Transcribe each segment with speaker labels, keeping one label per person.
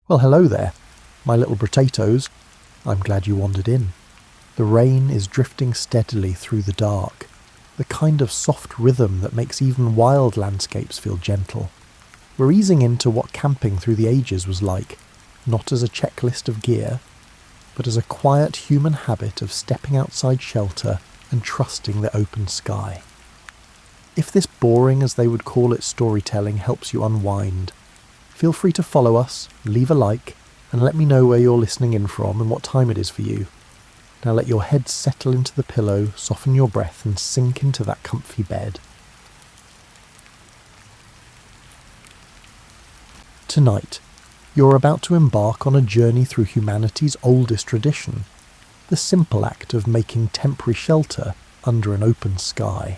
Speaker 1: Well, hello there, my little potatoes. I'm glad you wandered in. The rain is drifting steadily through the dark, the kind of soft rhythm that makes even wild landscapes feel gentle. We're easing into what camping through the ages was like, not as a checklist of gear, but as a quiet human habit of stepping outside shelter and trusting the open sky. If this boring, as they would call it, storytelling helps you unwind, feel free to follow us, leave a like, and let me know where you're listening in from and what time it is for you. Now let your head settle into the pillow, soften your breath, and sink into that comfy bed. Tonight, you're about to embark on a journey through humanity's oldest tradition, the simple act of making temporary shelter under an open sky.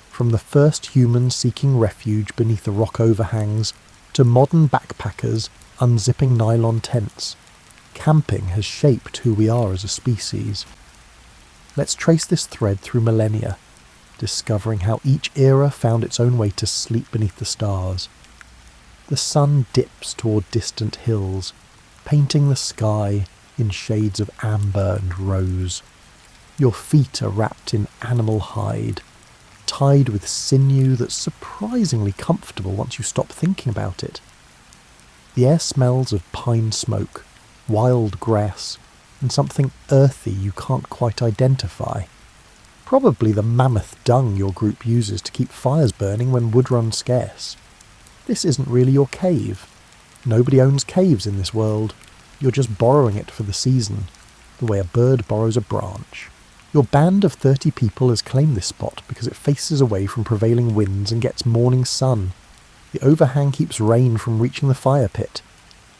Speaker 1: From the first humans seeking refuge beneath the rock overhangs to modern backpackers unzipping nylon tents, camping has shaped who we are as a species. Let's trace this thread through millennia, discovering how each era found its own way to sleep beneath the stars. The sun dips toward distant hills, painting the sky in shades of amber and rose. Your feet are wrapped in animal hide, tied with sinew that's surprisingly comfortable once you stop thinking about it. The air smells of pine smoke, wild grass, and something earthy you can't quite identify. Probably the mammoth dung your group uses to keep fires burning when wood runs scarce. This isn't really your cave. Nobody owns caves in this world. You're just borrowing it for the season, the way a bird borrows a branch. Your band of 30 people has claimed this spot because it faces away from prevailing winds and gets morning sun. The overhang keeps rain from reaching the fire pit.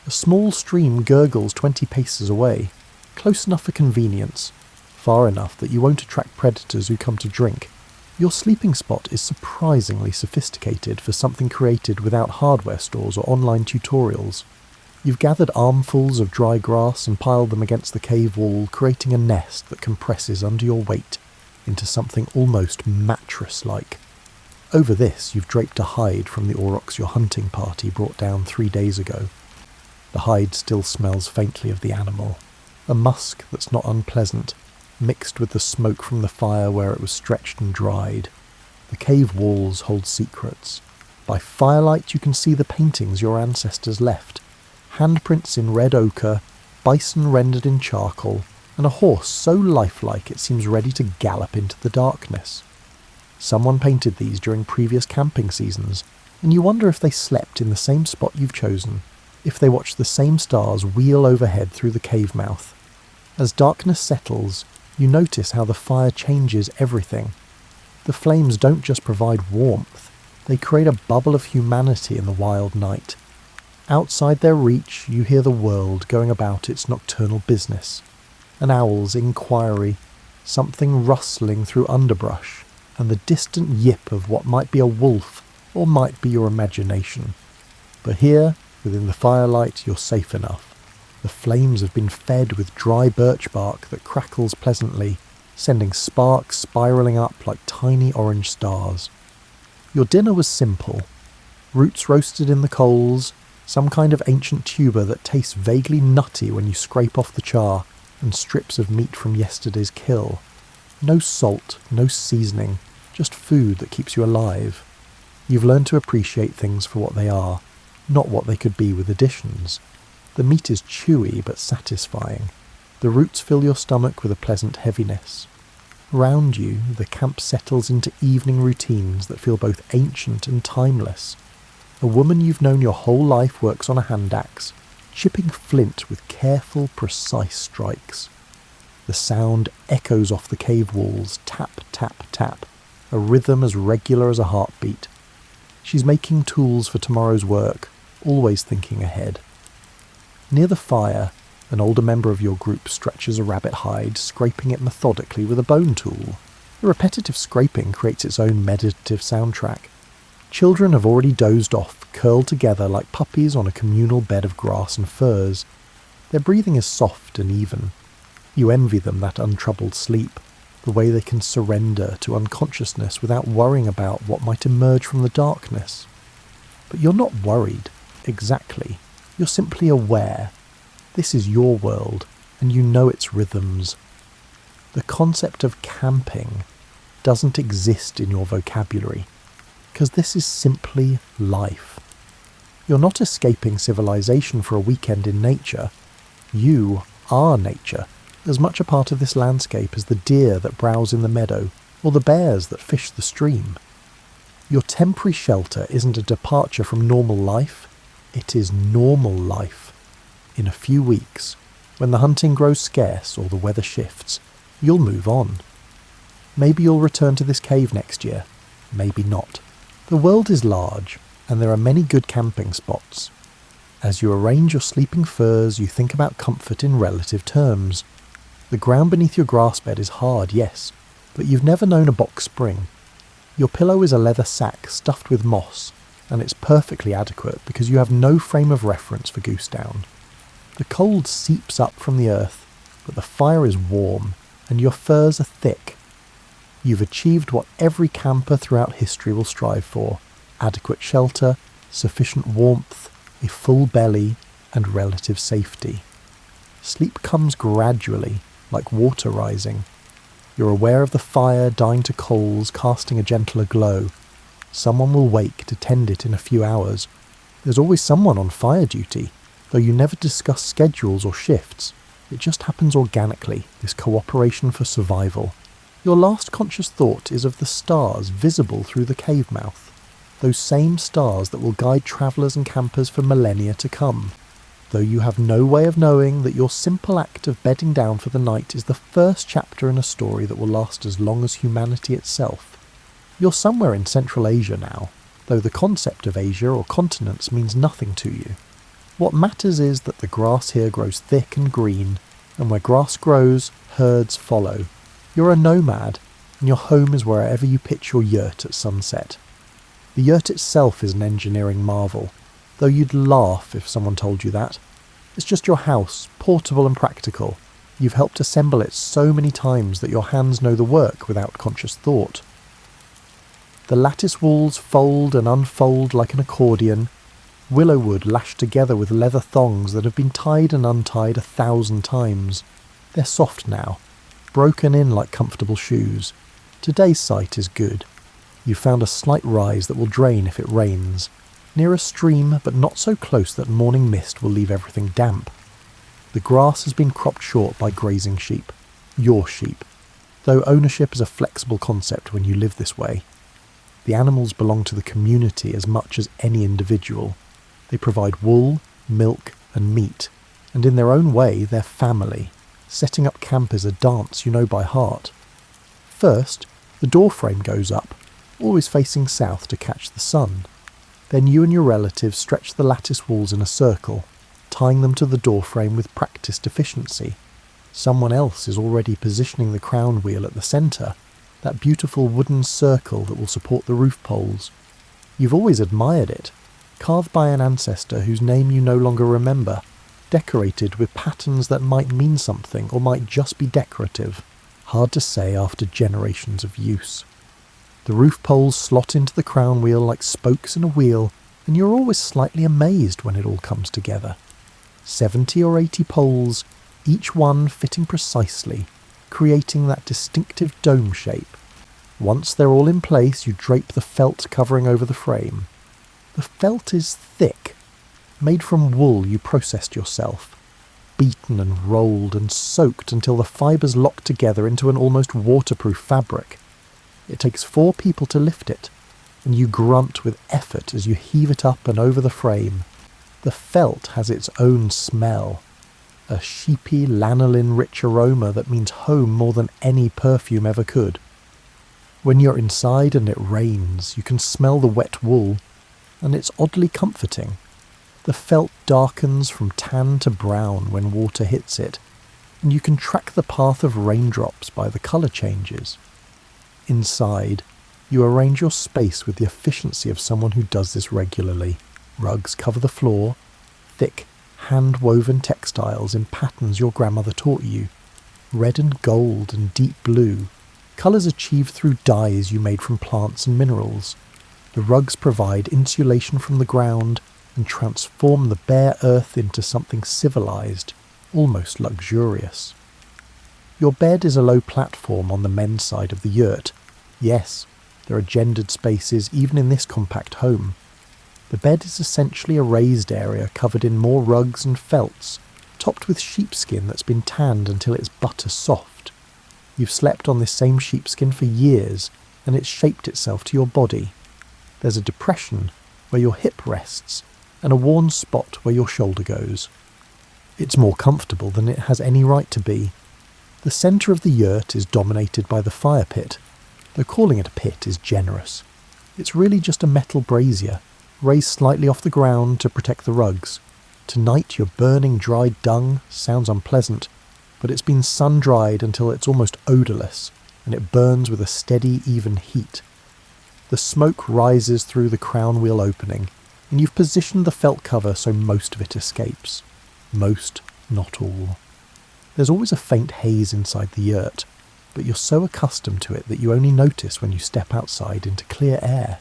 Speaker 1: A small stream gurgles 20 paces away, close enough for convenience, far enough that you won't attract predators who come to drink. Your sleeping spot is surprisingly sophisticated for something created without hardware stores or online tutorials. You've gathered armfuls of dry grass and piled them against the cave wall, creating a nest that compresses under your weight into something almost mattress-like. Over this, you've draped a hide from the aurochs your hunting party brought down 3 days ago. The hide still smells faintly of the animal, a musk that's not unpleasant, mixed with the smoke from the fire where it was stretched and dried. The cave walls hold secrets. By firelight you can see the paintings your ancestors left, handprints in red ochre, bison rendered in charcoal, and a horse so lifelike it seems ready to gallop into the darkness. Someone painted these during previous camping seasons, and you wonder if they slept in the same spot you've chosen, if they watched the same stars wheel overhead through the cave mouth. As darkness settles, you notice how the fire changes everything. The flames don't just provide warmth, they create a bubble of humanity in the wild night. Outside their reach, you hear the world going about its nocturnal business. An owl's inquiry, something rustling through underbrush, and the distant yip of what might be a wolf or might be your imagination. But here, within the firelight, you're safe enough. The flames have been fed with dry birch bark that crackles pleasantly, sending sparks spiralling up like tiny orange stars. Your dinner was simple. Roots roasted in the coals, some kind of ancient tuber that tastes vaguely nutty when you scrape off the char, and strips of meat from yesterday's kill. No salt, no seasoning, just food that keeps you alive. You've learned to appreciate things for what they are, not what they could be with additions. The meat is chewy but satisfying. The roots fill your stomach with a pleasant heaviness. Round you, the camp settles into evening routines that feel both ancient and timeless. A woman you've known your whole life works on a hand axe, chipping flint with careful, precise strikes. The sound echoes off the cave walls, tap, tap, tap, a rhythm as regular as a heartbeat. She's making tools for tomorrow's work, always thinking ahead. Near the fire, an older member of your group stretches a rabbit hide, scraping it methodically with a bone tool. The repetitive scraping creates its own meditative soundtrack. Children have already dozed off, curled together like puppies on a communal bed of grass and furs. Their breathing is soft and even. You envy them that untroubled sleep, the way they can surrender to unconsciousness without worrying about what might emerge from the darkness. But you're not worried, exactly. You're simply aware. This is your world, and you know its rhythms. The concept of camping doesn't exist in your vocabulary, because this is simply life. You're not escaping civilization for a weekend in nature. You are nature, as much a part of this landscape as the deer that browse in the meadow, or the bears that fish the stream. Your temporary shelter isn't a departure from normal life, it is normal life. In a few weeks, when the hunting grows scarce or the weather shifts, you'll move on. Maybe you'll return to this cave next year, maybe not. The world is large, and there are many good camping spots. As you arrange your sleeping furs, you think about comfort in relative terms. The ground beneath your grass bed is hard, yes, but you've never known a box spring. Your pillow is a leather sack stuffed with moss, and it's perfectly adequate because you have no frame of reference for goose down. The cold seeps up from the earth, but the fire is warm, and your furs are thick. You've achieved what every camper throughout history will strive for: adequate shelter, sufficient warmth, a full belly, and relative safety. Sleep comes gradually, like water rising. You're aware of the fire dying to coals, casting a gentler glow. Someone will wake to tend it in a few hours. There's always someone on fire duty, though you never discuss schedules or shifts. It just happens organically, this cooperation for survival. Your last conscious thought is of the stars visible through the cave mouth, those same stars that will guide travellers and campers for millennia to come, though you have no way of knowing that your simple act of bedding down for the night is the first chapter in a story that will last as long as humanity itself. You're somewhere in Central Asia now, though the concept of Asia or continents means nothing to you. What matters is that the grass here grows thick and green, and where grass grows, herds follow. You're a nomad, and your home is wherever you pitch your yurt at sunset. The yurt itself is an engineering marvel, though you'd laugh if someone told you that. It's just your house, portable and practical. You've helped assemble it so many times that your hands know the work without conscious thought. The lattice walls fold and unfold like an accordion, willow wood lashed together with leather thongs that have been tied and untied 1,000 times. They're soft now, broken in like comfortable shoes. Today's site is good. You've found a slight rise that will drain if it rains, near a stream but not so close that morning mist will leave everything damp. The grass has been cropped short by grazing sheep, your sheep, though ownership is a flexible concept when you live this way. The animals belong to the community as much as any individual. They provide wool, milk and meat, and in their own way they're family. Setting up camp is a dance you know by heart. First, the door frame goes up, always facing south to catch the sun. Then you and your relatives stretch the lattice walls in a circle, tying them to the door frame with practiced efficiency. Someone else is already positioning the crown wheel at the centre, that beautiful wooden circle that will support the roof poles. You've always admired it, carved by an ancestor whose name you no longer remember, decorated with patterns that might mean something or might just be decorative. Hard to say after generations of use. The roof poles slot into the crown wheel like spokes in a wheel, and you're always slightly amazed when it all comes together. 70 or 80 poles, each one fitting precisely, creating that distinctive dome shape. Once they're all in place, you drape the felt covering over the frame. The felt is thick, made from wool you processed yourself, beaten and rolled and soaked until the fibres lock together into an almost waterproof fabric. It takes 4 people to lift it, and you grunt with effort as you heave it up and over the frame. The felt has its own smell, a sheepy, lanolin-rich aroma that means home more than any perfume ever could. When you're inside and it rains, you can smell the wet wool, and it's oddly comforting. The felt darkens from tan to brown when water hits it, and you can track the path of raindrops by the colour changes. Inside, you arrange your space with the efficiency of someone who does this regularly. Rugs cover the floor, thick, hand-woven textiles in patterns your grandmother taught you, red and gold and deep blue, colours achieved through dyes you made from plants and minerals. The rugs provide insulation from the ground, and transform the bare earth into something civilized, almost luxurious. Your bed is a low platform on the men's side of the yurt. Yes, there are gendered spaces even in this compact home. The bed is essentially a raised area covered in more rugs and felts, topped with sheepskin that's been tanned until it's butter soft. You've slept on this same sheepskin for years, and it's shaped itself to your body. There's a depression where your hip rests, and a worn spot where your shoulder goes. It's more comfortable than it has any right to be. The centre of the yurt is dominated by the fire pit, though calling it a pit is generous. It's really just a metal brazier, raised slightly off the ground to protect the rugs. Tonight you're burning dried dung. Sounds unpleasant, but it's been sun-dried until it's almost odourless, and it burns with a steady, even heat. The smoke rises through the crown wheel opening, and you've positioned the felt cover so most of it escapes. Most, not all. There's always a faint haze inside the yurt, but you're so accustomed to it that you only notice when you step outside into clear air.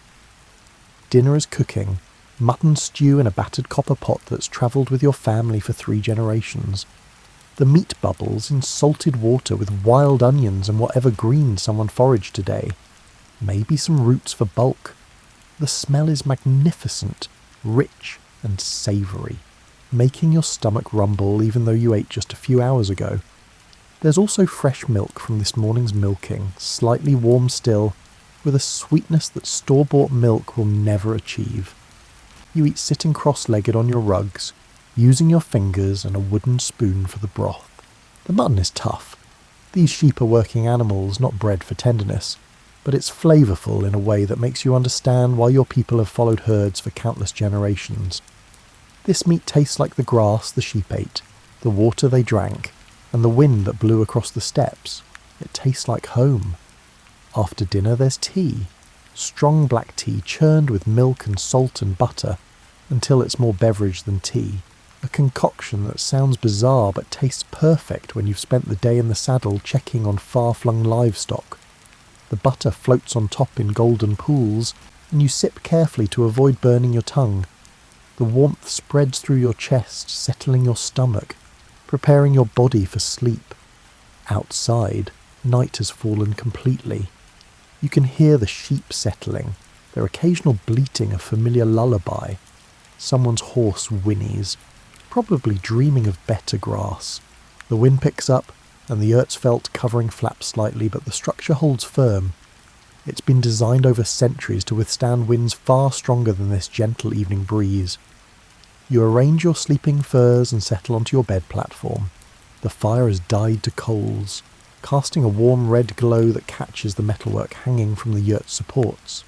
Speaker 1: Dinner is cooking, mutton stew in a battered copper pot that's travelled with your family for 3 generations. The meat bubbles in salted water with wild onions and whatever greens someone foraged today. Maybe some roots for bulk. The smell is magnificent, rich and savoury, making your stomach rumble even though you ate just a few hours ago. There's also fresh milk from this morning's milking, slightly warm still, with a sweetness that store-bought milk will never achieve. You eat sitting cross-legged on your rugs, using your fingers and a wooden spoon for the broth. The mutton is tough. These sheep are working animals, not bred for tenderness, but it's flavourful in a way that makes you understand why your people have followed herds for countless generations. This meat tastes like the grass the sheep ate, the water they drank, and the wind that blew across the steppes. It tastes like home. After dinner there's tea. Strong black tea churned with milk and salt and butter, until it's more beverage than tea. A concoction that sounds bizarre but tastes perfect when you've spent the day in the saddle checking on far-flung livestock. The butter floats on top in golden pools, and you sip carefully to avoid burning your tongue. The warmth spreads through your chest, settling your stomach, preparing your body for sleep. Outside, night has fallen completely. You can hear the sheep settling, their occasional bleating a familiar lullaby. Someone's horse whinnies, probably dreaming of better grass. The wind picks up, and the yurt's felt covering flaps slightly, but the structure holds firm. It's been designed over centuries to withstand winds far stronger than this gentle evening breeze. You arrange your sleeping furs and settle onto your bed platform. The fire has died to coals, casting a warm red glow that catches the metalwork hanging from the yurt's supports.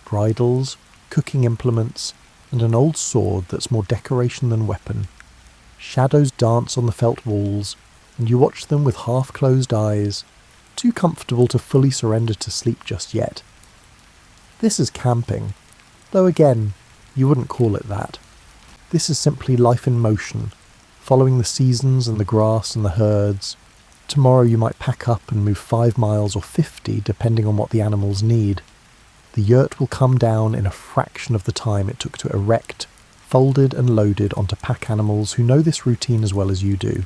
Speaker 1: Bridles, cooking implements, and an old sword that's more decoration than weapon. Shadows dance on the felt walls, and you watch them with half-closed eyes, too comfortable to fully surrender to sleep just yet. This is camping, though again, you wouldn't call it that. This is simply life in motion, following the seasons and the grass and the herds. Tomorrow you might pack up and move 5 miles or 50, depending on what the animals need. The yurt will come down in a fraction of the time it took to erect, folded and loaded onto pack animals who know this routine as well as you do.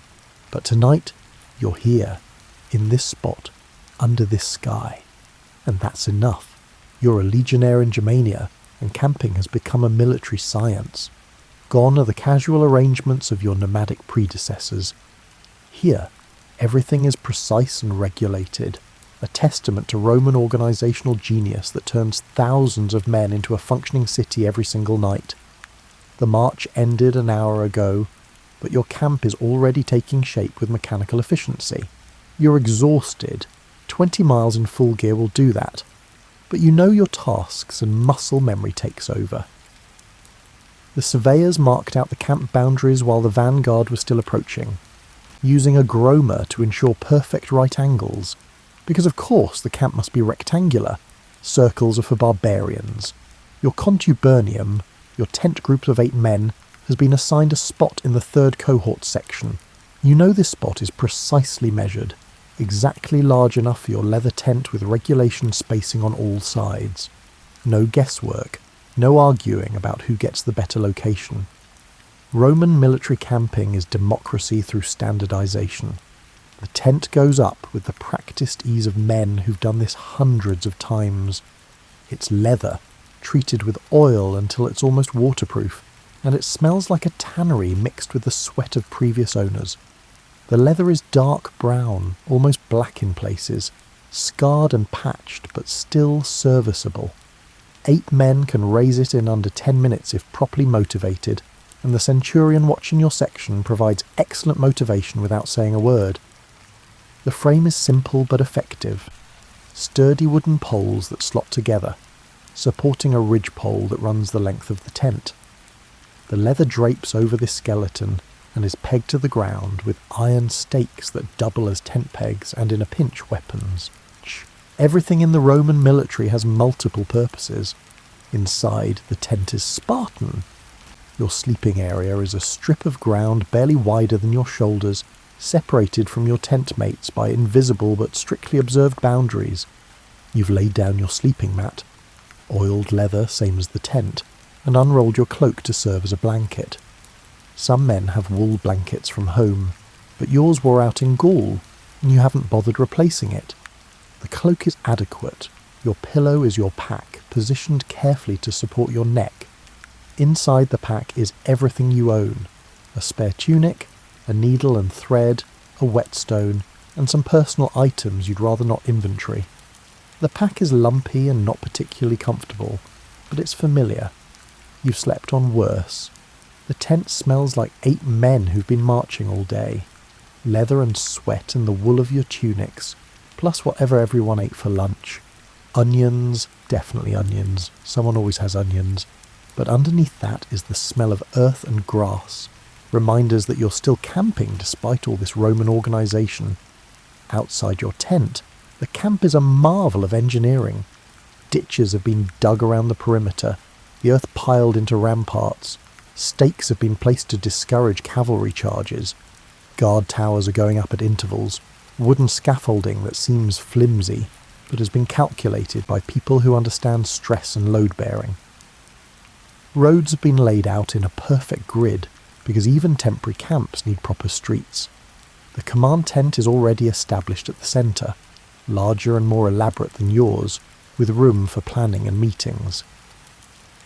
Speaker 1: But tonight, you're here, in this spot, under this sky. And that's enough. You're a legionnaire in Germania, and camping has become a military science. Gone are the casual arrangements of your nomadic predecessors. Here, everything is precise and regulated, a testament to Roman organisational genius that turns thousands of men into a functioning city every single night. The march ended an hour ago, but your camp is already taking shape with mechanical efficiency. You're exhausted. 20 miles in full gear will do that. But you know your tasks and muscle memory takes over. The surveyors marked out the camp boundaries while the vanguard was still approaching, using a gromer to ensure perfect right angles, because of course the camp must be rectangular. Circles are for barbarians. Your contubernium, your tent group of 8 men, has been assigned a spot in the 3rd cohort section. You know this spot is precisely measured, exactly large enough for your leather tent with regulation spacing on all sides. No guesswork. No arguing about who gets the better location. Roman military camping is democracy through standardization. The tent goes up with the practiced ease of men who've done this hundreds of times. It's leather, treated with oil until it's almost waterproof, and it smells like a tannery mixed with the sweat of previous owners. The leather is dark brown, almost black in places, scarred and patched, but still serviceable. 8 men can raise it in under 10 minutes if properly motivated, and the centurion watching your section provides excellent motivation without saying a word. The frame is simple but effective. Sturdy wooden poles that slot together, supporting a ridgepole that runs the length of the tent. The leather drapes over this skeleton and is pegged to the ground with iron stakes that double as tent pegs and in a pinch weapons. Everything in the Roman military has multiple purposes. Inside, the tent is Spartan. Your sleeping area is a strip of ground barely wider than your shoulders, separated from your tent mates by invisible but strictly observed boundaries. You've laid down your sleeping mat, oiled leather same as the tent, and unrolled your cloak to serve as a blanket. Some men have wool blankets from home, but yours wore out in Gaul, and you haven't bothered replacing it. The cloak is adequate. Your pillow is your pack, positioned carefully to support your neck. Inside the pack is everything you own: a spare tunic, a needle and thread, a whetstone, and some personal items you'd rather not inventory. The pack is lumpy and not particularly comfortable, but it's familiar. You've slept on worse. The tent smells like 8 men who've been marching all day. Leather and sweat and the wool of your tunics, plus whatever everyone ate for lunch. Onions, definitely onions. Someone always has onions. But underneath that is the smell of earth and grass. Reminders that you're still camping despite all this Roman organisation. Outside your tent, the camp is a marvel of engineering. Ditches have been dug around the perimeter, the earth piled into ramparts. Stakes have been placed to discourage cavalry charges. Guard towers are going up at intervals. Wooden scaffolding that seems flimsy, but has been calculated by people who understand stress and load bearing. Roads have been laid out in a perfect grid, because even temporary camps need proper streets. The command tent is already established at the centre, larger and more elaborate than yours, with room for planning and meetings.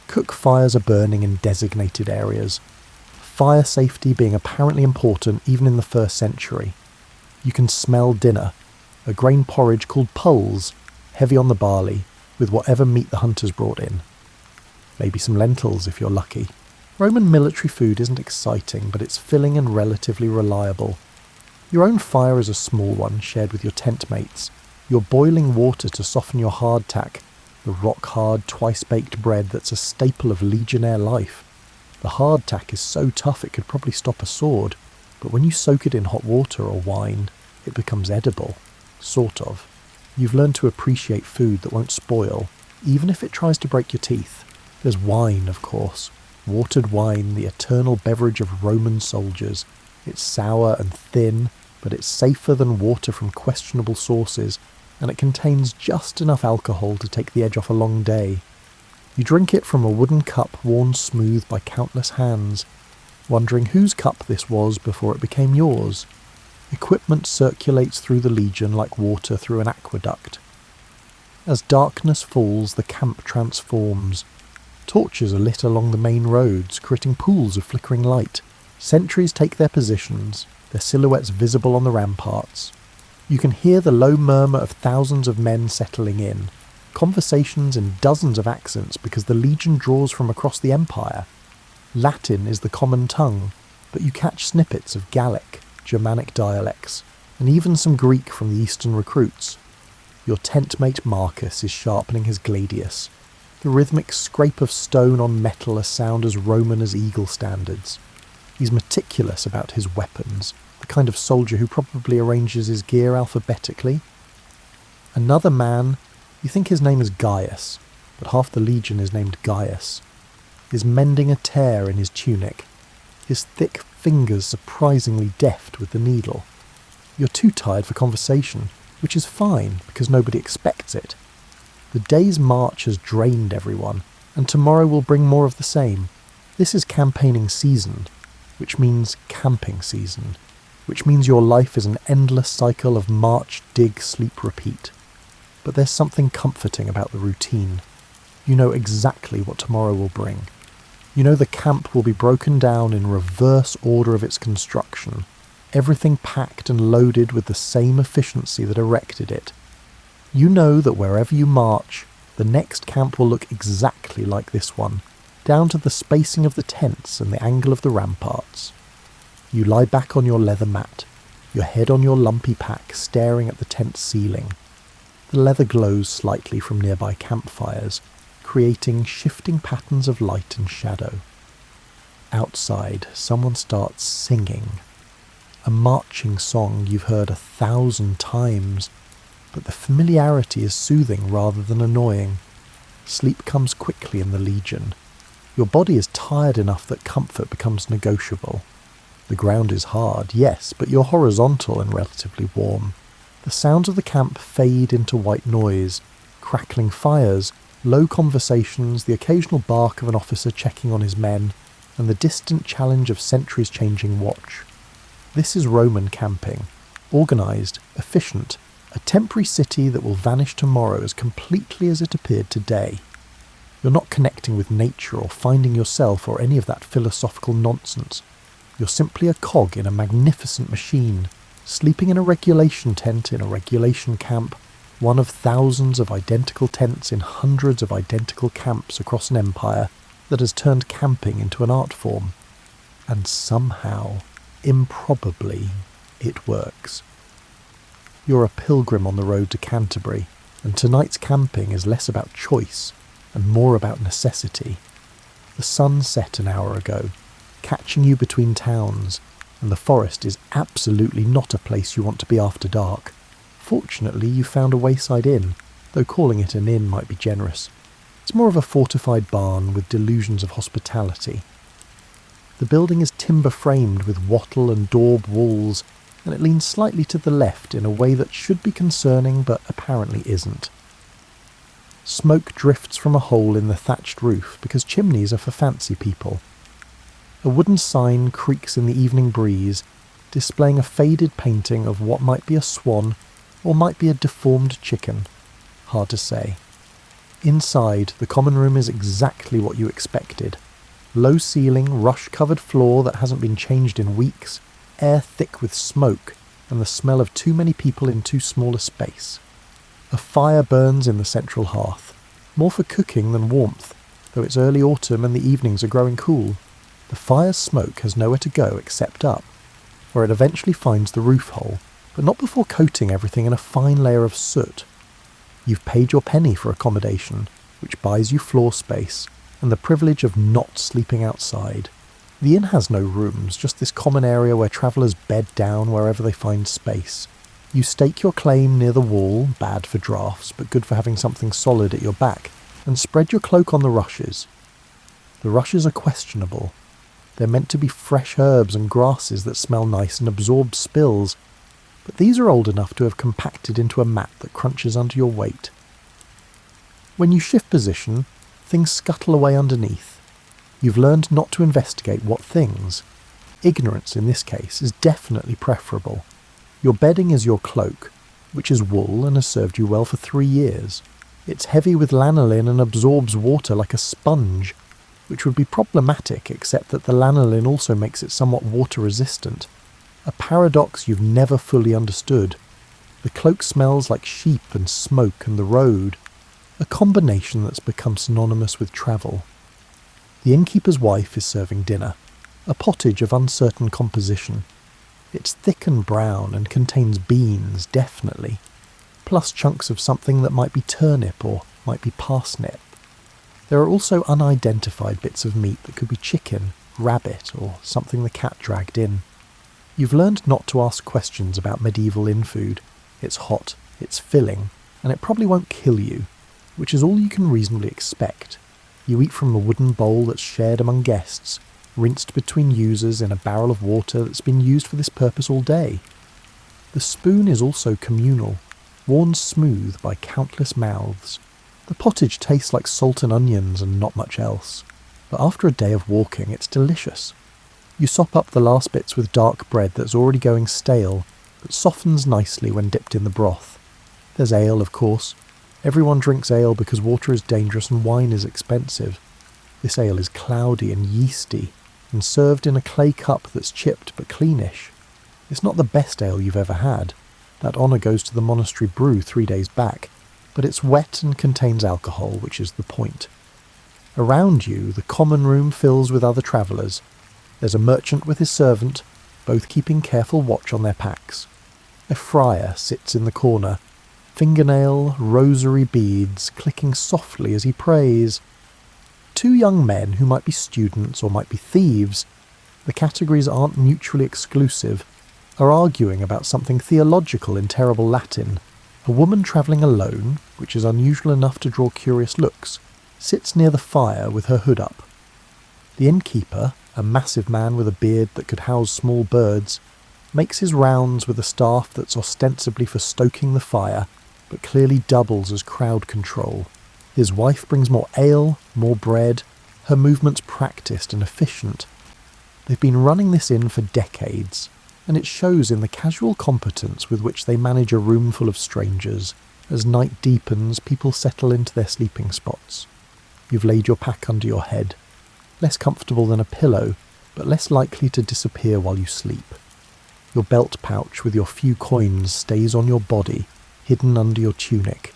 Speaker 1: Cook fires are burning in designated areas, fire safety being apparently important even in the 1st century. You can smell dinner, a grain porridge called pulse, heavy on the barley, with whatever meat the hunters brought in. Maybe some lentils if you're lucky. Roman military food isn't exciting, but it's filling and relatively reliable. Your own fire is a small one, shared with your tent mates. Your boiling water to soften your hardtack, the rock-hard, twice-baked bread that's a staple of legionnaire life. The hardtack is so tough it could probably stop a sword, but when you soak it in hot water or wine, it becomes edible. Sort of. You've learned to appreciate food that won't spoil, even if it tries to break your teeth. There's wine, of course. Watered wine, the eternal beverage of Roman soldiers. It's sour and thin, but it's safer than water from questionable sources, and it contains just enough alcohol to take the edge off a long day. You drink it from a wooden cup worn smooth by countless hands, wondering whose cup this was before it became yours. Equipment circulates through the legion like water through an aqueduct. As darkness falls, the camp transforms. Torches are lit along the main roads, creating pools of flickering light. Sentries take their positions, their silhouettes visible on the ramparts. You can hear the low murmur of thousands of men settling in, conversations in dozens of accents because the legion draws from across the empire. Latin is the common tongue, but you catch snippets of Gallic, Germanic dialects, and even some Greek from the eastern recruits. Your tent mate Marcus is sharpening his gladius, the rhythmic scrape of stone on metal a sound as Roman as eagle standards. He's meticulous about his weapons, the kind of soldier who probably arranges his gear alphabetically. Another man, you think his name is Gaius, but half the legion is named Gaius, is mending a tear in his tunic, his thick fingers surprisingly deft with the needle. You're too tired for conversation, which is fine because nobody expects it. The day's march has drained everyone, and tomorrow will bring more of the same. This is campaigning season, which means camping season, which means your life is an endless cycle of march, dig, sleep, repeat. But there's something comforting about the routine. You know exactly what tomorrow will bring. You know the camp will be broken down in reverse order of its construction, everything packed and loaded with the same efficiency that erected it. You know that wherever you march, the next camp will look exactly like this one, down to the spacing of the tents and the angle of the ramparts. You lie back on your leather mat, your head on your lumpy pack staring at the tent ceiling. The leather glows slightly from nearby campfires, creating shifting patterns of light and shadow. Outside, someone starts singing. A marching song you've heard 1,000 times, but the familiarity is soothing rather than annoying. Sleep comes quickly in the Legion. Your body is tired enough that comfort becomes negotiable. The ground is hard, yes, but you're horizontal and relatively warm. The sounds of the camp fade into white noise, crackling fires, low conversations, the occasional bark of an officer checking on his men, and the distant challenge of sentries changing watch. This is Roman camping, organised, efficient, a temporary city that will vanish tomorrow as completely as it appeared today. You're not connecting with nature or finding yourself or any of that philosophical nonsense. You're simply a cog in a magnificent machine, sleeping in a regulation tent in a regulation camp, one of thousands of identical tents in hundreds of identical camps across an empire that has turned camping into an art form. And somehow, improbably, it works. You're a pilgrim on the road to Canterbury, and tonight's camping is less about choice and more about necessity. The sun set an hour ago, catching you between towns, and the forest is absolutely not a place you want to be after dark. Fortunately, you found a wayside inn, though calling it an inn might be generous. It's more of a fortified barn with delusions of hospitality. The building is timber-framed with wattle and daub walls, and it leans slightly to the left in a way that should be concerning but apparently isn't. Smoke drifts from a hole in the thatched roof because chimneys are for fancy people. A wooden sign creaks in the evening breeze, displaying a faded painting of what might be a swan or might be a deformed chicken. Hard to say. Inside, the common room is exactly what you expected. Low ceiling, rush-covered floor that hasn't been changed in weeks, air thick with smoke, and the smell of too many people in too small a space. A fire burns in the central hearth, more for cooking than warmth, though it's early autumn and the evenings are growing cool. The fire's smoke has nowhere to go except up, where it eventually finds the roof hole, but not before coating everything in a fine layer of soot. You've paid your penny for accommodation, which buys you floor space, and the privilege of not sleeping outside. The inn has no rooms, just this common area where travellers bed down wherever they find space. You stake your claim near the wall, bad for drafts, but good for having something solid at your back, and spread your cloak on the rushes. The rushes are questionable. They're meant to be fresh herbs and grasses that smell nice and absorb spills, but these are old enough to have compacted into a mat that crunches under your weight. When you shift position, things scuttle away underneath. You've learned not to investigate what things. Ignorance, in this case, is definitely preferable. Your bedding is your cloak, which is wool and has served you well for 3 years. It's heavy with lanolin and absorbs water like a sponge, which would be problematic except that the lanolin also makes it somewhat water-resistant. A paradox you've never fully understood. The cloak smells like sheep and smoke and the road, a combination that's become synonymous with travel. The innkeeper's wife is serving dinner, a pottage of uncertain composition. It's thick and brown and contains beans, definitely, plus chunks of something that might be turnip or might be parsnip. There are also unidentified bits of meat that could be chicken, rabbit, or something the cat dragged in. You've learned not to ask questions about medieval inn food. It's hot, it's filling, and it probably won't kill you, which is all you can reasonably expect. You eat from a wooden bowl that's shared among guests, rinsed between users in a barrel of water that's been used for this purpose all day. The spoon is also communal, worn smooth by countless mouths. The pottage tastes like salt and onions and not much else, but after a day of walking it's delicious. You sop up the last bits with dark bread that's already going stale, but softens nicely when dipped in the broth. There's ale, of course. Everyone drinks ale because water is dangerous and wine is expensive. This ale is cloudy and yeasty, and served in a clay cup that's chipped but cleanish. It's not the best ale you've ever had. That honour goes to the monastery brew 3 days back, but it's wet and contains alcohol, which is the point. Around you, the common room fills with other travellers. There's a merchant with his servant, both keeping careful watch on their packs. A friar sits in the corner, fingernail, rosary beads clicking softly as he prays. 2 young men who might be students or might be thieves, the categories aren't mutually exclusive, are arguing about something theological in terrible Latin. A woman travelling alone, which is unusual enough to draw curious looks, sits near the fire with her hood up. The innkeeper, a massive man with a beard that could house small birds, makes his rounds with a staff that's ostensibly for stoking the fire, but clearly doubles as crowd control. His wife brings more ale, more bread, her movements practised and efficient. They've been running this inn for decades, and it shows in the casual competence with which they manage a room full of strangers. As night deepens, people settle into their sleeping spots. You've laid your pack under your head, less comfortable than a pillow, but less likely to disappear while you sleep. Your belt pouch with your few coins stays on your body, hidden under your tunic.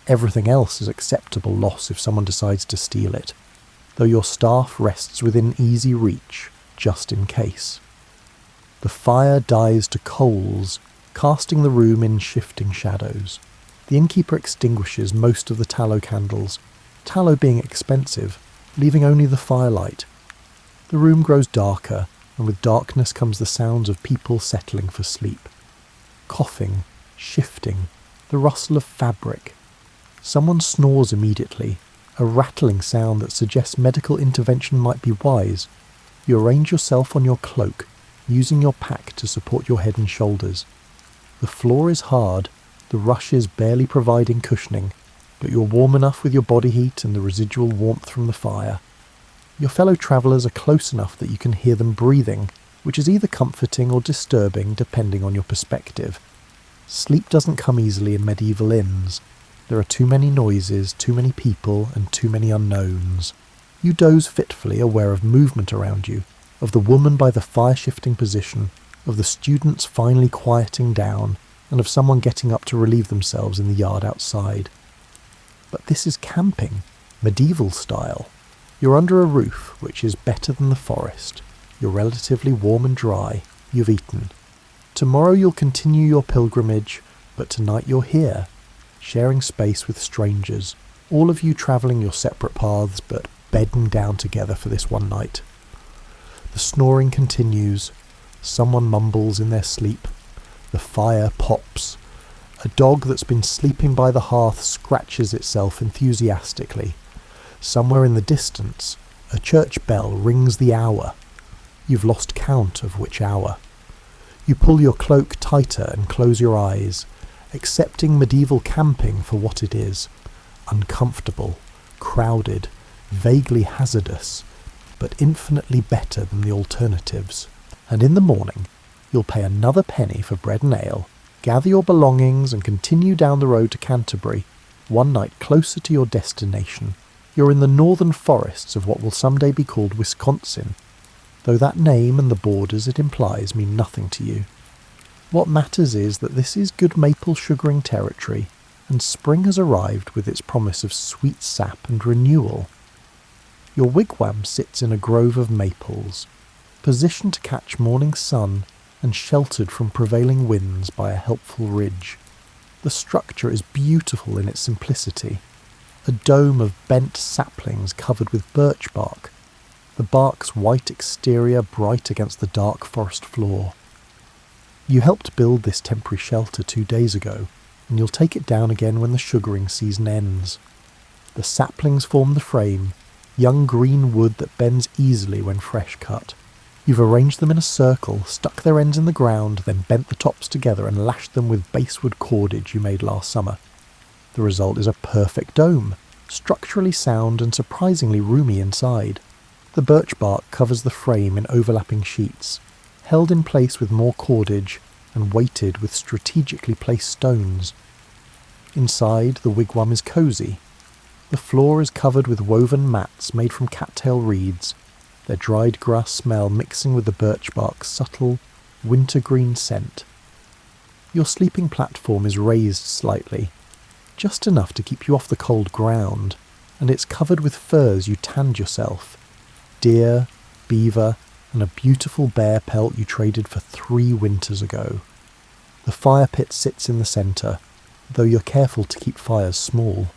Speaker 1: Everything else is acceptable loss if someone decides to steal it, though your staff rests within easy reach, just in case. The fire dies to coals, casting the room in shifting shadows. The innkeeper extinguishes most of the tallow candles, tallow being expensive, leaving only the firelight. The room grows darker, and with darkness comes the sounds of people settling for sleep. Coughing, shifting, the rustle of fabric. Someone snores immediately, a rattling sound that suggests medical intervention might be wise. You arrange yourself on your cloak, using your pack to support your head and shoulders. The floor is hard, the rushes barely providing cushioning, but you're warm enough with your body heat and the residual warmth from the fire. Your fellow travellers are close enough that you can hear them breathing, which is either comforting or disturbing depending on your perspective. Sleep doesn't come easily in medieval inns. There are too many noises, too many people, and too many unknowns. You doze fitfully, aware of movement around you, of the woman by the fire-shifting position, of the students finally quieting down, and of someone getting up to relieve themselves in the yard outside. But this is camping, medieval style. You're under a roof, which is better than the forest. You're relatively warm and dry. You've eaten. Tomorrow you'll continue your pilgrimage, but tonight you're here, sharing space with strangers, all of you travelling your separate paths, but bedding down together for this one night. The snoring continues. Someone mumbles in their sleep. The fire pops. A dog that's been sleeping by the hearth scratches itself enthusiastically. Somewhere in the distance, a church bell rings the hour. You've lost count of which hour. You pull your cloak tighter and close your eyes, accepting medieval camping for what it is. Uncomfortable, crowded, vaguely hazardous, but infinitely better than the alternatives. And in the morning, you'll pay another penny for bread and ale, gather your belongings and continue down the road to Canterbury, one night closer to your destination. You're in the northern forests of what will someday be called Wisconsin, though that name and the borders it implies mean nothing to you. What matters is that this is good maple sugaring territory, and spring has arrived with its promise of sweet sap and renewal. Your wigwam sits in a grove of maples, positioned to catch morning sun and sheltered from prevailing winds by a helpful ridge. The structure is beautiful in its simplicity, a dome of bent saplings covered with birch bark, the bark's white exterior bright against the dark forest floor. You helped build this temporary shelter 2 days ago, and you'll take it down again when the sugaring season ends. The saplings form the frame, young green wood that bends easily when fresh cut. You've arranged them in a circle, stuck their ends in the ground, then bent the tops together and lashed them with basswood cordage you made last summer. The result is a perfect dome, structurally sound and surprisingly roomy inside. The birch bark covers the frame in overlapping sheets, held in place with more cordage and weighted with strategically placed stones. Inside, the wigwam is cosy. The floor is covered with woven mats made from cattail reeds, their dried grass smell mixing with the birch bark's subtle, wintergreen scent. Your sleeping platform is raised slightly, just enough to keep you off the cold ground, and it's covered with furs you tanned yourself. Deer, beaver, and a beautiful bear pelt you traded for 3 winters ago. The fire pit sits in the centre, though you're careful to keep fires small.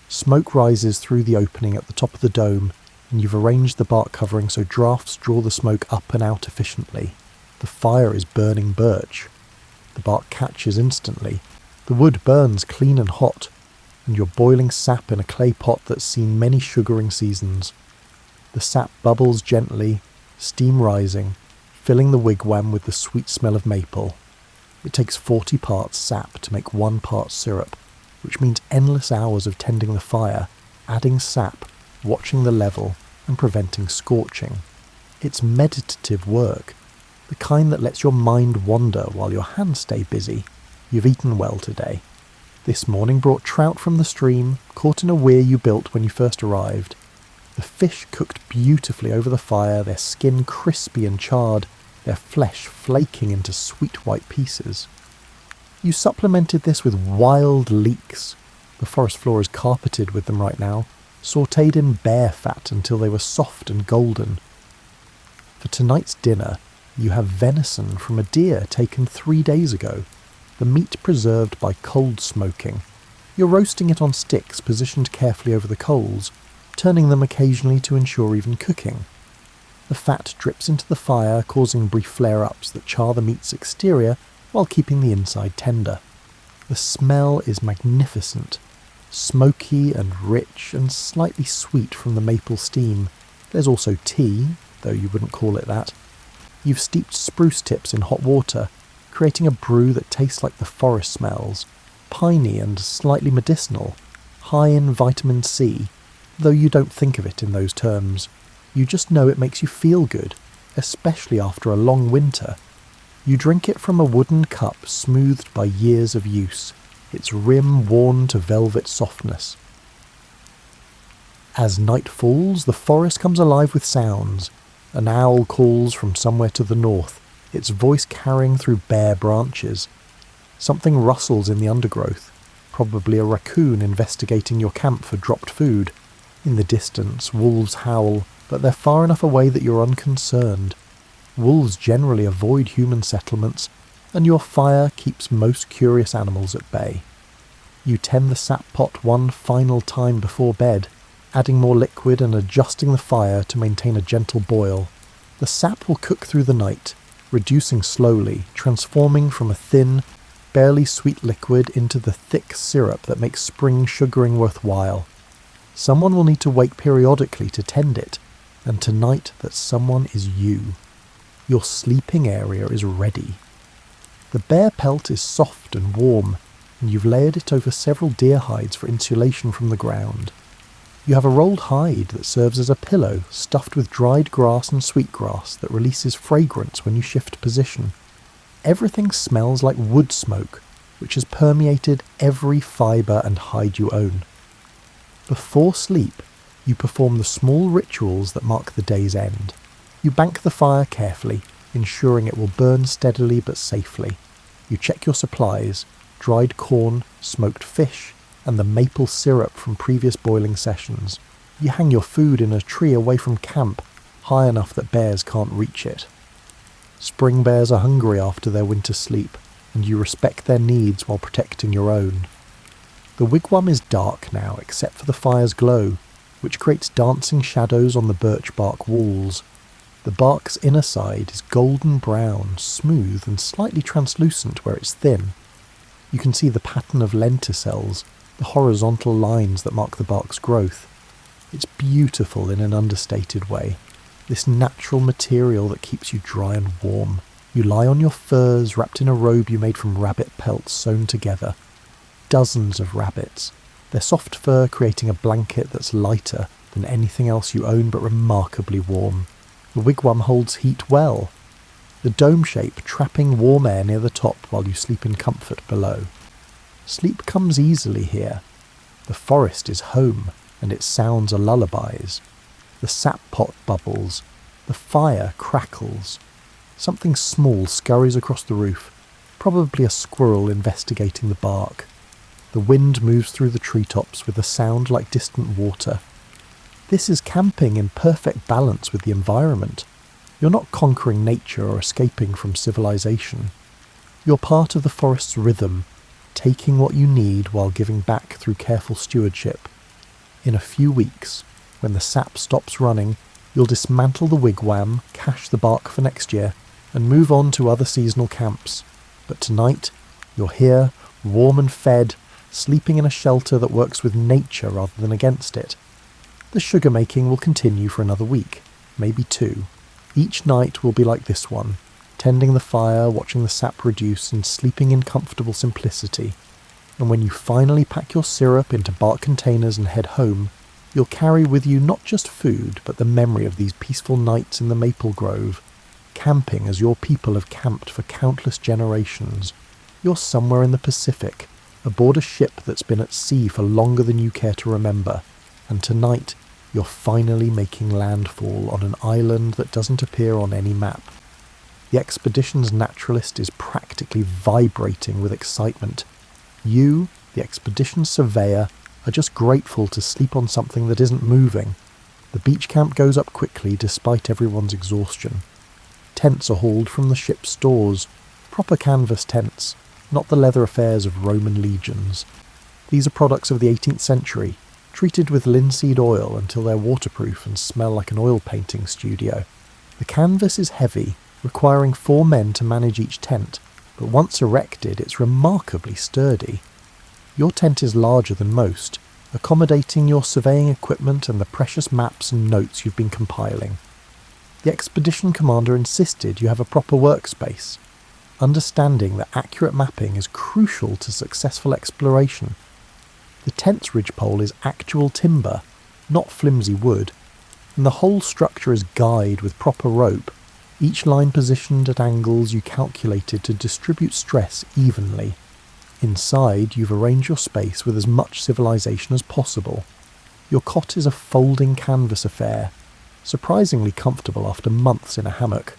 Speaker 1: Smoke rises through the opening at the top of the dome, and you've arranged the bark covering so drafts draw the smoke up and out efficiently. The fire is burning birch. The bark catches instantly. The wood burns clean and hot, and you're boiling sap in a clay pot that's seen many sugaring seasons. The sap bubbles gently, steam rising, filling the wigwam with the sweet smell of maple. It takes 40 parts sap to make 1 part syrup, which means endless hours of tending the fire, adding sap, watching the level, and preventing scorching. It's meditative work, the kind that lets your mind wander while your hands stay busy. You've eaten well today. This morning brought trout from the stream, caught in a weir you built when you first arrived. The fish cooked beautifully over the fire, their skin crispy and charred, their flesh flaking into sweet white pieces. You supplemented this with wild leeks. The forest floor is carpeted with them right now, sautéed in bear fat until they were soft and golden. For tonight's dinner, you have venison from a deer taken 3 days ago, the meat preserved by cold smoking. You're roasting it on sticks positioned carefully over the coals, turning them occasionally to ensure even cooking. The fat drips into the fire, causing brief flare-ups that char the meat's exterior while keeping the inside tender. The smell is magnificent, smoky and rich and slightly sweet from the maple steam. There's also tea, though you wouldn't call it that. You've steeped spruce tips in hot water, creating a brew that tastes like the forest smells, piney and slightly medicinal, high in vitamin C, though you don't think of it in those terms. You just know it makes you feel good, especially after a long winter. You drink it from a wooden cup smoothed by years of use, its rim worn to velvet softness. As night falls, the forest comes alive with sounds. An owl calls from somewhere to the north, its voice carrying through bare branches. Something rustles in the undergrowth, probably a raccoon investigating your camp for dropped food. In the distance, wolves howl, but they're far enough away that you're unconcerned. Wolves generally avoid human settlements, and your fire keeps most curious animals at bay. You tend the sap pot one final time before bed, adding more liquid and adjusting the fire to maintain a gentle boil. The sap will cook through the night, reducing slowly, transforming from a thin, barely sweet liquid into the thick syrup that makes spring sugaring worthwhile. Someone will need to wake periodically to tend it, and tonight that someone is you. Your sleeping area is ready. The bear pelt is soft and warm, and you've layered it over several deer hides for insulation from the ground. You have a rolled hide that serves as a pillow stuffed with dried grass and sweetgrass that releases fragrance when you shift position. Everything smells like wood smoke, which has permeated every fibre and hide you own. Before sleep, you perform the small rituals that mark the day's end. You bank the fire carefully, ensuring it will burn steadily but safely. You check your supplies, dried corn, smoked fish, and the maple syrup from previous boiling sessions. You hang your food in a tree away from camp, high enough that bears can't reach it. Spring bears are hungry after their winter sleep, and you respect their needs while protecting your own. The wigwam is dark now, except for the fire's glow, which creates dancing shadows on the birch bark walls. The bark's inner side is golden brown, smooth and slightly translucent where it's thin. You can see the pattern of lenticels, the horizontal lines that mark the bark's growth. It's beautiful in an understated way, this natural material that keeps you dry and warm. You lie on your furs wrapped in a robe you made from rabbit pelts sewn together. Dozens of rabbits, their soft fur creating a blanket that's lighter than anything else you own but remarkably warm. The wigwam holds heat well, the dome shape trapping warm air near the top while you sleep in comfort below. Sleep comes easily here. The forest is home, and its sounds are lullabies. The sap pot bubbles, the fire crackles. Something small scurries across the roof, probably a squirrel investigating the bark. The wind moves through the treetops with a sound like distant water. This is camping in perfect balance with the environment. You're not conquering nature or escaping from civilization. You're part of the forest's rhythm, taking what you need while giving back through careful stewardship. In a few weeks, when the sap stops running, you'll dismantle the wigwam, cache the bark for next year, and move on to other seasonal camps. But tonight, you're here, warm and fed, sleeping in a shelter that works with nature rather than against it. The sugar making will continue for another week, maybe 2. Each night will be like this one, tending the fire, watching the sap reduce, and sleeping in comfortable simplicity. And when you finally pack your syrup into bark containers and head home, you'll carry with you not just food, but the memory of these peaceful nights in the maple grove, camping as your people have camped for countless generations. You're somewhere in the Pacific, aboard a ship that's been at sea for longer than you care to remember, and tonight you're finally making landfall on an island that doesn't appear on any map. The expedition's naturalist is practically vibrating with excitement. You, the expedition's surveyor, are just grateful to sleep on something that isn't moving. The beach camp goes up quickly despite everyone's exhaustion. Tents are hauled from the ship's stores, proper canvas tents, not the leather affairs of Roman legions. These are products of the 18th century, treated with linseed oil until they're waterproof and smell like an oil painting studio. The canvas is heavy, requiring 4 men to manage each tent, but once erected it's remarkably sturdy. Your tent is larger than most, accommodating your surveying equipment and the precious maps and notes you've been compiling. The expedition commander insisted you have a proper workspace, understanding that accurate mapping is crucial to successful exploration. The tent's ridgepole is actual timber, not flimsy wood, and the whole structure is guyed with proper rope, each line positioned at angles you calculated to distribute stress evenly. Inside, you've arranged your space with as much civilization as possible. Your cot is a folding canvas affair, surprisingly comfortable after months in a hammock.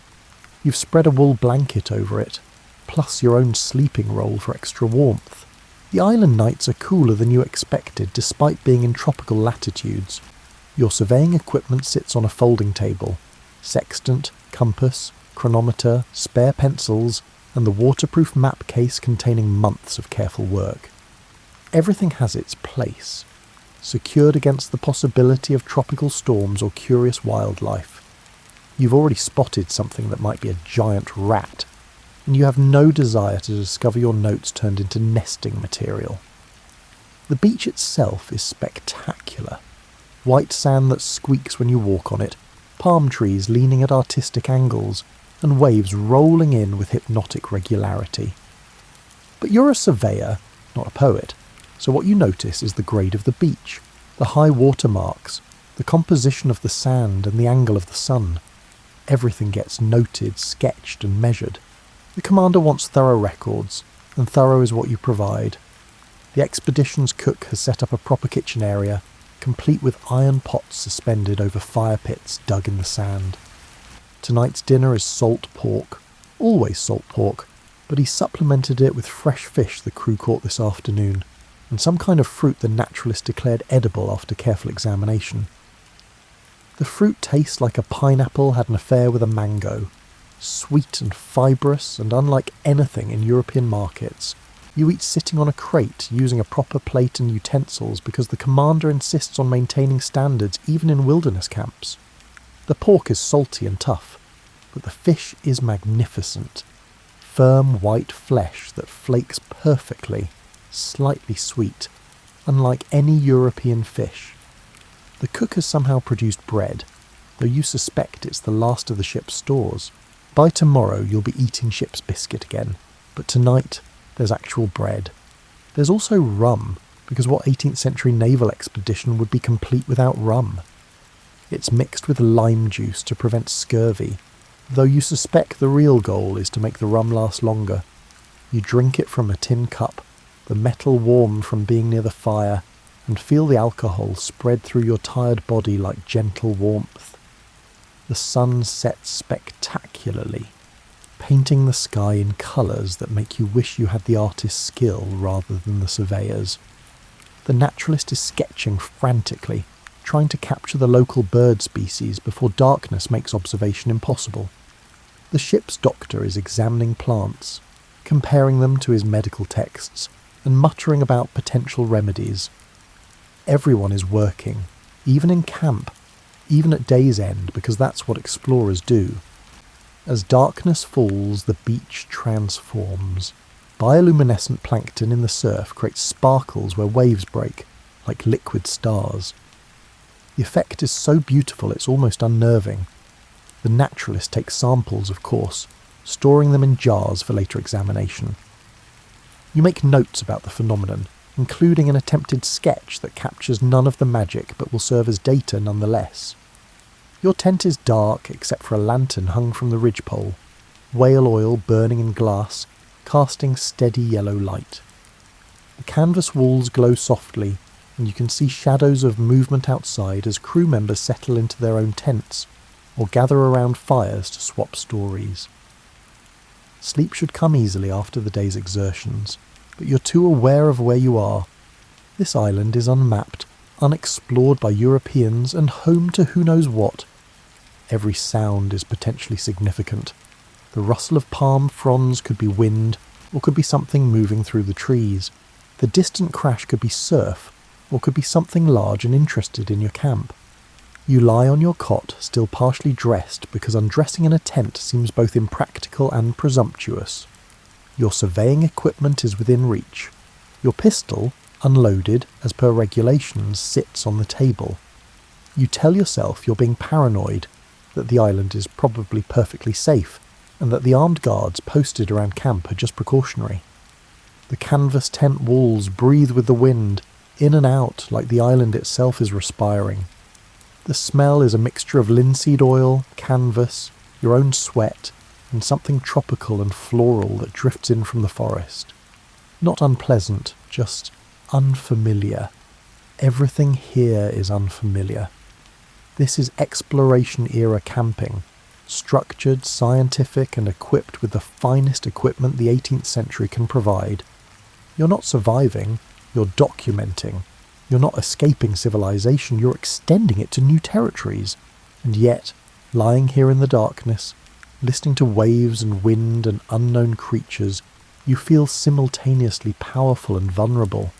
Speaker 1: You've spread a wool blanket over it, plus your own sleeping roll for extra warmth. The island nights are cooler than you expected despite being in tropical latitudes. Your surveying equipment sits on a folding table. Sextant, compass, chronometer, spare pencils, and the waterproof map case containing months of careful work. Everything has its place, secured against the possibility of tropical storms or curious wildlife. You've already spotted something that might be a giant rat, and you have no desire to discover your notes turned into nesting material. The beach itself is spectacular. White sand that squeaks when you walk on it, palm trees leaning at artistic angles, and waves rolling in with hypnotic regularity. But you're a surveyor, not a poet, so what you notice is the grade of the beach, the high water marks, the composition of the sand and the angle of the sun. Everything gets noted, sketched and measured. The commander wants thorough records, and thorough is what you provide. The expedition's cook has set up a proper kitchen area, complete with iron pots suspended over fire pits dug in the sand. Tonight's dinner is salt pork, always salt pork, but he supplemented it with fresh fish the crew caught this afternoon, and some kind of fruit the naturalist declared edible after careful examination. The fruit tastes like a pineapple had an affair with a mango, sweet and fibrous and unlike anything in European markets. You eat sitting on a crate using a proper plate and utensils because the commander insists on maintaining standards even in wilderness camps. The pork is salty and tough, but the fish is magnificent. Firm white flesh that flakes perfectly, slightly sweet, unlike any European fish. The cook has somehow produced bread, though you suspect it's the last of the ship's stores. By tomorrow you'll be eating ship's biscuit again, but tonight there's actual bread. There's also rum, because what 18th century naval expedition would be complete without rum? It's mixed with lime juice to prevent scurvy, though you suspect the real goal is to make the rum last longer. You drink it from a tin cup, the metal warm from being near the fire, and feel the alcohol spread through your tired body like gentle warmth. The sun sets spectacularly, painting the sky in colours that make you wish you had the artist's skill rather than the surveyor's. The naturalist is sketching frantically, trying to capture the local bird species before darkness makes observation impossible. The ship's doctor is examining plants, comparing them to his medical texts, and muttering about potential remedies. Everyone is working, even in camp, even at day's end, because that's what explorers do. As darkness falls, the beach transforms. Bioluminescent plankton in the surf creates sparkles where waves break, like liquid stars. The effect is so beautiful it's almost unnerving. The naturalist takes samples, of course, storing them in jars for later examination. You make notes about the phenomenon, including an attempted sketch that captures none of the magic but will serve as data nonetheless. Your tent is dark except for a lantern hung from the ridgepole, whale oil burning in glass, casting steady yellow light. The canvas walls glow softly, and you can see shadows of movement outside as crew members settle into their own tents, or gather around fires to swap stories. Sleep should come easily after the day's exertions, but you're too aware of where you are. This island is unmapped, unexplored by Europeans, and home to who knows what. Every sound is potentially significant. The rustle of palm fronds could be wind, or could be something moving through the trees. The distant crash could be surf, or could be something large and interested in your camp. You lie on your cot, still partially dressed, because undressing in a tent seems both impractical and presumptuous. Your surveying equipment is within reach. Your pistol, unloaded, as per regulations, sits on the table. You tell yourself you're being paranoid, that the island is probably perfectly safe, and that the armed guards posted around camp are just precautionary. The canvas tent walls breathe with the wind, in and out like the island itself is respiring. The smell is a mixture of linseed oil, canvas, your own sweat, and something tropical and floral that drifts in from the forest. Not unpleasant, just unfamiliar. Everything here is unfamiliar. This is exploration-era camping, structured, scientific, and equipped with the finest equipment the 18th century can provide. You're not surviving, you're documenting. You're not escaping civilization, you're extending it to new territories. And yet, lying here in the darkness, listening to waves and wind and unknown creatures, you feel simultaneously powerful and vulnerable.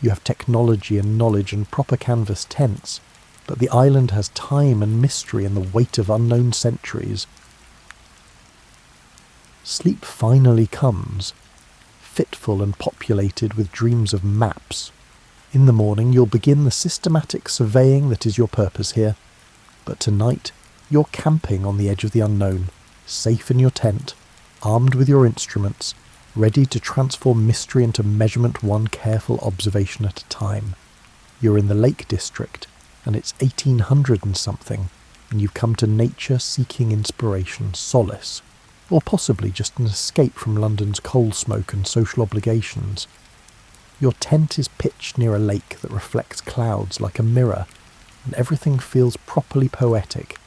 Speaker 1: You have technology and knowledge and proper canvas tents, but the island has time and mystery and the weight of unknown centuries. Sleep finally comes, fitful and populated with dreams of maps. In the morning you'll begin the systematic surveying that is your purpose here, but tonight you're camping on the edge of the unknown, safe in your tent, armed with your instruments, ready to transform mystery into measurement one careful observation at a time. You're in the Lake District, and it's 1800 and something, and you've come to nature seeking inspiration, solace, or possibly just an escape from London's coal smoke and social obligations. Your tent is pitched near a lake that reflects clouds like a mirror, and everything feels properly poetic.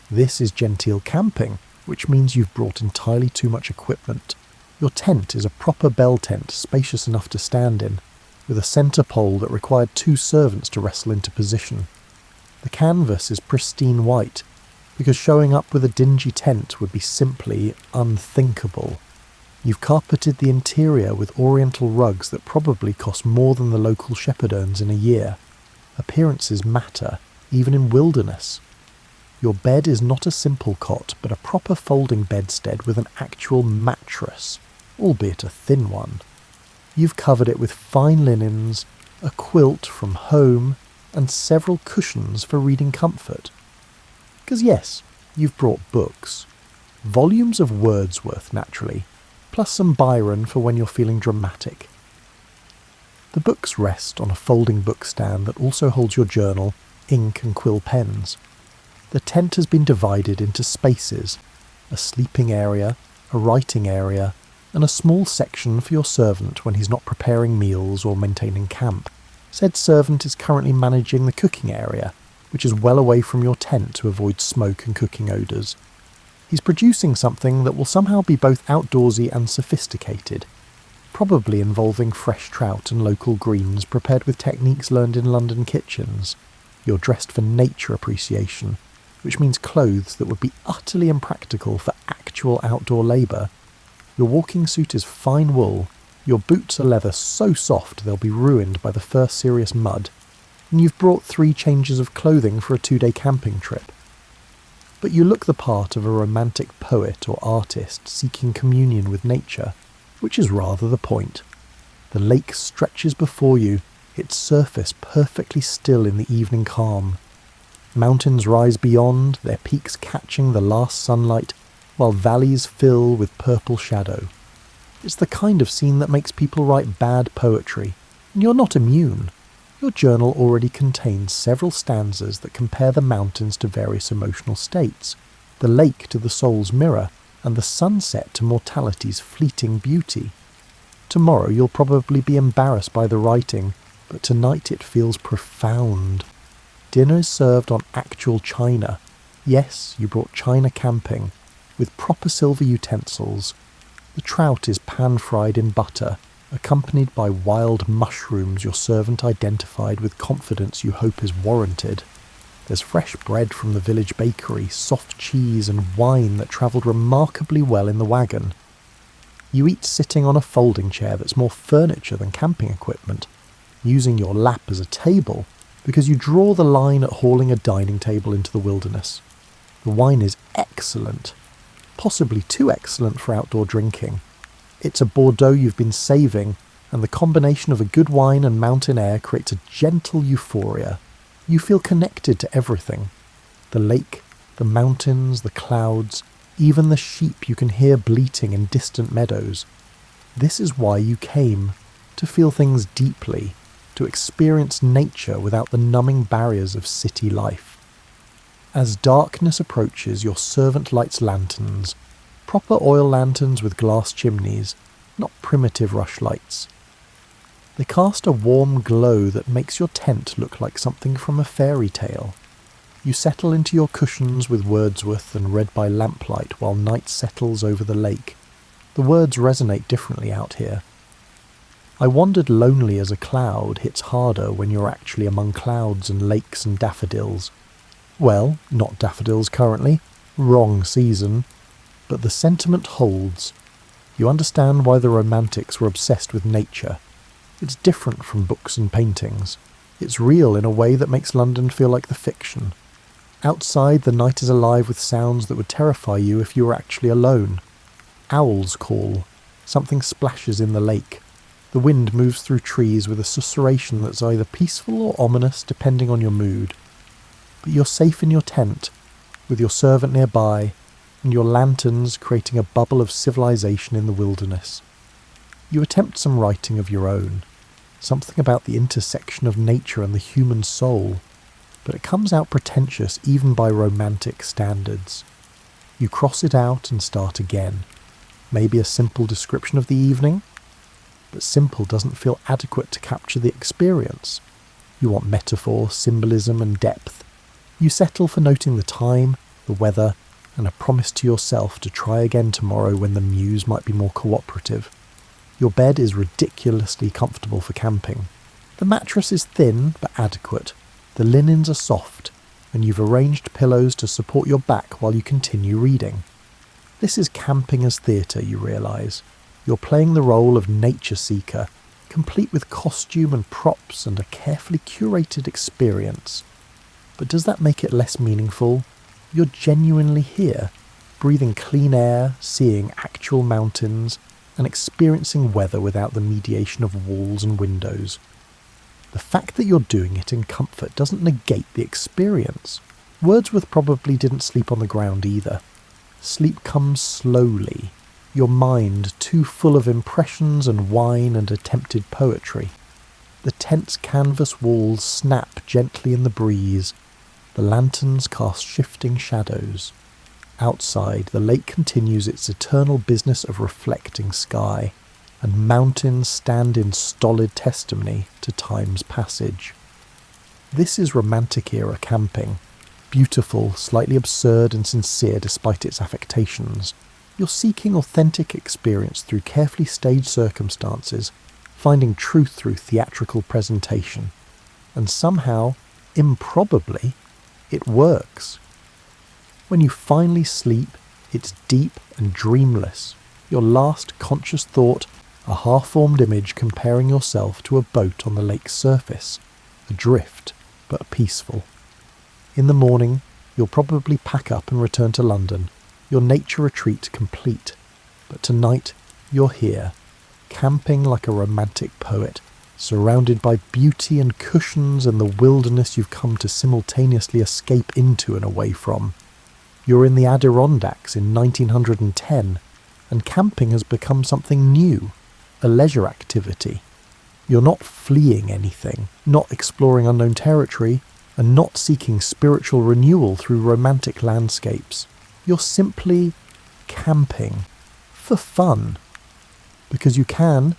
Speaker 1: This is genteel camping, which means you've brought entirely too much equipment. Your tent is a proper bell tent, spacious enough to stand in, with a centre pole that required 2 servants to wrestle into position. The canvas is pristine white, because showing up with a dingy tent would be simply unthinkable. You've carpeted the interior with oriental rugs that probably cost more than the local shepherd earns in a year. Appearances matter, even in wilderness. Your bed is not a simple cot, but a proper folding bedstead with an actual mattress, albeit a thin one. You've covered it with fine linens, a quilt from home, and several cushions for reading comfort. Because yes, you've brought books. Volumes of Wordsworth, naturally, plus some Byron for when you're feeling dramatic. The books rest on a folding book stand that also holds your journal, ink and quill pens. The tent has been divided into spaces, a sleeping area, a writing area, and a small section for your servant when he's not preparing meals or maintaining camp. Said servant is currently managing the cooking area, which is well away from your tent to avoid smoke and cooking odours. He's producing something that will somehow be both outdoorsy and sophisticated, probably involving fresh trout and local greens prepared with techniques learned in London kitchens. You're dressed for nature appreciation, which means clothes that would be utterly impractical for actual outdoor labour. Your walking suit is fine wool, your boots are leather so soft they'll be ruined by the first serious mud, and you've brought 3 changes of clothing for a 2-day camping trip. But you look the part of a romantic poet or artist seeking communion with nature, which is rather the point. The lake stretches before you, its surface perfectly still in the evening calm. Mountains rise beyond, their peaks catching the last sunlight, while valleys fill with purple shadow. It's the kind of scene that makes people write bad poetry, and you're not immune. Your journal already contains several stanzas that compare the mountains to various emotional states, the lake to the soul's mirror, and the sunset to mortality's fleeting beauty. Tomorrow you'll probably be embarrassed by the writing, but tonight it feels profound. Dinner is served on actual china. Yes, you brought china camping, with proper silver utensils. The trout is pan-fried in butter, accompanied by wild mushrooms your servant identified with confidence you hope is warranted. There's fresh bread from the village bakery, soft cheese and wine that travelled remarkably well in the wagon. You eat sitting on a folding chair that's more furniture than camping equipment, using your lap as a table because you draw the line at hauling a dining table into the wilderness. The wine is excellent, possibly too excellent for outdoor drinking. It's a Bordeaux you've been saving, and the combination of a good wine and mountain air creates a gentle euphoria. You feel connected to everything. The lake, the mountains, the clouds, even the sheep you can hear bleating in distant meadows. This is why you came, to feel things deeply, to experience nature without the numbing barriers of city life. As darkness approaches, your servant lights lanterns, proper oil lanterns with glass chimneys, not primitive rushlights. They cast a warm glow that makes your tent look like something from a fairy tale. You settle into your cushions with Wordsworth and read by lamplight while night settles over the lake. The words resonate differently out here. I wandered lonely as a cloud hits harder when you're actually among clouds and lakes and daffodils. Well, not daffodils currently, wrong season, but the sentiment holds. You understand why the romantics were obsessed with nature. It's different from books and paintings. It's real in a way that makes London feel like the fiction. Outside, the night is alive with sounds that would terrify you if you were actually alone. Owls call. Something splashes in the lake. The wind moves through trees with a susurration that's either peaceful or ominous depending on your mood. But you're safe in your tent, with your servant nearby, and your lanterns creating a bubble of civilization in the wilderness. You attempt some writing of your own, something about the intersection of nature and the human soul, but it comes out pretentious even by romantic standards. You cross it out and start again. Maybe a simple description of the evening? But simple doesn't feel adequate to capture the experience. You want metaphor, symbolism and depth. You settle for noting the time, the weather, and a promise to yourself to try again tomorrow when the muse might be more cooperative. Your bed is ridiculously comfortable for camping. The mattress is thin but adequate. The linens are soft, and you've arranged pillows to support your back while you continue reading. This is camping as theatre, you realise. You're playing the role of nature seeker, complete with costume and props and a carefully curated experience. But does that make it less meaningful? You're genuinely here, breathing clean air, seeing actual mountains, and experiencing weather without the mediation of walls and windows. The fact that you're doing it in comfort doesn't negate the experience. Wordsworth probably didn't sleep on the ground either. Sleep comes slowly, your mind too full of impressions and wine and attempted poetry. The tent's canvas walls snap gently in the breeze. The lanterns cast shifting shadows. Outside, the lake continues its eternal business of reflecting sky, and mountains stand in stolid testimony to time's passage. This is Romantic-era camping. Beautiful, slightly absurd and sincere despite its affectations. You're seeking authentic experience through carefully staged circumstances, finding truth through theatrical presentation. And somehow, improbably, it works. When you finally sleep, it's deep and dreamless. Your last conscious thought, a half-formed image comparing yourself to a boat on the lake's surface, adrift but peaceful. In the morning, you'll probably pack up and return to London, your nature retreat complete. But tonight, you're here, camping like a romantic poet, surrounded by beauty and cushions and the wilderness you've come to simultaneously escape into and away from. You're in the Adirondacks in 1910, and camping has become something new, a leisure activity. You're not fleeing anything, not exploring unknown territory, and not seeking spiritual renewal through romantic landscapes. You're simply camping for fun. Because you can.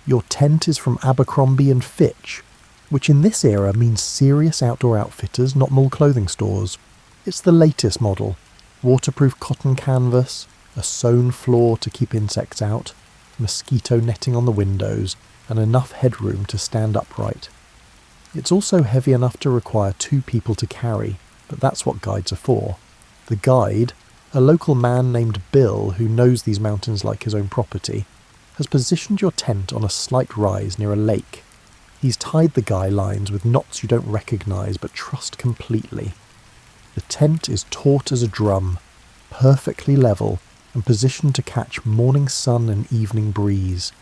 Speaker 1: Your tent is from Abercrombie and Fitch, which in this era means serious outdoor outfitters, not mall clothing stores. It's the latest model. Waterproof cotton canvas, a sewn floor to keep insects out, mosquito netting on the windows, and enough headroom to stand upright. It's also heavy enough to require 2 people to carry, but that's what guides are for. The guide, a local man named Bill who knows these mountains like his own property, has positioned your tent on a slight rise near a lake. He's tied the guy lines with knots you don't recognise but trust completely. The tent is taut as a drum, perfectly level, and positioned to catch morning sun and evening breeze.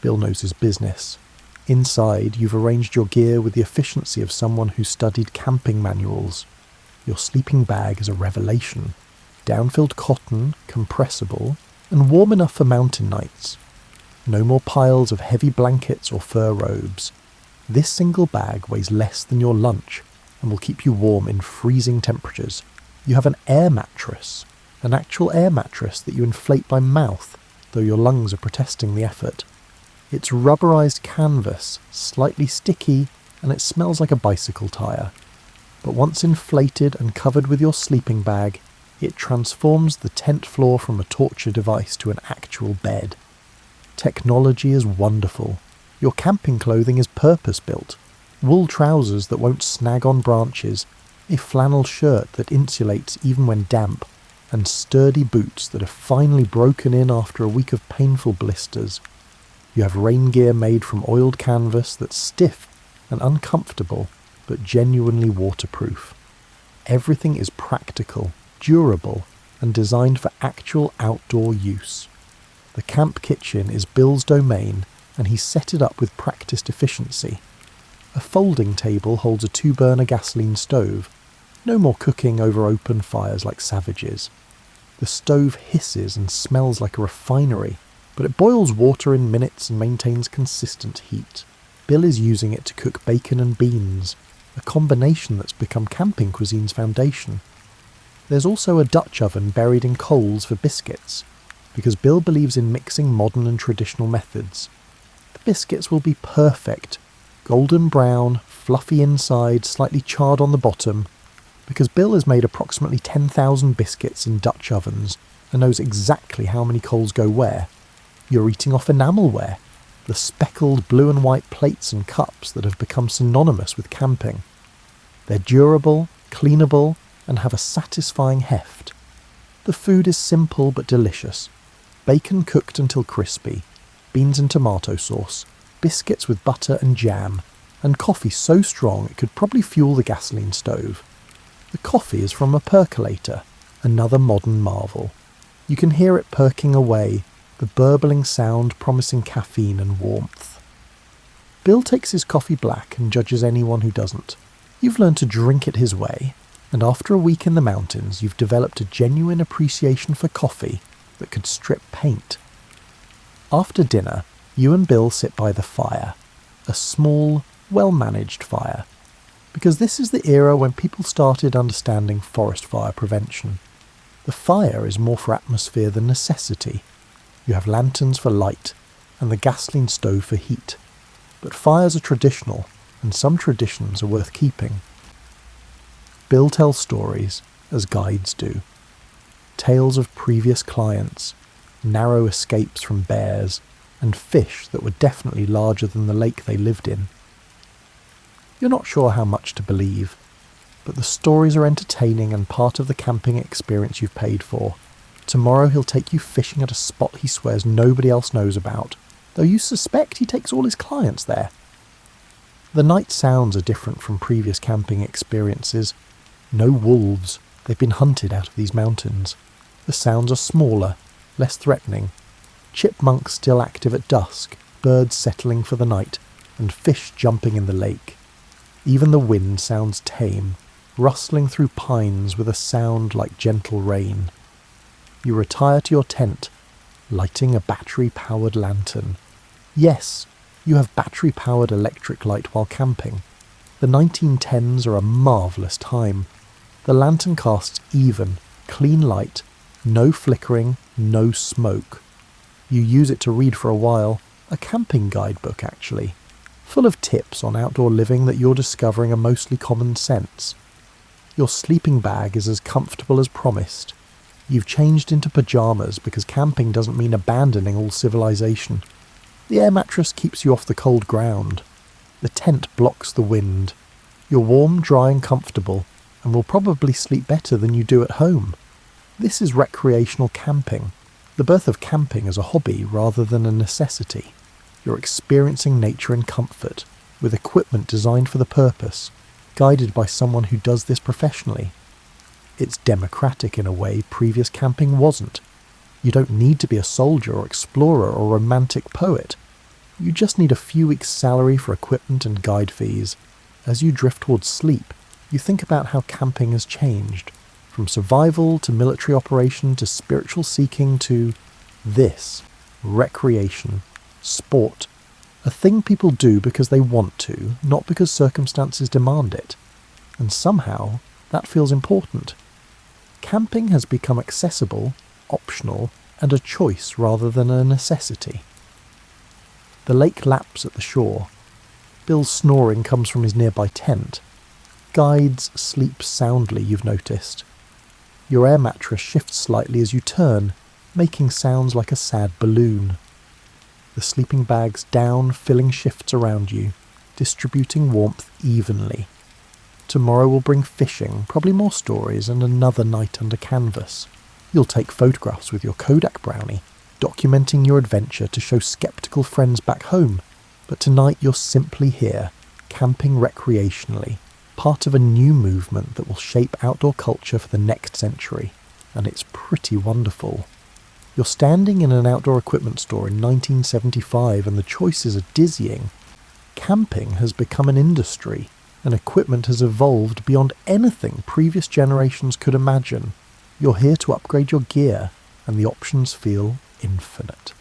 Speaker 1: Bill knows his business. Inside, you've arranged your gear with the efficiency of someone who studied camping manuals. Your sleeping bag is a revelation. Down-filled cotton, compressible, and warm enough for mountain nights. No more piles of heavy blankets or fur robes. This single bag weighs less than your lunch and will keep you warm in freezing temperatures. You have an air mattress, an actual air mattress that you inflate by mouth, though your lungs are protesting the effort. It's rubberized canvas, slightly sticky, and it smells like a bicycle tire. But once inflated and covered with your sleeping bag, it transforms the tent floor from a torture device to an actual bed. Technology is wonderful. Your camping clothing is purpose-built. Wool trousers that won't snag on branches, a flannel shirt that insulates even when damp, and sturdy boots that are finally broken in after a week of painful blisters. You have rain gear made from oiled canvas that's stiff and uncomfortable, but genuinely waterproof. Everything is practical, durable, and designed for actual outdoor use. The camp kitchen is Bill's domain, and he set it up with practiced efficiency. A folding table holds a 2-burner gasoline stove. No more cooking over open fires like savages. The stove hisses and smells like a refinery, but it boils water in minutes and maintains consistent heat. Bill is using it to cook bacon and beans, a combination that's become camping cuisine's foundation. There's also a Dutch oven buried in coals for biscuits, because Bill believes in mixing modern and traditional methods. The biscuits will be perfect, golden brown, fluffy inside, slightly charred on the bottom, because Bill has made approximately 10,000 biscuits in Dutch ovens and knows exactly how many coals go where. You're eating off enamelware, the speckled blue and white plates and cups that have become synonymous with camping. They're durable, cleanable, and have a satisfying heft. The food is simple but delicious. Bacon cooked until crispy, beans and tomato sauce, biscuits with butter and jam, and coffee so strong it could probably fuel the gasoline stove. The coffee is from a percolator, another modern marvel. You can hear it perking away, the burbling sound promising caffeine and warmth. Bill takes his coffee black and judges anyone who doesn't. You've learned to drink it his way, and after a week in the mountains you've developed a genuine appreciation for coffee that could strip paint. After dinner, you and Bill sit by the fire, a small, well-managed fire, because this is the era when people started understanding forest fire prevention. The fire is more for atmosphere than necessity. You have lanterns for light, and the gasoline stove for heat. But fires are traditional, and some traditions are worth keeping. Bill tells stories, as guides do. Tales of previous clients, narrow escapes from bears, and fish that were definitely larger than the lake they lived in. You're not sure how much to believe, but the stories are entertaining and part of the camping experience you've paid for. Tomorrow he'll take you fishing at a spot he swears nobody else knows about, though you suspect he takes all his clients there. The night sounds are different from previous camping experiences. No wolves, they've been hunted out of these mountains. The sounds are smaller, less threatening. Chipmunks still active at dusk, birds settling for the night, and fish jumping in the lake. Even the wind sounds tame, rustling through pines with a sound like gentle rain. You retire to your tent, lighting a battery-powered lantern. Yes, you have battery-powered electric light while camping. The 1910s are a marvellous time. The lantern casts even, clean light, no flickering, no smoke. You use it to read for a while, a camping guidebook actually, full of tips on outdoor living that you're discovering are mostly common sense. Your sleeping bag is as comfortable as promised. You've changed into pyjamas because camping doesn't mean abandoning all civilization. The air mattress keeps you off the cold ground. The tent blocks the wind. You're warm, dry and comfortable, and will probably sleep better than you do at home. This is recreational camping, the birth of camping as a hobby rather than a necessity. You're experiencing nature in comfort, with equipment designed for the purpose, guided by someone who does this professionally. It's democratic in a way previous camping wasn't. You don't need to be a soldier or explorer or romantic poet. You just need a few weeks' salary for equipment and guide fees. As you drift towards sleep, you think about how camping has changed, from survival to military operation to spiritual seeking to this, recreation, sport, a thing people do because they want to, not because circumstances demand it. And somehow, that feels important. Camping has become accessible, optional, and a choice rather than a necessity. The lake laps at the shore. Bill's snoring comes from his nearby tent. Guides sleep soundly, you've noticed. Your air mattress shifts slightly as you turn, making sounds like a sad balloon. The sleeping bag's down, filling shifts around you, distributing warmth evenly. Tomorrow will bring fishing, probably more stories, and another night under canvas. You'll take photographs with your Kodak brownie, documenting your adventure to show sceptical friends back home. But tonight you're simply here, camping recreationally, part of a new movement that will shape outdoor culture for the next century. And it's pretty wonderful. You're standing in an outdoor equipment store in 1975 and the choices are dizzying. Camping has become an industry, and equipment has evolved beyond anything previous generations could imagine. You're here to upgrade your gear, and the options feel infinite.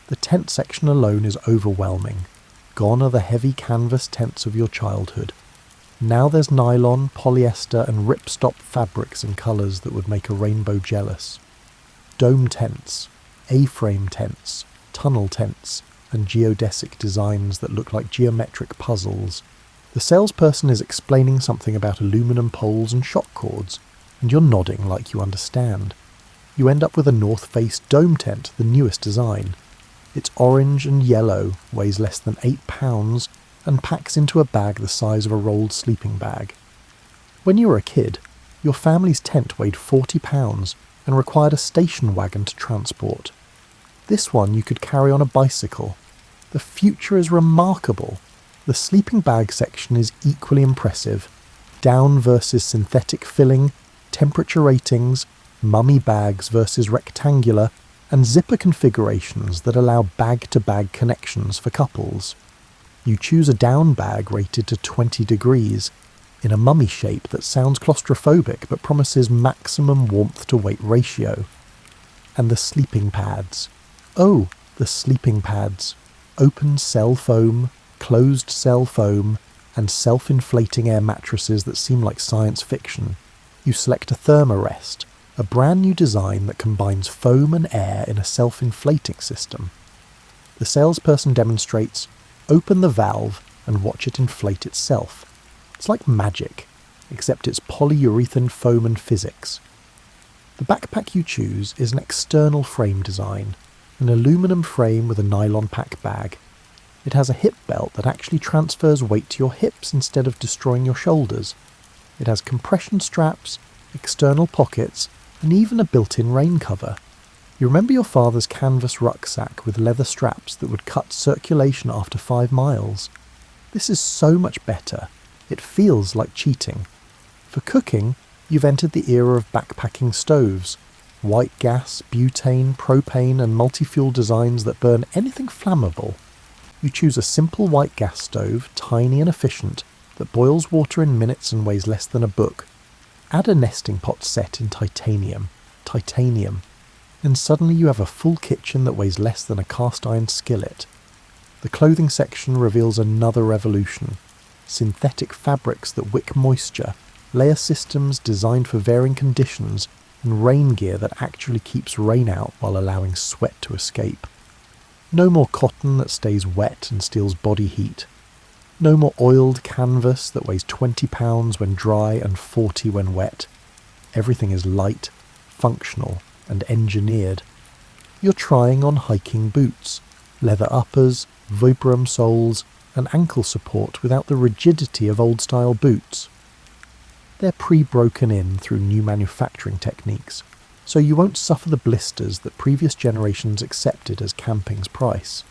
Speaker 1: The tent section alone is overwhelming. Gone are the heavy canvas tents of your childhood. Now there's nylon, polyester and ripstop fabrics in colours that would make a rainbow jealous. Dome tents, A-frame tents, tunnel tents, and geodesic designs that look like geometric puzzles. The salesperson is explaining something about aluminum poles and shock cords, and you're nodding like you understand. You end up with a North Face dome tent, the newest design. It's orange and yellow, weighs less than 8 pounds, and packs into a bag the size of a rolled sleeping bag. When you were a kid, your family's tent weighed 40 pounds and required a station wagon to transport. This one you could carry on a bicycle. The future is remarkable. The sleeping bag section is equally impressive. Down versus synthetic filling, temperature ratings, mummy bags versus rectangular, and zipper configurations that allow bag-to-bag connections for couples. You choose a down bag rated to 20 degrees, in a mummy shape that sounds claustrophobic but promises maximum warmth to weight ratio. And the sleeping pads. Oh, the sleeping pads. Open cell foam, closed-cell foam, and self-inflating air mattresses that seem like science fiction, you select a Thermarest, a brand new design that combines foam and air in a self-inflating system. The salesperson demonstrates, open the valve and watch it inflate itself. It's like magic, except it's polyurethane foam and physics. The backpack you choose is an external frame design, an aluminum frame with a nylon pack bag. It has a hip belt that actually transfers weight to your hips instead of destroying your shoulders. It has compression straps, external pockets, and even a built-in rain cover. You remember your father's canvas rucksack with leather straps that would cut circulation after 5 miles? This is so much better. It feels like cheating. For cooking, you've entered the era of backpacking stoves. White gas, butane, propane and multi-fuel designs that burn anything flammable. You choose a simple white gas stove, tiny and efficient, that boils water in minutes and weighs less than a book. Add a nesting pot set in titanium, and suddenly you have a full kitchen that weighs less than a cast iron skillet. The clothing section reveals another revolution. Synthetic fabrics that wick moisture, layer systems designed for varying conditions, and rain gear that actually keeps rain out while allowing sweat to escape. No more cotton that stays wet and steals body heat. No more oiled canvas that weighs 20 pounds when dry and 40 when wet. Everything is light, functional, and engineered. You're trying on hiking boots, leather uppers, Vibram soles, and ankle support without the rigidity of old-style boots. They're pre-broken in through new manufacturing techniques, so you won't suffer the blisters that previous generations accepted as camping's price.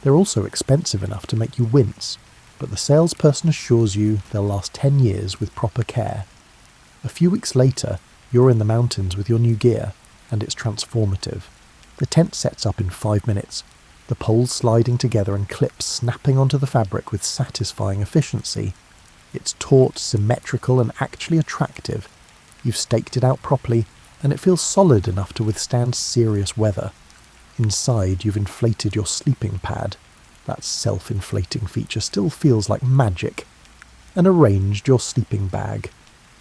Speaker 1: They're also expensive enough to make you wince, but the salesperson assures you they'll last 10 years with proper care. A few weeks later, you're in the mountains with your new gear, and it's transformative. The tent sets up in 5 minutes, the poles sliding together and clips snapping onto the fabric with satisfying efficiency. It's taut, symmetrical, and actually attractive. You've staked it out properly, and it feels solid enough to withstand serious weather. Inside, you've inflated your sleeping pad. That self-inflating feature still feels like magic. And arranged your sleeping bag.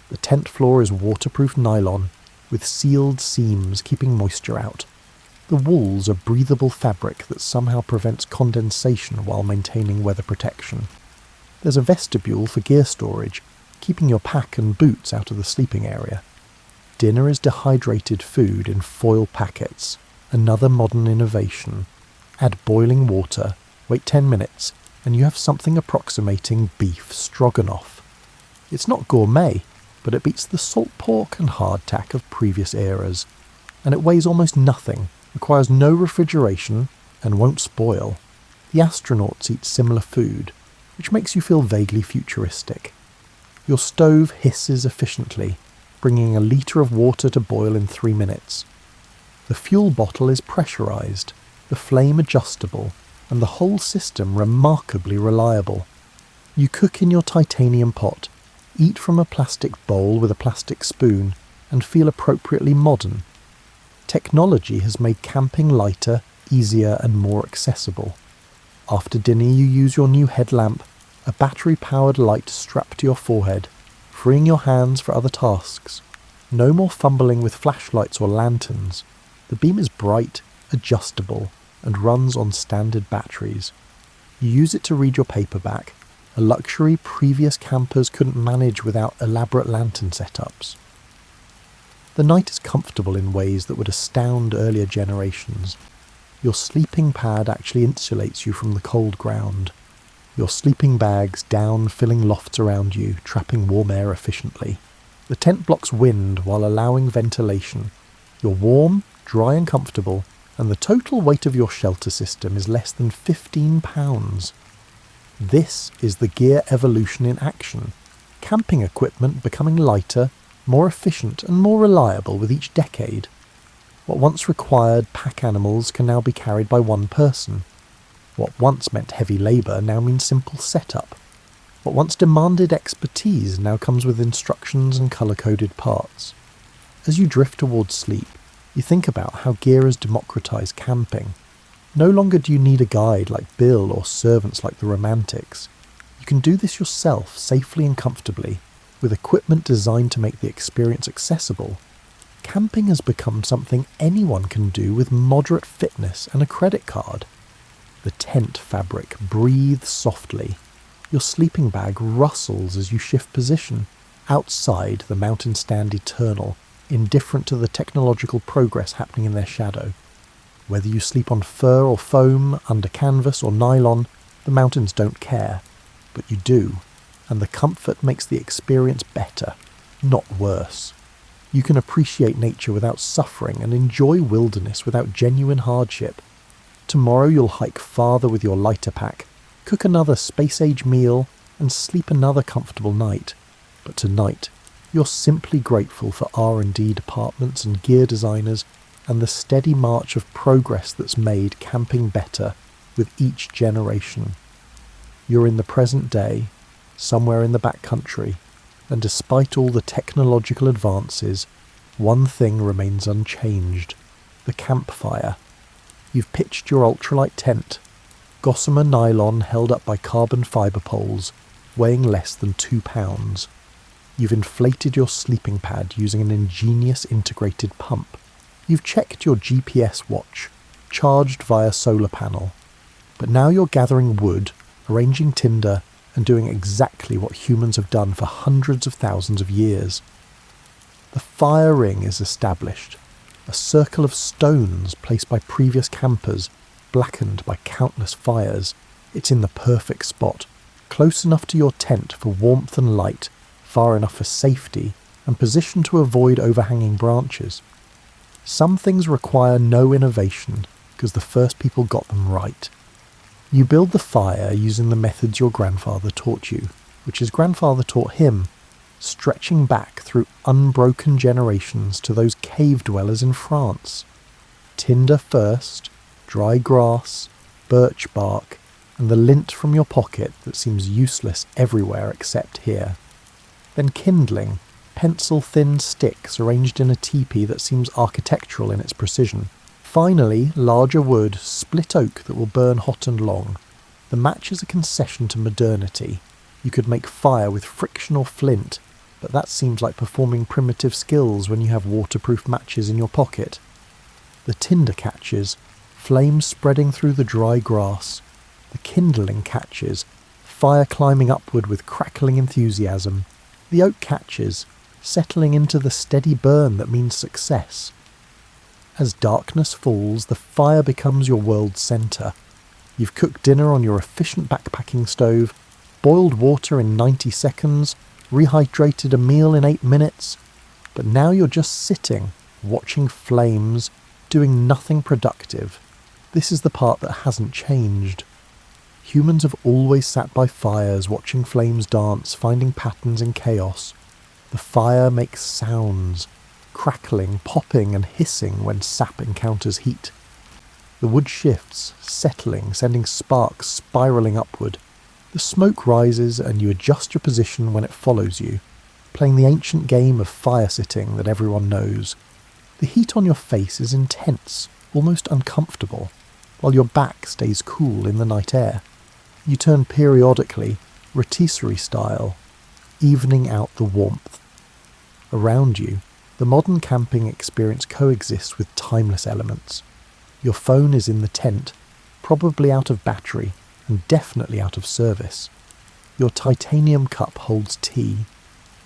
Speaker 1: The tent floor is waterproof nylon, with sealed seams keeping moisture out. The walls are breathable fabric that somehow prevents condensation while maintaining weather protection. There's a vestibule for gear storage, keeping your pack and boots out of the sleeping area. Dinner is dehydrated food in foil packets, another modern innovation. Add boiling water, wait 10 minutes, and you have something approximating beef stroganoff. It's not gourmet, but it beats the salt pork and hardtack of previous eras. And it weighs almost nothing, requires no refrigeration, and won't spoil. The astronauts eat similar food, which makes you feel vaguely futuristic. Your stove hisses efficiently, bringing a litre of water to boil in 3 minutes. The fuel bottle is pressurised, the flame adjustable, and the whole system remarkably reliable. You cook in your titanium pot, eat from a plastic bowl with a plastic spoon, and feel appropriately modern. Technology has made camping lighter, easier, and more accessible. After dinner you use your new headlamp, a battery-powered light strapped to your forehead, freeing your hands for other tasks. No more fumbling with flashlights or lanterns. The beam is bright, adjustable, and runs on standard batteries. You use it to read your paperback, a luxury previous campers couldn't manage without elaborate lantern setups. The night is comfortable in ways that would astound earlier generations. Your sleeping pad actually insulates you from the cold ground. Your sleeping bags down, filling lofts around you, trapping warm air efficiently. The tent blocks wind while allowing ventilation. You're warm, dry and comfortable, and the total weight of your shelter system is less than 15 pounds. This is the gear evolution in action. Camping equipment becoming lighter, more efficient and more reliable with each decade. What once required pack animals can now be carried by one person. What once meant heavy labour now means simple setup. What once demanded expertise now comes with instructions and colour-coded parts. As you drift towards sleep, you think about how gear has democratised camping. No longer do you need a guide like Bill or servants like the Romantics. You can do this yourself safely and comfortably, with equipment designed to make the experience accessible. Camping has become something anyone can do with moderate fitness and a credit card. The tent fabric breathes softly. Your sleeping bag rustles as you shift position. Outside, the mountains stand eternal, indifferent to the technological progress happening in their shadow. Whether you sleep on fur or foam, under canvas or nylon, the mountains don't care. But you do, and the comfort makes the experience better, not worse. You can appreciate nature without suffering and enjoy wilderness without genuine hardship. Tomorrow you'll hike farther with your lighter pack, cook another space-age meal, and sleep another comfortable night. But tonight, you're simply grateful for R&D departments and gear designers and the steady march of progress that's made camping better with each generation. You're in the present day, somewhere in the backcountry, and despite all the technological advances, one thing remains unchanged: the campfire. You've pitched your ultralight tent, gossamer nylon held up by carbon fibre poles, weighing less than 2 pounds. You've inflated your sleeping pad using an ingenious integrated pump. You've checked your GPS watch, charged via solar panel. But now you're gathering wood, arranging tinder, and doing exactly what humans have done for hundreds of thousands of years. The fire ring is established, a circle of stones placed by previous campers, blackened by countless fires. It's in the perfect spot, close enough to your tent for warmth and light, far enough for safety, and positioned to avoid overhanging branches. Some things require no innovation, because the first people got them right. You build the fire using the methods your grandfather taught you, which his grandfather taught him, stretching back through unbroken generations to those cave dwellers in France. Tinder first, dry grass, birch bark, and the lint from your pocket that seems useless everywhere except here. Then kindling, pencil-thin sticks arranged in a teepee that seems architectural in its precision. Finally, larger wood, split oak that will burn hot and long. The match is a concession to modernity. You could make fire with friction or flint, but that seems like performing primitive skills when you have waterproof matches in your pocket. The tinder catches, flames spreading through the dry grass. The kindling catches, fire climbing upward with crackling enthusiasm. The oak catches, settling into the steady burn that means success. As darkness falls, the fire becomes your world's centre. You've cooked dinner on your efficient backpacking stove, boiled water in 90 seconds, rehydrated a meal in 8 minutes, but now you're just sitting, watching flames, doing nothing productive. This is the part that hasn't changed. Humans have always sat by fires, watching flames dance, finding patterns in chaos. The fire makes sounds, crackling, popping and hissing when sap encounters heat. The wood shifts, settling, sending sparks spiralling upward. The smoke rises and you adjust your position when it follows you, playing the ancient game of fire-sitting that everyone knows. The heat on your face is intense, almost uncomfortable, while your back stays cool in the night air. You turn periodically, rotisserie style, evening out the warmth. Around you, the modern camping experience coexists with timeless elements. Your phone is in the tent, probably out of battery and definitely out of service. Your titanium cup holds tea.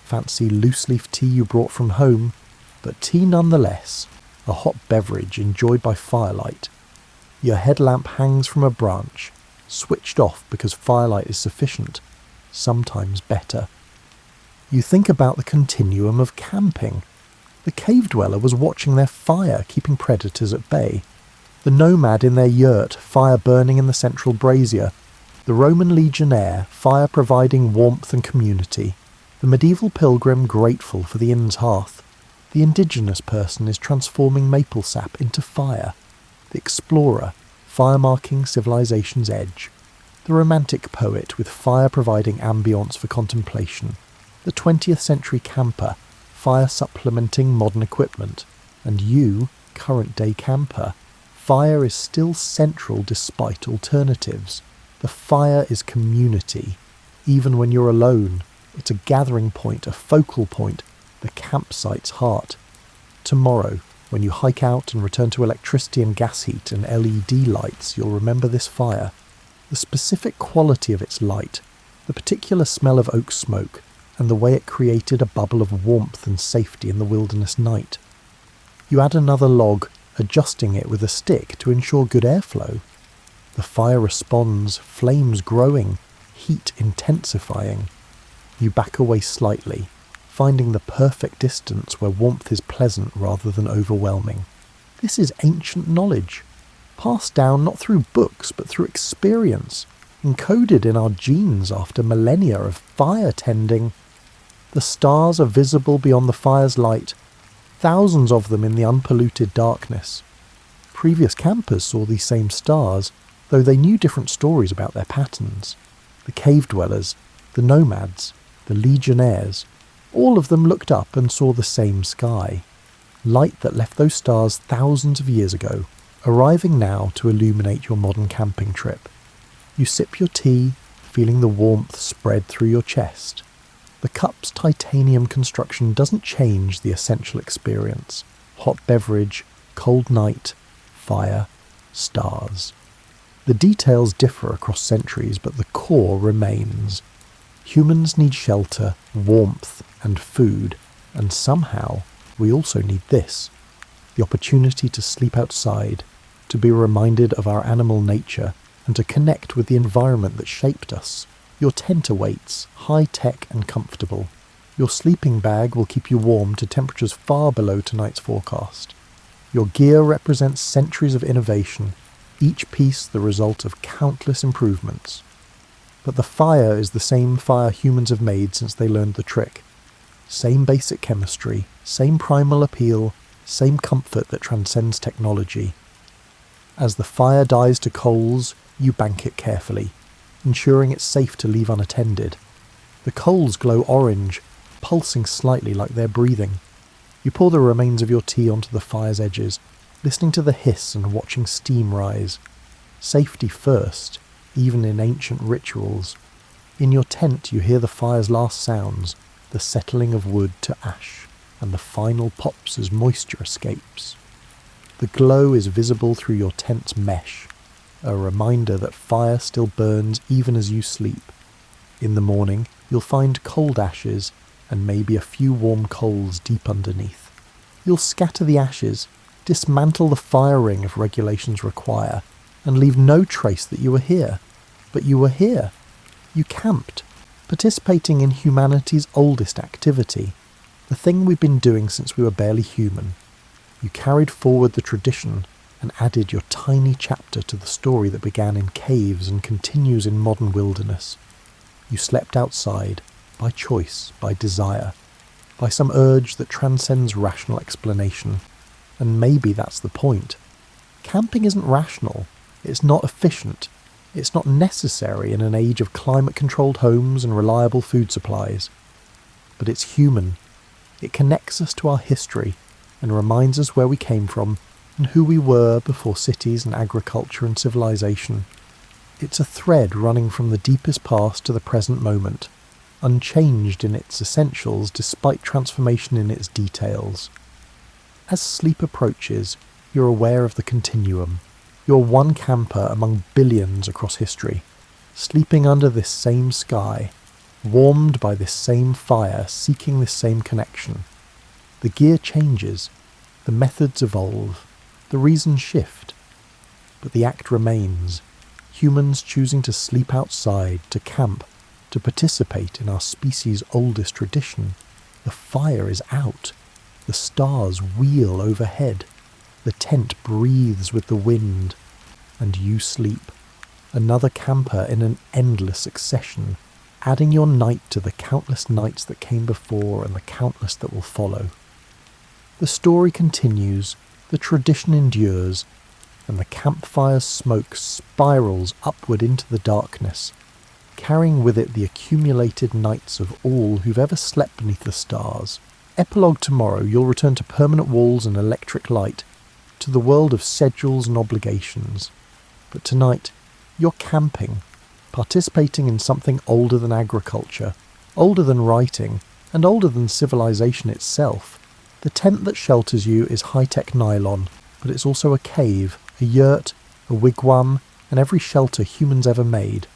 Speaker 1: Fancy loose-leaf tea you brought from home, but tea nonetheless, a hot beverage enjoyed by firelight. Your headlamp hangs from a branch, switched off because firelight is sufficient, sometimes better. You think about the continuum of camping. The cave dweller was watching their fire, keeping predators at bay. The nomad in their yurt, fire burning in the central brazier. The Roman legionnaire, fire providing warmth and community. The medieval pilgrim grateful for the inn's hearth. The indigenous person is transforming maple sap into fire. The explorer, fire marking civilization's edge. The romantic poet with fire providing ambience for contemplation. The 20th century camper, fire supplementing modern equipment. And you, current day camper, fire is still central despite alternatives. The fire is community. Even when you're alone, it's a gathering point, a focal point, the campsite's heart. Tomorrow, when you hike out and return to electricity and gas heat and LED lights, you'll remember this fire. The specific quality of its light, the particular smell of oak smoke, and the way it created a bubble of warmth and safety in the wilderness night. You add another log, adjusting it with a stick to ensure good airflow. The fire responds, flames growing, heat intensifying. You back away slightly, finding the perfect distance where warmth is pleasant rather than overwhelming. This is ancient knowledge, passed down not through books but through experience, encoded in our genes after millennia of fire tending. The stars are visible beyond the fire's light, thousands of them in the unpolluted darkness. Previous campers saw these same stars, though they knew different stories about their patterns. The cave dwellers, the nomads, the legionnaires, all of them looked up and saw the same sky. Light that left those stars thousands of years ago, arriving now to illuminate your modern camping trip. You sip your tea, feeling the warmth spread through your chest. The cup's titanium construction doesn't change the essential experience. Hot beverage, cold night, fire, stars. The details differ across centuries, but the core remains. Humans need shelter, warmth, and food, and somehow we also need this. The opportunity to sleep outside, to be reminded of our animal nature, and to connect with the environment that shaped us. Your tent awaits, high-tech and comfortable. Your sleeping bag will keep you warm to temperatures far below tonight's forecast. Your gear represents centuries of innovation, each piece the result of countless improvements. But the fire is the same fire humans have made since they learned the trick. Same basic chemistry, same primal appeal, same comfort that transcends technology. As the fire dies to coals, you bank it carefully, ensuring it's safe to leave unattended. The coals glow orange, pulsing slightly like they're breathing. You pour the remains of your tea onto the fire's edges, listening to the hiss and watching steam rise. Safety first, even in ancient rituals. In your tent you hear the fire's last sounds, the settling of wood to ash, and the final pops as moisture escapes. The glow is visible through your tent's mesh, a reminder that fire still burns even as you sleep. In the morning, you'll find cold ashes and maybe a few warm coals deep underneath. You'll scatter the ashes, dismantle the fire ring if regulations require, and leave no trace that you were here. But you were here. You camped, participating in humanity's oldest activity, the thing we've been doing since we were barely human. You carried forward the tradition and added your tiny chapter to the story that began in caves and continues in modern wilderness. You slept outside, by choice, by desire, by some urge that transcends rational explanation. And maybe that's the point. Camping isn't rational, it's not efficient, it's not necessary in an age of climate-controlled homes and reliable food supplies. But it's human. It connects us to our history and reminds us where we came from and who we were before cities and agriculture and civilization. It's a thread running from the deepest past to the present moment, unchanged in its essentials despite transformation in its details. As sleep approaches, you're aware of the continuum. You're one camper among billions across history, sleeping under this same sky, warmed by this same fire, seeking this same connection. The gear changes, the methods evolve, the reasons shift, but the act remains. Humans choosing to sleep outside, to camp, to participate in our species' oldest tradition. The fire is out. The stars wheel overhead. The tent breathes with the wind. And you sleep. Another camper in an endless succession, adding your night to the countless nights that came before and the countless that will follow. The story continues, the tradition endures, and the campfire's smoke spirals upward into the darkness, carrying with it the accumulated nights of all who've ever slept beneath the stars. Epilogue tomorrow, you'll return to permanent walls and electric light, to the world of schedules and obligations. But tonight, you're camping, participating in something older than agriculture, older than writing, and older than civilization itself. The tent that shelters you is high-tech nylon, but it's also a cave, a yurt, a wigwam, and every shelter humans ever made.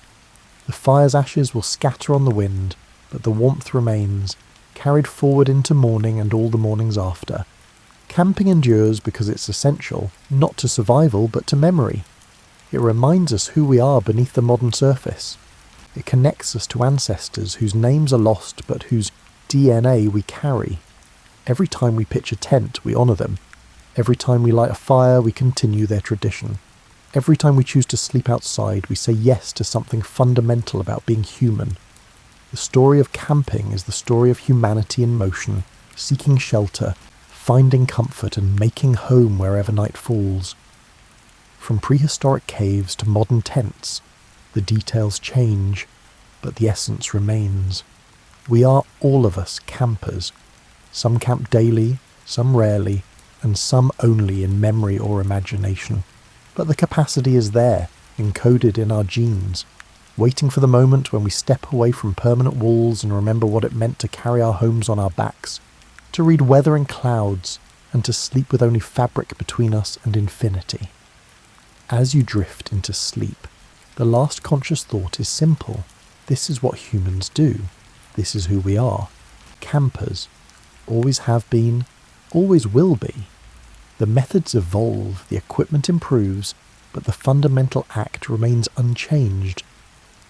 Speaker 1: The fire's ashes will scatter on the wind, but the warmth remains, carried forward into morning and all the mornings after. Camping endures because it's essential, not to survival, but to memory. It reminds us who we are beneath the modern surface. It connects us to ancestors whose names are lost, but whose DNA we carry. Every time we pitch a tent, we honour them. Every time we light a fire, we continue their tradition. Every time we choose to sleep outside, we say yes to something fundamental about being human. The story of camping is the story of humanity in motion, seeking shelter, finding comfort and making home wherever night falls. From prehistoric caves to modern tents, the details change, but the essence remains. We are all of us campers. Some camp daily, some rarely, and some only in memory or imagination. But the capacity is there, encoded in our genes, waiting for the moment when we step away from permanent walls and remember what it meant to carry our homes on our backs, to read weather in clouds, and to sleep with only fabric between us and infinity. As you drift into sleep, the last conscious thought is simple. This is what humans do. This is who we are. Campers. Always have been, always will be. The methods evolve, the equipment improves, but the fundamental act remains unchanged.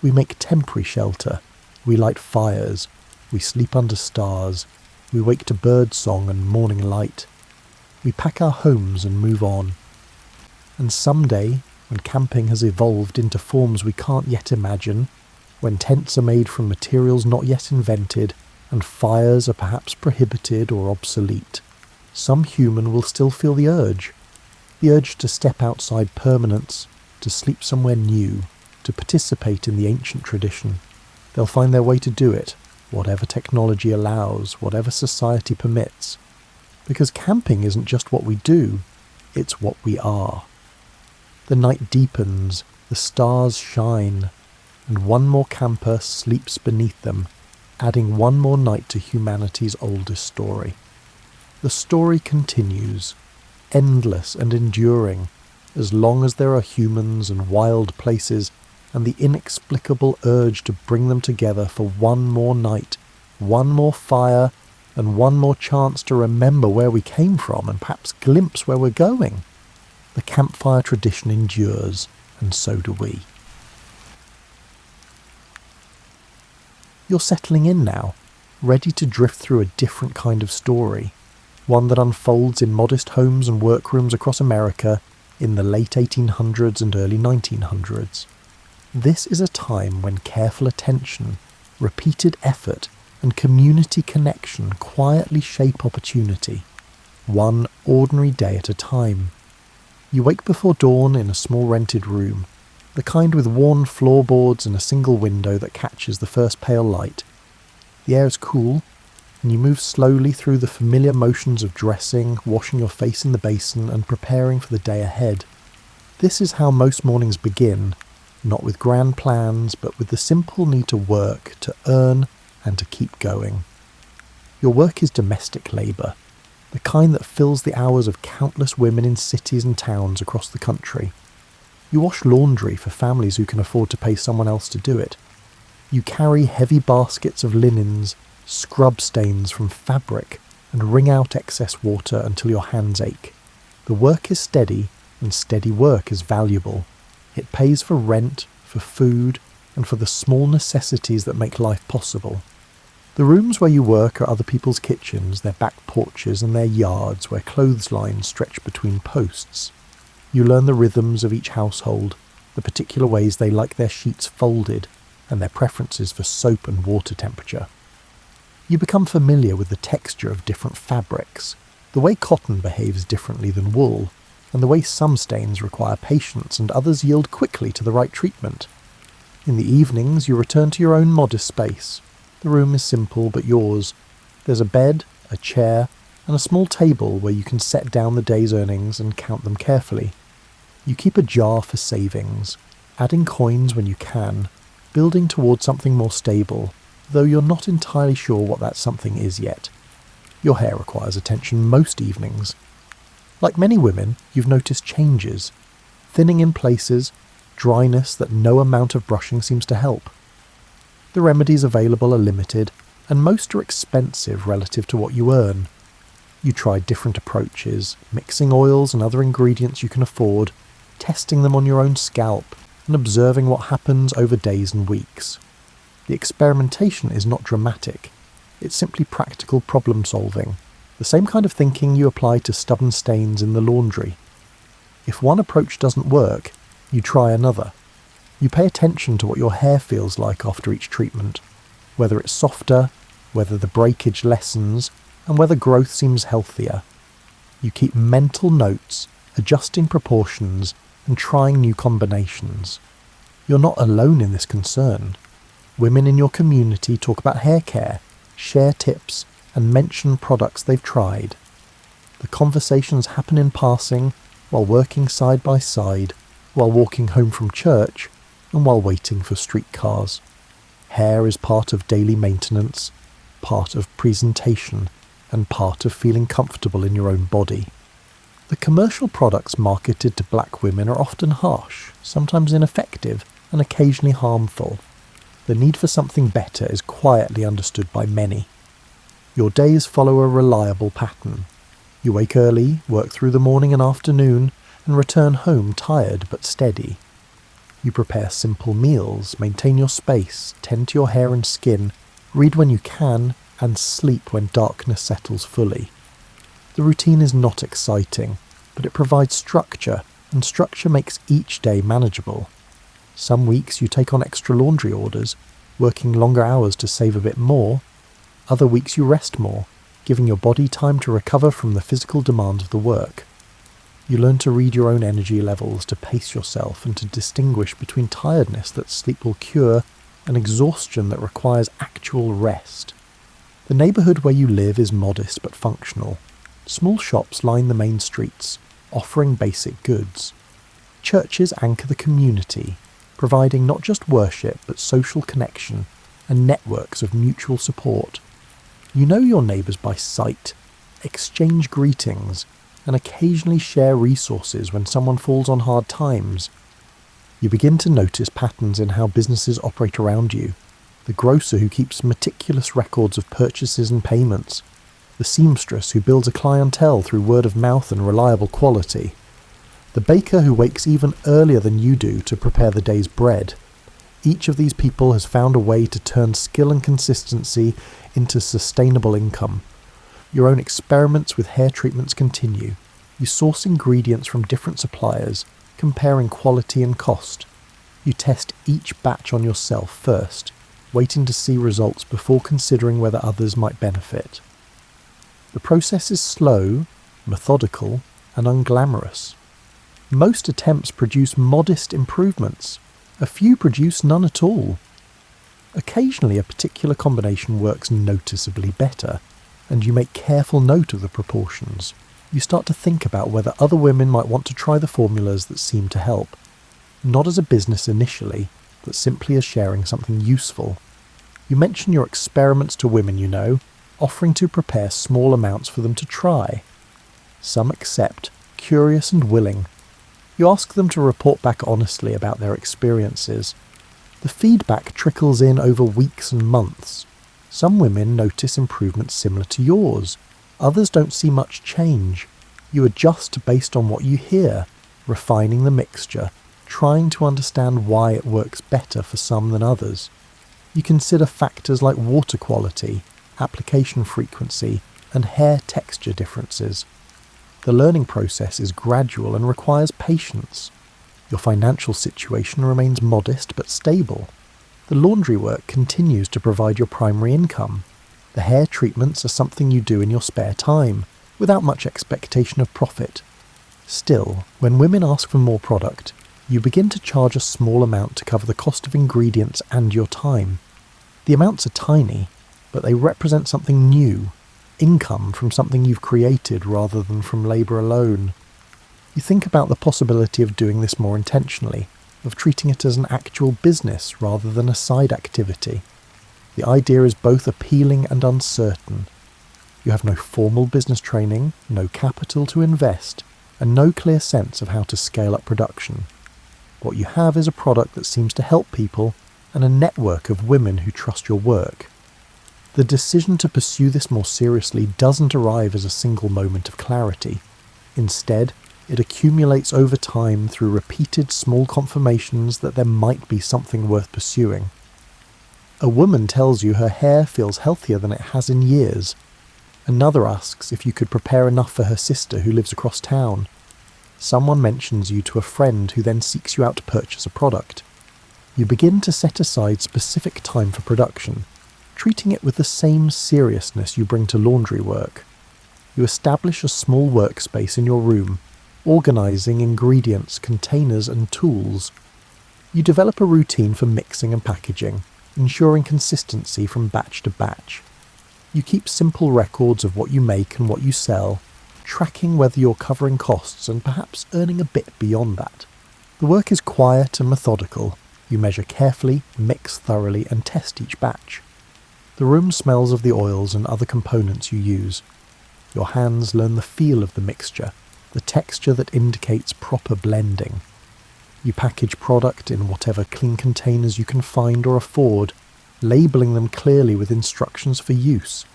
Speaker 1: We make temporary shelter, we light fires, we sleep under stars, we wake to bird song and morning light. We pack our homes and move on. And someday, when camping has evolved into forms we can't yet imagine, when tents are made from materials not yet invented, and fires are perhaps prohibited or obsolete, some human will still feel the urge to step outside permanence, to sleep somewhere new, to participate in the ancient tradition. They'll find their way to do it, whatever technology allows, whatever society permits. Because camping isn't just what we do, it's what we are. The night deepens, the stars shine, and one more camper sleeps beneath them, adding one more night to humanity's oldest story. The story continues, endless and enduring, as long as there are humans and wild places and the inexplicable urge to bring them together for one more night, one more fire, and one more chance to remember where we came from and perhaps glimpse where we're going. The campfire tradition endures, and so do we. You're settling in now, ready to drift through a different kind of story, one that unfolds in modest homes and workrooms across America in the late 1800s and early 1900s. This is a time when careful attention, repeated effort, and community connection quietly shape opportunity, one ordinary day at a time. You wake before dawn in a small rented room, the kind with worn floorboards and a single window that catches the first pale light. The air is cool, and you move slowly through the familiar motions of dressing, washing your face in the basin, and preparing for the day ahead. This is how most mornings begin, not with grand plans, but with the simple need to work, to earn, and to keep going. Your work is domestic labour, the kind that fills the hours of countless women in cities and towns across the country. You wash laundry for families who can afford to pay someone else to do it. You carry heavy baskets of linens, scrub stains from fabric, and wring out excess water until your hands ache. The work is steady, and steady work is valuable. It pays for rent, for food, and for the small necessities that make life possible. The rooms where you work are other people's kitchens, their back porches, and their yards where clotheslines stretch between posts. You learn the rhythms of each household, the particular ways they like their sheets folded, and their preferences for soap and water temperature. You become familiar with the texture of different fabrics, the way cotton behaves differently than wool, and the way some stains require patience and others yield quickly to the right treatment. In the evenings, you return to your own modest space. The room is simple but yours. There's a bed, a chair, and a small table where you can set down the day's earnings and count them carefully. You keep a jar for savings, adding coins when you can, building towards something more stable, though you're not entirely sure what that something is yet. Your hair requires attention most evenings. Like many women, you've noticed changes, thinning in places, dryness that no amount of brushing seems to help. The remedies available are limited, and most are expensive relative to what you earn. You try different approaches, mixing oils and other ingredients you can afford, testing them on your own scalp, and observing what happens over days and weeks. The experimentation is not dramatic, it's simply practical problem solving, the same kind of thinking you apply to stubborn stains in the laundry. If one approach doesn't work, you try another. You pay attention to what your hair feels like after each treatment, whether it's softer, whether the breakage lessens, and whether growth seems healthier. You keep mental notes, adjusting proportions, and trying new combinations. You're not alone in this concern. Women in your community talk about hair care, share tips, and mention products they've tried. The conversations happen in passing, while working side by side, while walking home from church, and while waiting for streetcars. Hair is part of daily maintenance, part of presentation, and part of feeling comfortable in your own body. The commercial products marketed to black women are often harsh, sometimes ineffective, and occasionally harmful. The need for something better is quietly understood by many. Your days follow a reliable pattern. You wake early, work through the morning and afternoon, and return home tired but steady. You prepare simple meals, maintain your space, tend to your hair and skin, read when you can, and sleep when darkness settles fully. The routine is not exciting, but it provides structure, and structure makes each day manageable. Some weeks you take on extra laundry orders, working longer hours to save a bit more. Other weeks you rest more, giving your body time to recover from the physical demands of the work. You learn to read your own energy levels, to pace yourself, and to distinguish between tiredness that sleep will cure and exhaustion that requires actual rest. The neighbourhood where you live is modest but functional. Small shops line the main streets, offering basic goods. Churches anchor the community, providing not just worship but social connection and networks of mutual support. You know your neighbours by sight, exchange greetings, and occasionally share resources when someone falls on hard times. You begin to notice patterns in how businesses operate around you. The grocer who keeps meticulous records of purchases and payments, the seamstress who builds a clientele through word of mouth and reliable quality, the baker who wakes even earlier than you do to prepare the day's bread. Each of these people has found a way to turn skill and consistency into sustainable income. Your own experiments with hair treatments continue. You source ingredients from different suppliers, comparing quality and cost. You test each batch on yourself first, waiting to see results before considering whether others might benefit. The process is slow, methodical, and unglamorous. Most attempts produce modest improvements. A few produce none at all. Occasionally a particular combination works noticeably better, and you make careful note of the proportions. You start to think about whether other women might want to try the formulas that seem to help. Not as a business initially, but simply as sharing something useful. You mention your experiments to women you know, offering to prepare small amounts for them to try. Some accept, curious and willing. You ask them to report back honestly about their experiences. The feedback trickles in over weeks and months. Some women notice improvements similar to yours. Others don't see much change. You adjust based on what you hear, refining the mixture, trying to understand why it works better for some than others. You consider factors like water quality, application frequency, and hair texture differences. The learning process is gradual and requires patience. Your financial situation remains modest but stable. The laundry work continues to provide your primary income. The hair treatments are something you do in your spare time, without much expectation of profit. Still, when women ask for more product, you begin to charge a small amount to cover the cost of ingredients and your time. The amounts are tiny, but they represent something new. income from something you've created rather than from labour alone. You think about the possibility of doing this more intentionally, of treating it as an actual business rather than a side activity. The idea is both appealing and uncertain. You have no formal business training, no capital to invest, and no clear sense of how to scale up production. What you have is a product that seems to help people and a network of women who trust your work. The decision to pursue this more seriously doesn't arrive as a single moment of clarity. Instead, it accumulates over time through repeated small confirmations that there might be something worth pursuing. A woman tells you her hair feels healthier than it has in years. Another asks if you could prepare enough for her sister who lives across town. Someone mentions you to a friend who then seeks you out to purchase a product. You begin to set aside specific time for production, treating it with the same seriousness you bring to laundry work. You establish a small workspace in your room, organising ingredients, containers and tools. You develop a routine for mixing and packaging, ensuring consistency from batch to batch. You keep simple records of what you make and what you sell, tracking whether you're covering costs and perhaps earning a bit beyond that. The work is quiet and methodical. You measure carefully, mix thoroughly and test each batch. The room smells of the oils and other components you use. Your hands learn the feel of the mixture, the texture that indicates proper blending. You package product in whatever clean containers you can find or afford, labelling them clearly with instructions for use.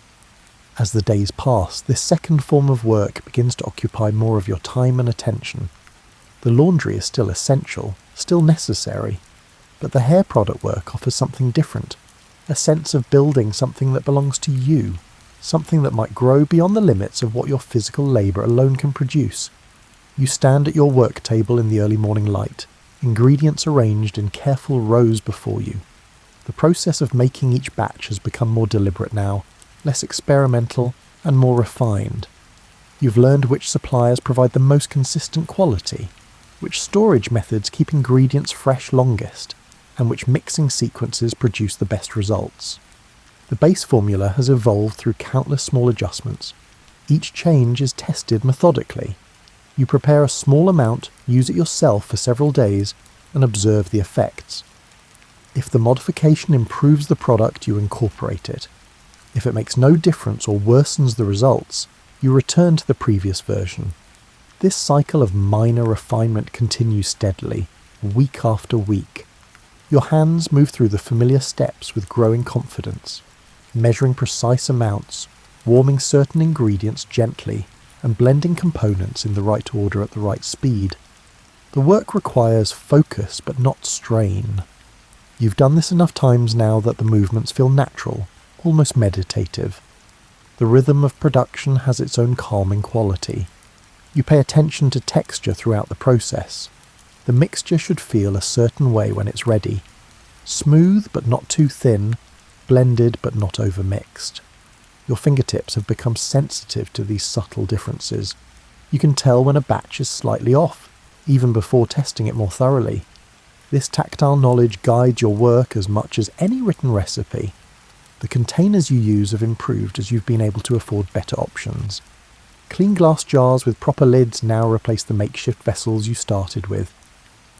Speaker 1: As the days pass, this second form of work begins to occupy more of your time and attention. The laundry is still essential, still necessary, but the hair product work offers something different, a sense of building something that belongs to you, something that might grow beyond the limits of what your physical labour alone can produce. You stand at your work table in the early morning light, ingredients arranged in careful rows before you. The process of making each batch has become more deliberate now, less experimental and more refined. You've learned which suppliers provide the most consistent quality, which storage methods keep ingredients fresh longest, and which mixing sequences produce the best results. The base formula has evolved through countless small adjustments. Each change is tested methodically. You prepare a small amount, use it yourself for several days, and observe the effects. If the modification improves the product, you incorporate it. If it makes no difference or worsens the results, you return to the previous version. This cycle of minor refinement continues steadily, week after week. Your hands move through the familiar steps with growing confidence, measuring precise amounts, warming certain ingredients gently, and blending components in the right order at the right speed. The work requires focus but not strain. You've done this enough times now that the movements feel natural, almost meditative. The rhythm of production has its own calming quality. You pay attention to texture throughout the process. The mixture should feel a certain way when it's ready. Smooth but not too thin, blended but not overmixed. Your fingertips have become sensitive to these subtle differences. You can tell when a batch is slightly off, even before testing it more thoroughly. This tactile knowledge guides your work as much as any written recipe. The containers you use have improved as you've been able to afford better options. Clean glass jars with proper lids now replace the makeshift vessels you started with.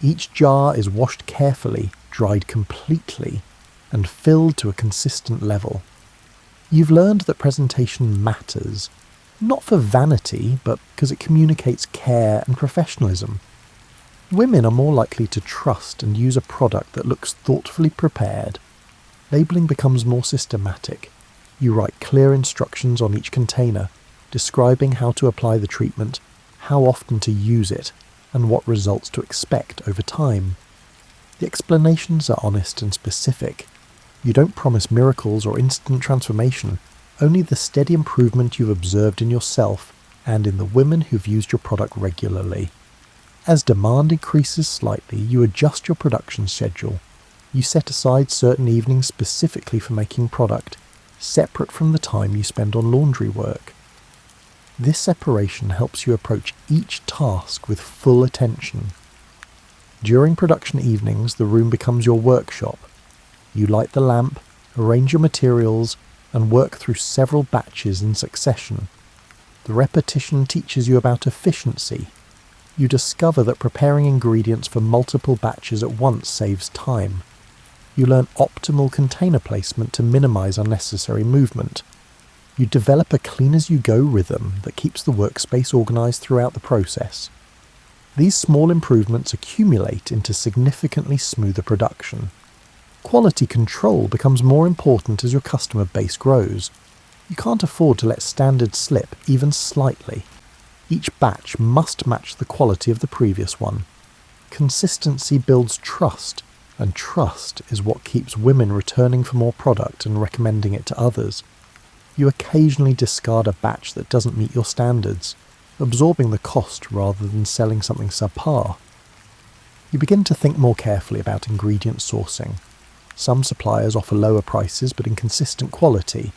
Speaker 1: Each jar is washed carefully, dried completely, and filled to a consistent level. You've learned that presentation matters, not for vanity, but because it communicates care and professionalism. Women are more likely to trust and use a product that looks thoughtfully prepared. Labelling becomes more systematic. You write clear instructions on each container, describing how to apply the treatment, how often to use it, and what results to expect over time. The explanations are honest and specific. You don't promise miracles or instant transformation, only the steady improvement you've observed in yourself and in the women who've used your product regularly. As demand increases slightly, you adjust your production schedule. You set aside certain evenings specifically for making product, separate from the time you spend on laundry work. This separation helps you approach each task with full attention. During production evenings, the room becomes your workshop. You light the lamp, arrange your materials, and work through several batches in succession. The repetition teaches you about efficiency. You discover that preparing ingredients for multiple batches at once saves time. You learn optimal container placement to minimize unnecessary movement. You develop a clean-as-you-go rhythm that keeps the workspace organized throughout the process. These small improvements accumulate into significantly smoother production. Quality control becomes more important as your customer base grows. You can't afford to let standards slip even slightly. Each batch must match the quality of the previous one. Consistency builds trust, and trust is what keeps women returning for more product and recommending it to others. You occasionally discard a batch that doesn't meet your standards, absorbing the cost rather than selling something subpar. You begin to think more carefully about ingredient sourcing. Some suppliers offer lower prices but inconsistent quality.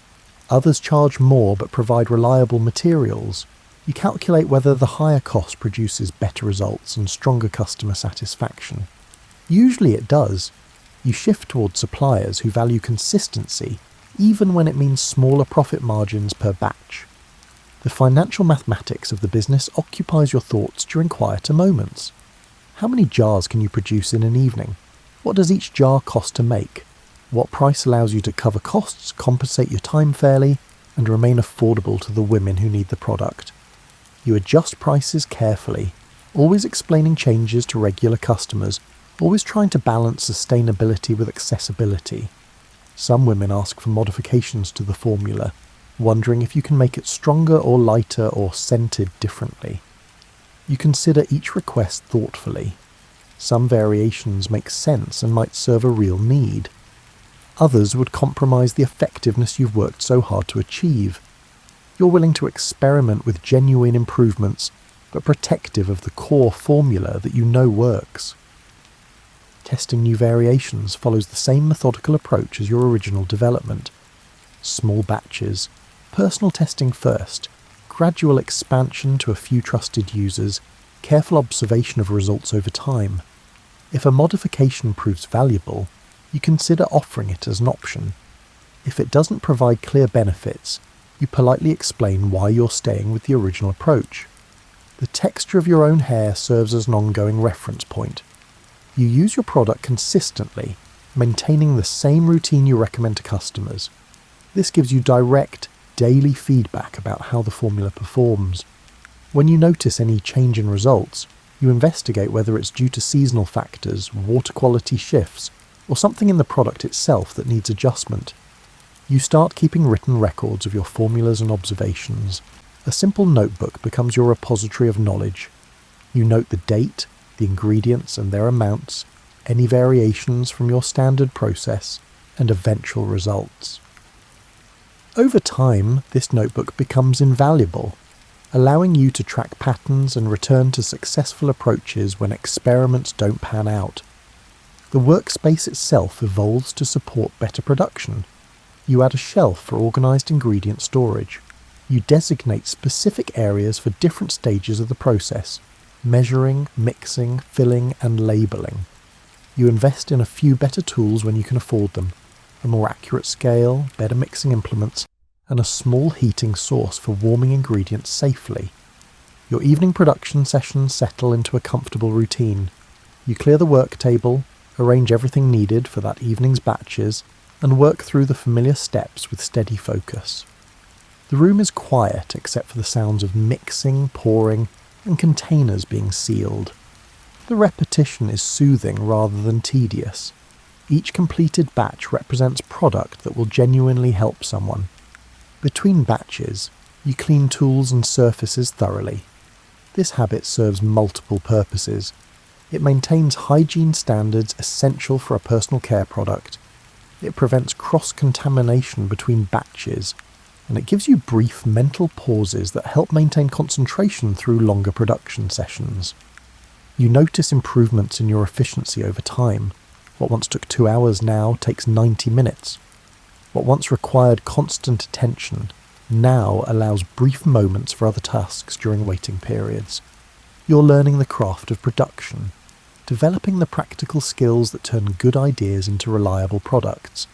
Speaker 1: Others charge more but provide reliable materials. You calculate whether the higher cost produces better results and stronger customer satisfaction. Usually it does. You shift towards suppliers who value consistency, even when it means smaller profit margins per batch. The financial mathematics of the business occupies your thoughts during quieter moments. How many jars can you produce in an evening? What does each jar cost to make? What price allows you to cover costs, compensate your time fairly, and remain affordable to the women who need the product? You adjust prices carefully, always explaining changes to regular customers, always trying to balance sustainability with accessibility. Some women ask for modifications to the formula, wondering if you can make it stronger or lighter or scented differently. You consider each request thoughtfully. Some variations make sense and might serve a real need. Others would compromise the effectiveness you've worked so hard to achieve. You're willing to experiment with genuine improvements, but protective of the core formula that you know works. Testing new variations follows the same methodical approach as your original development. Small batches, personal testing first, gradual expansion to a few trusted users, careful observation of results over time. If a modification proves valuable, you consider offering it as an option. If it doesn't provide clear benefits, you politely explain why you're staying with the original approach. The texture of your own hair serves as an ongoing reference point. You use your product consistently, maintaining the same routine you recommend to customers. This gives you direct, daily feedback about how the formula performs. When you notice any change in results, you investigate whether it's due to seasonal factors, water quality shifts, or something in the product itself that needs adjustment. You start keeping written records of your formulas and observations. A simple notebook becomes your repository of knowledge. You note the date, the ingredients and their amounts, any variations from your standard process, and eventual results. Over time, this notebook becomes invaluable, allowing you to track patterns and return to successful approaches when experiments don't pan out. The workspace itself evolves to support better production. You add a shelf for organized ingredient storage. You designate specific areas for different stages of the process: measuring, mixing, filling, and labeling. You invest in a few better tools when you can afford them: a more accurate scale, better mixing implements, and a small heating source for warming ingredients safely. Your evening production sessions settle into a comfortable routine. You clear the work table, arrange everything needed for that evening's batches, and work through the familiar steps with steady focus. The room is quiet except for the sounds of mixing, pouring, and containers being sealed. The repetition is soothing rather than tedious. Each completed batch represents product that will genuinely help someone. Between batches, you clean tools and surfaces thoroughly. This habit serves multiple purposes. It maintains hygiene standards essential for a personal care product. It prevents cross-contamination between batches, and it gives you brief mental pauses that help maintain concentration through longer production sessions. You notice improvements in your efficiency over time. What once took 2 hours now takes 90 minutes. What once required constant attention now allows brief moments for other tasks during waiting periods. You're learning the craft of production, developing the practical skills that turn good ideas into reliable products.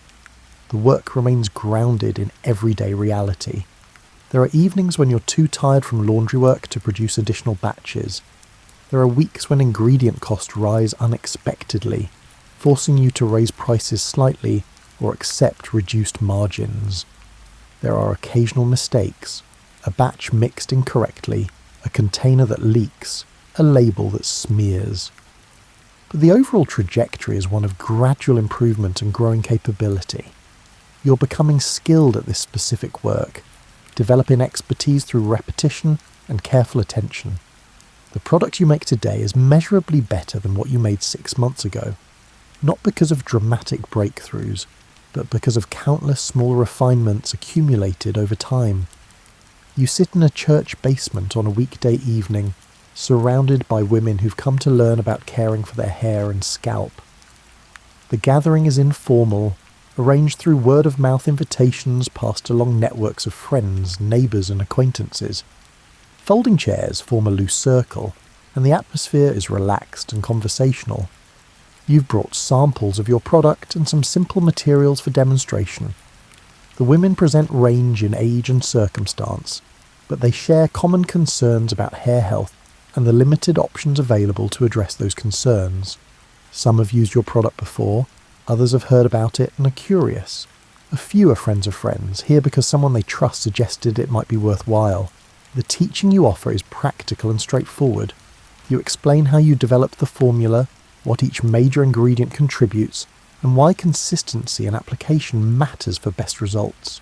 Speaker 1: the work remains grounded in everyday reality. There are evenings when you're too tired from laundry work to produce additional batches. There are weeks when ingredient costs rise unexpectedly, forcing you to raise prices slightly or accept reduced margins. There are occasional mistakes, a batch mixed incorrectly, a container that leaks, a label that smears. But the overall trajectory is one of gradual improvement and growing capability. You're becoming skilled at this specific work, developing expertise through repetition and careful attention. The product you make today is measurably better than what you made 6 months ago, not because of dramatic breakthroughs, but because of countless small refinements accumulated over time. You sit in a church basement on a weekday evening, surrounded by women who've come to learn about caring for their hair and scalp. The gathering is informal, arranged through word-of-mouth invitations passed along networks of friends, neighbours and acquaintances. Folding chairs form a loose circle, and the atmosphere is relaxed and conversational. You've brought samples of your product and some simple materials for demonstration. The women present range in age and circumstance, but they share common concerns about hair health and the limited options available to address those concerns. Some have used your product before, others have heard about it and are curious. A few are friends of friends, here because someone they trust suggested it might be worthwhile. The teaching you offer is practical and straightforward. You explain how you developed the formula, what each major ingredient contributes, and why consistency and application matters for best results.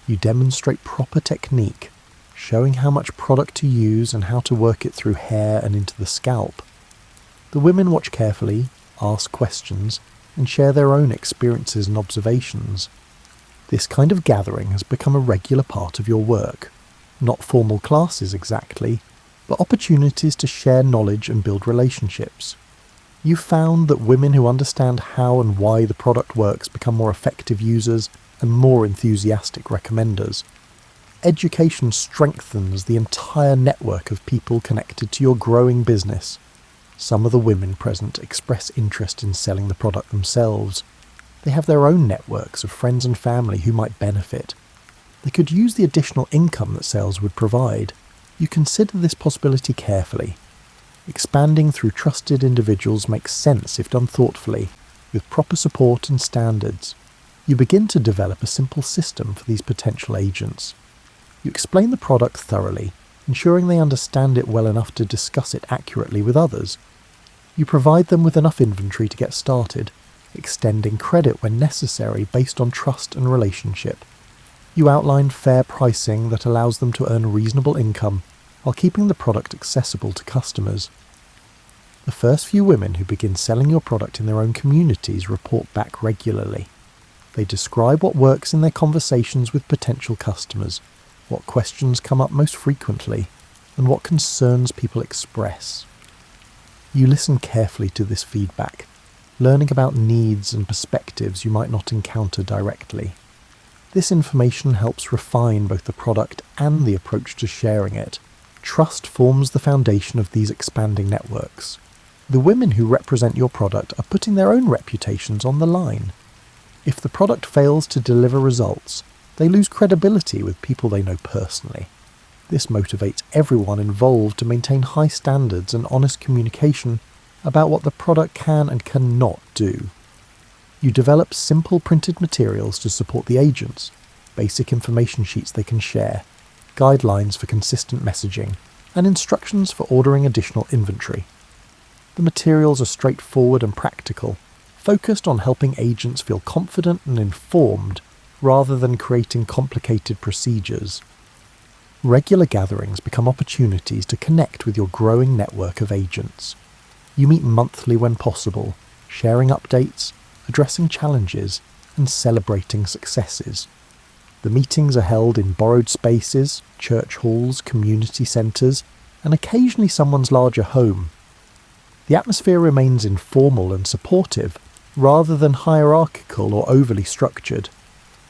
Speaker 1: You demonstrate proper technique, showing how much product to use and how to work it through hair and into the scalp. The women watch carefully, ask questions, and share their own experiences and observations. This kind of gathering has become a regular part of your work. Not formal classes exactly, but opportunities to share knowledge and build relationships. You've found that women who understand how and why the product works become more effective users and more enthusiastic recommenders. Education strengthens the entire network of people connected to your growing business. Some of the women present express interest in selling the product themselves. They have their own networks of friends and family who might benefit. They could use the additional income that sales would provide. You consider this possibility carefully. Expanding through trusted individuals makes sense if done thoughtfully, with proper support and standards. You begin to develop a simple system for these potential agents. You explain the product thoroughly, ensuring they understand it well enough to discuss it accurately with others. You provide them with enough inventory to get started, extending credit when necessary based on trust and relationship. You outline fair pricing that allows them to earn reasonable income while keeping the product accessible to customers. The first few women who begin selling your product in their own communities report back regularly. They describe what works in their conversations with potential customers, what questions come up most frequently, and what concerns people express. You listen carefully to this feedback, learning about needs and perspectives you might not encounter directly. This information helps refine both the product and the approach to sharing it. Trust forms the foundation of these expanding networks. The women who represent your product are putting their own reputations on the line. If the product fails to deliver results, they lose credibility with people they know personally. This motivates everyone involved to maintain high standards and honest communication about what the product can and cannot do. You develop simple printed materials to support the agents, basic information sheets they can share, guidelines for consistent messaging, and instructions for ordering additional inventory. The materials are straightforward and practical, focused on helping agents feel confident and informed rather than creating complicated procedures. Regular gatherings become opportunities to connect with your growing network of agents. You meet monthly when possible, sharing updates, addressing challenges, and celebrating successes. The meetings are held in borrowed spaces, church halls, community centres, and occasionally someone's larger home. The atmosphere remains informal and supportive, rather than hierarchical or overly structured.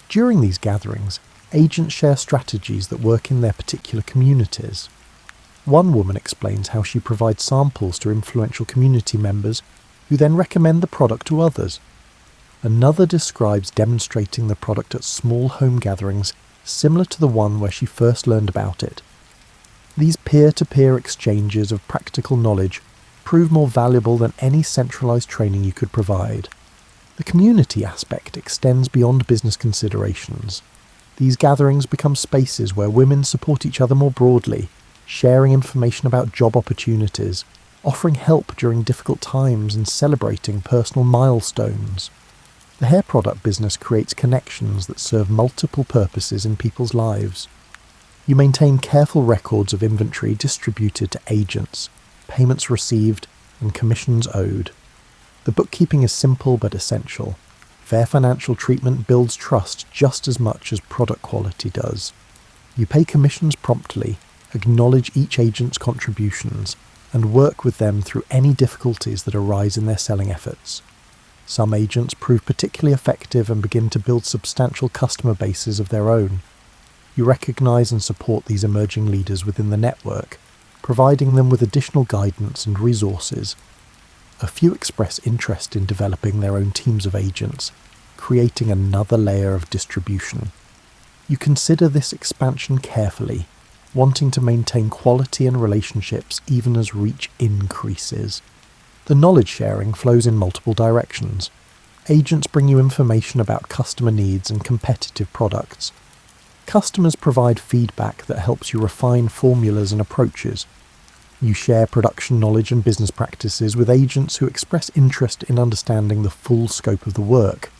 Speaker 1: During these gatherings, agents share strategies that work in their particular communities. One woman explains how she provides samples to influential community members, who then recommend the product to others. Another describes demonstrating the product at small home gatherings similar to the one where she first learned about it. These peer-to-peer exchanges of practical knowledge prove more valuable than any centralized training you could provide. The community aspect extends beyond business considerations. These gatherings become spaces where women support each other more broadly, sharing information about job opportunities, offering help during difficult times, and celebrating personal milestones. The hair product business creates connections that serve multiple purposes in people's lives. You maintain careful records of inventory distributed to agents, payments received, and commissions owed. The bookkeeping is simple but essential. Fair financial treatment builds trust just as much as product quality does. You pay commissions promptly, acknowledge each agent's contributions, and work with them through any difficulties that arise in their selling efforts. Some agents prove particularly effective and begin to build substantial customer bases of their own. You recognize and support these emerging leaders within the network, providing them with additional guidance and resources. A few express interest in developing their own teams of agents, creating another layer of distribution. You consider this expansion carefully, wanting to maintain quality and relationships even as reach increases. The knowledge sharing flows in multiple directions. Agents bring you information about customer needs and competitive products. Customers provide feedback that helps you refine formulas and approaches. You share production knowledge and business practices with agents who express interest in understanding the full scope of the work.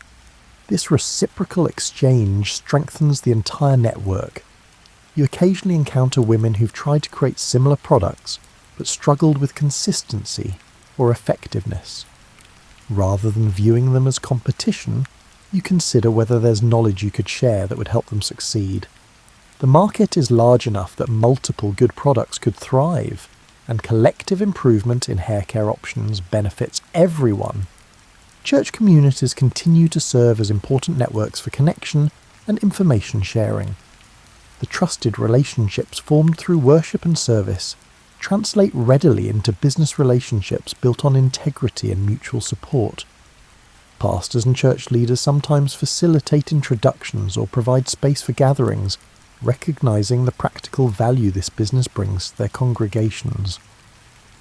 Speaker 1: This reciprocal exchange strengthens the entire network. You occasionally encounter women who've tried to create similar products, but struggled with consistency or effectiveness. Rather than viewing them as competition, you consider whether there's knowledge you could share that would help them succeed. The market is large enough that multiple good products could thrive, and collective improvement in hair care options benefits everyone. Church communities continue to serve as important networks for connection and information sharing. The trusted relationships formed through worship and service translate readily into business relationships built on integrity and mutual support. Pastors and church leaders sometimes facilitate introductions or provide space for gatherings, recognizing the practical value this business brings to their congregations.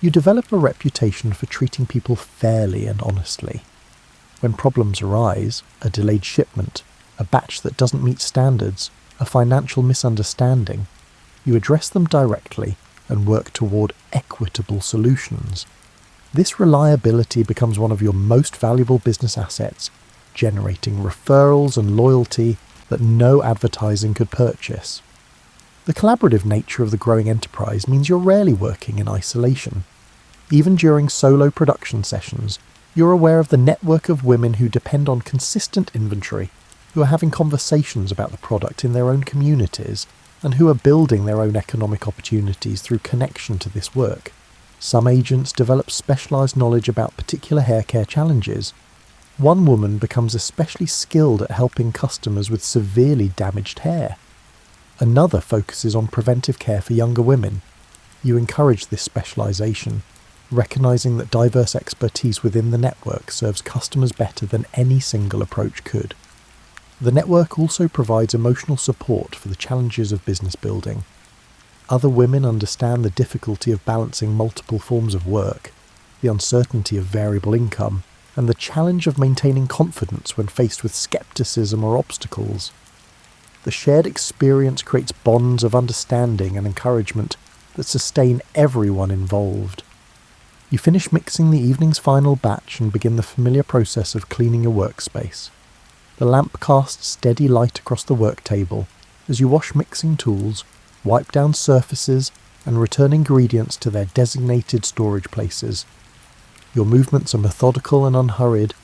Speaker 1: You develop a reputation for treating people fairly and honestly. When problems arise, a delayed shipment, a batch that doesn't meet standards, a financial misunderstanding, you address them directly and work toward equitable solutions. This reliability becomes one of your most valuable business assets, generating referrals and loyalty that no advertising could purchase. The collaborative nature of the growing enterprise means you're rarely working in isolation. Even during solo production sessions, you're aware of the network of women who depend on consistent inventory, who are having conversations about the product in their own communities, and who are building their own economic opportunities through connection to this work. Some agents develop specialized knowledge about particular hair care challenges. One woman becomes especially skilled at helping customers with severely damaged hair. Another focuses on preventive care for younger women. You encourage this specialization, recognizing that diverse expertise within the network serves customers better than any single approach could. The network also provides emotional support for the challenges of business building. Other women understand the difficulty of balancing multiple forms of work, the uncertainty of variable income, and the challenge of maintaining confidence when faced with skepticism or obstacles. The shared experience creates bonds of understanding and encouragement that sustain everyone involved. You finish mixing the evening's final batch and begin the familiar process of cleaning your workspace. The lamp casts steady light across the work table as you wash mixing tools, wipe down surfaces, and return ingredients to their designated storage places. Your movements are methodical and unhurried,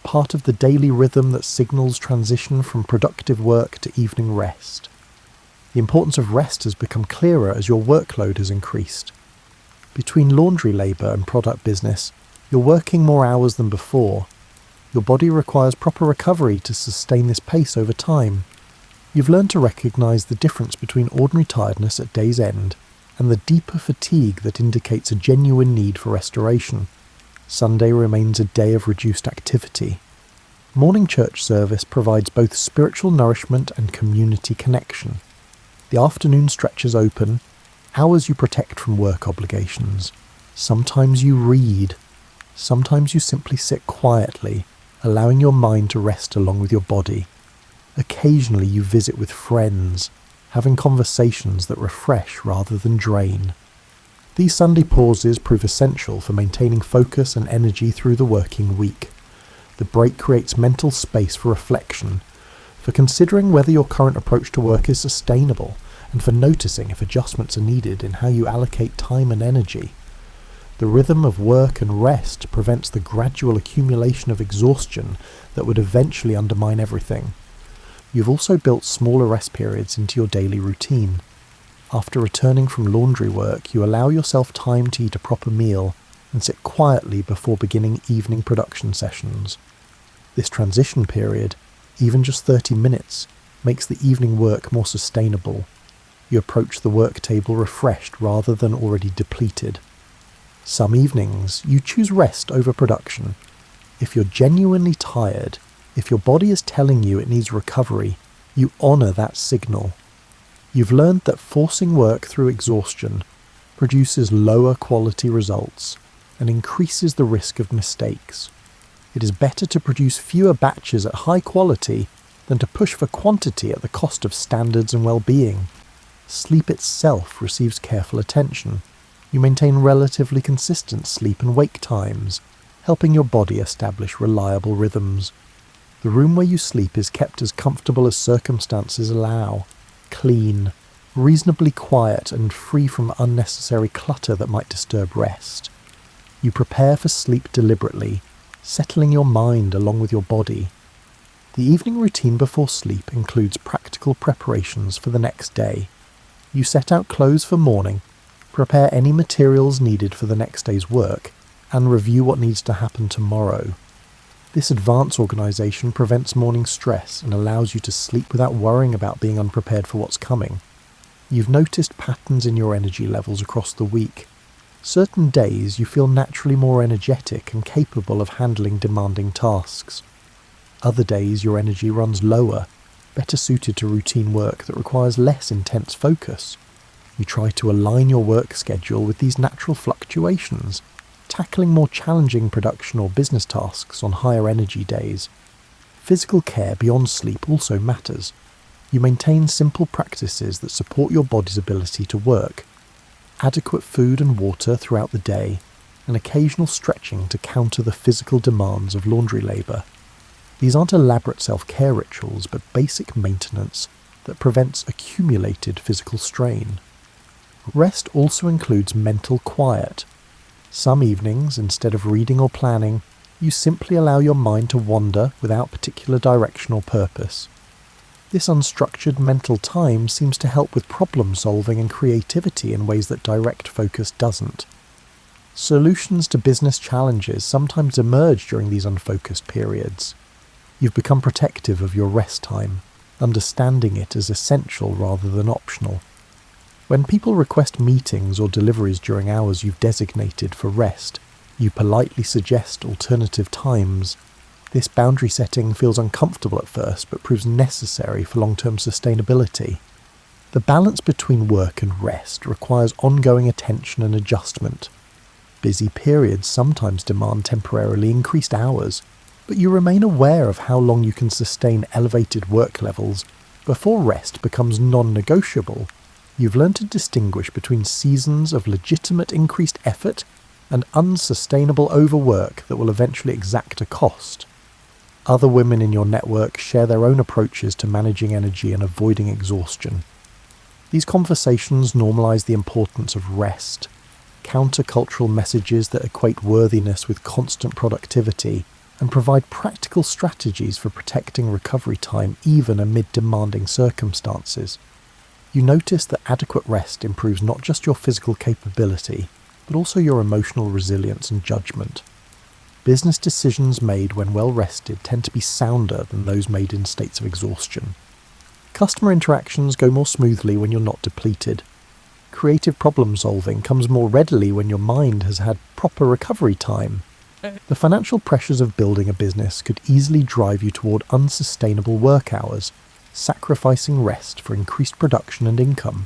Speaker 1: part of the daily rhythm that signals transition from productive work to evening rest. The importance of rest has become clearer as your workload has increased. Between laundry labour and product business, you're working more hours than before. Your body requires proper recovery to sustain this pace over time. You've learned to recognise the difference between ordinary tiredness at day's end and the deeper fatigue that indicates a genuine need for restoration. Sunday remains a day of reduced activity. Morning church service provides both spiritual nourishment and community connection. The afternoon stretches open, hours you protect from work obligations. Sometimes you read. Sometimes you simply sit quietly, allowing your mind to rest along with your body. Occasionally you visit with friends, having conversations that refresh rather than drain. These Sunday pauses prove essential for maintaining focus and energy through the working week. The break creates mental space for reflection, for considering whether your current approach to work is sustainable, and for noticing if adjustments are needed in how you allocate time and energy. The rhythm of work and rest prevents the gradual accumulation of exhaustion that would eventually undermine everything. You've also built smaller rest periods into your daily routine. After returning from laundry work, you allow yourself time to eat a proper meal and sit quietly before beginning evening production sessions. This transition period, even just 30 minutes, makes the evening work more sustainable. You approach the work table refreshed rather than already depleted. Some evenings, you choose rest over production. If you're genuinely tired, if your body is telling you it needs recovery, you honour that signal. You've learned that forcing work through exhaustion produces lower quality results and increases the risk of mistakes. It is better to produce fewer batches at high quality than to push for quantity at the cost of standards and well-being. Sleep itself receives careful attention. You maintain relatively consistent sleep and wake times, helping your body establish reliable rhythms. The room where you sleep is kept as comfortable as circumstances allow, clean, reasonably quiet and free from unnecessary clutter that might disturb rest. You prepare for sleep deliberately, settling your mind along with your body. The evening routine before sleep includes practical preparations for the next day. You set out clothes for morning, prepare any materials needed for the next day's work, and review what needs to happen tomorrow. This advanced organisation prevents morning stress and allows you to sleep without worrying about being unprepared for what's coming. You've noticed patterns in your energy levels across the week. Certain days you feel naturally more energetic and capable of handling demanding tasks. Other days your energy runs lower, better suited to routine work that requires less intense focus. You try to align your work schedule with these natural fluctuations, tackling more challenging production or business tasks on higher energy days. Physical care beyond sleep also matters. You maintain simple practices that support your body's ability to work. Adequate food and water throughout the day, and occasional stretching to counter the physical demands of laundry labour. These aren't elaborate self-care rituals, but basic maintenance that prevents accumulated physical strain. Rest also includes mental quiet. Some evenings, instead of reading or planning, you simply allow your mind to wander without particular direction or purpose. This unstructured mental time seems to help with problem solving and creativity in ways that direct focus doesn't. Solutions to business challenges sometimes emerge during these unfocused periods. You've become protective of your rest time, understanding it as essential rather than optional. When people request meetings or deliveries during hours you've designated for rest, you politely suggest alternative times. This boundary setting feels uncomfortable at first, but proves necessary for long-term sustainability. The balance between work and rest requires ongoing attention and adjustment. Busy periods sometimes demand temporarily increased hours, but you remain aware of how long you can sustain elevated work levels before rest becomes non-negotiable. You've learned to distinguish between seasons of legitimate increased effort and unsustainable overwork that will eventually exact a cost. Other women in your network share their own approaches to managing energy and avoiding exhaustion. These conversations normalize the importance of rest, counter-cultural messages that equate worthiness with constant productivity, and provide practical strategies for protecting recovery time even amid demanding circumstances. You notice that adequate rest improves not just your physical capability, but also your emotional resilience and judgment. Business decisions made when well rested tend to be sounder than those made in states of exhaustion. Customer interactions go more smoothly when you're not depleted. Creative problem solving comes more readily when your mind has had proper recovery time. The financial pressures of building a business could easily drive you toward unsustainable work hours, sacrificing rest for increased production and income.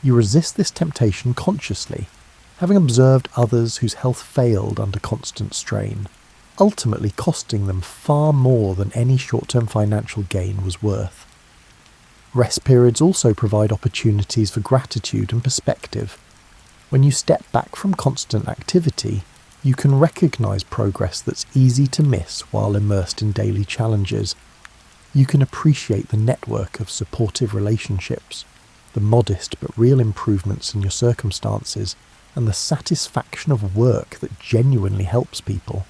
Speaker 1: You resist this temptation consciously, having observed others whose health failed under constant strain, ultimately costing them far more than any short-term financial gain was worth. Rest periods also provide opportunities for gratitude and perspective. When you step back from constant activity, you can recognise progress that's easy to miss while immersed in daily challenges. You can appreciate the network of supportive relationships, the modest but real improvements in your circumstances, and the satisfaction of work that genuinely helps people.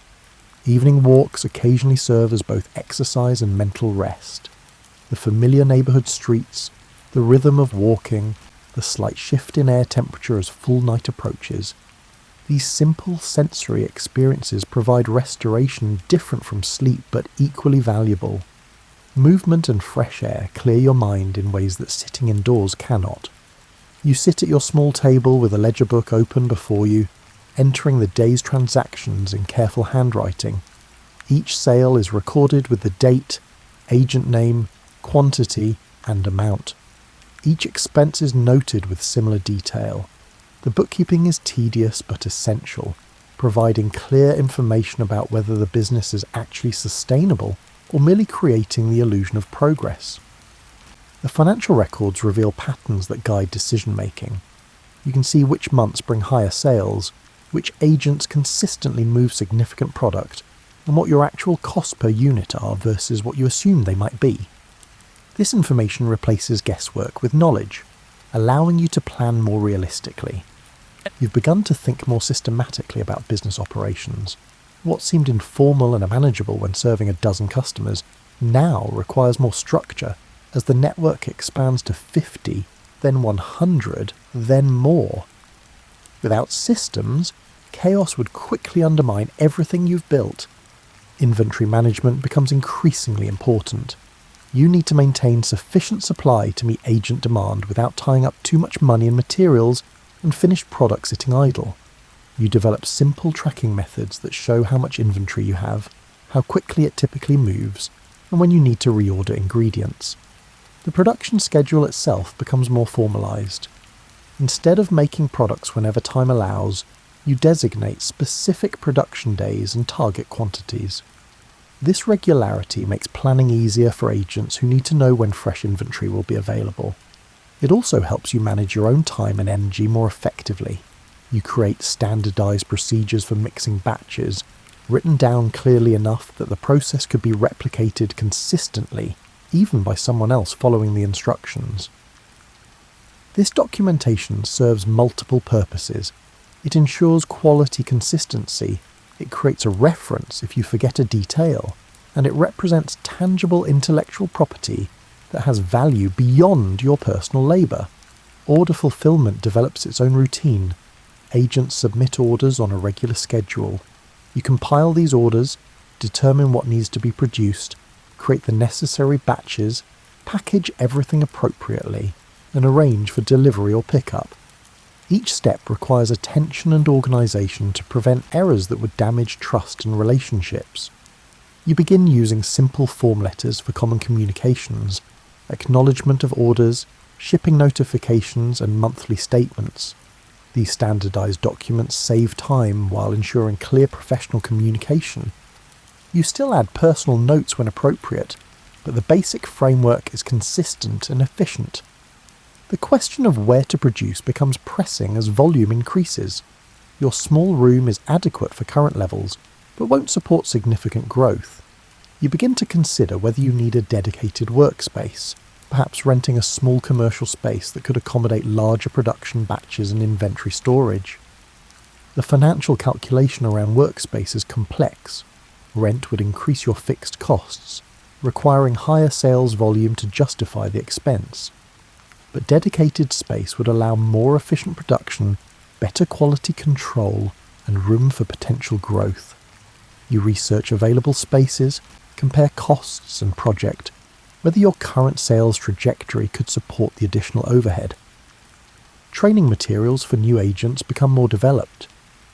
Speaker 1: Evening walks occasionally serve as both exercise and mental rest. The familiar neighbourhood streets, the rhythm of walking, the slight shift in air temperature as full night approaches. These simple sensory experiences provide restoration different from sleep but equally valuable. Movement and fresh air clear your mind in ways that sitting indoors cannot. You sit at your small table with a ledger book open before you, entering the day's transactions in careful handwriting. Each sale is recorded with the date, agent name, quantity, and amount. Each expense is noted with similar detail. The bookkeeping is tedious but essential, providing clear information about whether the business is actually sustainable or merely creating the illusion of progress. The financial records reveal patterns that guide decision-making. You can see which months bring higher sales, which agents consistently move significant product, and what your actual costs per unit are versus what you assume they might be. This information replaces guesswork with knowledge, allowing you to plan more realistically. You've begun to think more systematically about business operations. What seemed informal and manageable when serving a dozen customers now requires more structure as the network expands to 50, then 100, then more. Without systems, chaos would quickly undermine everything you've built. Inventory management becomes increasingly important. You need to maintain sufficient supply to meet agent demand without tying up too much money in materials and finished products sitting idle. You develop simple tracking methods that show how much inventory you have, how quickly it typically moves, and when you need to reorder ingredients. The production schedule itself becomes more formalised. Instead of making products whenever time allows, you designate specific production days and target quantities. This regularity makes planning easier for agents who need to know when fresh inventory will be available. It also helps you manage your own time and energy more effectively. You create standardized procedures for mixing batches, written down clearly enough that the process could be replicated consistently, even by someone else following the instructions. This documentation serves multiple purposes. It ensures quality consistency, it creates a reference if you forget a detail, and it represents tangible intellectual property that has value beyond your personal labour. Order fulfillment develops its own routine. Agents submit orders on a regular schedule. You compile these orders, determine what needs to be produced, create the necessary batches, package everything appropriately, and arrange for delivery or pickup. Each step requires attention and organisation to prevent errors that would damage trust and relationships. You begin using simple form letters for common communications, acknowledgement of orders, shipping notifications, and monthly statements. These standardised documents save time while ensuring clear professional communication. You still add personal notes when appropriate, but the basic framework is consistent and efficient. The question of where to produce becomes pressing as volume increases. Your small room is adequate for current levels, but won't support significant growth. You begin to consider whether you need a dedicated workspace, perhaps renting a small commercial space that could accommodate larger production batches and inventory storage. The financial calculation around workspace is complex. Rent would increase your fixed costs, requiring higher sales volume to justify the expense. But dedicated space would allow more efficient production, better quality control, and room for potential growth. You research available spaces, compare costs and project, whether your current sales trajectory could support the additional overhead. Training materials for new agents become more developed.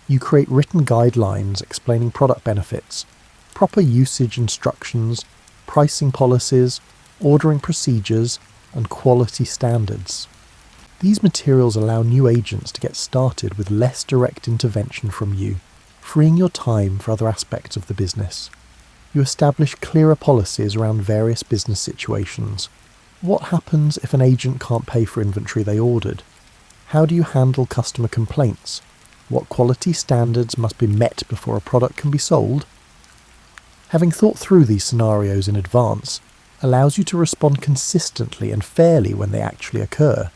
Speaker 1: You create written guidelines explaining product benefits, proper usage instructions, pricing policies, ordering procedures, and quality standards. These materials allow new agents to get started with less direct intervention from you, freeing your time for other aspects of the business. You establish clearer policies around various business situations. What happens if an agent can't pay for inventory they ordered? How do you handle customer complaints? What quality standards must be met before a product can be sold? Having thought through these scenarios in advance allows you to respond consistently and fairly when they actually occur.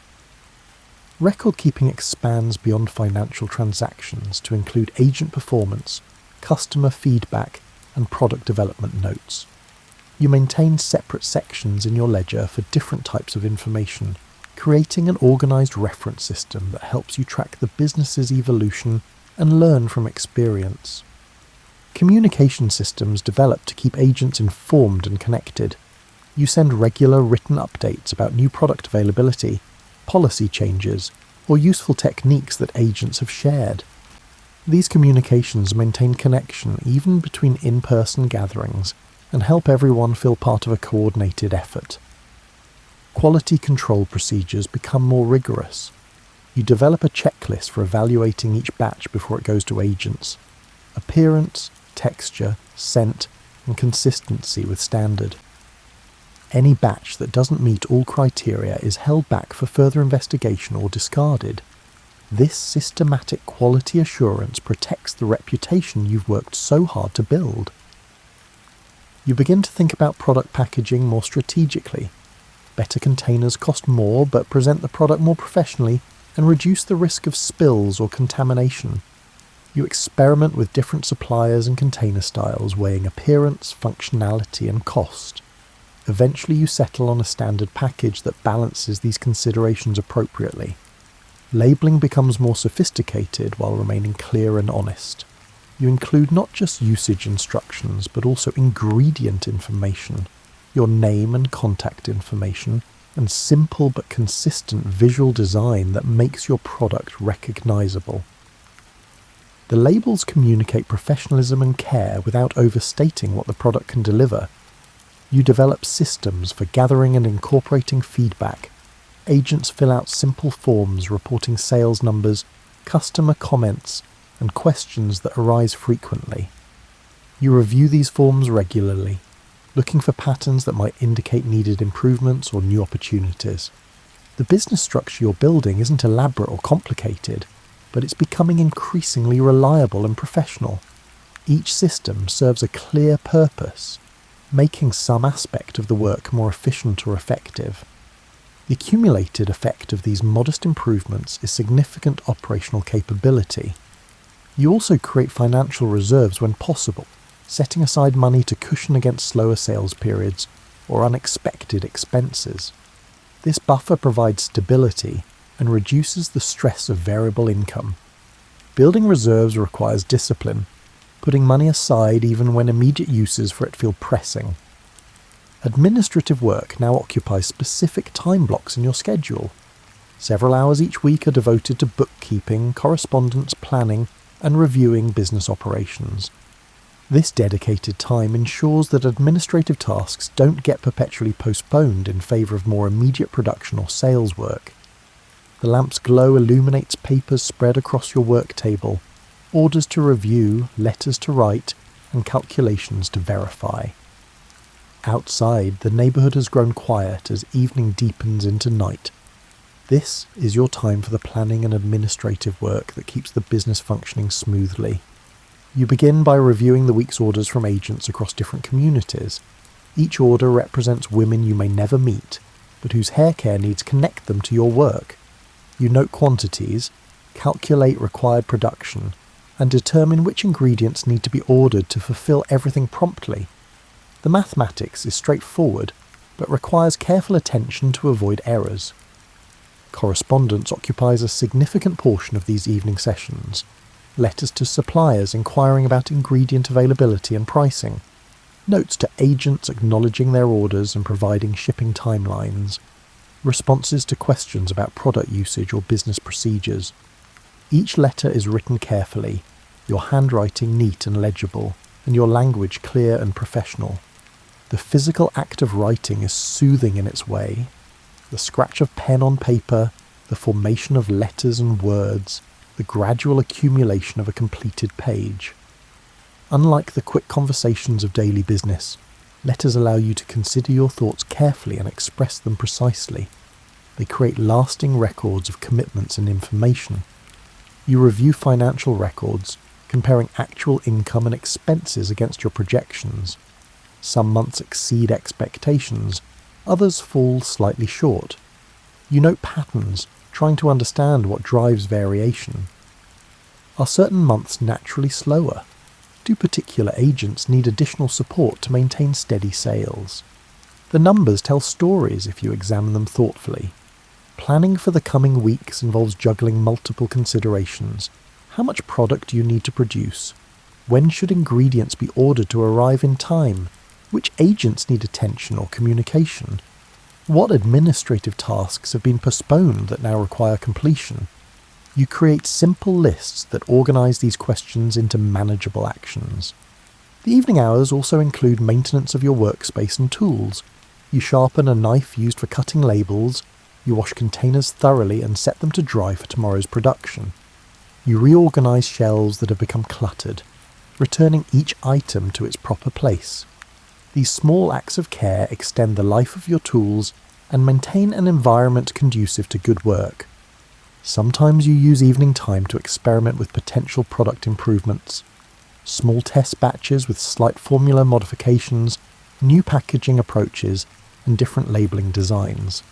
Speaker 1: Record keeping expands beyond financial transactions to include agent performance, customer feedback, and product development notes. You maintain separate sections in your ledger for different types of information, creating an organised reference system that helps you track the business's evolution and learn from experience. Communication systems develop to keep agents informed and connected. You send regular written updates about new product availability, policy changes, or useful techniques that agents have shared. These communications maintain connection even between in-person gatherings and help everyone feel part of a coordinated effort. Quality control procedures become more rigorous. You develop a checklist for evaluating each batch before it goes to agents. Appearance, texture, scent, and consistency with standard. Any batch that doesn't meet all criteria is held back for further investigation or discarded. This systematic quality assurance protects the reputation you've worked so hard to build. You begin to think about product packaging more strategically. Better containers cost more but present the product more professionally and reduce the risk of spills or contamination. You experiment with different suppliers and container styles, weighing appearance, functionality, and cost. Eventually you settle on a standard package that balances these considerations appropriately. Labeling becomes more sophisticated while remaining clear and honest. You include not just usage instructions, but also ingredient information, your name and contact information, and simple but consistent visual design that makes your product recognizable. The labels communicate professionalism and care without overstating what the product can deliver. You develop systems for gathering and incorporating feedback. Agents fill out simple forms reporting sales numbers, customer comments, and questions that arise frequently. You review these forms regularly, looking for patterns that might indicate needed improvements or new opportunities. The business structure you're building isn't elaborate or complicated, but it's becoming increasingly reliable and professional. Each system serves a clear purpose, making some aspect of the work more efficient or effective. The accumulated effect of these modest improvements is significant operational capability. You also create financial reserves when possible, setting aside money to cushion against slower sales periods or unexpected expenses. This buffer provides stability and reduces the stress of variable income. Building reserves requires discipline, putting money aside even when immediate uses for it feel pressing. Administrative work now occupies specific time blocks in your schedule. Several hours each week are devoted to bookkeeping, correspondence planning, and reviewing business operations. This dedicated time ensures that administrative tasks don't get perpetually postponed in favour of more immediate production or sales work. The lamp's glow illuminates papers spread across your work table, orders to review, letters to write, and calculations to verify. Outside, the neighbourhood has grown quiet as evening deepens into night. This is your time for the planning and administrative work that keeps the business functioning smoothly. You begin by reviewing the week's orders from agents across different communities. Each order represents women you may never meet, but whose hair care needs connect them to your work. You note quantities, calculate required production, and determine which ingredients need to be ordered to fulfill everything promptly. The mathematics is straightforward, but requires careful attention to avoid errors. Correspondence occupies a significant portion of these evening sessions. Letters to suppliers inquiring about ingredient availability and pricing. Notes to agents acknowledging their orders and providing shipping timelines. Responses to questions about product usage or business procedures. Each letter is written carefully, your handwriting neat and legible, and your language clear and professional. The physical act of writing is soothing in its way. The scratch of pen on paper, the formation of letters and words, the gradual accumulation of a completed page. Unlike the quick conversations of daily business, letters allow you to consider your thoughts carefully and express them precisely. They create lasting records of commitments and information. You review financial records, comparing actual income and expenses against your projections. Some months exceed expectations, others fall slightly short. You note patterns, trying to understand what drives variation. Are certain months naturally slower? Do particular agents need additional support to maintain steady sales? The numbers tell stories if you examine them thoughtfully. Planning for the coming weeks involves juggling multiple considerations. How much product do you need to produce? When should ingredients be ordered to arrive in time? Which agents need attention or communication? What administrative tasks have been postponed that now require completion? You create simple lists that organise these questions into manageable actions. The evening hours also include maintenance of your workspace and tools. You sharpen a knife used for cutting labels. You wash containers thoroughly and set them to dry for tomorrow's production. You reorganise shelves that have become cluttered, returning each item to its proper place. These small acts of care extend the life of your tools and maintain an environment conducive to good work. Sometimes you use evening time to experiment with potential product improvements. Small test batches with slight formula modifications, new packaging approaches, and different labelling designs.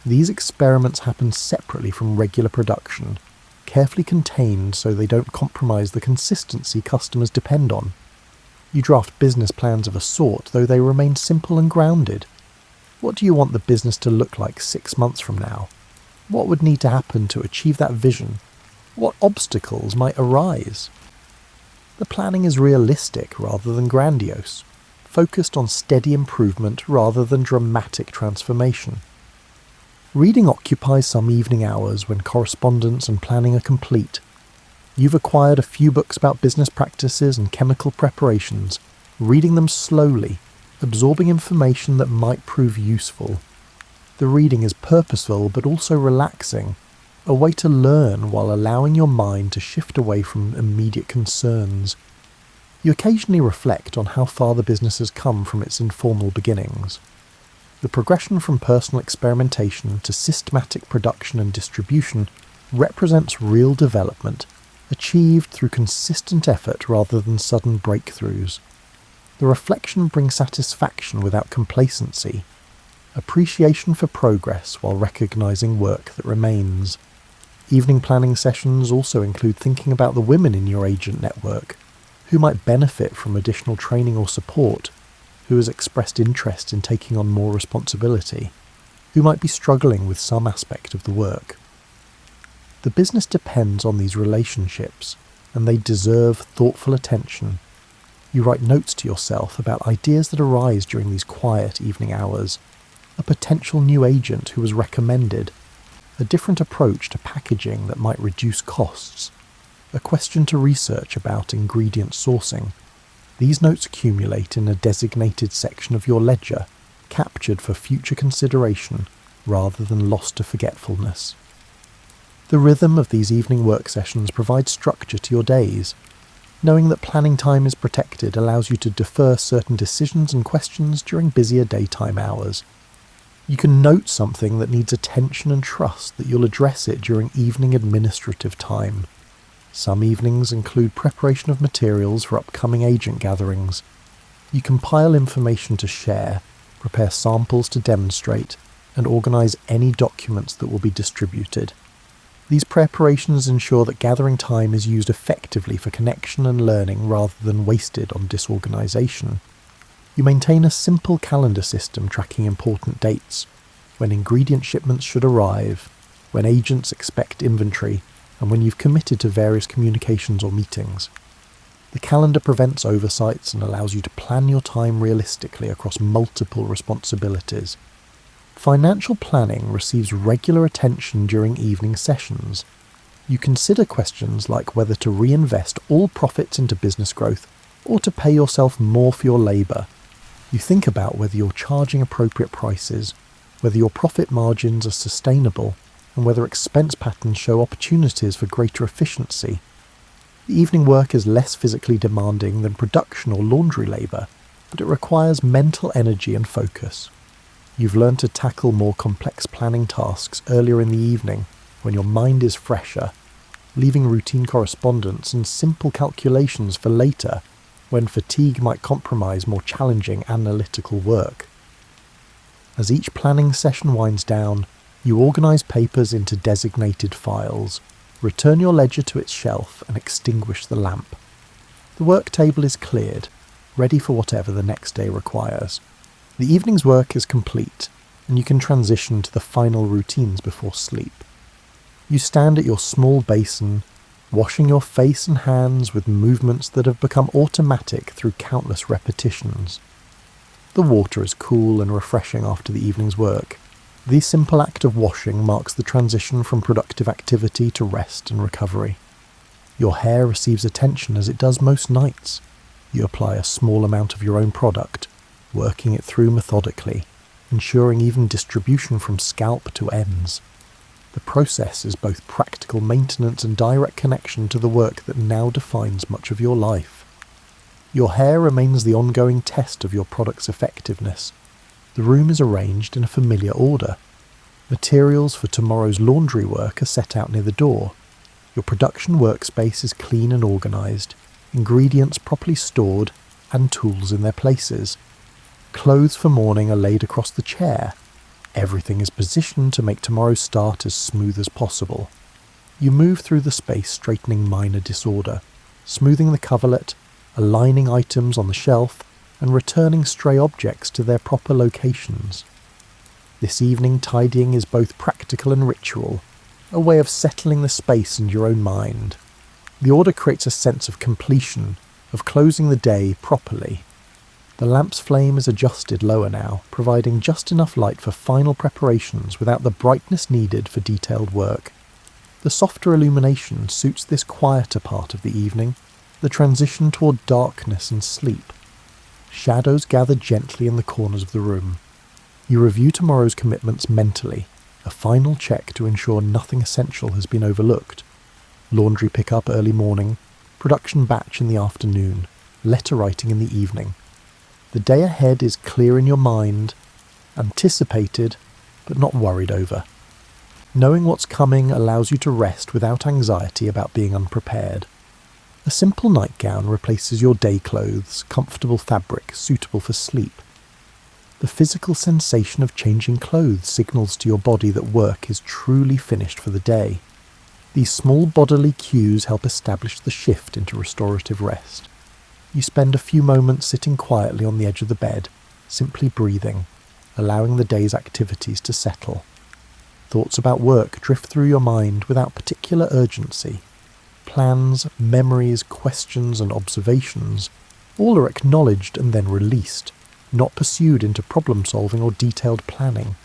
Speaker 1: These experiments happen separately from regular production, carefully contained so they don't compromise the consistency customers depend on. You draft business plans of a sort, though they remain simple and grounded. What do you want the business to look like 6 months from now? What would need to happen to achieve that vision? What obstacles might arise? The planning is realistic rather than grandiose, focused on steady improvement rather than dramatic transformation. Reading occupies some evening hours when correspondence and planning are complete. You've acquired a few books about business practices and chemical preparations, reading them slowly, absorbing information that might prove useful. The reading is purposeful but also relaxing, a way to learn while allowing your mind to shift away from immediate concerns. You occasionally reflect on how far the business has come from its informal beginnings. The progression from personal experimentation to systematic production and distribution represents real development, achieved through consistent effort rather than sudden breakthroughs. The reflection brings satisfaction without complacency, appreciation for progress while recognising work that remains. Evening planning sessions also include thinking about the women in your agent network, who might benefit from additional training or support, who has expressed interest in taking on more responsibility, who might be struggling with some aspect of the work. The business depends on these relationships, and they deserve thoughtful attention. You write notes to yourself about ideas that arise during these quiet evening hours, a potential new agent who was recommended, a different approach to packaging that might reduce costs, a question to research about ingredient sourcing. These notes accumulate in a designated section of your ledger, captured for future consideration rather than lost to forgetfulness. The rhythm of these evening work sessions provides structure to your days. Knowing that planning time is protected allows you to defer certain decisions and questions during busier daytime hours. You can note something that needs attention and trust that you'll address it during evening administrative time. Some evenings include preparation of materials for upcoming agent gatherings. You compile information to share, prepare samples to demonstrate, and organise any documents that will be distributed. These preparations ensure that gathering time is used effectively for connection and learning rather than wasted on disorganisation. You maintain a simple calendar system tracking important dates, when ingredient shipments should arrive, when agents expect inventory, and when you've committed to various communications or meetings. The calendar prevents oversights and allows you to plan your time realistically across multiple responsibilities. Financial planning receives regular attention during evening sessions. You consider questions like whether to reinvest all profits into business growth or to pay yourself more for your labour. You think about whether you're charging appropriate prices, whether your profit margins are sustainable, and whether expense patterns show opportunities for greater efficiency. The evening work is less physically demanding than production or laundry labour, but it requires mental energy and focus. You've learned to tackle more complex planning tasks earlier in the evening when your mind is fresher, leaving routine correspondence and simple calculations for later when fatigue might compromise more challenging analytical work. As each planning session winds down, you organise papers into designated files, return your ledger to its shelf and extinguish the lamp. The work table is cleared, ready for whatever the next day requires. The evening's work is complete, and you can transition to the final routines before sleep. You stand at your small basin, washing your face and hands with movements that have become automatic through countless repetitions. The water is cool and refreshing after the evening's work. The simple act of washing marks the transition from productive activity to rest and recovery. Your hair receives attention as it does most nights. You apply a small amount of your own product, working it through methodically, ensuring even distribution from scalp to ends. The process is both practical maintenance and direct connection to the work that now defines much of your life. Your hair remains the ongoing test of your product's effectiveness. The room is arranged in a familiar order. Materials for tomorrow's laundry work are set out near the door. Your production workspace is clean and organised, ingredients properly stored, and tools in their places. Clothes for morning are laid across the chair. Everything is positioned to make tomorrow's start as smooth as possible. You move through the space straightening minor disorder, smoothing the coverlet, aligning items on the shelf, and returning stray objects to their proper locations. This evening tidying is both practical and ritual, a way of settling the space and your own mind. The order creates a sense of completion, of closing the day properly. The lamp's flame is adjusted lower now, providing just enough light for final preparations without the brightness needed for detailed work. The softer illumination suits this quieter part of the evening, the transition toward darkness and sleep. Shadows gather gently in the corners of the room. You review tomorrow's commitments mentally, a final check to ensure nothing essential has been overlooked. Laundry pick-up early morning, production batch in the afternoon, letter writing in the evening. The day ahead is clear in your mind, anticipated, but not worried over. Knowing what's coming allows you to rest without anxiety about being unprepared. A simple nightgown replaces your day clothes, comfortable fabric suitable for sleep. The physical sensation of changing clothes signals to your body that work is truly finished for the day. These small bodily cues help establish the shift into restorative rest. You spend a few moments sitting quietly on the edge of the bed, simply breathing, allowing the day's activities to settle. Thoughts about work drift through your mind without particular urgency. Plans, memories, questions and observations all are acknowledged and then released, not pursued into problem-solving or detailed planning.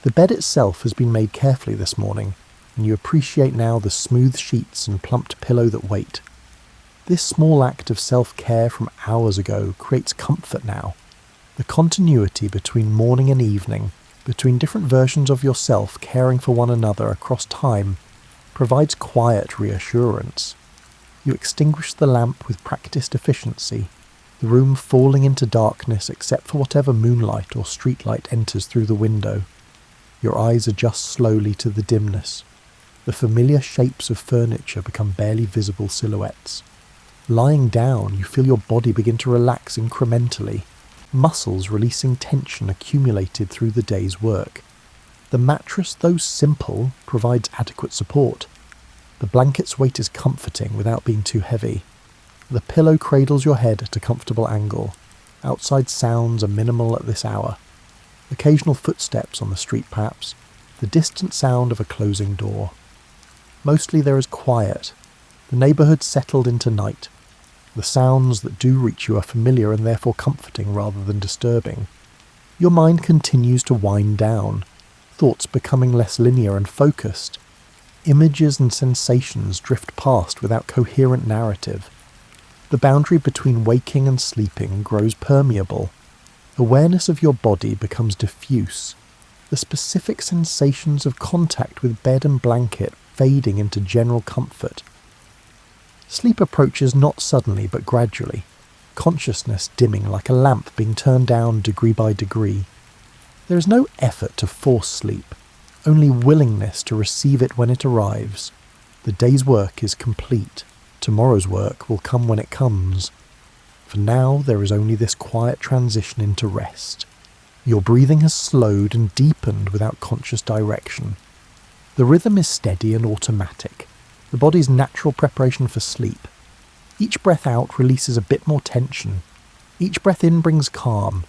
Speaker 1: The bed itself has been made carefully this morning, and you appreciate now the smooth sheets and plumped pillow that wait. This small act of self-care from hours ago creates comfort now. The continuity between morning and evening, between different versions of yourself caring for one another across time, provides quiet reassurance. You extinguish the lamp with practiced efficiency, the room falling into darkness except for whatever moonlight or streetlight enters through the window. Your eyes adjust slowly to the dimness. The familiar shapes of furniture become barely visible silhouettes. Lying down, you feel your body begin to relax incrementally, muscles releasing tension accumulated through the day's work. The mattress, though simple, provides adequate support. The blanket's weight is comforting without being too heavy. The pillow cradles your head at a comfortable angle. Outside sounds are minimal at this hour. Occasional footsteps on the street perhaps, the distant sound of a closing door. Mostly there is quiet. The neighbourhood settled into night. The sounds that do reach you are familiar and therefore comforting rather than disturbing. Your mind continues to wind down, thoughts becoming less linear and focused. Images and sensations drift past without coherent narrative. The boundary between waking and sleeping grows permeable. Awareness of your body becomes diffuse, the specific sensations of contact with bed and blanket fading into general comfort. Sleep approaches not suddenly but gradually, consciousness dimming like a lamp being turned down degree by degree. There is no effort to force sleep, only willingness to receive it when it arrives. The day's work is complete. Tomorrow's work will come when it comes. For now, there is only this quiet transition into rest. Your breathing has slowed and deepened without conscious direction. The rhythm is steady and automatic, the body's natural preparation for sleep. Each breath out releases a bit more tension. Each breath in brings calm.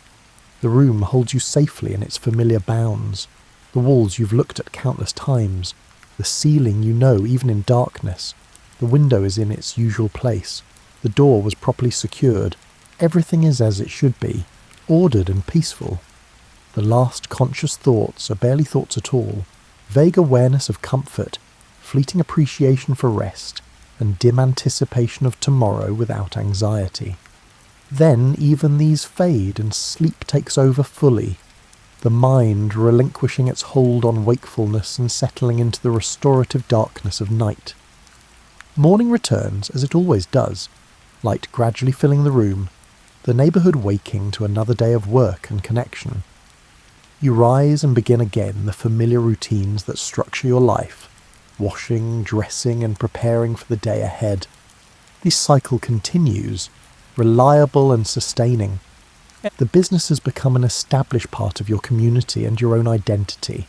Speaker 1: The room holds you safely in its familiar bounds. The walls you've looked at countless times. The ceiling you know even in darkness. The window is in its usual place. The door was properly secured. Everything is as it should be, ordered and peaceful. The last conscious thoughts are barely thoughts at all. Vague awareness of comfort, fleeting appreciation for rest, and dim anticipation of tomorrow without anxiety. Then even these fade and sleep takes over fully, the mind relinquishing its hold on wakefulness and settling into the restorative darkness of night. Morning returns as it always does, light gradually filling the room, the neighbourhood waking to another day of work and connection. You rise and begin again the familiar routines that structure your life, washing, dressing and preparing for the day ahead. This cycle continues, reliable and sustaining. The business has become an established part of your community and your own identity.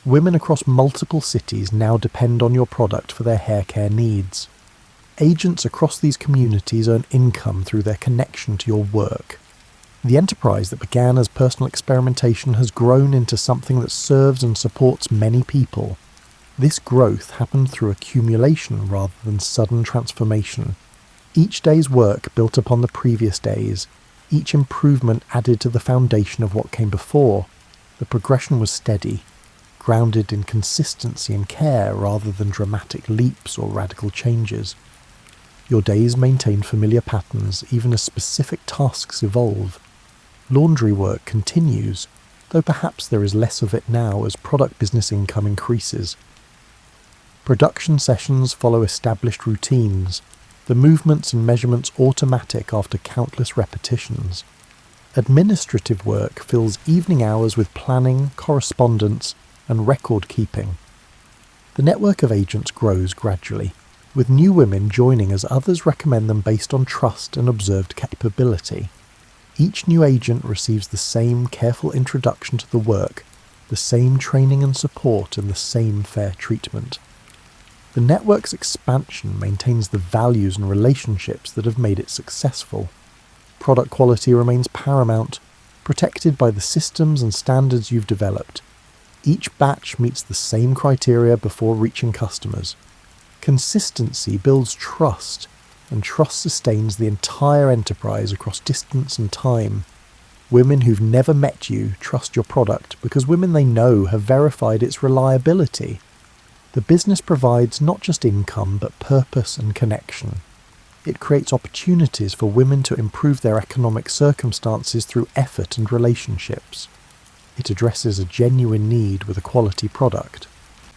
Speaker 1: Women across multiple cities now depend on your product for their hair care needs. Agents across these communities earn income through their connection to your work. The enterprise that began as personal experimentation has grown into something that serves and supports many people. This growth happened through accumulation rather than sudden transformation. Each day's work built upon the previous days, each improvement added to the foundation of what came before. The progression was steady, grounded in consistency and care rather than dramatic leaps or radical changes. Your days maintain familiar patterns even as specific tasks evolve. Laundry work continues, though perhaps there is less of it now as product business income increases. Production sessions follow established routines, the movements and measurements automatic after countless repetitions. Administrative work fills evening hours with planning, correspondence, and record keeping. The network of agents grows gradually, with new women joining as others recommend them based on trust and observed capability. Each new agent receives the same careful introduction to the work, the same training and support, and the same fair treatment. The network's expansion maintains the values and relationships that have made it successful. Product quality remains paramount, protected by the systems and standards you've developed. Each batch meets the same criteria before reaching customers. Consistency builds trust, and trust sustains the entire enterprise across distance and time. Women who've never met you trust your product because women they know have verified its reliability. The business provides not just income but purpose and connection. It creates opportunities for women to improve their economic circumstances through effort and relationships. It addresses a genuine need with a quality product.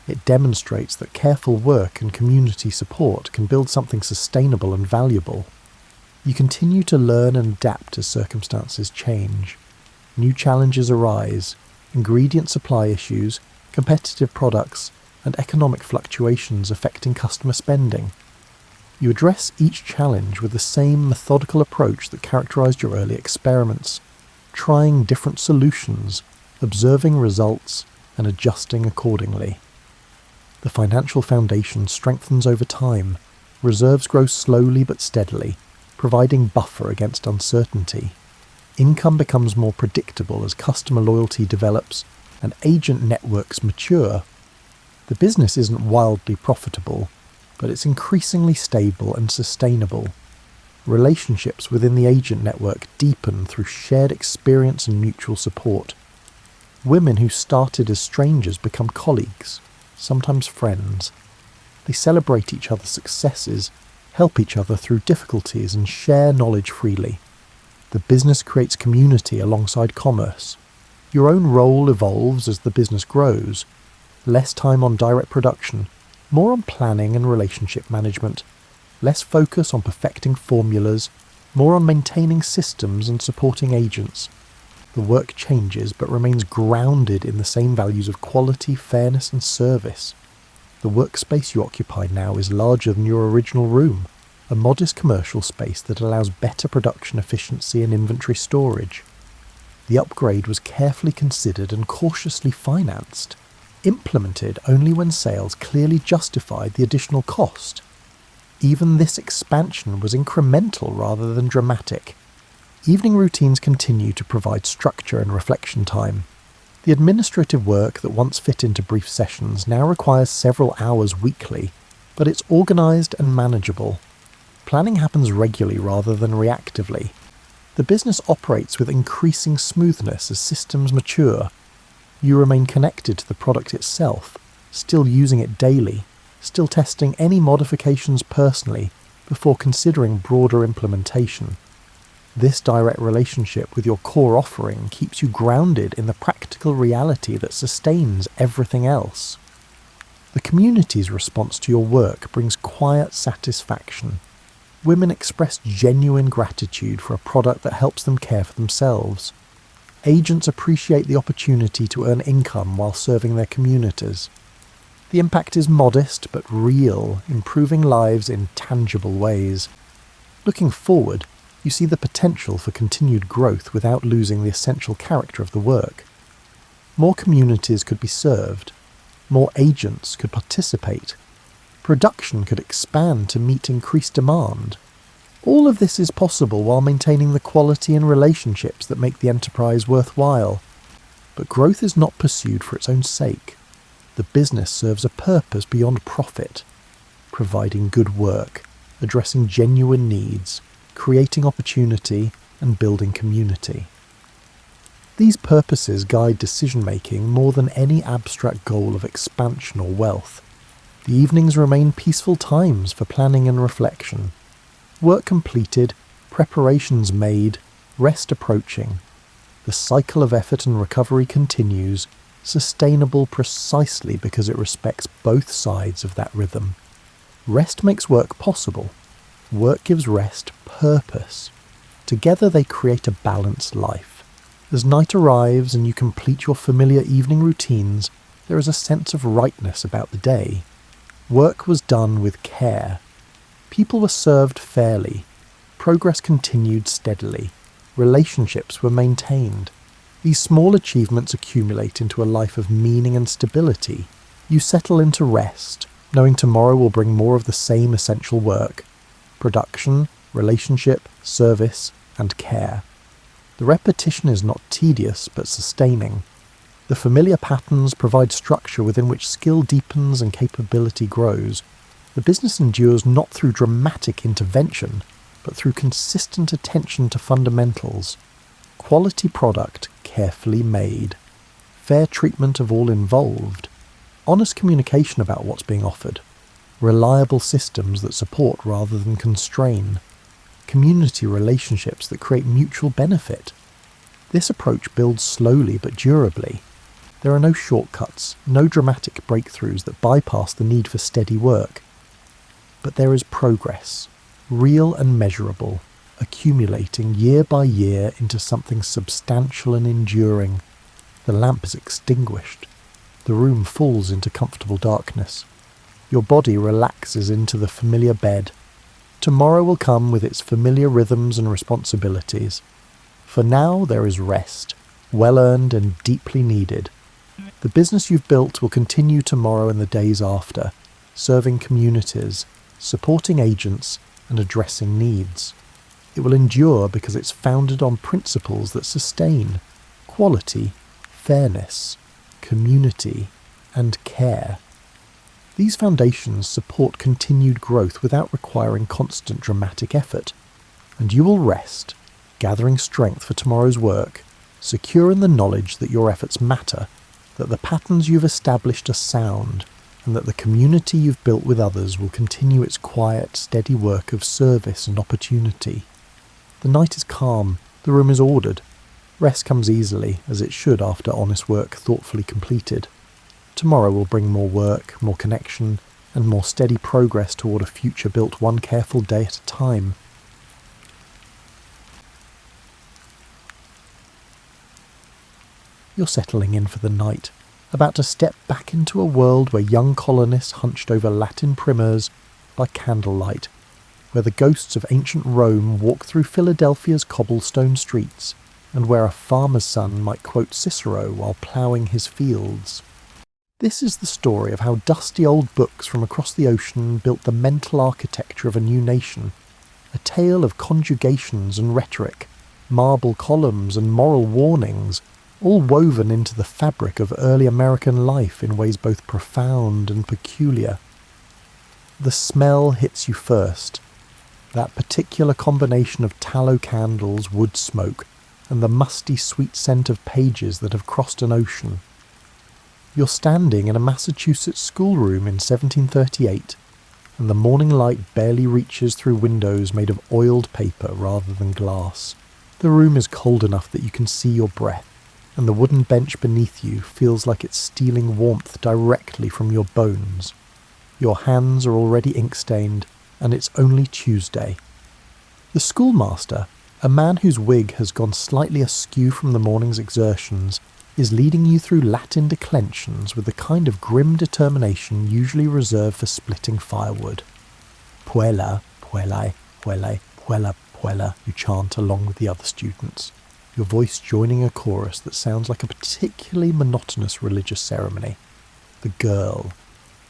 Speaker 1: It demonstrates that careful work and community support can build something sustainable and valuable. You continue to learn and adapt as circumstances change. New challenges arise, ingredient supply issues, competitive products, and economic fluctuations affecting customer spending. You address each challenge with the same methodical approach that characterized your early experiments, trying different solutions, observing results, and adjusting accordingly. The financial foundation strengthens over time, reserves grow slowly but steadily, providing buffer against uncertainty. Income becomes more predictable as customer loyalty develops and agent networks mature. The business isn't wildly profitable, but it's increasingly stable and sustainable. Relationships within the agent network deepen through shared experience and mutual support. Women who started as strangers become colleagues, sometimes friends. They celebrate each other's successes, help each other through difficulties, and share knowledge freely. The business creates community alongside commerce. Your own role evolves as the business grows. Less time on direct production, more on planning and relationship management. Less focus on perfecting formulas, more on maintaining systems and supporting agents. The work changes but remains grounded in the same values of quality, fairness and service. The workspace you occupy now is larger than your original room, a modest commercial space that allows better production efficiency and inventory storage. The upgrade was carefully considered and cautiously financed, implemented only when sales clearly justified the additional cost. Even this expansion was incremental rather than dramatic. Evening routines continue to provide structure and reflection time. The administrative work that once fit into brief sessions now requires several hours weekly, but it's organised and manageable. Planning happens regularly rather than reactively. The business operates with increasing smoothness as systems mature. You remain connected to the product itself, still using it daily, still testing any modifications personally before considering broader implementation. This direct relationship with your core offering keeps you grounded in the practical reality that sustains everything else. The community's response to your work brings quiet satisfaction. Women express genuine gratitude for a product that helps them care for themselves. Agents appreciate the opportunity to earn income while serving their communities. The impact is modest but real, improving lives in tangible ways. Looking forward, you see the potential for continued growth without losing the essential character of the work. More communities could be served. More agents could participate. Production could expand to meet increased demand. All of this is possible while maintaining the quality and relationships that make the enterprise worthwhile. But growth is not pursued for its own sake. The business serves a purpose beyond profit, providing good work, addressing genuine needs, creating opportunity, and building community. These purposes guide decision-making more than any abstract goal of expansion or wealth. The evenings remain peaceful times for planning and reflection. Work completed, preparations made, rest approaching. The cycle of effort and recovery continues, sustainable precisely because it respects both sides of that rhythm. Rest makes work possible. Work gives rest purpose. Together they create a balanced life. As night arrives and you complete your familiar evening routines, there is a sense of rightness about the day. Work was done with care. People were served fairly. Progress continued steadily. Relationships were maintained. These small achievements accumulate into a life of meaning and stability. You settle into rest, knowing tomorrow will bring more of the same essential work: production, relationship, service, and care. The repetition is not tedious but sustaining. The familiar patterns provide structure within which skill deepens and capability grows. The business endures not through dramatic intervention, but through consistent attention to fundamentals. Quality product carefully made. Fair treatment of all involved. Honest communication about what's being offered. Reliable systems that support rather than constrain. Community relationships that create mutual benefit. This approach builds slowly but durably. There are no shortcuts, no dramatic breakthroughs that bypass the need for steady work. But there is progress, real and measurable, accumulating year by year into something substantial and enduring. The lamp is extinguished. The room falls into comfortable darkness. Your body relaxes into the familiar bed. Tomorrow will come with its familiar rhythms and responsibilities. For now there is rest, well-earned and deeply needed. The business you've built will continue tomorrow and the days after, serving communities, supporting agents, and addressing needs. It will endure because it's founded on principles that sustain quality, fairness, community, and care. These foundations support continued growth without requiring constant dramatic effort, and you will rest, gathering strength for tomorrow's work, secure in the knowledge that your efforts matter, that the patterns you've established are sound, and that the community you've built with others will continue its quiet, steady work of service and opportunity. The night is calm, the room is ordered. Rest comes easily, as it should after honest work thoughtfully completed. Tomorrow will bring more work, more connection, and more steady progress toward a future built one careful day at a time. You're settling in for the night, about to step back into a world where young colonists hunched over Latin primers by candlelight, where the ghosts of ancient Rome walk through Philadelphia's cobblestone streets, and where a farmer's son might quote Cicero while ploughing his fields. This is the story of how dusty old books from across the ocean built the mental architecture of a new nation, a tale of conjugations and rhetoric, marble columns and moral warnings, all woven into the fabric of early American life in ways both profound and peculiar. The smell hits you first, that particular combination of tallow candles, wood smoke, and the musty sweet scent of pages that have crossed an ocean. You're standing in a Massachusetts schoolroom in 1738, and the morning light barely reaches through windows made of oiled paper rather than glass. The room is cold enough that you can see your breath, and the wooden bench beneath you feels like it's stealing warmth directly from your bones. Your hands are already ink-stained, and it's only Tuesday. The schoolmaster, a man whose wig has gone slightly askew from the morning's exertions, is leading you through Latin declensions with the kind of grim determination usually reserved for splitting firewood. Puella, puellae, puellae, puella, puella, you chant along with the other students, your voice joining a chorus that sounds like a particularly monotonous religious ceremony. The girl.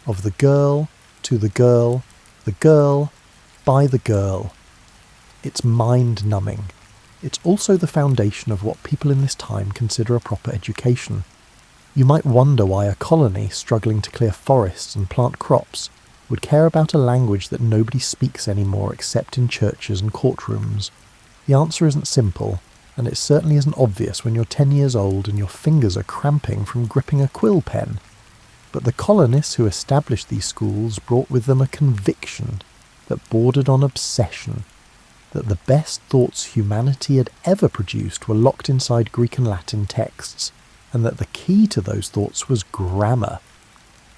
Speaker 1: Of the girl, to the girl, by the girl. It's mind-numbing. It's also the foundation of what people in this time consider a proper education. You might wonder why a colony struggling to clear forests and plant crops would care about a language that nobody speaks anymore except in churches and courtrooms. The answer isn't simple, and it certainly isn't obvious when you're 10 years old and your fingers are cramping from gripping a quill pen. But the colonists who established these schools brought with them a conviction that bordered on obsession, that the best thoughts humanity had ever produced were locked inside Greek and Latin texts, and that the key to those thoughts was grammar.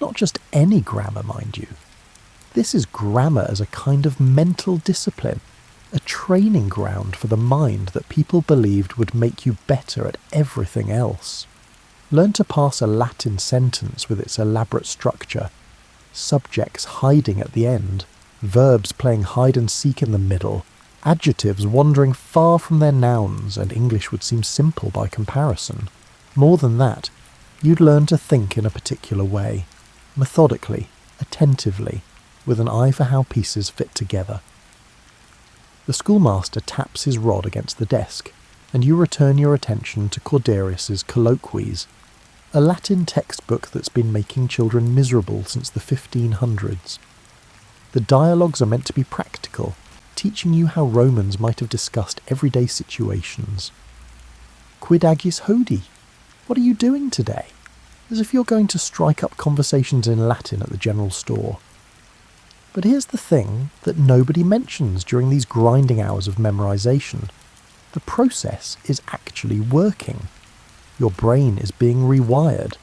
Speaker 1: Not just any grammar, mind you. This is grammar as a kind of mental discipline, a training ground for the mind that people believed would make you better at everything else. Learn to parse a Latin sentence with its elaborate structure, subjects hiding at the end, verbs playing hide and seek in the middle, adjectives wandering far from their nouns, and English would seem simple by comparison. More than that, you'd learn to think in a particular way, methodically, attentively, with an eye for how pieces fit together. The schoolmaster taps his rod against the desk, and you return your attention to Corderius's Colloquies, a Latin textbook that's been making children miserable since the 1500s. The dialogues are meant to be practical, teaching you how Romans might have discussed everyday situations. Quid agis hodie? What are you doing today? As if you're going to strike up conversations in Latin at the general store. But here's the thing that nobody mentions during these grinding hours of memorization. The process is actually working. Your brain is being rewired.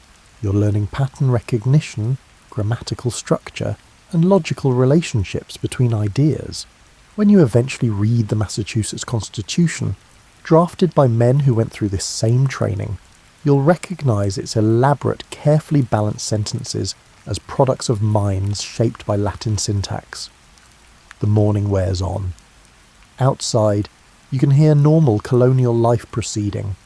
Speaker 1: You're learning pattern recognition, grammatical structure, and logical relationships between ideas. When you eventually read the Massachusetts Constitution, drafted by men who went through this same training, you'll recognise its elaborate, carefully balanced sentences as products of minds shaped by Latin syntax. The morning wears on. Outside, you can hear normal colonial life proceeding.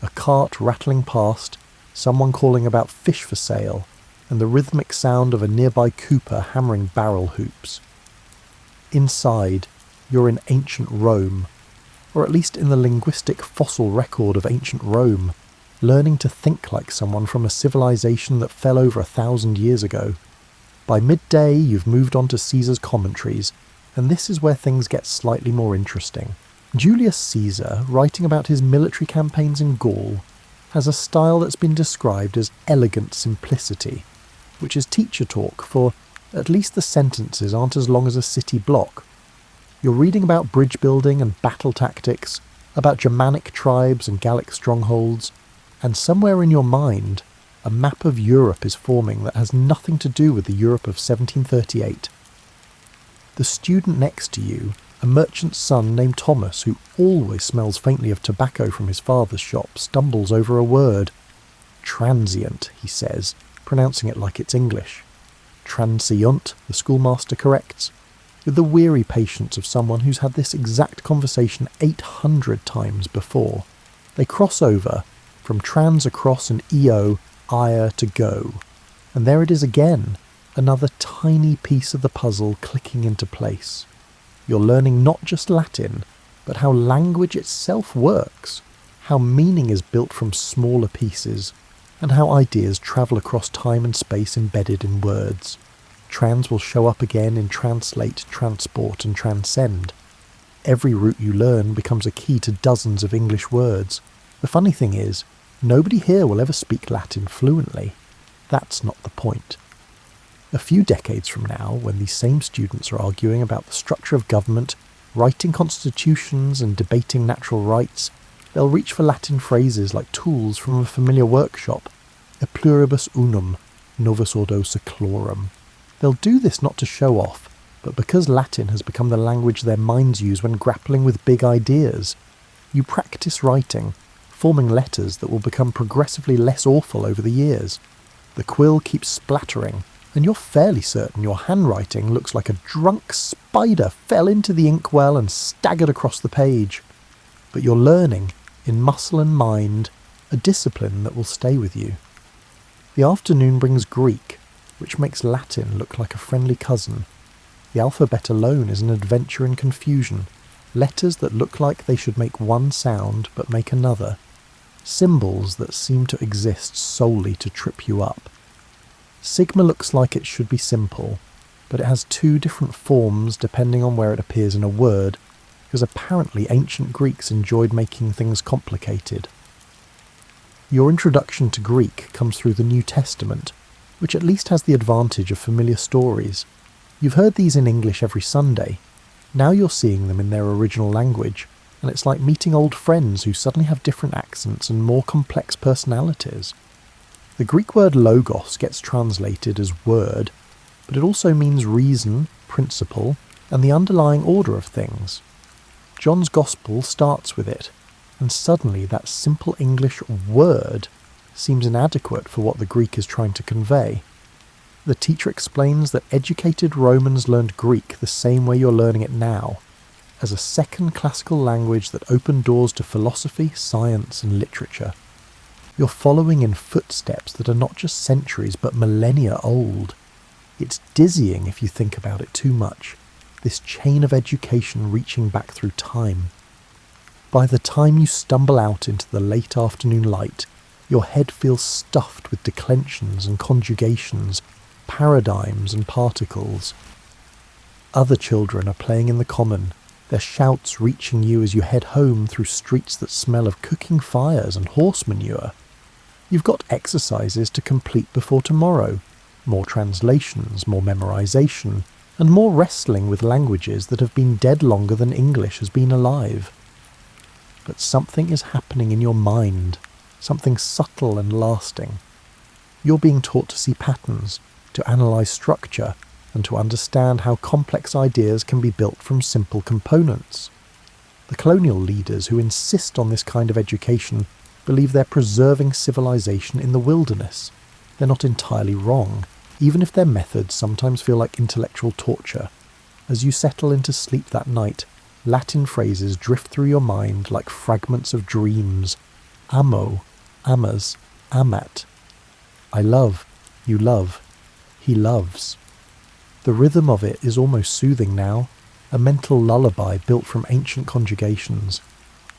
Speaker 1: A cart rattling past, someone calling about fish for sale, and the rhythmic sound of a nearby cooper hammering barrel hoops. Inside, you're in ancient Rome, or at least in the linguistic fossil record of ancient Rome, learning to think like someone from a civilization that fell over 1,000 years ago. By midday, you've moved on to Caesar's commentaries, and this is where things get slightly more interesting. Julius Caesar, writing about his military campaigns in Gaul, has a style that's been described as elegant simplicity. which is teacher talk, for at least the sentences aren't as long as a city block. You're reading about bridge building and battle tactics, about Germanic tribes and Gallic strongholds, and somewhere in your mind, a map of Europe is forming that has nothing to do with the Europe of 1738. The student next to you, a merchant's son named Thomas, who always smells faintly of tobacco from his father's shop, stumbles over a word. Transient, he says, pronouncing it like it's English. Transient, the schoolmaster corrects, with the weary patience of someone who's had this exact conversation 800 times before. They cross over, from trans across and eo, ire to go. And there it is again, another tiny piece of the puzzle clicking into place. You're learning not just Latin, but how language itself works, how meaning is built from smaller pieces, and how ideas travel across time and space embedded in words. Trans will show up again in translate, transport, and transcend. Every root you learn becomes a key to dozens of English words. The funny thing is, nobody here will ever speak Latin fluently. That's not the point. A few decades from now, when these same students are arguing about the structure of government, writing constitutions and debating natural rights, they'll reach for Latin phrases like tools from a familiar workshop, e pluribus unum, novus ordo seclorum. They'll do this not to show off, but because Latin has become the language their minds use when grappling with big ideas. You practice writing, forming letters that will become progressively less awful over the years. The quill keeps splattering, and you're fairly certain your handwriting looks like a drunk spider fell into the inkwell and staggered across the page. But you're learning, in muscle and mind, a discipline that will stay with you. The afternoon brings Greek, which makes Latin look like a friendly cousin. The alphabet alone is an adventure in confusion. Letters that look like they should make one sound but make another. Symbols that seem to exist solely to trip you up. Sigma looks like it should be simple, but it has two different forms depending on where it appears in a word, because apparently ancient Greeks enjoyed making things complicated. Your introduction to Greek comes through the New Testament, which at least has the advantage of familiar stories. You've heard these in English every Sunday. Now you're seeing them in their original language, and it's like meeting old friends who suddenly have different accents and more complex personalities. The Greek word logos gets translated as word, but it also means reason, principle, and the underlying order of things. John's Gospel starts with it, and suddenly that simple English word seems inadequate for what the Greek is trying to convey. The teacher explains that educated Romans learned Greek the same way you're learning it now, as a second classical language that opened doors to philosophy, science, and literature. You're following in footsteps that are not just centuries but millennia old. It's dizzying if you think about it too much, this chain of education reaching back through time. By the time you stumble out into the late afternoon light, your head feels stuffed with declensions and conjugations, paradigms and particles. Other children are playing in the common, their shouts reaching you as you head home through streets that smell of cooking fires and horse manure. You've got exercises to complete before tomorrow, more translations, more memorization, and more wrestling with languages that have been dead longer than English has been alive. But something is happening in your mind, something subtle and lasting. You're being taught to see patterns, to analyse structure, and to understand how complex ideas can be built from simple components. The colonial leaders who insist on this kind of education believe they're preserving civilization in the wilderness. They're not entirely wrong, even if their methods sometimes feel like intellectual torture. As you settle into sleep that night, Latin phrases drift through your mind like fragments of dreams. Amo, amas, amat. I love, you love, he loves. The rhythm of it is almost soothing now, a mental lullaby built from ancient conjugations.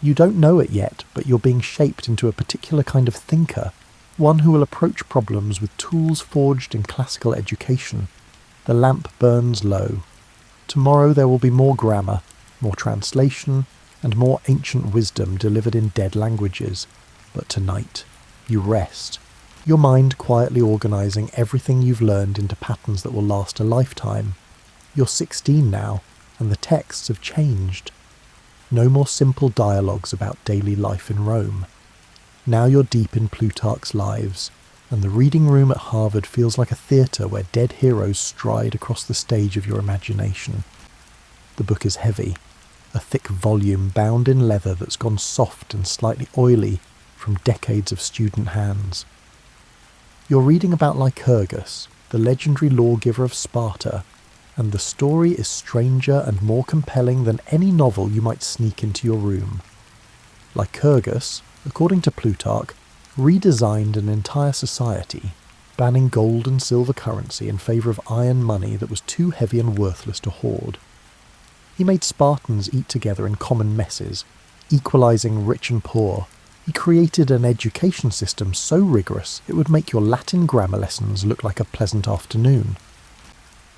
Speaker 1: You don't know it yet, but you're being shaped into a particular kind of thinker, one who will approach problems with tools forged in classical education. The lamp burns low. Tomorrow there will be more grammar, more translation, and more ancient wisdom delivered in dead languages. But tonight, you rest. your mind quietly organising everything you've learned into patterns that will last a lifetime. You're 16 now, and the texts have changed. No more simple dialogues about daily life in Rome. Now you're deep in Plutarch's lives, and the reading room at Harvard feels like a theatre where dead heroes stride across the stage of your imagination. The book is heavy, a thick volume bound in leather that's gone soft and slightly oily from decades of student hands. You're reading about Lycurgus, the legendary lawgiver of Sparta, and the story is stranger and more compelling than any novel you might sneak into your room. Lycurgus, according to Plutarch, redesigned an entire society, banning gold and silver currency in favour of iron money that was too heavy and worthless to hoard. He made Spartans eat together in common messes, equalising rich and poor. He created an education system so rigorous it would make your Latin grammar lessons look like a pleasant afternoon.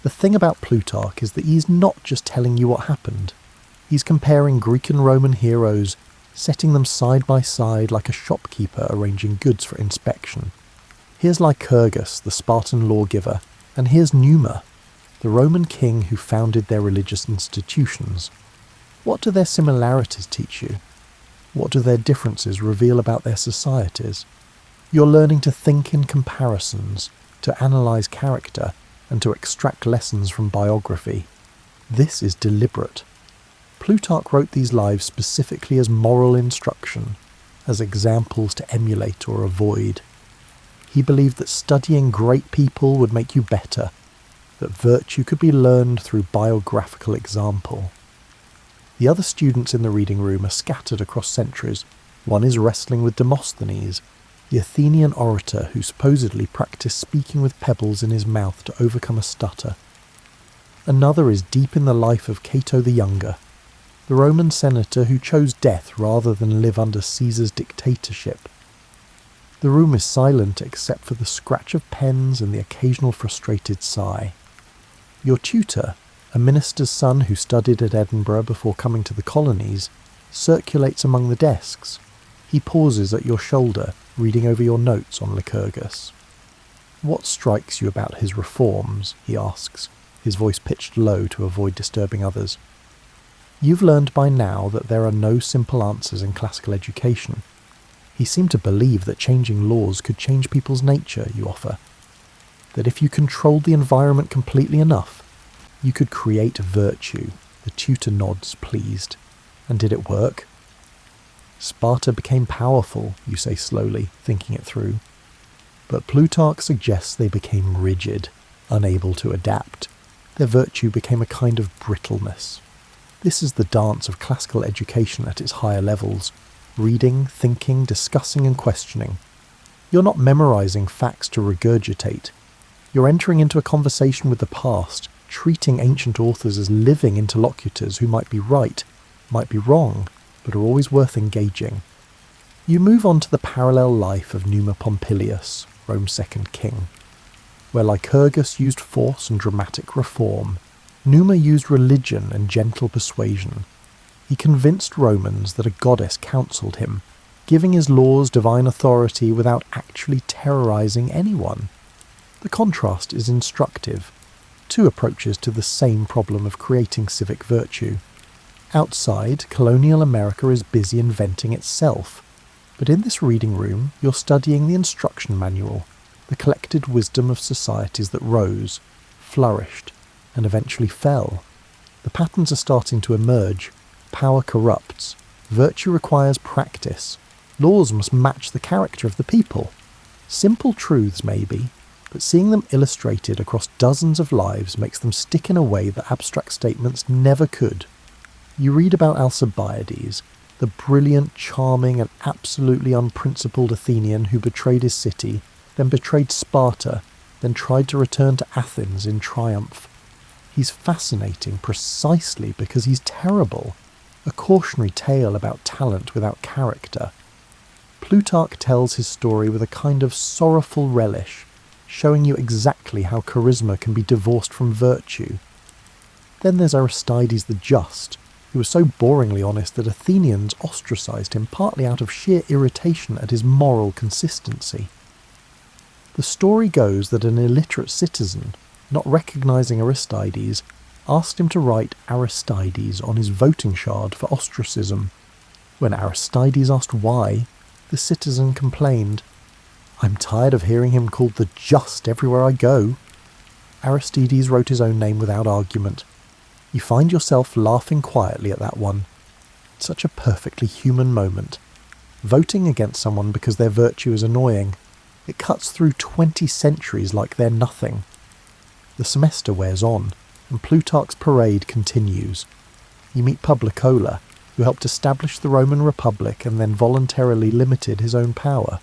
Speaker 1: The thing about Plutarch is that he's not just telling you what happened. He's comparing Greek and Roman heroes, setting them side by side like a shopkeeper arranging goods for inspection. Here's Lycurgus, the Spartan lawgiver, and here's Numa, the Roman king who founded their religious institutions. What do their similarities teach you? What do their differences reveal about their societies? You're learning to think in comparisons, to analyse character, and to extract lessons from biography. This is deliberate. Plutarch wrote these lives specifically as moral instruction, as examples to emulate or avoid. He believed that studying great people would make you better, that virtue could be learned through biographical example. The other students in the reading room are scattered across centuries. One is wrestling with Demosthenes, the Athenian orator who supposedly practiced speaking with pebbles in his mouth to overcome a stutter. Another is deep in the life of Cato the Younger, the Roman senator who chose death rather than live under Caesar's dictatorship. The room is silent except for the scratch of pens and the occasional frustrated sigh. Your tutor, a minister's son who studied at Edinburgh before coming to the colonies, circulates among the desks. He pauses at your shoulder, reading over your notes on Lycurgus. "What strikes you about his reforms?" he asks, his voice pitched low to avoid disturbing others. You've learned by now that there are no simple answers in classical education. He seemed to believe that changing laws could change people's nature, you offer. That if you controlled the environment completely enough, you could create virtue. The tutor nods, pleased. And did it work? Sparta became powerful, you say slowly, thinking it through. But Plutarch suggests they became rigid, unable to adapt. Their virtue became a kind of brittleness. This is the dance of classical education at its higher levels. Reading, thinking, discussing and questioning. You're not memorising facts to regurgitate. You're entering into a conversation with the past, treating ancient authors as living interlocutors who might be right, might be wrong, but are always worth engaging. You move on to the parallel life of Numa Pompilius, Rome's second king. Where Lycurgus used force and dramatic reform, Numa used religion and gentle persuasion. He convinced Romans that a goddess counselled him, giving his laws divine authority without actually terrorising anyone. The contrast is instructive. Two approaches to the same problem of creating civic virtue. Outside, colonial America is busy inventing itself. But in this reading room, you're studying the instruction manual, the collected wisdom of societies that rose, flourished, and eventually fell. The patterns are starting to emerge. Power corrupts. Virtue requires practice. Laws must match the character of the people. Simple truths, maybe, but seeing them illustrated across dozens of lives makes them stick in a way that abstract statements never could. You read about Alcibiades, the brilliant, charming, and absolutely unprincipled Athenian who betrayed his city, then betrayed Sparta, then tried to return to Athens in triumph. He's fascinating precisely because he's terrible. A cautionary tale about talent without character. Plutarch tells his story with a kind of sorrowful relish, showing you exactly how charisma can be divorced from virtue. Then there's Aristides the Just, who was so boringly honest that Athenians ostracised him partly out of sheer irritation at his moral consistency. The story goes that an illiterate citizen, not recognising Aristides, asked him to write Aristides on his voting shard for ostracism. When Aristides asked why, the citizen complained, "I'm tired of hearing him called the just everywhere I go." Aristides wrote his own name without argument. You find yourself laughing quietly at that one. Such a perfectly human moment. Voting against someone because their virtue is annoying. It cuts through 20 centuries like they're nothing. The semester wears on, and Plutarch's parade continues. You meet Publicola, who helped establish the Roman Republic and then voluntarily limited his own power.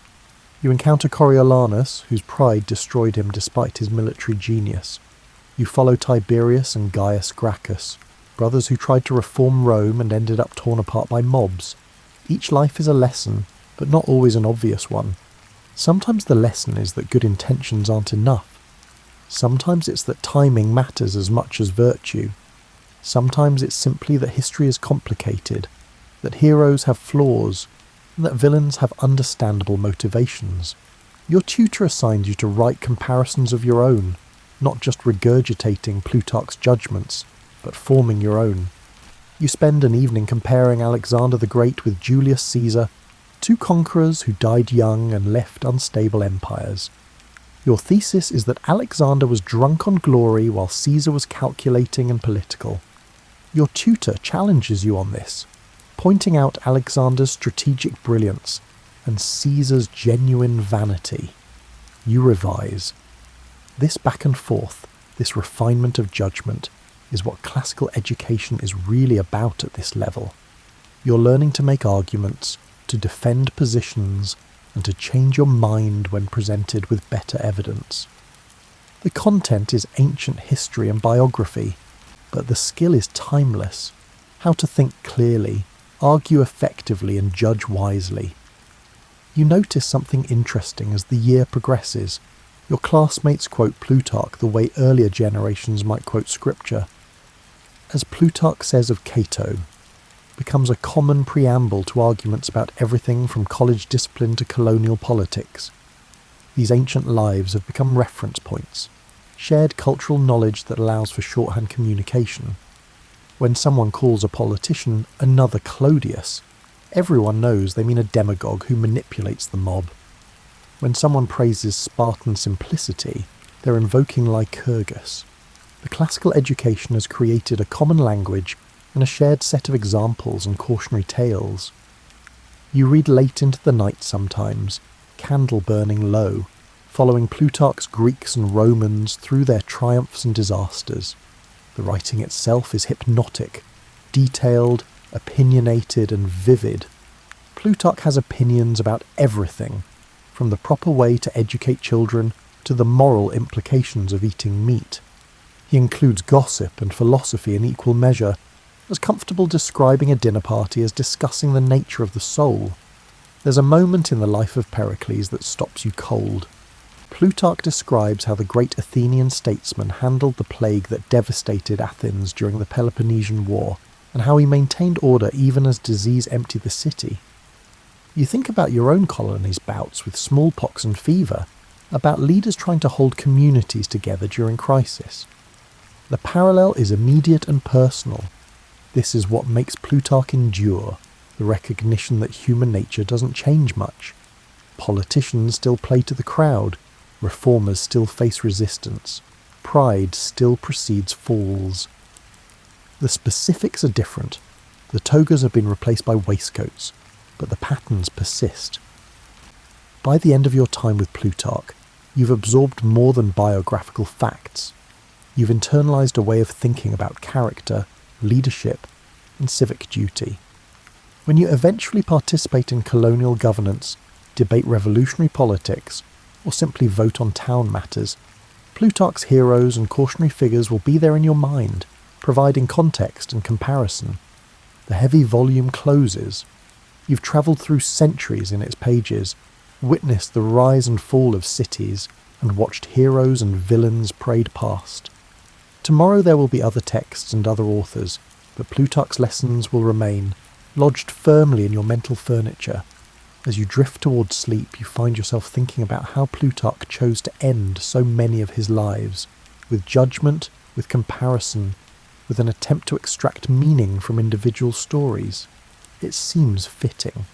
Speaker 1: You encounter Coriolanus, whose pride destroyed him despite his military genius. You follow Tiberius and Gaius Gracchus, brothers who tried to reform Rome and ended up torn apart by mobs. Each life is a lesson, but not always an obvious one. Sometimes the lesson is that good intentions aren't enough. Sometimes it's that timing matters as much as virtue. Sometimes it's simply that history is complicated, that heroes have flaws, and that villains have understandable motivations. Your tutor assigned you to write comparisons of your own, not just regurgitating Plutarch's judgments, but forming your own. You spend an evening comparing Alexander the Great with Julius Caesar, two conquerors who died young and left unstable empires. Your thesis is that Alexander was drunk on glory while Caesar was calculating and political. Your tutor challenges you on this, pointing out Alexander's strategic brilliance and Caesar's genuine vanity. You revise. This back and forth, this refinement of judgment, is what classical education is really about at this level. You're learning to make arguments, to defend positions, and to change your mind when presented with better evidence. The content is ancient history and biography, but the skill is timeless. How to think clearly, argue effectively, and judge wisely. You notice something interesting as the year progresses. Your classmates quote Plutarch the way earlier generations might quote scripture. As Plutarch says of Cato, becomes a common preamble to arguments about everything from college discipline to colonial politics. These ancient lives have become reference points, shared cultural knowledge that allows for shorthand communication. When someone calls a politician another Clodius, everyone knows they mean a demagogue who manipulates the mob. When someone praises Spartan simplicity, they're invoking Lycurgus. The classical education has created a common language and a shared set of examples and cautionary tales. You read late into the night sometimes, candle burning low, following Plutarch's Greeks and Romans through their triumphs and disasters. The writing itself is hypnotic, detailed, opinionated, and vivid. Plutarch has opinions about everything, from the proper way to educate children to the moral implications of eating meat. He includes gossip and philosophy in equal measure, as comfortable describing a dinner party as discussing the nature of the soul. There's a moment in the life of Pericles that stops you cold. Plutarch describes how the great Athenian statesman handled the plague that devastated Athens during the Peloponnesian War, and how he maintained order even as disease emptied the city. You think about your own colony's bouts with smallpox and fever, about leaders trying to hold communities together during crisis. The parallel is immediate and personal. This is what makes Plutarch endure, the recognition that human nature doesn't change much. Politicians still play to the crowd, reformers still face resistance, pride still precedes falls. The specifics are different. The togas have been replaced by waistcoats, but the patterns persist. By the end of your time with Plutarch, you've absorbed more than biographical facts. You've internalized a way of thinking about character, leadership, and civic duty. When you eventually participate in colonial governance, debate revolutionary politics, or simply vote on town matters, Plutarch's heroes and cautionary figures will be there in your mind, providing context and comparison. The heavy volume closes. You've travelled through centuries in its pages, witnessed the rise and fall of cities, and watched heroes and villains parade past. Tomorrow there will be other texts and other authors, but Plutarch's lessons will remain, lodged firmly in your mental furniture. As you drift towards sleep, you find yourself thinking about how Plutarch chose to end so many of his lives, with judgment, with comparison, with an attempt to extract meaning from individual stories. It seems fitting.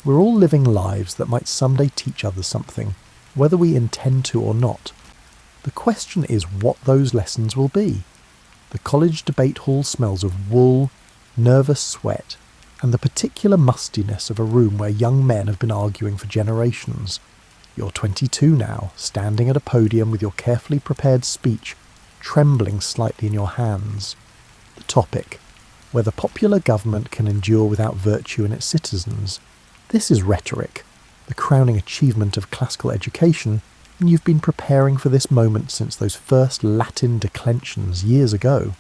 Speaker 1: We're all living lives that might someday teach others something, whether we intend to or not. The question is what those lessons will be. The college debate hall smells of wool, nervous sweat, and the particular mustiness of a room where young men have been arguing for generations. You're 22 now, standing at a podium with your carefully prepared speech trembling slightly in your hands. The topic: whether popular government can endure without virtue in its citizens. This is rhetoric, the crowning achievement of classical education, and you've been preparing for this moment since those first Latin declensions years ago.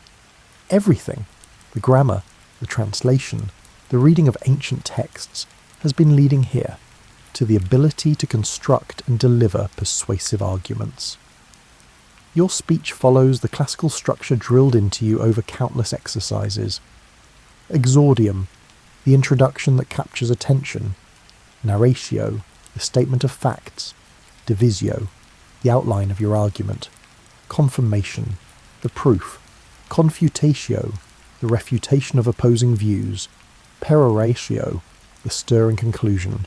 Speaker 1: Everything, the grammar, the translation, the reading of ancient texts, has been leading here, to the ability to construct and deliver persuasive arguments. Your speech follows the classical structure drilled into you over countless exercises. Exordium, the introduction that captures attention. Narratio, the statement of facts. Divisio, the outline of your argument. Confirmation, the proof. Confutatio, the refutation of opposing views. Peroratio, the stirring conclusion.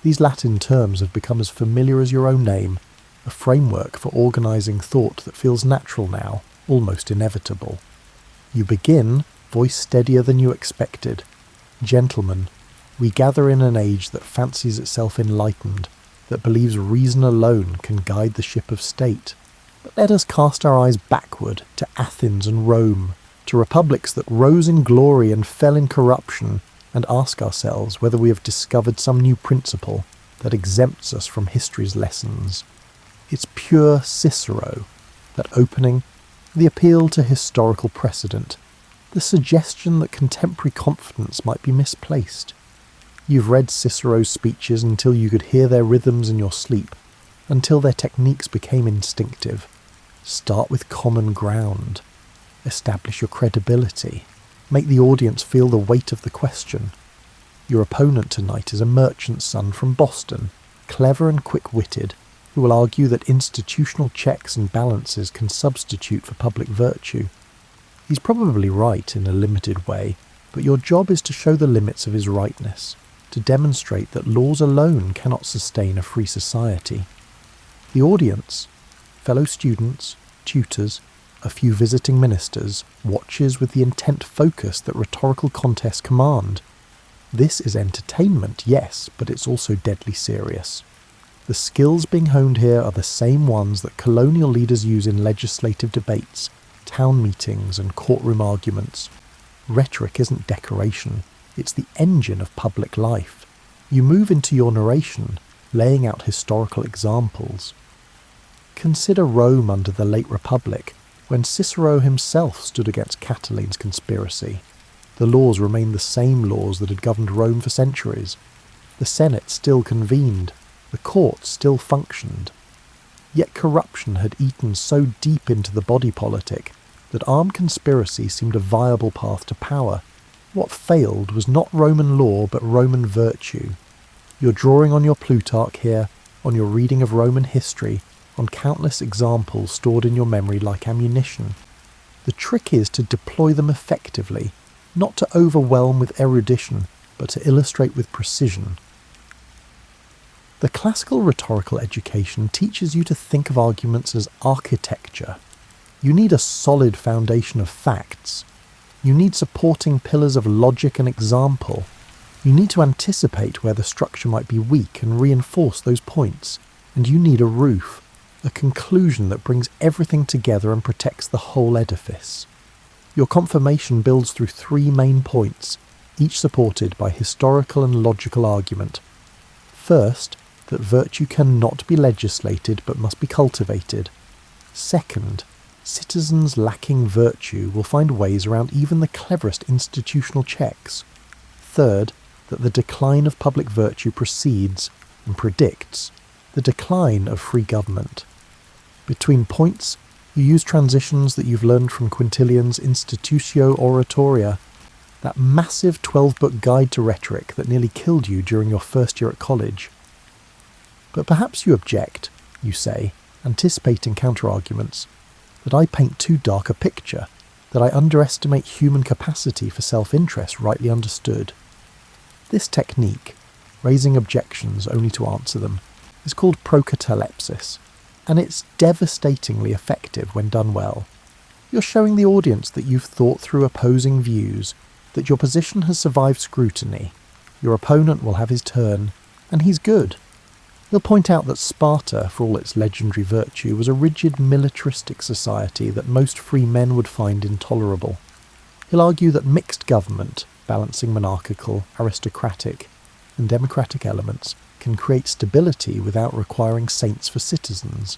Speaker 1: These Latin terms have become as familiar as your own name, a framework for organising thought that feels natural now, almost inevitable. You begin, voice steadier than you expected. Gentlemen, we gather in an age that fancies itself enlightened, that believes reason alone can guide the ship of state. But let us cast our eyes backward to Athens and Rome, to republics that rose in glory and fell in corruption, and ask ourselves whether we have discovered some new principle that exempts us from history's lessons. It's pure Cicero, that opening, the appeal to historical precedent, the suggestion that contemporary confidence might be misplaced. You've read Cicero's speeches until you could hear their rhythms in your sleep, until their techniques became instinctive. Start with common ground. Establish your credibility. Make the audience feel the weight of the question. Your opponent tonight is a merchant's son from Boston, clever and quick-witted, who will argue that institutional checks and balances can substitute for public virtue. He's probably right in a limited way, but your job is to show the limits of his rightness, to demonstrate that laws alone cannot sustain a free society. The audience, fellow students, tutors, a few visiting ministers, watches with the intent focus that rhetorical contests command. This is entertainment, yes, but it's also deadly serious. The skills being honed here are the same ones that colonial leaders use in legislative debates, town meetings and courtroom arguments. Rhetoric isn't decoration, it's the engine of public life. You move into your narration, laying out historical examples. Consider Rome under the late Republic, when Cicero himself stood against Catiline's conspiracy. The laws remained the same laws that had governed Rome for centuries. The Senate still convened, the courts still functioned. Yet corruption had eaten so deep into the body politic that armed conspiracy seemed a viable path to power. What failed was not Roman law but Roman virtue. You're drawing on your Plutarch here, on your reading of Roman history, on countless examples stored in your memory like ammunition. The trick is to deploy them effectively, not to overwhelm with erudition, but to illustrate with precision. The classical rhetorical education teaches you to think of arguments as architecture. You need a solid foundation of facts. You need supporting pillars of logic and example. You need to anticipate where the structure might be weak and reinforce those points. And you need a roof, a conclusion that brings everything together and protects the whole edifice. Your confirmation builds through three main points, each supported by historical and logical argument. First, that virtue cannot be legislated but must be cultivated. Second, citizens lacking virtue will find ways around even the cleverest institutional checks. Third, that the decline of public virtue precedes and predicts the decline of free government. Between points, you use transitions that you've learned from Quintilian's Institutio Oratoria. That massive 12-book guide to rhetoric that nearly killed you during your first year at college. But perhaps you object, you say, anticipating counter-arguments, that I paint too dark a picture, that I underestimate human capacity for self-interest rightly understood. This technique, raising objections only to answer them, is called procatalepsis, and it's devastatingly effective when done well. You're showing the audience that you've thought through opposing views, that your position has survived scrutiny. Your opponent will have his turn, and he's good. He'll point out that Sparta, for all its legendary virtue, was a rigid militaristic society that most free men would find intolerable. He'll argue that mixed government, balancing monarchical, aristocratic, and democratic elements, can create stability without requiring saints for citizens.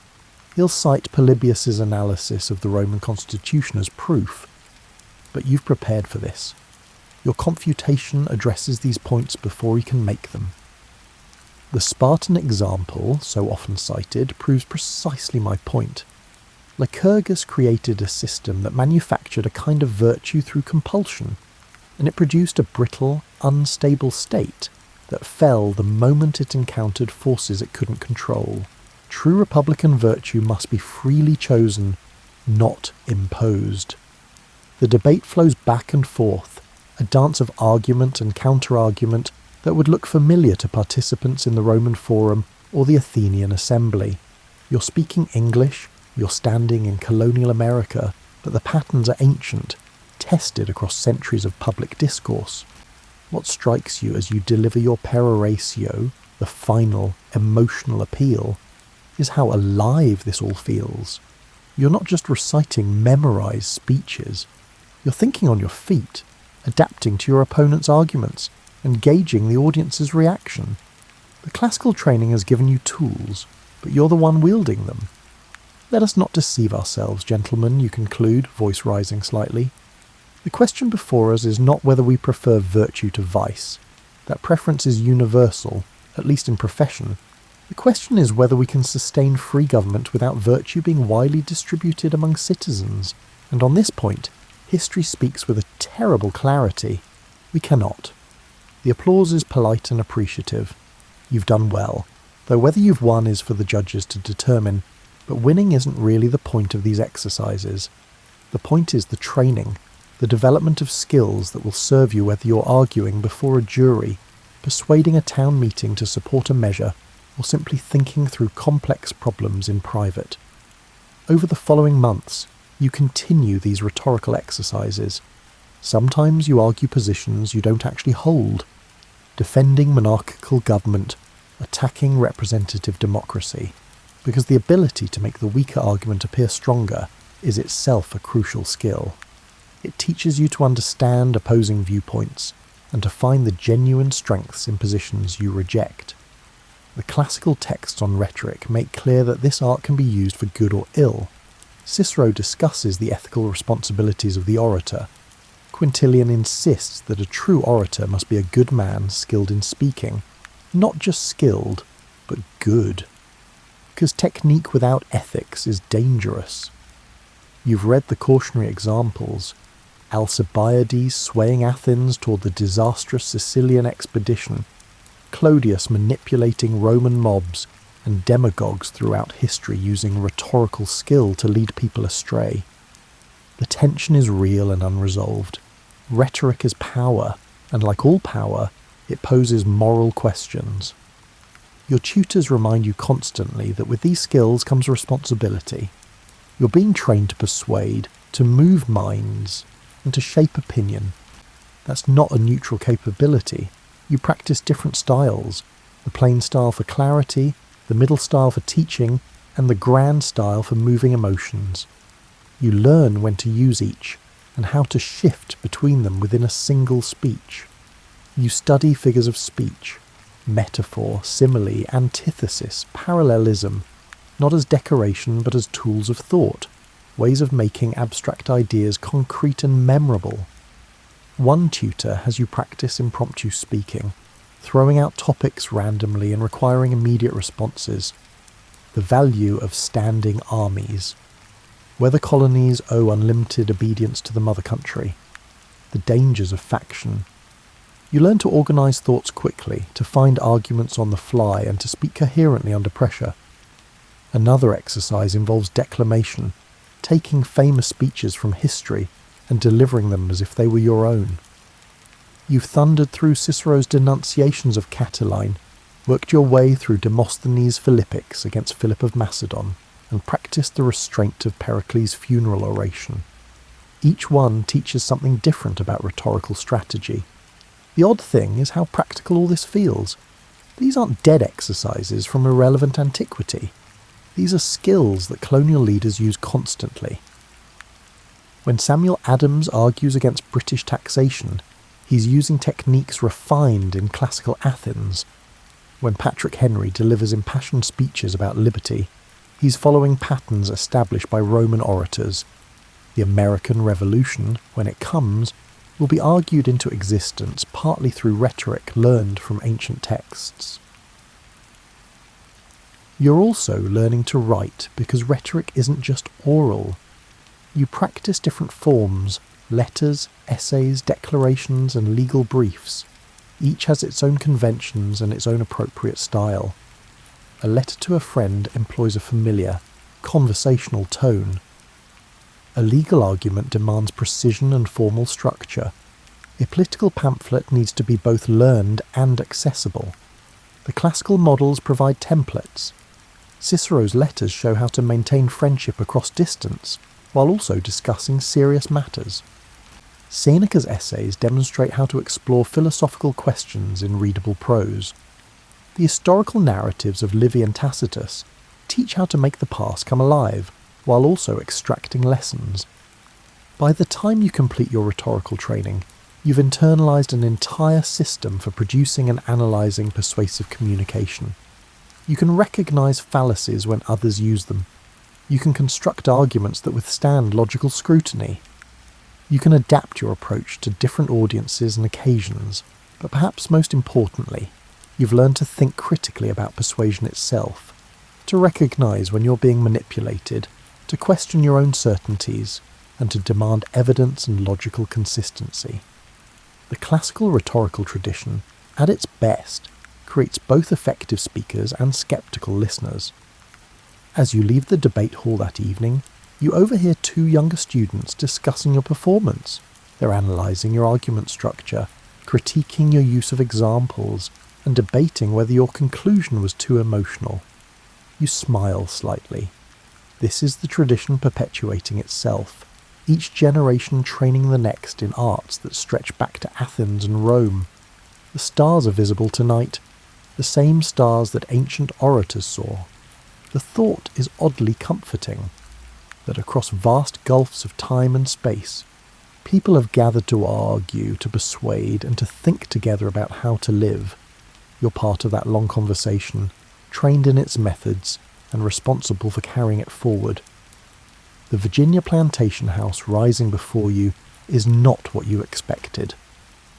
Speaker 1: He'll cite Polybius's analysis of the Roman constitution as proof. But you've prepared for this. Your confutation addresses these points before he can make them. The Spartan example, so often cited, proves precisely my point. Lycurgus created a system that manufactured a kind of virtue through compulsion, and it produced a brittle, unstable state that fell the moment it encountered forces it couldn't control. True republican virtue must be freely chosen, not imposed. The debate flows back and forth, a dance of argument and counter-argument that would look familiar to participants in the Roman Forum or the Athenian Assembly. You're speaking English, you're standing in colonial America, but the patterns are ancient, tested across centuries of public discourse. What strikes you as you deliver your peroratio, the final, emotional appeal, is how alive this all feels. You're not just reciting memorized speeches. You're thinking on your feet, adapting to your opponent's arguments, and gauging the audience's reaction. The classical training has given you tools, but you're the one wielding them. Let us not deceive ourselves, gentlemen, you conclude, voice rising slightly. The question before us is not whether we prefer virtue to vice. That preference is universal, at least in profession. The question is whether we can sustain free government without virtue being widely distributed among citizens. And on this point, history speaks with a terrible clarity. We cannot. The applause is polite and appreciative. You've done well, though whether you've won is for the judges to determine, but winning isn't really the point of these exercises. The point is the training, the development of skills that will serve you whether you're arguing before a jury, persuading a town meeting to support a measure, or simply thinking through complex problems in private. Over the following months, you continue these rhetorical exercises. Sometimes you argue positions you don't actually hold, defending monarchical government, attacking representative democracy, because the ability to make the weaker argument appear stronger is itself a crucial skill. It teaches you to understand opposing viewpoints and to find the genuine strengths in positions you reject. The classical texts on rhetoric make clear that this art can be used for good or ill. Cicero discusses the ethical responsibilities of the orator. Quintilian insists that a true orator must be a good man skilled in speaking, not just skilled, but good. Because technique without ethics is dangerous. You've read the cautionary examples. Alcibiades swaying Athens toward the disastrous Sicilian expedition, Clodius manipulating Roman mobs, and demagogues throughout history using rhetorical skill to lead people astray. The tension is real and unresolved. Rhetoric is power, and like all power, it poses moral questions. Your tutors remind you constantly that with these skills comes responsibility. You're being trained to persuade, to move minds, and to shape opinion. That's not a neutral capability. You practice different styles, the plain style for clarity, the middle style for teaching, and the grand style for moving emotions. You learn when to use each, and how to shift between them within a single speech. You study figures of speech, metaphor, simile, antithesis, parallelism, not as decoration but as tools of thought, ways of making abstract ideas concrete and memorable. One tutor has you practice impromptu speaking, throwing out topics randomly and requiring immediate responses. The value of standing armies. Whether colonies owe unlimited obedience to the mother country. the dangers of faction. You learn to organise thoughts quickly, to find arguments on the fly, and to speak coherently under pressure. Another exercise involves declamation, taking famous speeches from history and delivering them as if they were your own. You've thundered through Cicero's denunciations of Catiline, worked your way through Demosthenes' Philippics against Philip of Macedon, and practiced the restraint of Pericles' funeral oration. Each one teaches something different about rhetorical strategy. The odd thing is how practical all this feels. These aren't dead exercises from irrelevant antiquity. These are skills that colonial leaders use constantly. When Samuel Adams argues against British taxation, he's using techniques refined in classical Athens. When Patrick Henry delivers impassioned speeches about liberty, he's following patterns established by Roman orators. The American Revolution, when it comes, will be argued into existence partly through rhetoric learned from ancient texts. You're also learning to write because rhetoric isn't just oral. You practice different forms: letters, essays, declarations, and legal briefs. Each has its own conventions and its own appropriate style. A letter to a friend employs a familiar, conversational tone. A legal argument demands precision and formal structure. A political pamphlet needs to be both learned and accessible. The classical models provide templates. Cicero's letters show how to maintain friendship across distance, while also discussing serious matters. Seneca's essays demonstrate how to explore philosophical questions in readable prose. The historical narratives of Livy and Tacitus teach how to make the past come alive, while also extracting lessons. By the time you complete your rhetorical training, you've internalised an entire system for producing and analysing persuasive communication. You can recognise fallacies when others use them. You can construct arguments that withstand logical scrutiny. You can adapt your approach to different audiences and occasions, but perhaps most importantly, you've learned to think critically about persuasion itself, to recognise when you're being manipulated, to question your own certainties, and to demand evidence and logical consistency. The classical rhetorical tradition, at its best, creates both effective speakers and sceptical listeners. As you leave the debate hall that evening, you overhear two younger students discussing your performance. They're analysing your argument structure, critiquing your use of examples, and debating whether your conclusion was too emotional. You smile slightly. This is the tradition perpetuating itself, each generation training the next in arts that stretch back to Athens and Rome. The stars are visible tonight, the same stars that ancient orators saw. The thought is oddly comforting, that across vast gulfs of time and space, people have gathered to argue, to persuade, and to think together about how to live. You're part of that long conversation, trained in its methods, and responsible for carrying it forward. The Virginia plantation house rising before you is not what you expected.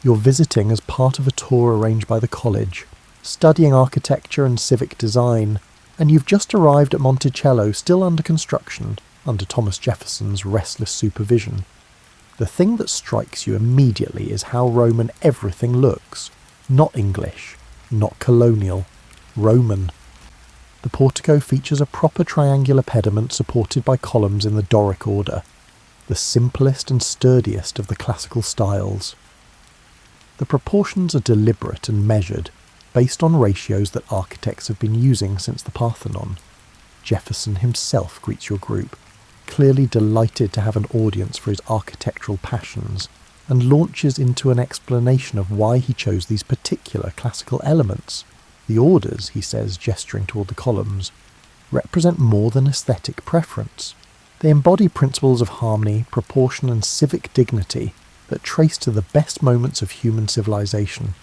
Speaker 1: You're visiting as part of a tour arranged by the college, studying architecture and civic design, and you've just arrived at Monticello, still under construction, under Thomas Jefferson's restless supervision. The thing that strikes you immediately is how Roman everything looks. Not English, not colonial, Roman. The portico features a proper triangular pediment supported by columns in the Doric order, the simplest and sturdiest of the classical styles. The proportions are deliberate and measured, based on ratios that architects have been using since the Parthenon. Jefferson himself greets your group, clearly delighted to have an audience for his architectural passions, and launches into an explanation of why he chose these particular classical elements. The orders, he says, gesturing toward the columns, represent more than aesthetic preference. They embody principles of harmony, proportion, and civic dignity that trace to the best moments of human civilization.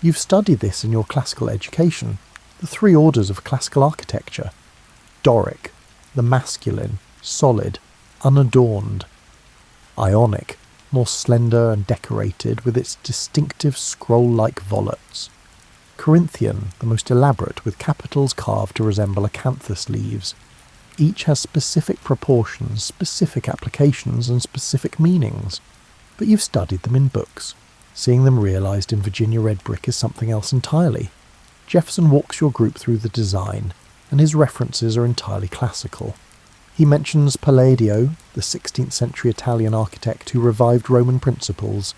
Speaker 1: You've studied this in your classical education, the three orders of classical architecture: Doric, the masculine, solid, unadorned; Ionic, more slender and decorated, with its distinctive scroll-like volutes; Corinthian, the most elaborate, with capitals carved to resemble acanthus leaves. Each has specific proportions, specific applications, and specific meanings. but you've studied them in books. Seeing them realised in Virginia red brick is something else entirely. Jefferson walks your group through the design, and his references are entirely classical. He mentions Palladio, the 16th century Italian architect who revived Roman principles.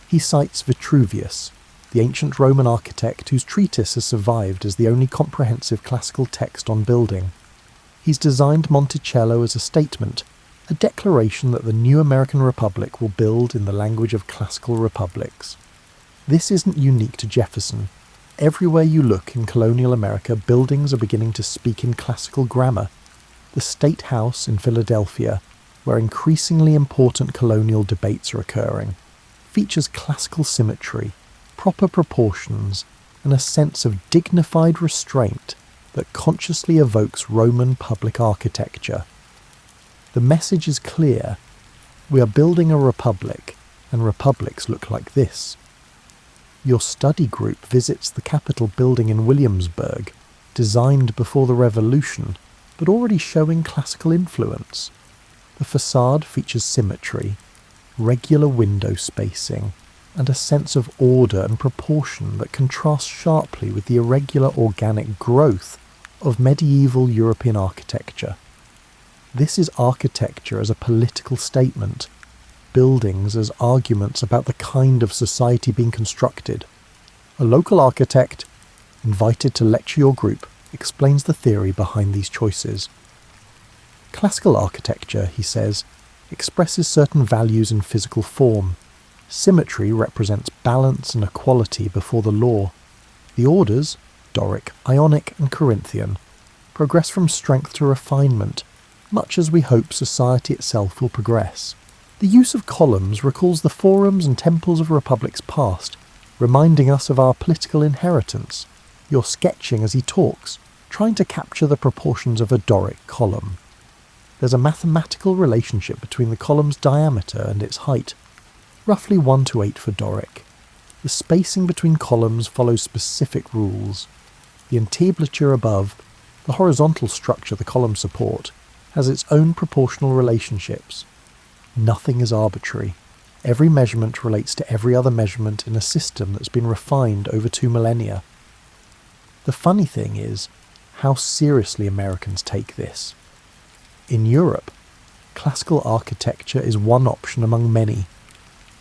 Speaker 1: He cites Vitruvius, the ancient Roman architect whose treatise has survived as the only comprehensive classical text on building. He's designed Monticello as a statement, a declaration that the new American Republic will build in the language of classical republics. This isn't unique to Jefferson. Everywhere you look in colonial America, buildings are beginning to speak in classical grammar. The State House in Philadelphia, where increasingly important colonial debates are occurring, features classical symmetry, proper proportions, and a sense of dignified restraint that consciously evokes Roman public architecture. The message is clear. We are building a republic, and republics look like this. Your study group visits the Capitol building in Williamsburg, designed before the Revolution, but already showing classical influence. The facade features symmetry, regular window spacing, and a sense of order and proportion that contrasts sharply with the irregular organic growth of medieval European architecture. This is architecture as a political statement, buildings as arguments about the kind of society being constructed. A local architect, invited to lecture your group, explains the theory behind these choices. Classical architecture, he says, expresses certain values in physical form. Symmetry represents balance and equality before the law. The orders, Doric, Ionic and Corinthian, progress from strength to refinement, much as we hope society itself will progress. The use of columns recalls the forums and temples of republics past, reminding us of our political inheritance. You're sketching as he talks, trying to capture the proportions of a Doric column. There's a mathematical relationship between the column's diameter and its height, roughly 1:8 for Doric. The spacing between columns follows specific rules. The entablature above, the horizontal structure the columns support, has its own proportional relationships. Nothing is arbitrary. Every measurement relates to every other measurement in a system that's been refined over 2 millennia. The funny thing is how seriously Americans take this. In Europe, classical architecture is one option among many.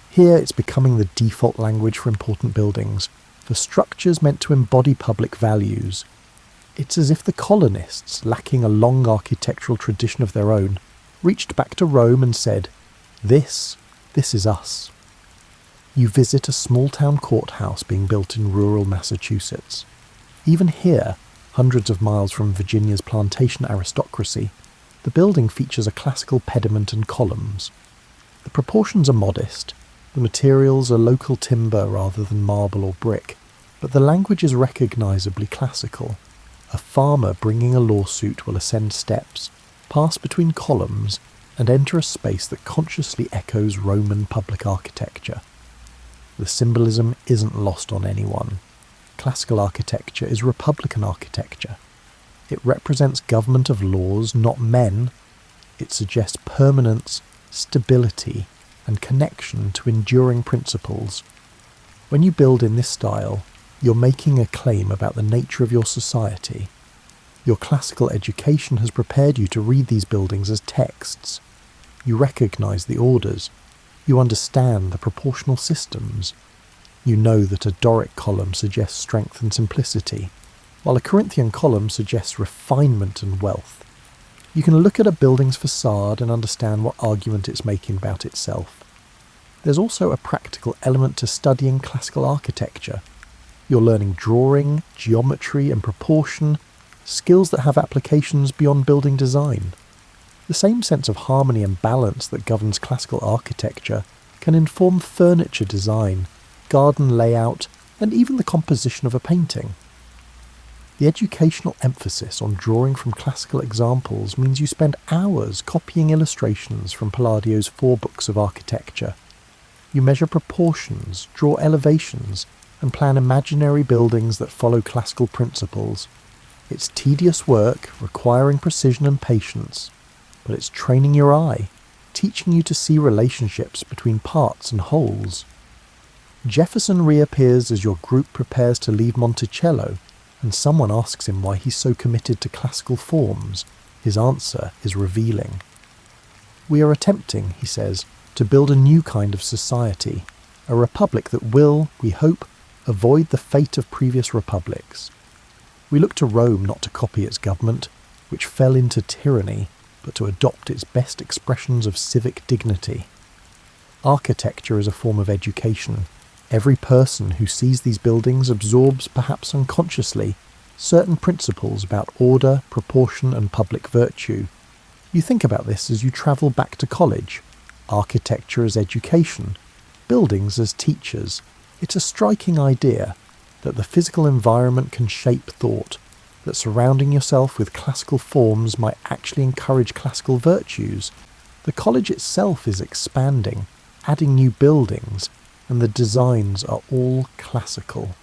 Speaker 1: Here it's becoming the default language for important buildings, for structures meant to embody public values. It's as if the colonists, lacking a long architectural tradition of their own, reached back to Rome and said, This is us. You visit a small-town courthouse being built in rural Massachusetts. Even here, hundreds of miles from Virginia's plantation aristocracy, the building features a classical pediment and columns. The proportions are modest, the materials are local timber rather than marble or brick, but the language is recognisably classical. A farmer bringing a lawsuit will ascend steps, pass between columns, and enter a space that consciously echoes Roman public architecture. The symbolism isn't lost on anyone. Classical architecture is republican architecture. It represents government of laws, not men. It suggests permanence, stability, and connection to enduring principles. When you build in this style, you're making a claim about the nature of your society. Your classical education has prepared you to read these buildings as texts. You recognise the orders. You understand the proportional systems. You know that a Doric column suggests strength and simplicity, while a Corinthian column suggests refinement and wealth. You can look at a building's facade and understand what argument it's making about itself. There's also a practical element to studying classical architecture. You're learning drawing, geometry and proportion, skills that have applications beyond building design. The same sense of harmony and balance that governs classical architecture can inform furniture design, garden layout, and even the composition of a painting. The educational emphasis on drawing from classical examples means you spend hours copying illustrations from Palladio's 4 books of architecture. You measure proportions, draw elevations, and plan imaginary buildings that follow classical principles. It's tedious work, requiring precision and patience, but it's training your eye, teaching you to see relationships between parts and wholes. Jefferson reappears as your group prepares to leave Monticello, and someone asks him why he's so committed to classical forms. His answer is revealing. We are attempting, he says, to build a new kind of society, a republic that will, we hope, avoid the fate of previous republics. We look to Rome not to copy its government, which fell into tyranny, but to adopt its best expressions of civic dignity. Architecture is a form of education. Every person who sees these buildings absorbs, perhaps unconsciously, certain principles about order, proportion, and public virtue. You think about this as you travel back to college. Architecture as education, buildings as teachers. It's a striking idea that the physical environment can shape thought, that surrounding yourself with classical forms might actually encourage classical virtues. The college itself is expanding, adding new buildings, and the designs are all classical.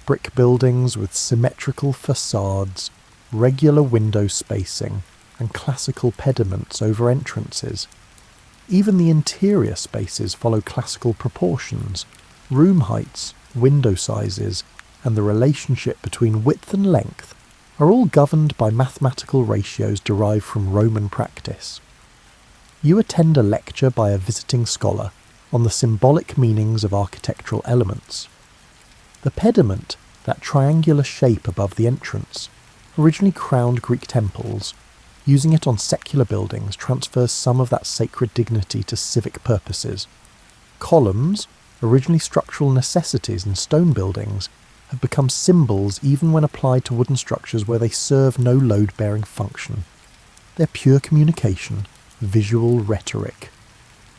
Speaker 1: Brick buildings with symmetrical facades, regular window spacing, and classical pediments over entrances. Even the interior spaces follow classical proportions. Room heights, window sizes, and the relationship between width and length are all governed by mathematical ratios derived from Roman practice. You attend a lecture by a visiting scholar on the symbolic meanings of architectural elements. The pediment, that triangular shape above the entrance, originally crowned Greek temples. Using it on secular buildings transfers some of that sacred dignity to civic purposes. Columns, originally structural necessities in stone buildings, have become symbols even when applied to wooden structures where they serve no load-bearing function. They're pure communication, visual rhetoric.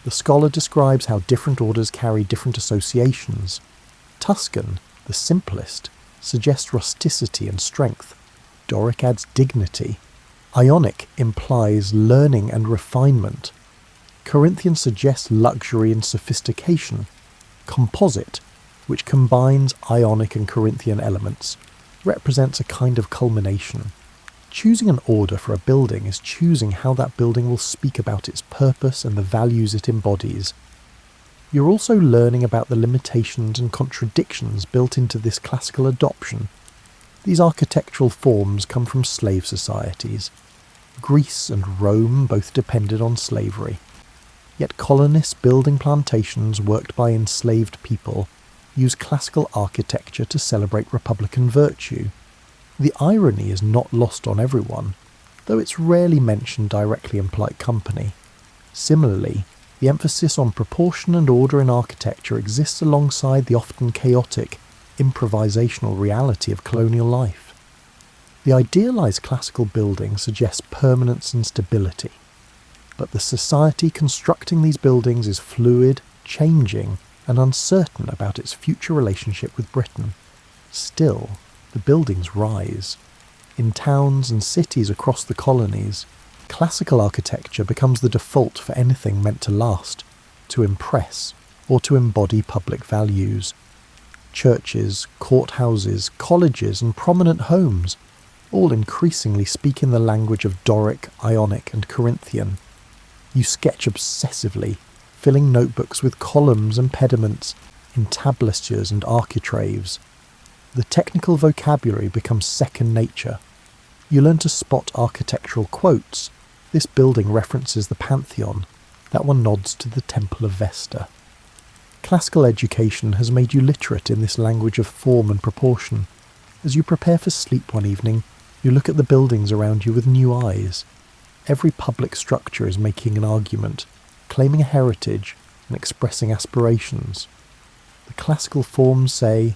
Speaker 1: The scholar describes how different orders carry different associations. Tuscan, the simplest, suggests rusticity and strength. Doric adds dignity. Ionic implies learning and refinement. Corinthian suggests luxury and sophistication. Composite, which combines Ionic and Corinthian elements, represents a kind of culmination. Choosing an order for a building is choosing how that building will speak about its purpose and the values it embodies. You're also learning about the limitations and contradictions built into this classical adoption. These architectural forms come from slave societies. Greece and Rome both depended on slavery. Yet colonists building plantations worked by enslaved people use classical architecture to celebrate republican virtue. The irony is not lost on everyone, though it's rarely mentioned directly in polite company. Similarly, the emphasis on proportion and order in architecture exists alongside the often chaotic, improvisational reality of colonial life. The idealised classical building suggests permanence and stability, but the society constructing these buildings is fluid, changing, and uncertain about its future relationship with Britain. Still, the buildings rise. In towns and cities across the colonies, classical architecture becomes the default for anything meant to last, to impress, or to embody public values. Churches, courthouses, colleges, and prominent homes all increasingly speak in the language of Doric, Ionic, and Corinthian. You sketch obsessively, filling notebooks with columns and pediments, entablatures and architraves. The technical vocabulary becomes second nature. You learn to spot architectural quotes. This building references the Pantheon. That one nods to the Temple of Vesta. Classical education has made you literate in this language of form and proportion. As you prepare for sleep one evening, you look at the buildings around you with new eyes. Every public structure is making an argument, claiming a heritage and expressing aspirations. The classical forms say,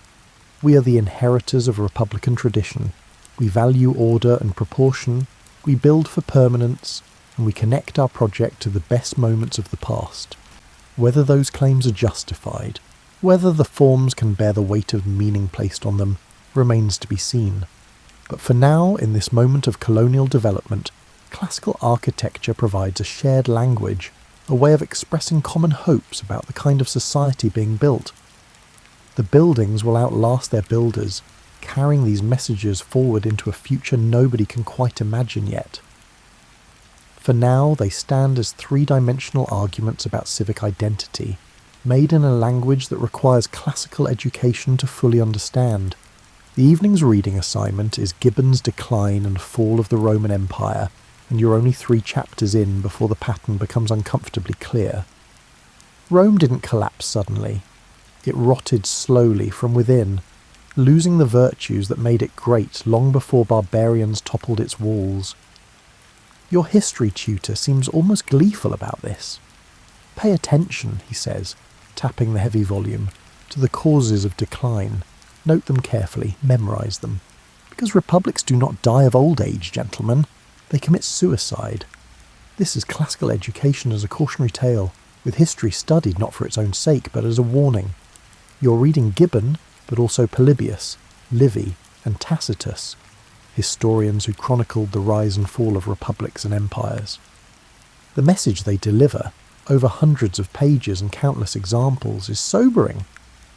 Speaker 1: "We are the inheritors of republican tradition. We value order and proportion. We build for permanence, and we connect our project to the best moments of the past." Whether those claims are justified, whether the forms can bear the weight of meaning placed on them, remains to be seen. But for now, in this moment of colonial development, classical architecture provides a shared language, a way of expressing common hopes about the kind of society being built. The buildings will outlast their builders, carrying these messages forward into a future nobody can quite imagine yet. For now, they stand as three-dimensional arguments about civic identity, made in a language that requires classical education to fully understand. The evening's reading assignment is Gibbon's Decline and Fall of the Roman Empire, and you're only 3 chapters in before the pattern becomes uncomfortably clear. Rome didn't collapse suddenly. It rotted slowly from within, losing the virtues that made it great long before barbarians toppled its walls. Your history tutor seems almost gleeful about this. Pay attention, he says, tapping the heavy volume, to the causes of decline. Note them carefully, memorize them. Because republics do not die of old age, gentlemen. They commit suicide. This is classical education as a cautionary tale, with history studied not for its own sake, but as a warning. You're reading Gibbon, but also Polybius, Livy, and Tacitus, historians who chronicled the rise and fall of republics and empires. The message they deliver, over hundreds of pages and countless examples, is sobering.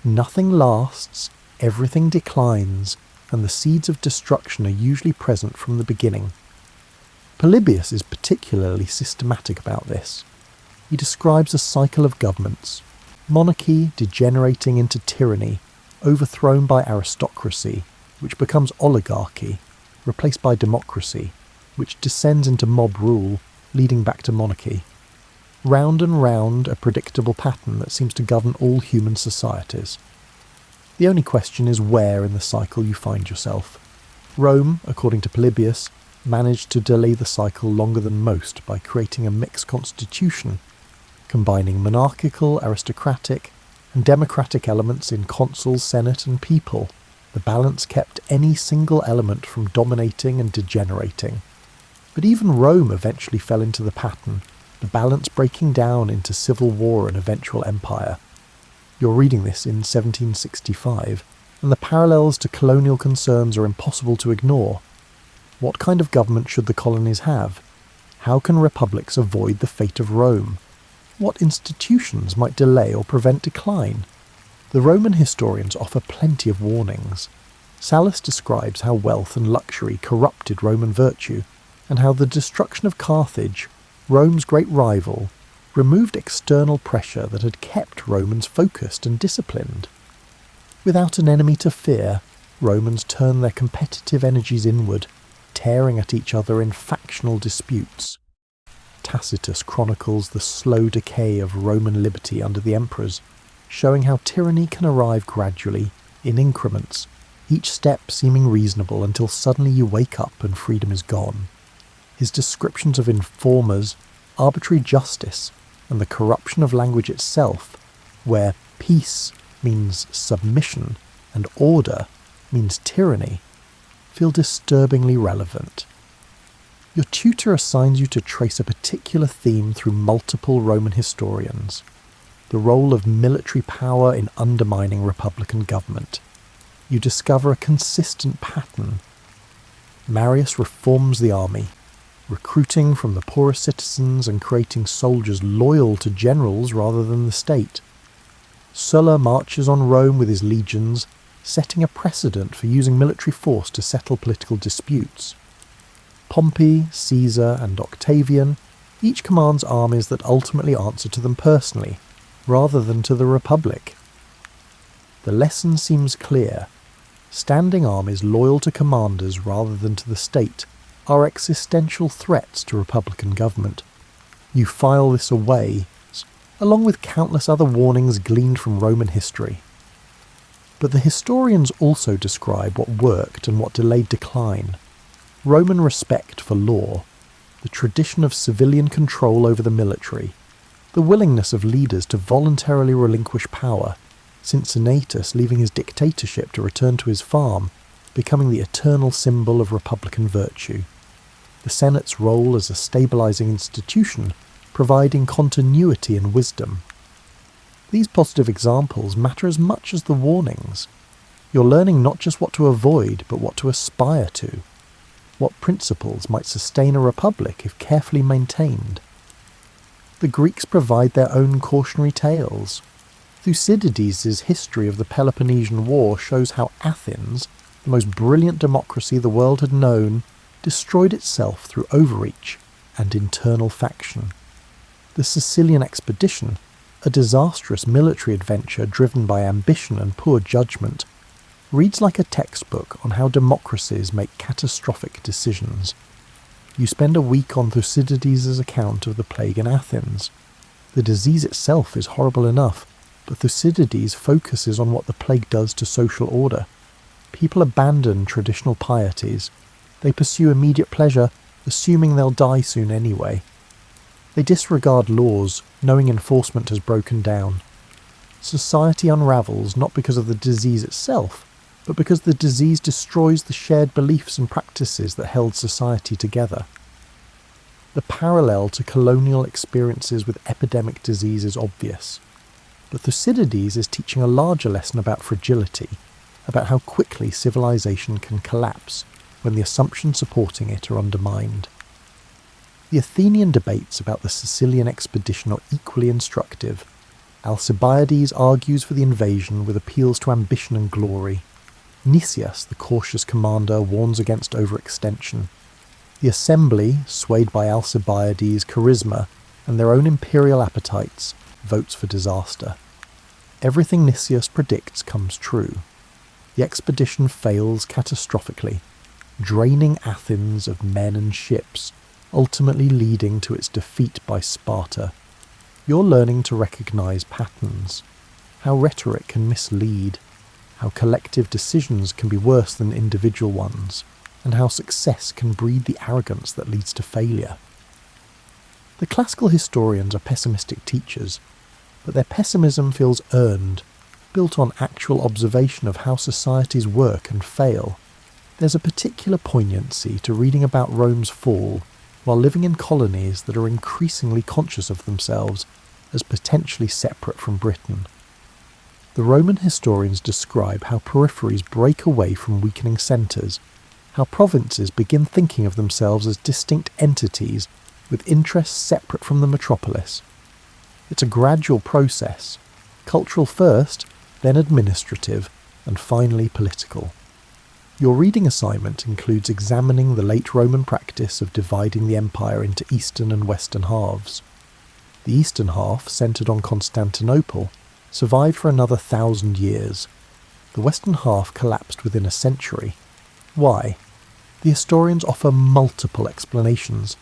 Speaker 1: Nothing lasts, everything declines, and the seeds of destruction are usually present from the beginning. Polybius is particularly systematic about this. He describes a cycle of governments, monarchy degenerating into tyranny, overthrown by aristocracy, which becomes oligarchy, replaced by democracy, which descends into mob rule, leading back to monarchy. Round and round, a predictable pattern that seems to govern all human societies. The only question is where in the cycle you find yourself. Rome, according to Polybius, managed to delay the cycle longer than most by creating a mixed constitution, combining monarchical, aristocratic, and democratic elements in consul, senate, and people. The balance kept any single element from dominating and degenerating. But even Rome eventually fell into the pattern, the balance breaking down into civil war and eventual empire. You're reading this in 1765, and the parallels to colonial concerns are impossible to ignore. What kind of government should the colonies have? How can republics avoid the fate of Rome? What institutions might delay or prevent decline? The Roman historians offer plenty of warnings. Sallust describes how wealth and luxury corrupted Roman virtue, and how the destruction of Carthage, Rome's great rival, removed external pressure that had kept Romans focused and disciplined. Without an enemy to fear, Romans turned their competitive energies inward, tearing at each other in factional disputes. Tacitus chronicles the slow decay of Roman liberty under the emperors, showing how tyranny can arrive gradually, in increments, each step seeming reasonable until suddenly you wake up and freedom is gone. His descriptions of informers, arbitrary justice, and the corruption of language itself, where peace means submission and order means tyranny, feel disturbingly relevant. Your tutor assigns you to trace a particular theme through multiple Roman historians, the role of military power in undermining republican government. You discover a consistent pattern. Marius reforms the army, recruiting from the poorest citizens and creating soldiers loyal to generals rather than the state. Sulla marches on Rome with his legions, setting a precedent for using military force to settle political disputes. Pompey, Caesar, and Octavian each commands armies that ultimately answer to them personally, rather than to the Republic. The lesson seems clear. Standing armies loyal to commanders rather than to the state are existential threats to Republican government. You file this away, along with countless other warnings gleaned from Roman history. But the historians also describe what worked and what delayed decline. Roman respect for law, the tradition of civilian control over the military, the willingness of leaders to voluntarily relinquish power, Cincinnatus leaving his dictatorship to return to his farm, becoming the eternal symbol of republican virtue. The Senate's role as a stabilizing institution, providing continuity and wisdom. These positive examples matter as much as the warnings. You're learning not just what to avoid, but what to aspire to. What principles might sustain a republic if carefully maintained. The Greeks provide their own cautionary tales. Thucydides' history of the Peloponnesian War shows how Athens, the most brilliant democracy the world had known, destroyed itself through overreach, and internal faction. The Sicilian expedition, a disastrous military adventure driven by ambition and poor judgment, reads like a textbook on how democracies make catastrophic decisions. You spend a week on Thucydides' account of the plague in Athens. The disease itself is horrible enough, but Thucydides focuses on what the plague does to social order. People abandon traditional pieties. They pursue immediate pleasure, assuming they'll die soon anyway. They disregard laws, knowing enforcement has broken down. Society unravels not because of the disease itself, but because the disease destroys the shared beliefs and practices that held society together. The parallel to colonial experiences with epidemic disease is obvious, but Thucydides is teaching a larger lesson about fragility, about how quickly civilization can collapse when the assumptions supporting it are undermined. The Athenian debates about the Sicilian expedition are equally instructive. Alcibiades argues for the invasion with appeals to ambition and glory. Nicias, the cautious commander, warns against overextension. The assembly, swayed by Alcibiades' charisma and their own imperial appetites, votes for disaster. Everything Nicias predicts comes true. The expedition fails catastrophically, draining Athens of men and ships, ultimately leading to its defeat by Sparta. You're learning to recognize patterns, how rhetoric can mislead, how collective decisions can be worse than individual ones, and how success can breed the arrogance that leads to failure. The classical historians are pessimistic teachers, but their pessimism feels earned, built on actual observation of how societies work and fail. There's a particular poignancy to reading about Rome's fall while living in colonies that are increasingly conscious of themselves as potentially separate from Britain. The Roman historians describe how peripheries break away from weakening centres, how provinces begin thinking of themselves as distinct entities with interests separate from the metropolis. It's a gradual process, cultural first, then administrative, and finally political. Your reading assignment includes examining the late Roman practice of dividing the empire into eastern and western halves. The eastern half, centred on Constantinople, survived for another 1,000 years. The western half collapsed within a century. Why? The historians offer multiple explanations: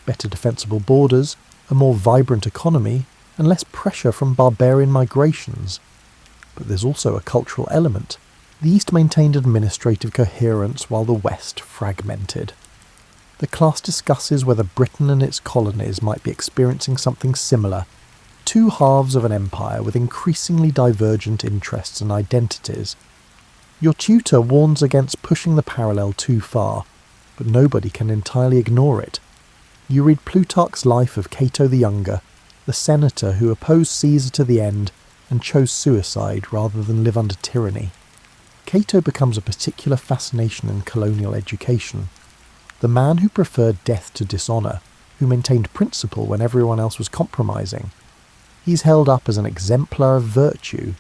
Speaker 1: better defensible borders, a more vibrant economy, and less pressure from barbarian migrations. But there's also a cultural element. The East maintained administrative coherence while the West fragmented. The class discusses whether Britain and its colonies might be experiencing something similar, two halves of an empire with increasingly divergent interests and identities. Your tutor warns against pushing the parallel too far, but nobody can entirely ignore it. You read Plutarch's life of Cato the Younger, the senator who opposed Caesar to the end and chose suicide rather than live under tyranny. Cato becomes a particular fascination in colonial education. The man who preferred death to dishonour, who maintained principle when everyone else was compromising. He's held up as an exemplar of virtue,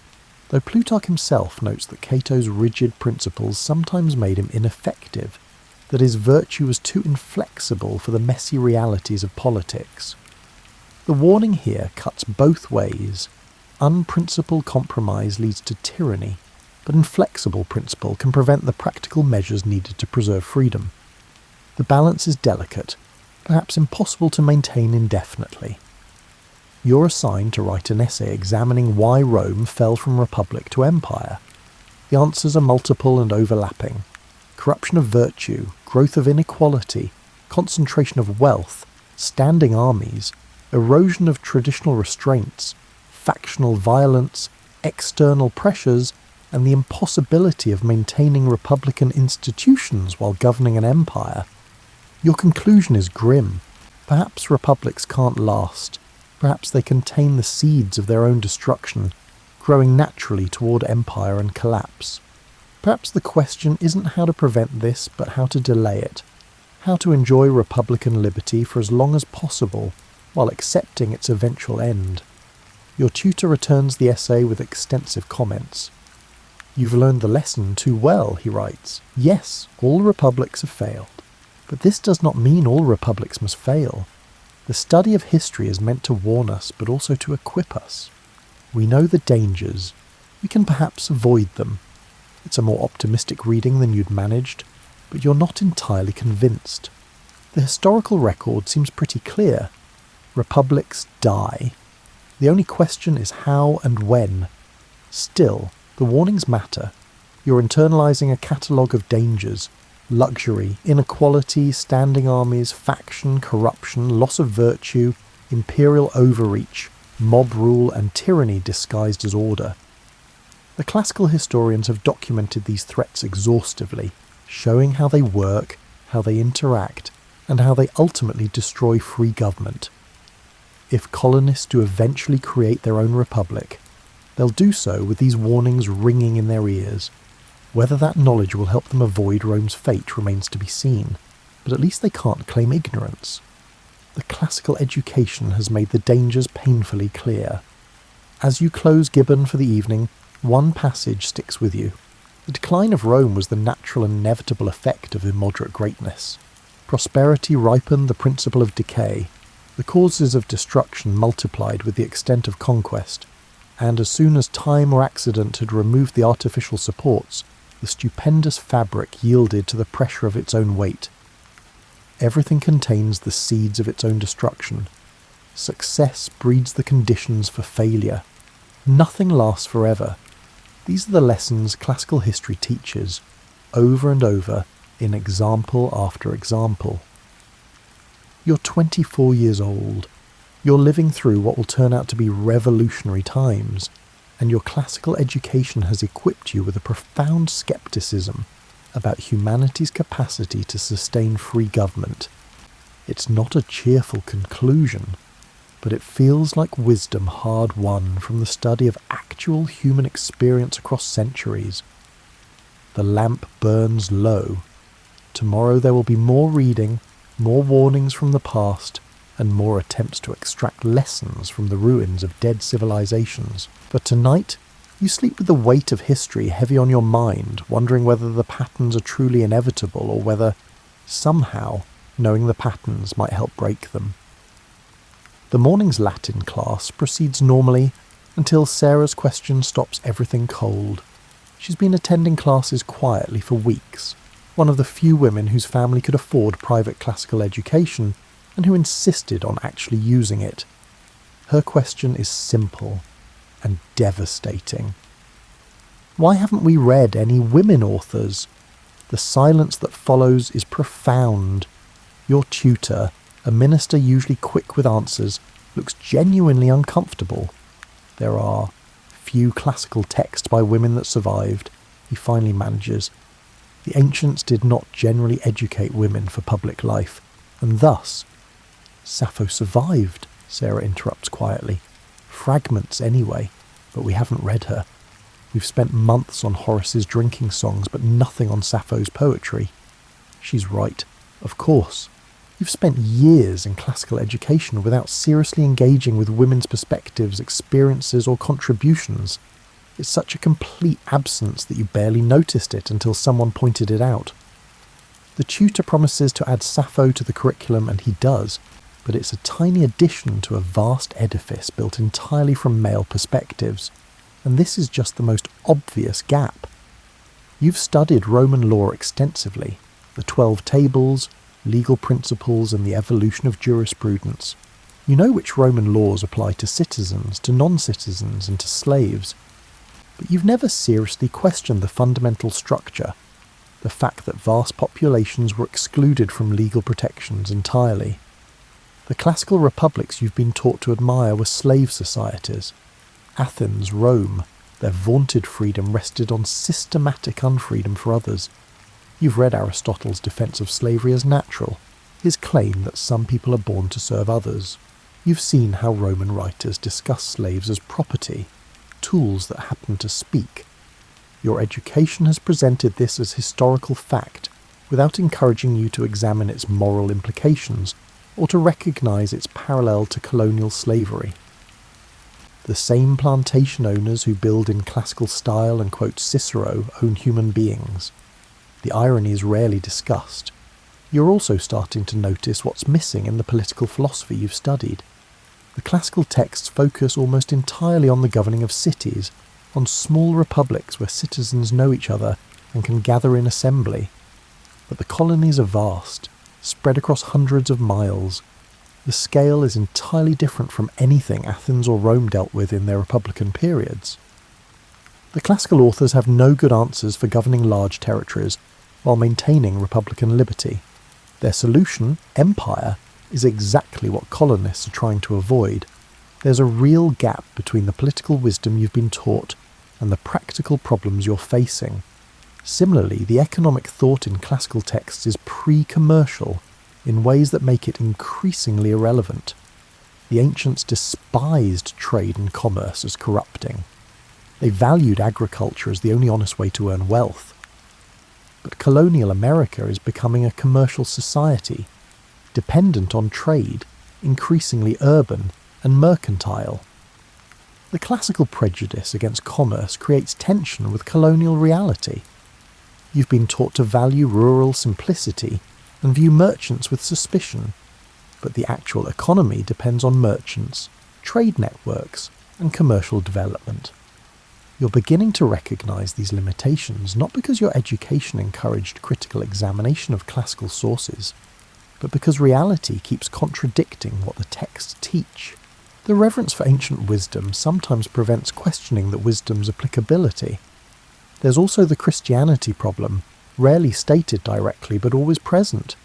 Speaker 1: though Plutarch himself notes that Cato's rigid principles sometimes made him ineffective, that his virtue was too inflexible for the messy realities of politics. The warning here cuts both ways. Unprincipled compromise leads to tyranny, but inflexible principle can prevent the practical measures needed to preserve freedom. The balance is delicate, perhaps impossible to maintain indefinitely. You're assigned to write an essay examining why Rome fell from republic to empire. The answers are multiple and overlapping. Corruption of virtue, growth of inequality, concentration of wealth, standing armies, erosion of traditional restraints, factional violence, external pressures, and the impossibility of maintaining republican institutions while governing an empire. Your conclusion is grim. Perhaps republics can't last. Perhaps they contain the seeds of their own destruction, growing naturally toward empire and collapse. Perhaps the question isn't how to prevent this, but how to delay it. How to enjoy republican liberty for as long as possible, while accepting its eventual end. Your tutor returns the essay with extensive comments. "You've learned the lesson too well," he writes. "Yes, all republics have failed. But this does not mean all republics must fail. The study of history is meant to warn us, but also to equip us. We know the dangers. We can perhaps avoid them. It's a more optimistic reading than you'd managed, but you're not entirely convinced. The historical record seems pretty clear. Republics die. The only question is how and when. Still, the warnings matter. You're internalising a catalogue of dangers: luxury, inequality, standing armies, faction, corruption, loss of virtue, imperial overreach, mob rule and tyranny disguised as order. The classical historians have documented these threats exhaustively, showing how they work, how they interact, and how they ultimately destroy free government. If colonists do eventually create their own republic, they'll do so with these warnings ringing in their ears. Whether that knowledge will help them avoid Rome's fate remains to be seen, but at least they can't claim ignorance. The classical education has made the dangers painfully clear. As you close Gibbon for the evening, one passage sticks with you. The decline of Rome was the natural and inevitable effect of immoderate greatness. Prosperity ripened the principle of decay. The causes of destruction multiplied with the extent of conquest, and as soon as time or accident had removed the artificial supports, the stupendous fabric yielded to the pressure of its own weight. Everything contains the seeds of its own destruction. Success breeds the conditions for failure. Nothing lasts forever. These are the lessons classical history teaches, over and over, in example after example. You're 24 years old. You're living through what will turn out to be revolutionary times, and your classical education has equipped you with a profound skepticism about humanity's capacity to sustain free government. It's not a cheerful conclusion, but it feels like wisdom hard-won from the study of actual human experience across centuries. The lamp burns low. Tomorrow there will be more reading, more warnings from the past, and more attempts to extract lessons from the ruins of dead civilizations. But tonight, you sleep with the weight of history heavy on your mind, wondering whether the patterns are truly inevitable or whether, somehow, knowing the patterns might help break them. The morning's Latin class proceeds normally until Sarah's question stops everything cold. She's been attending classes quietly for weeks, one of the few women whose family could afford private classical education and who insisted on actually using it. Her question is simple and devastating. Why haven't we read any women authors? The silence that follows is profound. Your tutor, a minister usually quick with answers, looks genuinely uncomfortable. There are few classical texts by women that survived, he finally manages. The ancients did not generally educate women for public life, and thus... Sappho survived, Sarah interrupts quietly. Fragments anyway, but we haven't read her. We've spent months on Horace's drinking songs, but nothing on Sappho's poetry. She's right, of course. You've spent years in classical education without seriously engaging with women's perspectives, experiences, or contributions. It's such a complete absence that you barely noticed it until someone pointed it out. The tutor promises to add Sappho to the curriculum, and he does, but it's a tiny addition to a vast edifice built entirely from male perspectives, and this is just the most obvious gap. You've studied Roman law extensively, the 12 tables, legal principles, and the evolution of jurisprudence. You know which Roman laws apply to citizens, to non-citizens, and to slaves, but you've never seriously questioned the fundamental structure, the fact that vast populations were excluded from legal protections entirely. The classical republics you've been taught to admire were slave societies. Athens, Rome, their vaunted freedom rested on systematic unfreedom for others. You've read Aristotle's defence of slavery as natural, his claim that some people are born to serve others. You've seen how Roman writers discuss slaves as property, tools that happen to speak. Your education has presented this as historical fact, without encouraging you to examine its moral implications, or to recognise its parallel to colonial slavery. The same plantation owners who build in classical style and quote Cicero own human beings. The irony is rarely discussed. You're also starting to notice what's missing in the political philosophy you've studied. The classical texts focus almost entirely on the governing of cities, on small republics where citizens know each other and can gather in assembly. But the colonies are vast, spread across hundreds of miles. The scale is entirely different from anything Athens or Rome dealt with in their republican periods. The classical authors have no good answers for governing large territories while maintaining republican liberty. Their solution, empire, is exactly what colonists are trying to avoid. There's a real gap between the political wisdom you've been taught and the practical problems you're facing. Similarly, the economic thought in classical texts is pre-commercial in ways that make it increasingly irrelevant. The ancients despised trade and commerce as corrupting. They valued agriculture as the only honest way to earn wealth. But colonial America is becoming a commercial society, dependent on trade, increasingly urban and mercantile. The classical prejudice against commerce creates tension with colonial reality. You've been taught to value rural simplicity and view merchants with suspicion, but the actual economy depends on merchants, trade networks, and commercial development. You're beginning to recognise these limitations not because your education encouraged critical examination of classical sources, but because reality keeps contradicting what the texts teach. The reverence for ancient wisdom sometimes prevents questioning the wisdom's applicability. There's also the Christianity problem, rarely stated directly but always present.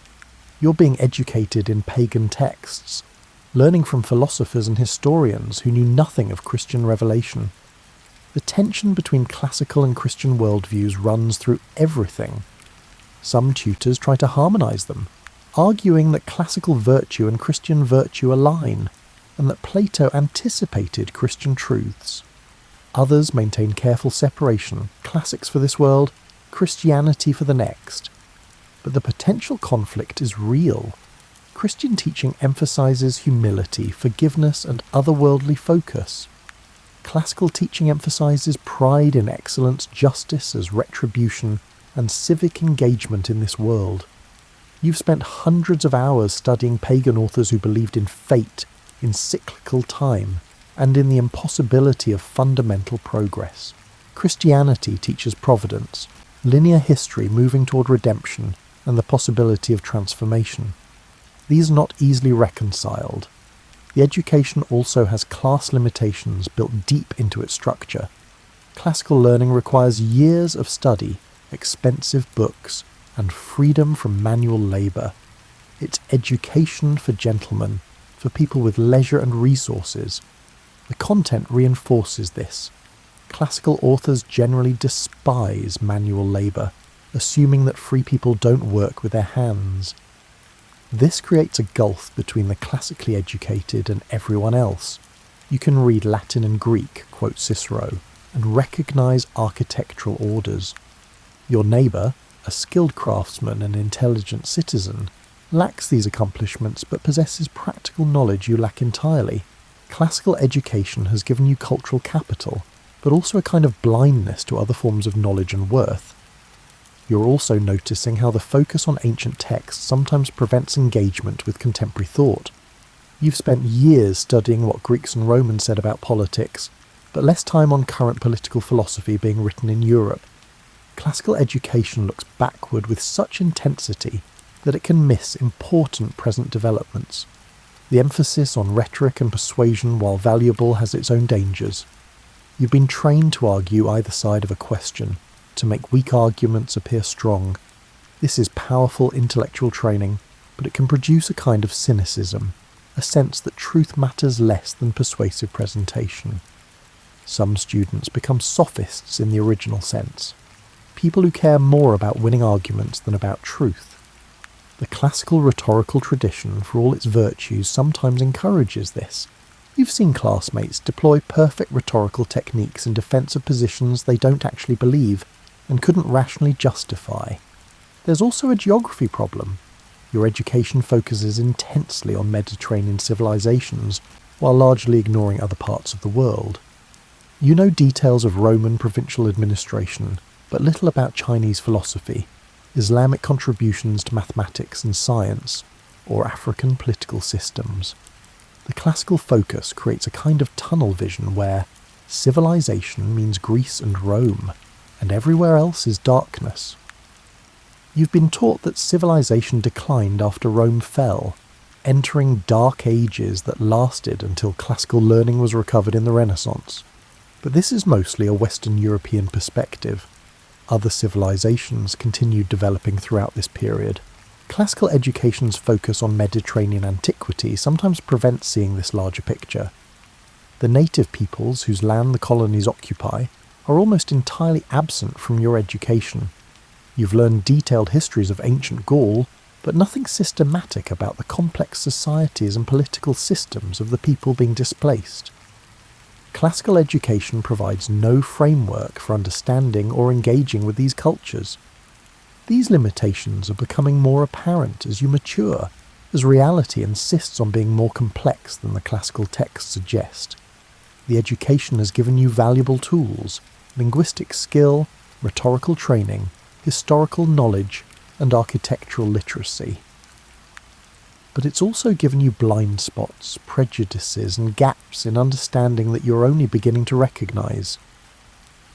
Speaker 1: You're being educated in pagan texts, learning from philosophers and historians who knew nothing of Christian revelation. The tension between classical and Christian worldviews runs through everything. Some tutors try to harmonise them, arguing that classical virtue and Christian virtue align, and that Plato anticipated Christian truths. Others maintain careful separation, classics for this world, Christianity for the next. But the potential conflict is real. Christian teaching emphasises humility, forgiveness, and otherworldly focus. Classical teaching emphasises pride in excellence, justice as retribution, and civic engagement in this world. You've spent hundreds of hours studying pagan authors who believed in fate, in cyclical time, and in the impossibility of fundamental progress. Christianity teaches providence, linear history moving toward redemption, and the possibility of transformation. These are not easily reconciled. The education also has class limitations built deep into its structure. Classical learning requires years of study, expensive books, and freedom from manual labour. It's education for gentlemen, for people with leisure and resources. The content reinforces this. Classical authors generally despise manual labour, assuming that free people don't work with their hands. This creates a gulf between the classically educated and everyone else. You can read Latin and Greek, quote Cicero, and recognise architectural orders. Your neighbour, a skilled craftsman and intelligent citizen, lacks these accomplishments but possesses practical knowledge you lack entirely. Classical education has given you cultural capital, but also a kind of blindness to other forms of knowledge and worth. You're also noticing how the focus on ancient texts sometimes prevents engagement with contemporary thought. You've spent years studying what Greeks and Romans said about politics, but less time on current political philosophy being written in Europe. Classical education looks backward with such intensity that it can miss important present developments. The emphasis on rhetoric and persuasion, while valuable, has its own dangers. You've been trained to argue either side of a question, to make weak arguments appear strong. This is powerful intellectual training, but it can produce a kind of cynicism, a sense that truth matters less than persuasive presentation. Some students become sophists in the original sense, people who care more about winning arguments than about truth. The classical rhetorical tradition, for all its virtues, sometimes encourages this. You've seen classmates deploy perfect rhetorical techniques in defence of positions they don't actually believe and couldn't rationally justify. There's also a geography problem. Your education focuses intensely on Mediterranean civilizations, while largely ignoring other parts of the world. You know details of Roman provincial administration, but little about Chinese philosophy, Islamic contributions to mathematics and science, or African political systems. The classical focus creates a kind of tunnel vision where civilization means Greece and Rome, and everywhere else is darkness. You've been taught that civilization declined after Rome fell, entering dark ages that lasted until classical learning was recovered in the Renaissance. But this is mostly a Western European perspective. Other civilizations continued developing throughout this period. Classical education's focus on Mediterranean antiquity sometimes prevents seeing this larger picture. The native peoples whose land the colonies occupy are almost entirely absent from your education. You've learned detailed histories of ancient Gaul, but nothing systematic about the complex societies and political systems of the people being displaced. Classical education provides no framework for understanding or engaging with these cultures. These limitations are becoming more apparent as you mature, as reality insists on being more complex than the classical texts suggest. The education has given you valuable tools, linguistic skill, rhetorical training, historical knowledge, and architectural literacy. But it's also given you blind spots, prejudices, and gaps in understanding that you're only beginning to recognise.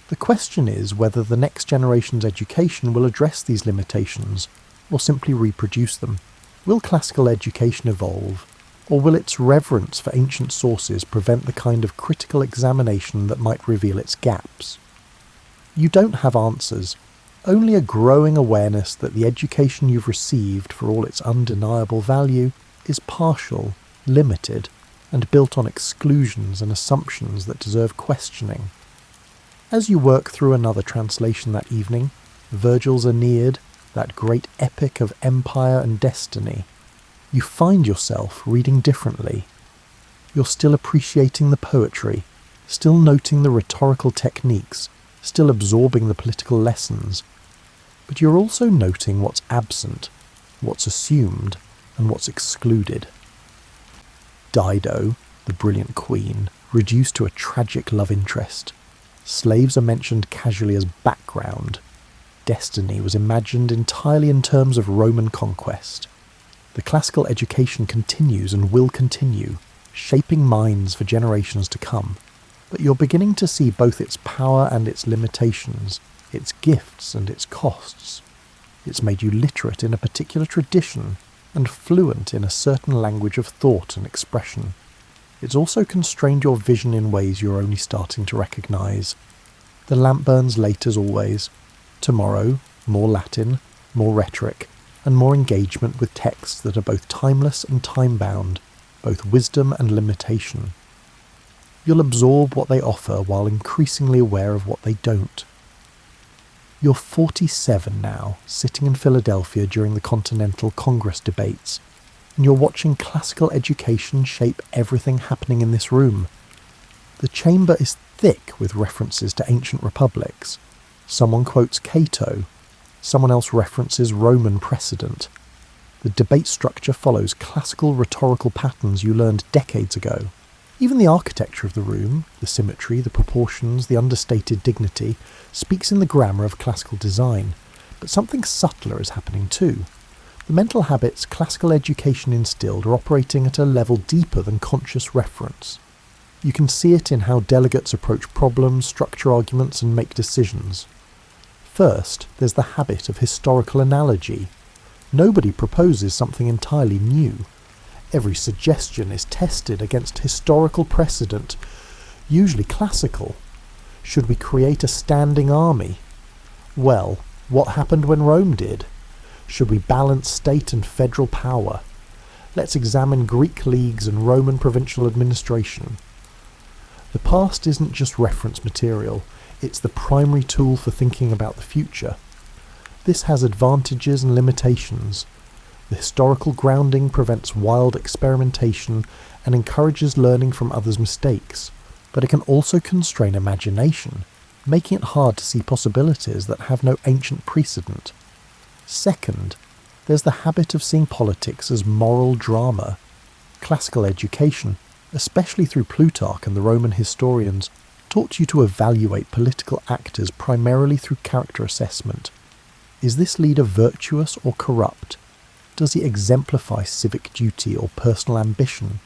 Speaker 1: The question is whether the next generation's education will address these limitations, or simply reproduce them. Will classical education evolve, or will its reverence for ancient sources prevent the kind of critical examination that might reveal its gaps? You don't have answers, only a growing awareness that the education you've received, for all its undeniable value, is partial, limited, and built on exclusions and assumptions that deserve questioning. As you work through another translation that evening, Virgil's Aeneid, that great epic of empire and destiny, you find yourself reading differently. You're still appreciating the poetry, still noting the rhetorical techniques, still absorbing the political lessons, but you're also noting what's absent, what's assumed, and what's excluded. Dido, the brilliant queen, reduced to a tragic love interest. Slaves are mentioned casually as background. Destiny was imagined entirely in terms of Roman conquest. The classical education continues and will continue, shaping minds for generations to come. But you're beginning to see both its power and its limitations, its gifts and its costs. It's made you literate in a particular tradition and fluent in a certain language of thought and expression. It's also constrained your vision in ways you're only starting to recognise. The lamp burns late as always. Tomorrow, more Latin, more rhetoric, and more engagement with texts that are both timeless and time-bound, both wisdom and limitation. You'll absorb what they offer while increasingly aware of what they don't. You're 47 now, sitting in Philadelphia during the Continental Congress debates, and you're watching classical education shape everything happening in this room. The chamber is thick with references to ancient republics. Someone quotes Cato, someone else references Roman precedent. The debate structure follows classical rhetorical patterns you learned decades ago. Even the architecture of the room, the symmetry, the proportions, the understated dignity, speaks in the grammar of classical design, but something subtler is happening too. The mental habits classical education instilled are operating at a level deeper than conscious reference. You can see it in how delegates approach problems, structure arguments, and make decisions. First, there's the habit of historical analogy. Nobody proposes something entirely new. Every suggestion is tested against historical precedent, usually classical. Should we create a standing army? Well, what happened when Rome did? Should we balance state and federal power? Let's examine Greek leagues and Roman provincial administration. The past isn't just reference material, it's the primary tool for thinking about the future. This has advantages and limitations. The historical grounding prevents wild experimentation and encourages learning from others' mistakes, but it can also constrain imagination, making it hard to see possibilities that have no ancient precedent. Second, there's the habit of seeing politics as moral drama. Classical education, especially through Plutarch and the Roman historians, taught you to evaluate political actors primarily through character assessment. Is this leader virtuous or corrupt? Does he exemplify civic duty or personal ambition?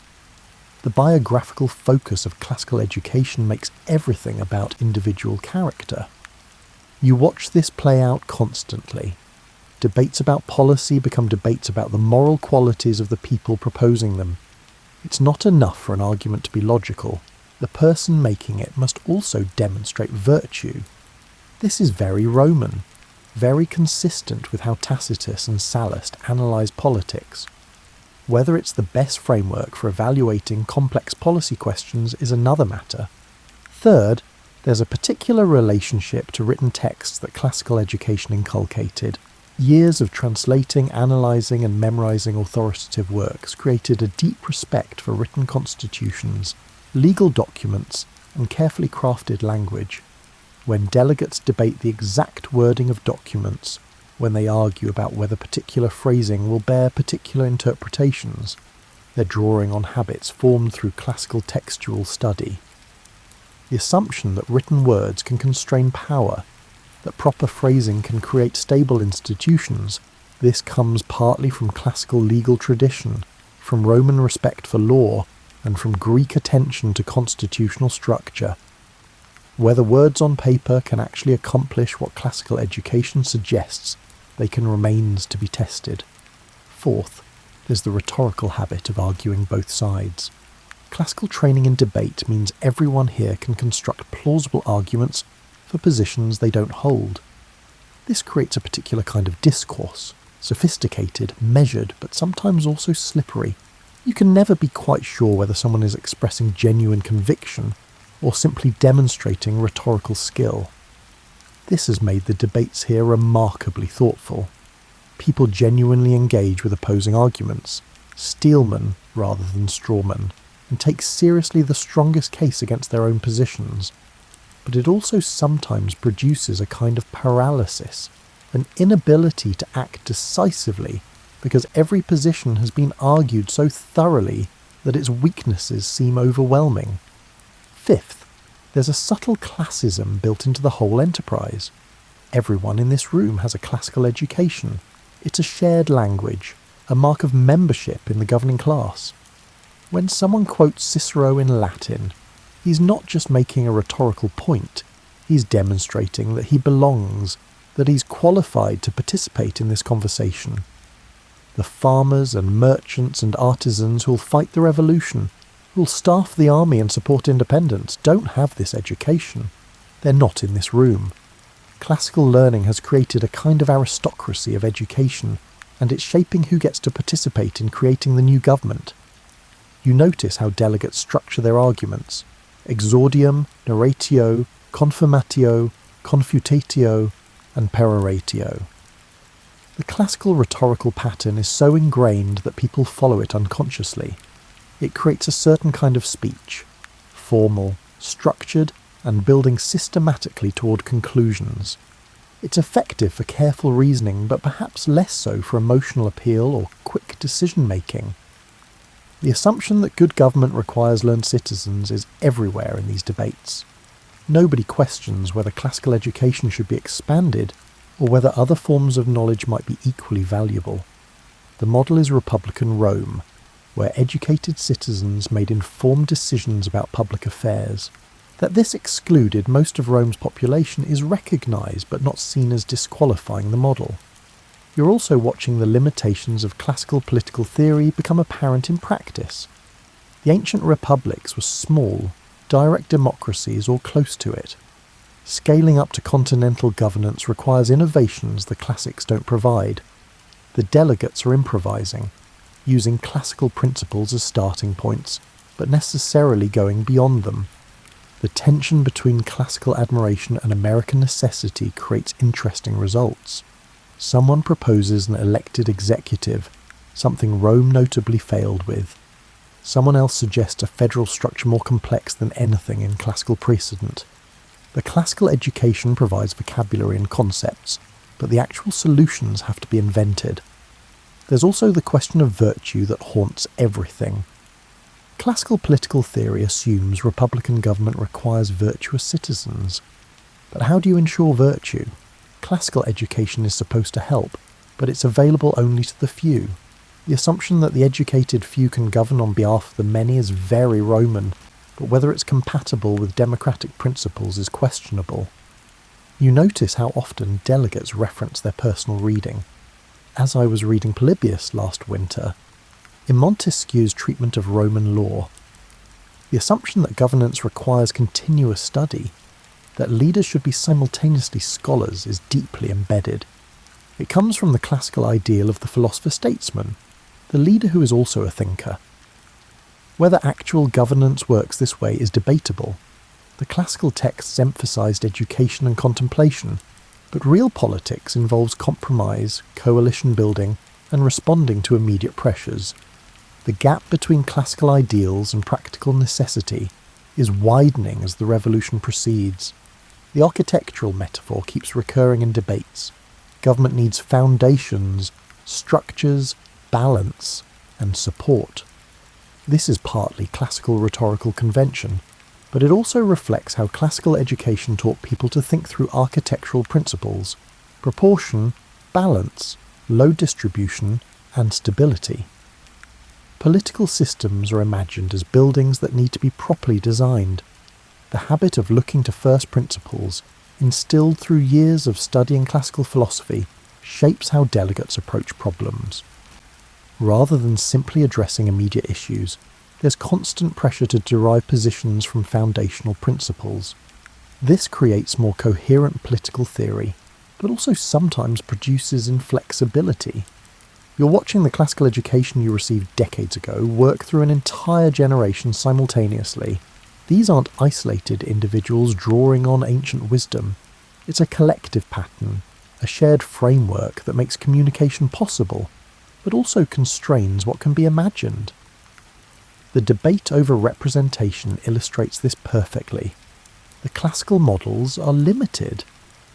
Speaker 1: The biographical focus of classical education makes everything about individual character. You watch this play out constantly. Debates about policy become debates about the moral qualities of the people proposing them. It's not enough for an argument to be logical. The person making it must also demonstrate virtue. This is very Roman, very consistent with how Tacitus and Sallust analyse politics. Whether it's the best framework for evaluating complex policy questions is another matter. Third, there's a particular relationship to written texts that classical education inculcated. Years of translating, analysing and memorising authoritative works created a deep respect for written constitutions, legal documents and carefully crafted language. When delegates debate the exact wording of documents, when they argue about whether particular phrasing will bear particular interpretations, they're drawing on habits formed through classical textual study. The assumption that written words can constrain power, that proper phrasing can create stable institutions, this comes partly from classical legal tradition, from Roman respect for law, and from Greek attention to constitutional structure. Whether words on paper can actually accomplish what classical education suggests, they can remains to be tested. Fourth, there's the rhetorical habit of arguing both sides. Classical training in debate means everyone here can construct plausible arguments for positions they don't hold. This creates a particular kind of discourse, sophisticated, measured, but sometimes also slippery. You can never be quite sure whether someone is expressing genuine conviction or simply demonstrating rhetorical skill. This has made the debates here remarkably thoughtful. People genuinely engage with opposing arguments, steelmen rather than strawmen, and take seriously the strongest case against their own positions. But it also sometimes produces a kind of paralysis, an inability to act decisively, because every position has been argued so thoroughly that its weaknesses seem overwhelming. Fifth, there's a subtle classism built into the whole enterprise. Everyone in this room has a classical education. It's a shared language, a mark of membership in the governing class. When someone quotes Cicero in Latin, he's not just making a rhetorical point, he's demonstrating that he belongs, that he's qualified to participate in this conversation. The farmers and merchants and artisans who'll fight the revolution, who'll staff the army and support independence, don't have this education. They're not in this room. Classical learning has created a kind of aristocracy of education, and it's shaping who gets to participate in creating the new government. You notice how delegates structure their arguments: exordium, narratio, confirmatio, confutatio, and peroratio. The classical rhetorical pattern is so ingrained that people follow it unconsciously. It creates a certain kind of speech, formal, structured, and building systematically toward conclusions. It's effective for careful reasoning, but perhaps less so for emotional appeal or quick decision-making. The assumption that good government requires learned citizens is everywhere in these debates. Nobody questions whether classical education should be expanded or whether other forms of knowledge might be equally valuable. The model is Republican Rome, where educated citizens made informed decisions about public affairs. That this excluded most of Rome's population is recognised but not seen as disqualifying the model. You're also watching the limitations of classical political theory become apparent in practice. The ancient republics were small, direct democracies or close to it. Scaling up to continental governance requires innovations the classics don't provide. The delegates are improvising, using classical principles as starting points, but necessarily going beyond them. The tension between classical admiration and American necessity creates interesting results. Someone proposes an elected executive, something Rome notably failed with. Someone else suggests a federal structure more complex than anything in classical precedent. The classical education provides vocabulary and concepts, but the actual solutions have to be invented. There's also the question of virtue that haunts everything. Classical political theory assumes republican government requires virtuous citizens. But how do you ensure virtue? Classical education is supposed to help, but it's available only to the few. The assumption that the educated few can govern on behalf of the many is very Roman, but whether it's compatible with democratic principles is questionable. You notice how often delegates reference their personal reading. As I was reading Polybius last winter, in Montesquieu's treatment of Roman law, the assumption that governance requires continuous study, that leaders should be simultaneously scholars, is deeply embedded. It comes from the classical ideal of the philosopher-statesman, the leader who is also a thinker. Whether actual governance works this way is debatable. The classical texts emphasized education and contemplation, but real politics involves compromise, coalition building, and responding to immediate pressures. The gap between classical ideals and practical necessity is widening as the revolution proceeds. The architectural metaphor keeps recurring in debates. Government needs foundations, structures, balance, and support. This is partly classical rhetorical convention, but it also reflects how classical education taught people to think through architectural principles: proportion, balance, load distribution, and stability. Political systems are imagined as buildings that need to be properly designed. The habit of looking to first principles, instilled through years of studying classical philosophy, shapes how delegates approach problems. Rather than simply addressing immediate issues, there's constant pressure to derive positions from foundational principles. This creates more coherent political theory, but also sometimes produces inflexibility. You're watching the classical education you received decades ago work through an entire generation simultaneously. These aren't isolated individuals drawing on ancient wisdom. It's a collective pattern, a shared framework that makes communication possible, but also constrains what can be imagined. The debate over representation illustrates this perfectly. The classical models are limited: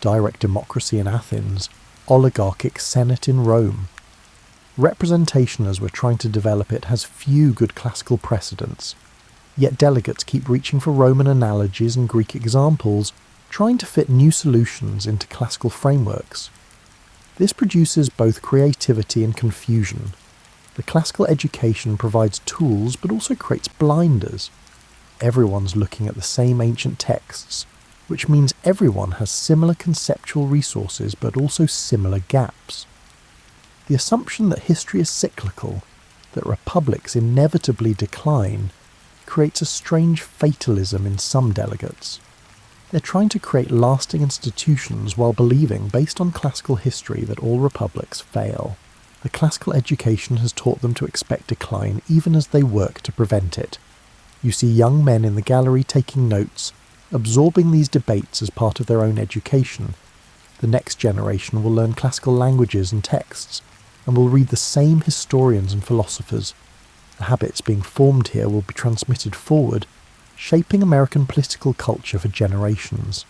Speaker 1: direct democracy in Athens, oligarchic Senate in Rome. Representation as we're trying to develop it has few good classical precedents, yet delegates keep reaching for Roman analogies and Greek examples, trying to fit new solutions into classical frameworks. This produces both creativity and confusion. The classical education provides tools but also creates blinders. Everyone's looking at the same ancient texts, which means everyone has similar conceptual resources but also similar gaps. The assumption that history is cyclical, that republics inevitably decline, creates a strange fatalism in some delegates. They're trying to create lasting institutions while believing, based on classical history, that all republics fail. The classical education has taught them to expect decline even as they work to prevent it. You see young men in the gallery taking notes, absorbing these debates as part of their own education. The next generation will learn classical languages and texts, and will read the same historians and philosophers. The habits being formed here will be transmitted forward, shaping American political culture for generations.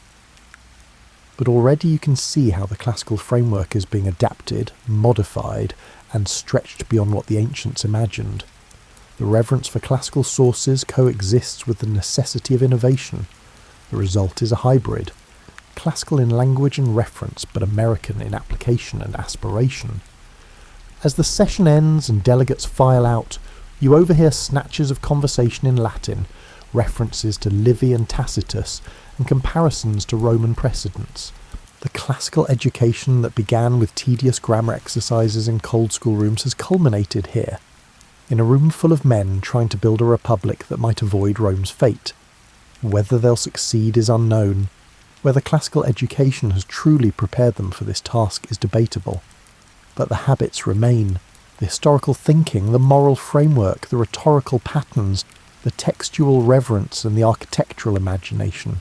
Speaker 1: But already you can see how the classical framework is being adapted, modified, and stretched beyond what the ancients imagined. The reverence for classical sources coexists with the necessity of innovation. The result is a hybrid, classical in language and reference, but American in application and aspiration. As the session ends and delegates file out, you overhear snatches of conversation in Latin, references to Livy and Tacitus, and comparisons to Roman precedents. The classical education that began with tedious grammar exercises in cold schoolrooms has culminated here, in a room full of men trying to build a republic that might avoid Rome's fate. Whether they'll succeed is unknown. Whether classical education has truly prepared them for this task is debatable. But the habits remain: the historical thinking, the moral framework, the rhetorical patterns, the textual reverence and the architectural imagination.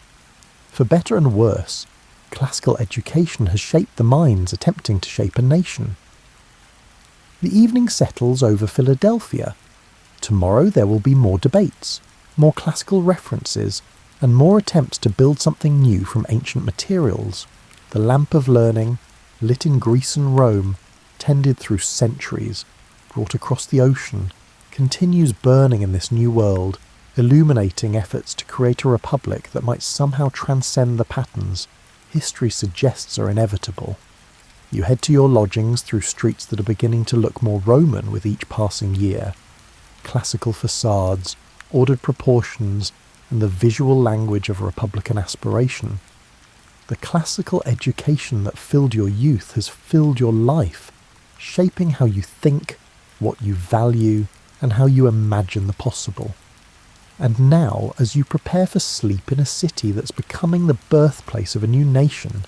Speaker 1: For better and worse, classical education has shaped the minds attempting to shape a nation. The evening settles over Philadelphia. Tomorrow there will be more debates, more classical references, and more attempts to build something new from ancient materials. The lamp of learning, lit in Greece and Rome, tended through centuries, brought across the ocean, continues burning in this new world, illuminating efforts to create a republic that might somehow transcend the patterns, history suggests are inevitable. You head to your lodgings through streets that are beginning to look more Roman with each passing year. Classical facades, ordered proportions, and the visual language of Republican aspiration. The classical education that filled your youth has filled your life, shaping how you think, what you value, and how you imagine the possible. And now, as you prepare for sleep in a city that's becoming the birthplace of a new nation,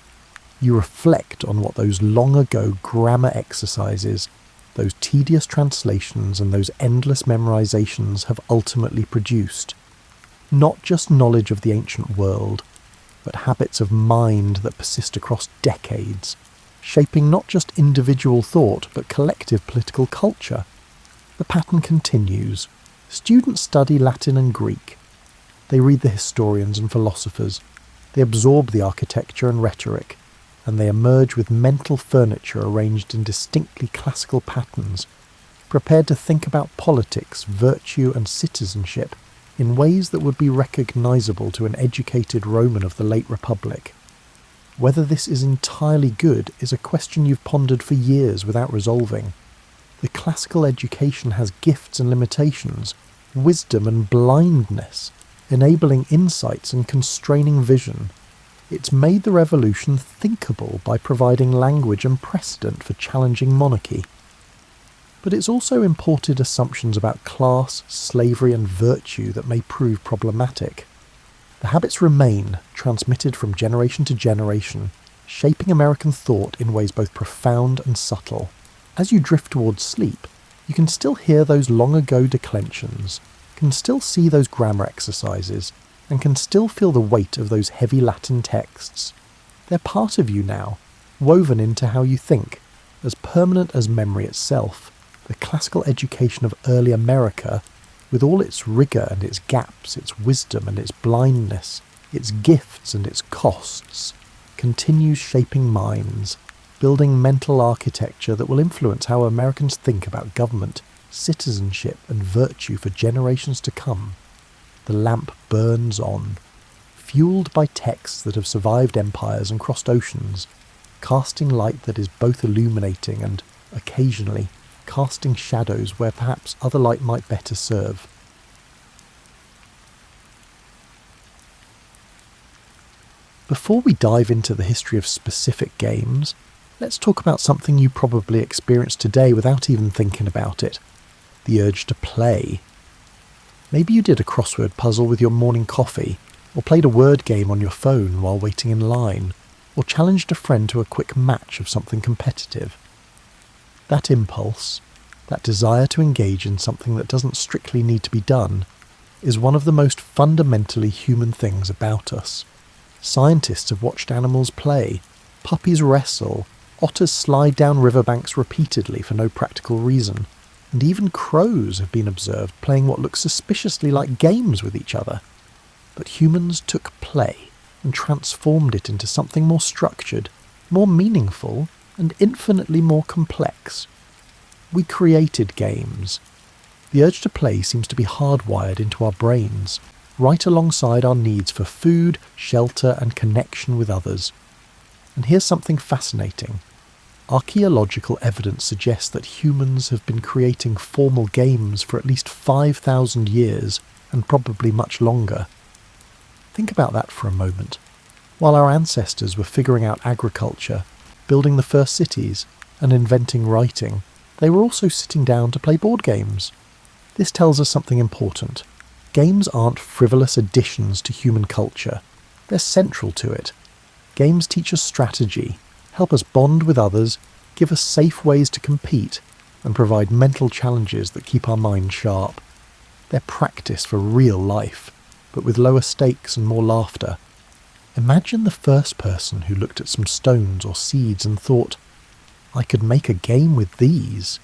Speaker 1: you reflect on what those long ago grammar exercises, those tedious translations, and those endless memorizations have ultimately produced. Not just knowledge of the ancient world, but habits of mind that persist across decades, shaping not just individual thought, but collective political culture. The pattern continues. Students study Latin and Greek. They read the historians and philosophers. They absorb the architecture and rhetoric, and they emerge with mental furniture arranged in distinctly classical patterns, prepared to think about politics, virtue, and citizenship in ways that would be recognisable to an educated Roman of the late Republic. Whether this is entirely good is a question you've pondered for years without resolving. The classical education has gifts and limitations, wisdom and blindness, enabling insights and constraining vision. It's made the revolution thinkable by providing language and precedent for challenging monarchy. But it's also imported assumptions about class, slavery and virtue that may prove problematic. The habits remain, transmitted from generation to generation, shaping American thought in ways both profound and subtle. As you drift towards sleep, you can still hear those long-ago declensions, can still see those grammar exercises, and can still feel the weight of those heavy Latin texts. They're part of you now, woven into how you think, as permanent as memory itself. The classical education of early America, with all its rigour and its gaps, its wisdom and its blindness, its gifts and its costs, continues shaping minds, building mental architecture that will influence how Americans think about government, citizenship and virtue for generations to come. The lamp burns on, fueled by texts that have survived empires and crossed oceans, casting light that is both illuminating and, occasionally, casting shadows where perhaps other light might better serve. Before we dive into the history of specific games, let's talk about something you probably experienced today without even thinking about it: the urge to play. Maybe you did a crossword puzzle with your morning coffee, or played a word game on your phone while waiting in line, or challenged a friend to a quick match of something competitive. That impulse, that desire to engage in something that doesn't strictly need to be done, is one of the most fundamentally human things about us. Scientists have watched animals play, puppies wrestle, otters slide down riverbanks repeatedly for no practical reason, and even crows have been observed playing what looks suspiciously like games with each other. But humans took play and transformed it into something more structured, more meaningful, and infinitely more complex. We created games. The urge to play seems to be hardwired into our brains, right alongside our needs for food, shelter, and connection with others. And here's something fascinating. Archaeological evidence suggests that humans have been creating formal games for at least 5,000 years, and probably much longer. Think about that for a moment. While our ancestors were figuring out agriculture, building the first cities, and inventing writing, they were also sitting down to play board games. This tells us something important. Games aren't frivolous additions to human culture. They're central to it. Games teach us strategy, help us bond with others, give us safe ways to compete, and provide mental challenges that keep our minds sharp. They're practice for real life, but with lower stakes and more laughter. Imagine the first person who looked at some stones or seeds and thought, I could make a game with these.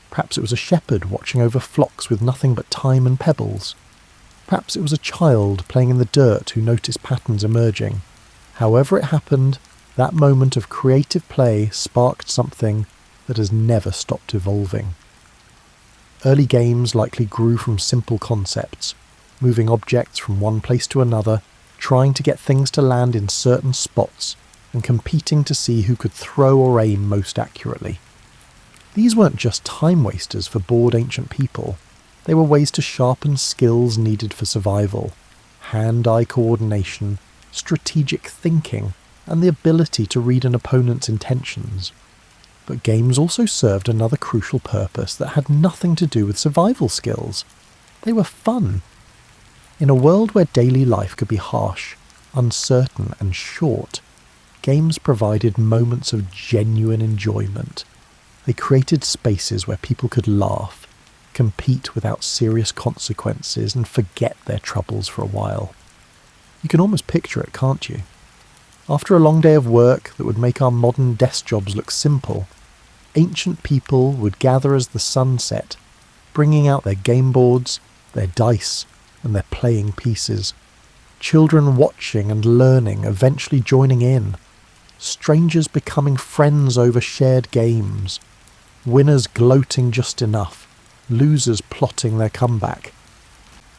Speaker 1: Perhaps it was a shepherd watching over flocks with nothing but time and pebbles. Perhaps it was a child playing in the dirt who noticed patterns emerging. However it happened, that moment of creative play sparked something that has never stopped evolving. Early games likely grew from simple concepts, moving objects from one place to another, trying to get things to land in certain spots, and competing to see who could throw or aim most accurately. These weren't just time wasters for bored ancient people, they were ways to sharpen skills needed for survival, hand-eye coordination, strategic thinking, and the ability to read an opponent's intentions. But games also served another crucial purpose that had nothing to do with survival skills. They were fun. In a world where daily life could be harsh, uncertain and short, games provided moments of genuine enjoyment. They created spaces where people could laugh, compete without serious consequences, and forget their troubles for a while. You can almost picture it, can't you? After a long day of work that would make our modern desk jobs look simple, ancient people would gather as the sun set, bringing out their game boards, their dice, and their playing pieces. Children watching and learning, eventually joining in. Strangers becoming friends over shared games. Winners gloating just enough, losers plotting their comeback.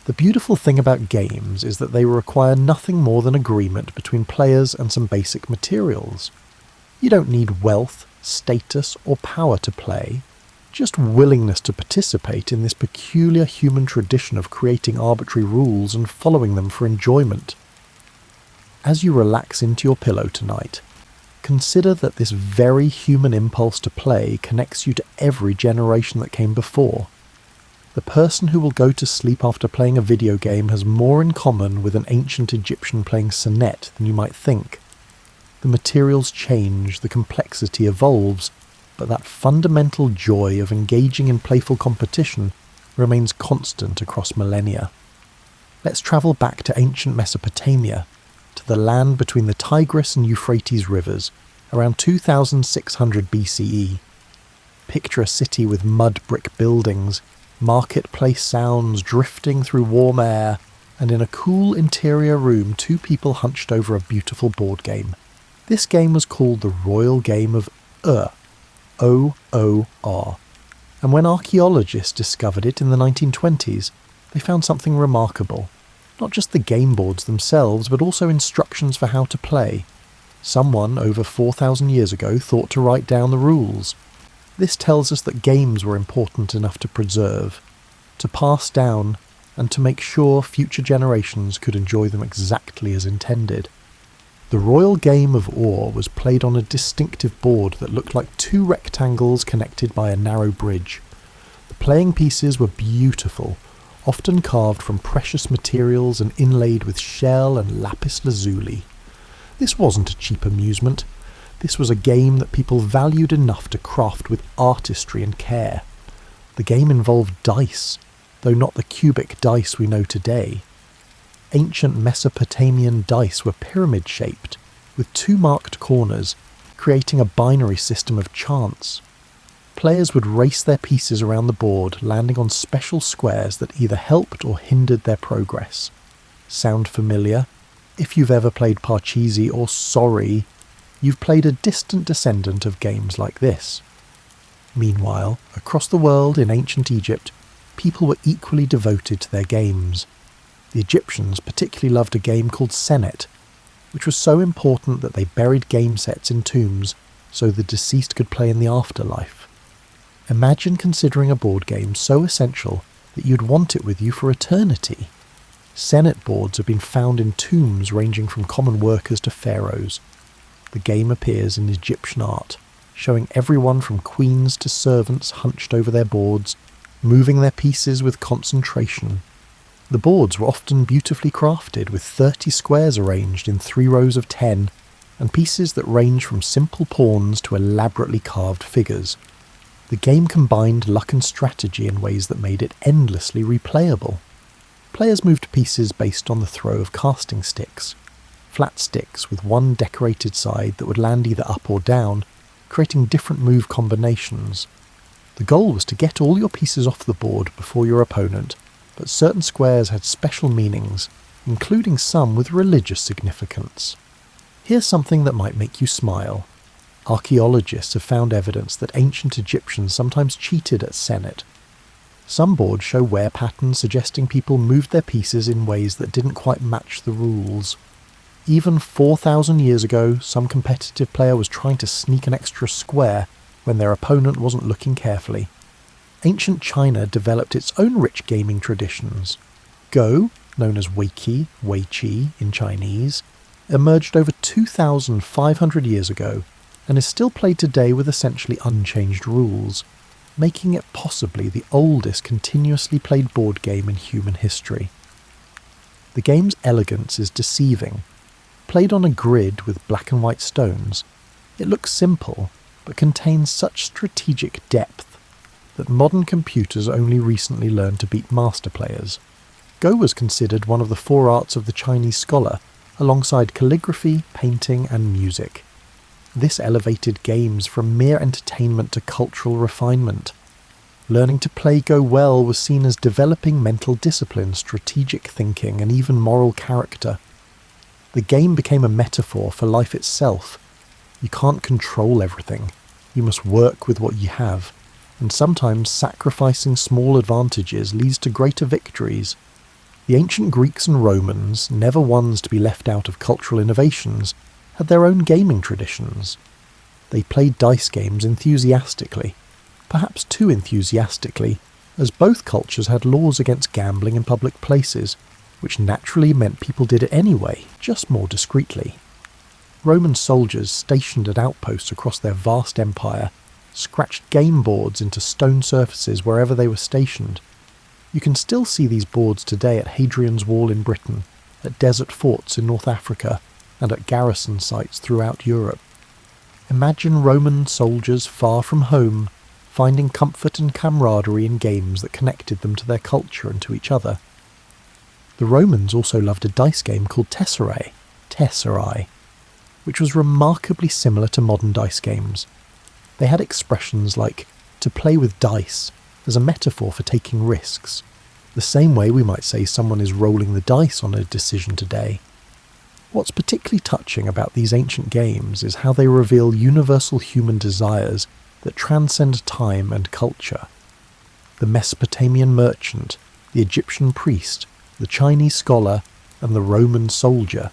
Speaker 1: The beautiful thing about games is that they require nothing more than agreement between players and some basic materials. You don't need wealth, status, or power to play, just willingness to participate in this peculiar human tradition of creating arbitrary rules and following them for enjoyment. As you relax into your pillow tonight, consider that this very human impulse to play connects you to every generation that came before. The person who will go to sleep after playing a video game has more in common with an ancient Egyptian playing sonnet than you might think. The materials change, the complexity evolves, but that fundamental joy of engaging in playful competition remains constant across millennia. Let's travel back to ancient Mesopotamia, to the land between the Tigris and Euphrates rivers, around 2600 BCE. Picture a city with mud brick buildings, marketplace sounds drifting through warm air, and in a cool interior room 2 people hunched over a beautiful board game. This game was called the Royal Game of Ur, O-O-R, and when archaeologists discovered it in the 1920s, they found something remarkable. Not just the game boards themselves, but also instructions for how to play. Someone over 4,000 years ago thought to write down the rules. This tells us that games were important enough to preserve, to pass down, and to make sure future generations could enjoy them exactly as intended. The Royal Game of Ur was played on a distinctive board that looked like 2 rectangles connected by a narrow bridge. The playing pieces were beautiful, often carved from precious materials and inlaid with shell and lapis lazuli. This wasn't a cheap amusement. This was a game that people valued enough to craft with artistry and care. The game involved dice, though not the cubic dice we know today. Ancient Mesopotamian dice were pyramid-shaped, with 2 marked corners, creating a binary system of chance. Players would race their pieces around the board, landing on special squares that either helped or hindered their progress. Sound familiar? If you've ever played Parcheesi or Sorry, you've played a distant descendant of games like this. Meanwhile, across the world in ancient Egypt, people were equally devoted to their games. The Egyptians particularly loved a game called senet, which was so important that they buried game sets in tombs so the deceased could play in the afterlife. Imagine considering a board game so essential that you'd want it with you for eternity. Senet boards have been found in tombs ranging from common workers to pharaohs. The game appears in Egyptian art, showing everyone from queens to servants hunched over their boards, moving their pieces with concentration. The boards were often beautifully crafted, with 30 squares arranged in 3 rows of 10, and pieces that range from simple pawns to elaborately carved figures. The game combined luck and strategy in ways that made it endlessly replayable. Players moved pieces based on the throw of casting sticks, flat sticks with one decorated side that would land either up or down, creating different move combinations. The goal was to get all your pieces off the board before your opponent, but certain squares had special meanings, including some with religious significance. Here's something that might make you smile. Archaeologists have found evidence that ancient Egyptians sometimes cheated at senet. Some boards show wear patterns suggesting people moved their pieces in ways that didn't quite match the rules. Even 4,000 years ago, some competitive player was trying to sneak an extra square when their opponent wasn't looking carefully. Ancient China developed its own rich gaming traditions. Go, known as Weiqi, Weiqi in Chinese, emerged over 2,500 years ago and is still played today with essentially unchanged rules, making it possibly the oldest continuously played board game in human history. The game's elegance is deceiving. Played on a grid with black and white stones, it looks simple, but contains such strategic depth that modern computers only recently learned to beat master players. Go was considered one of the four arts of the Chinese scholar, alongside calligraphy, painting and music. This elevated games from mere entertainment to cultural refinement. Learning to play Go well was seen as developing mental discipline, strategic thinking and even moral character. The game became a metaphor for life itself. You can't control everything. You must work with what you have, and sometimes sacrificing small advantages leads to greater victories. The ancient Greeks and Romans, never ones to be left out of cultural innovations, had their own gaming traditions. They played dice games enthusiastically, perhaps too enthusiastically, as both cultures had laws against gambling in public places, which naturally meant people did it anyway, just more discreetly. Roman soldiers stationed at outposts across their vast empire scratched game boards into stone surfaces wherever they were stationed. You can still see these boards today at Hadrian's Wall in Britain, at desert forts in North Africa, and at garrison sites throughout Europe. Imagine Roman soldiers far from home, finding comfort and camaraderie in games that connected them to their culture and to each other. The Romans also loved a dice game called tesserae, which was remarkably similar to modern dice games. They had expressions like to play with dice as a metaphor for taking risks, the same way we might say someone is rolling the dice on a decision today. What's particularly touching about these ancient games is how they reveal universal human desires that transcend time and culture. The Mesopotamian merchant, the Egyptian priest, the Chinese scholar, and the Roman soldier.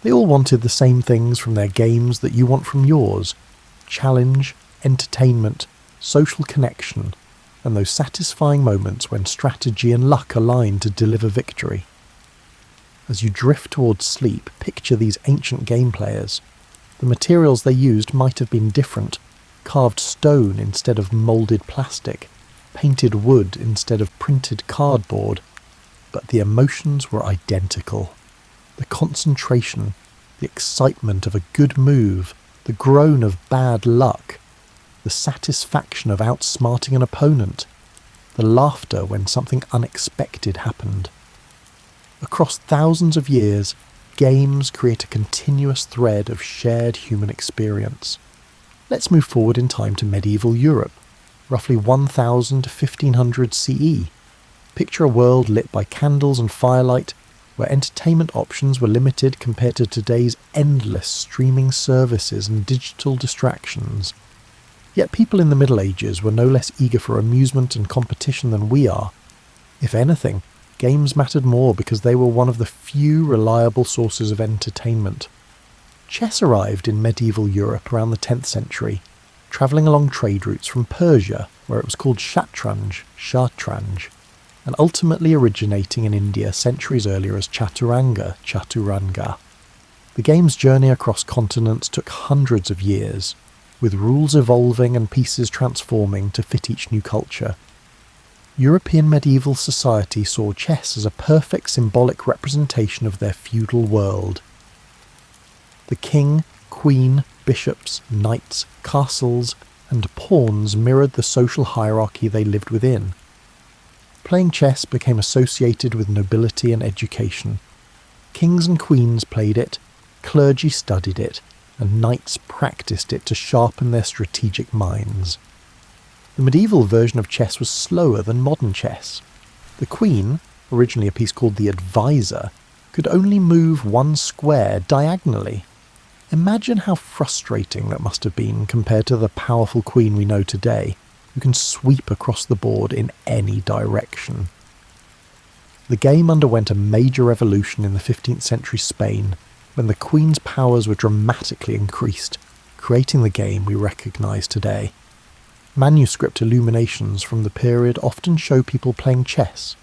Speaker 1: They all wanted the same things from their games that you want from yours: challenge, entertainment, social connection, and those satisfying moments when strategy and luck align to deliver victory. As you drift towards sleep, picture these ancient game players. The materials they used might have been different: carved stone instead of moulded plastic, painted wood instead of printed cardboard. But the emotions were identical. The concentration, the excitement of a good move, the groan of bad luck, the satisfaction of outsmarting an opponent, the laughter when something unexpected happened. Across thousands of years, games create a continuous thread of shared human experience. Let's move forward in time to medieval Europe, roughly 1000 to 1500 CE. Picture a world lit by candles and firelight, where entertainment options were limited compared to today's endless streaming services and digital distractions. Yet people in the Middle Ages were no less eager for amusement and competition than we are. If anything, games mattered more because they were one of the few reliable sources of entertainment. Chess arrived in medieval Europe around the 10th century, travelling along trade routes from Persia, where it was called shatranj, and ultimately originating in India centuries earlier as chaturanga. The game's journey across continents took hundreds of years, with rules evolving and pieces transforming to fit each new culture. European medieval society saw chess as a perfect symbolic representation of their feudal world. The king, queen, bishops, knights, castles, and pawns mirrored the social hierarchy they lived within. Playing chess became associated with nobility and education. Kings and queens played it, clergy studied it, and knights practiced it to sharpen their strategic minds. The medieval version of chess was slower than modern chess. The queen, originally a piece called the advisor, could only move one square diagonally. Imagine how frustrating that must have been compared to the powerful queen we know today, who can sweep across the board in any direction. The game underwent a major revolution in the 15th century Spain, when the Queen's powers were dramatically increased, creating the game we recognise today. Manuscript illuminations from the period often show people playing chess.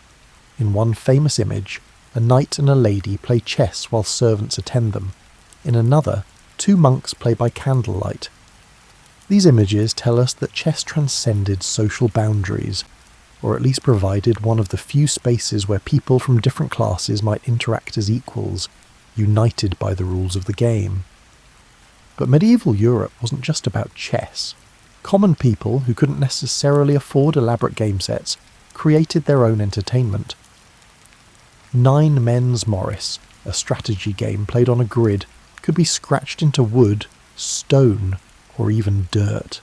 Speaker 1: In one famous image, a knight and a lady play chess while servants attend them. In another, two monks play by candlelight. These images tell us that chess transcended social boundaries, or at least provided one of the few spaces where people from different classes might interact as equals, united by the rules of the game. But medieval Europe wasn't just about chess. Common people who couldn't necessarily afford elaborate game sets created their own entertainment. Nine Men's Morris, a strategy game played on a grid, could be scratched into wood, stone, or even dirt.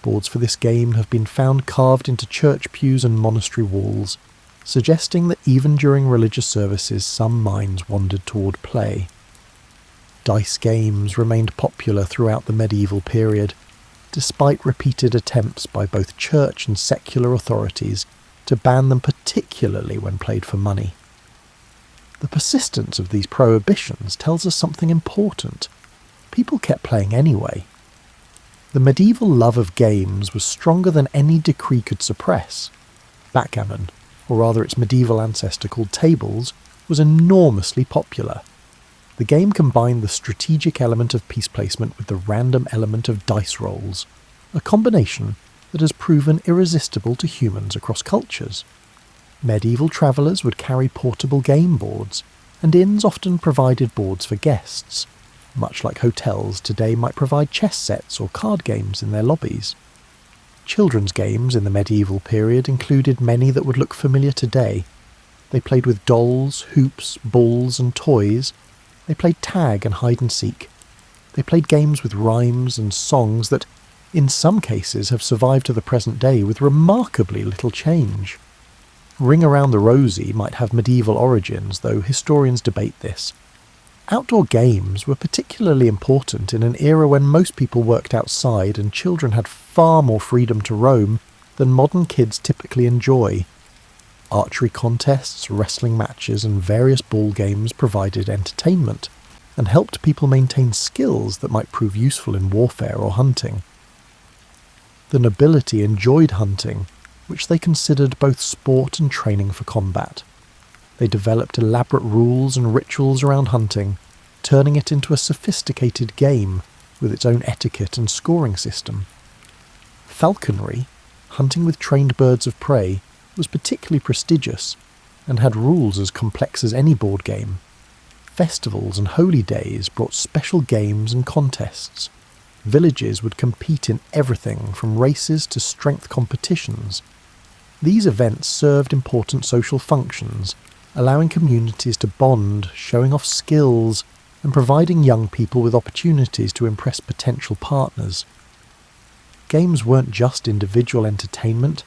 Speaker 1: Boards for this game have been found carved into church pews and monastery walls, suggesting that even during religious services some minds wandered toward play. Dice games remained popular throughout the medieval period, despite repeated attempts by both church and secular authorities to ban them, particularly when played for money. The persistence of these prohibitions tells us something important. People kept playing anyway. The medieval love of games was stronger than any decree could suppress. Backgammon, or rather its medieval ancestor called tables, was enormously popular. The game combined the strategic element of piece placement with the random element of dice rolls, a combination that has proven irresistible to humans across cultures. Medieval travellers would carry portable game boards, and inns often provided boards for guests, much like hotels today might provide chess sets or card games in their lobbies. Children's games in the medieval period included many that would look familiar today. They played with dolls, hoops, balls and toys. They played tag and hide and seek. They played games with rhymes and songs that, in some cases, have survived to the present day with remarkably little change. Ring Around the Rosie might have medieval origins, though historians debate this. Outdoor games were particularly important in an era when most people worked outside and children had far more freedom to roam than modern kids typically enjoy. Archery contests, wrestling matches and various ball games provided entertainment and helped people maintain skills that might prove useful in warfare or hunting. The nobility enjoyed hunting, which they considered both sport and training for combat. They developed elaborate rules and rituals around hunting, turning it into a sophisticated game with its own etiquette and scoring system. Falconry, hunting with trained birds of prey, was particularly prestigious and had rules as complex as any board game. Festivals and holy days brought special games and contests. Villages would compete in everything from races to strength competitions. These events served important social functions, allowing communities to bond, showing off skills, and providing young people with opportunities to impress potential partners. Games weren't just individual entertainment,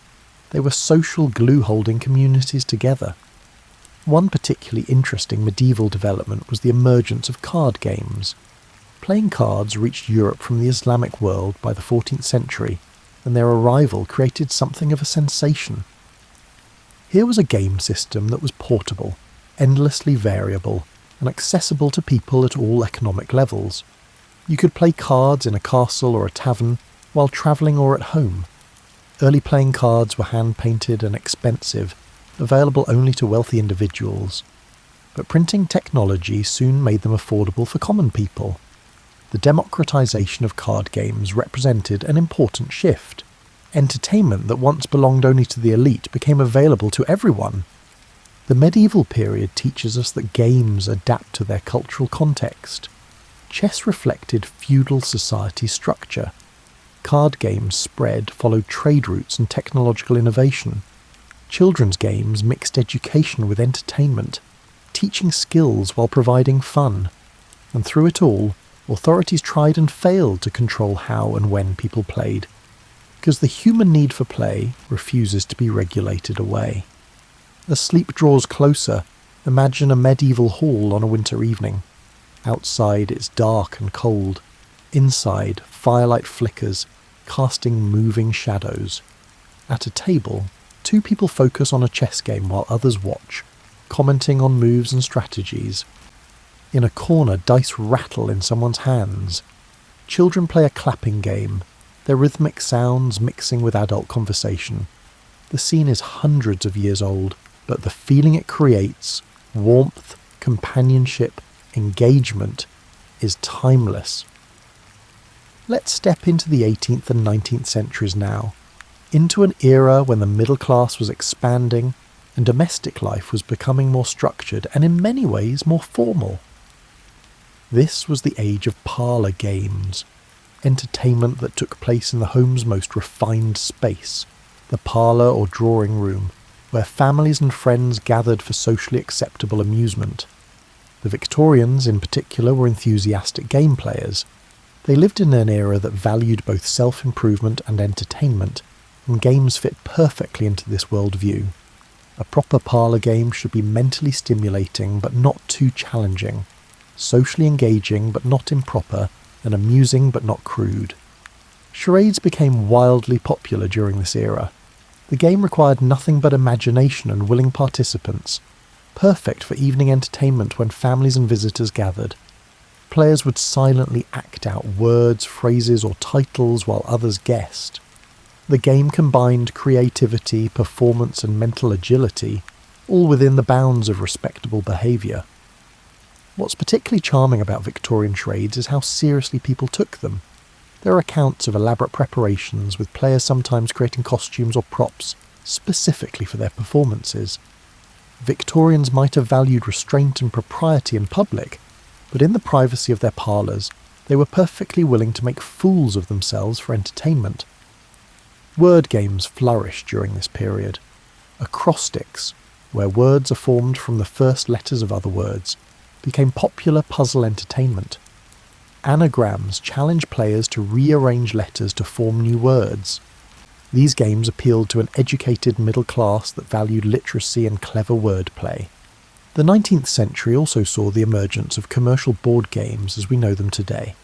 Speaker 1: they were social glue holding communities together. One particularly interesting medieval development was the emergence of card games. Playing cards reached Europe from the Islamic world by the 14th century, and their arrival created something of a sensation. Here was a game system that was portable, endlessly variable, and accessible to people at all economic levels. You could play cards in a castle or a tavern while travelling or at home. Early playing cards were hand-painted and expensive, available only to wealthy individuals. But printing technology soon made them affordable for common people. The democratization of card games represented an important shift. Entertainment that once belonged only to the elite became available to everyone. The medieval period teaches us that games adapt to their cultural context. Chess reflected feudal society structure. Card games spread followed trade routes and technological innovation. Children's games mixed education with entertainment, teaching skills while providing fun. And through it all, authorities tried and failed to control how and when people played, because the human need for play refuses to be regulated away. As sleep draws closer, imagine a medieval hall on a winter evening. Outside it's dark and cold. Inside, firelight flickers, casting moving shadows. At a table, two people focus on a chess game while others watch, commenting on moves and strategies. In a corner, dice rattle in someone's hands. Children play a clapping game, their rhythmic sounds mixing with adult conversation. The scene is hundreds of years old, but the feeling it creates, warmth, companionship, engagement, is timeless. Let's step into the 18th and 19th centuries now, into an era when the middle class was expanding and domestic life was becoming more structured and in many ways more formal. This was the age of parlour games, entertainment that took place in the home's most refined space, the parlour or drawing room, where families and friends gathered for socially acceptable amusement. The Victorians, in particular, were enthusiastic game players. They lived in an era that valued both self-improvement and entertainment, and games fit perfectly into this worldview. A proper parlour game should be mentally stimulating but not too challenging, socially engaging but not improper, and amusing but not crude. Charades became wildly popular during this era. The game required nothing but imagination and willing participants, perfect for evening entertainment when families and visitors gathered. Players would silently act out words, phrases, or titles while others guessed. The game combined creativity, performance, and mental agility, all within the bounds of respectable behaviour. What's particularly charming about Victorian charades is how seriously people took them. There are accounts of elaborate preparations, with players sometimes creating costumes or props specifically for their performances. Victorians might have valued restraint and propriety in public, but in the privacy of their parlours, they were perfectly willing to make fools of themselves for entertainment. Word games flourished during this period. Acrostics, where words are formed from the first letters of other words, became popular puzzle entertainment. Anagrams challenge players to rearrange letters to form new words. These games appealed to an educated middle class that valued literacy and clever wordplay. The 19th century also saw the emergence of commercial board games as we know them today.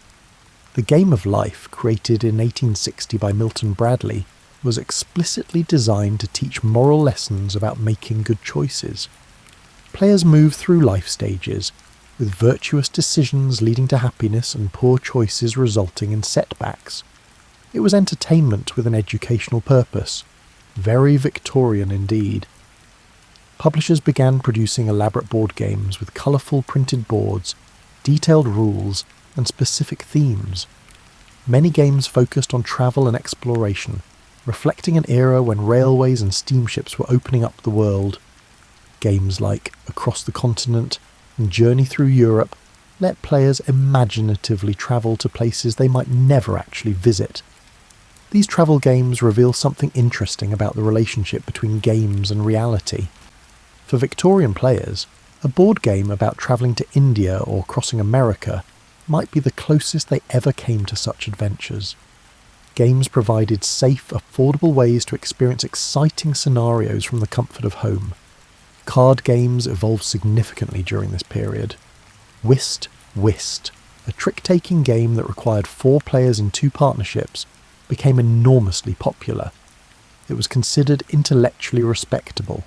Speaker 1: The Game of Life, created in 1860 by Milton Bradley, was explicitly designed to teach moral lessons about making good choices. Players move through life stages, with virtuous decisions leading to happiness and poor choices resulting in setbacks. It was entertainment with an educational purpose, very Victorian indeed. Publishers began producing elaborate board games with colourful printed boards, detailed rules, and specific themes. Many games focused on travel and exploration, reflecting an era when railways and steamships were opening up the world. Games like Across the Continent and Journey Through Europe let players imaginatively travel to places they might never actually visit. These travel games reveal something interesting about the relationship between games and reality. For Victorian players, a board game about travelling to India or crossing America might be the closest they ever came to such adventures. Games provided safe, affordable ways to experience exciting scenarios from the comfort of home. Card games evolved significantly during this period. Whist, a trick-taking game that required 4 players in 2 partnerships, became enormously popular. It was considered intellectually respectable.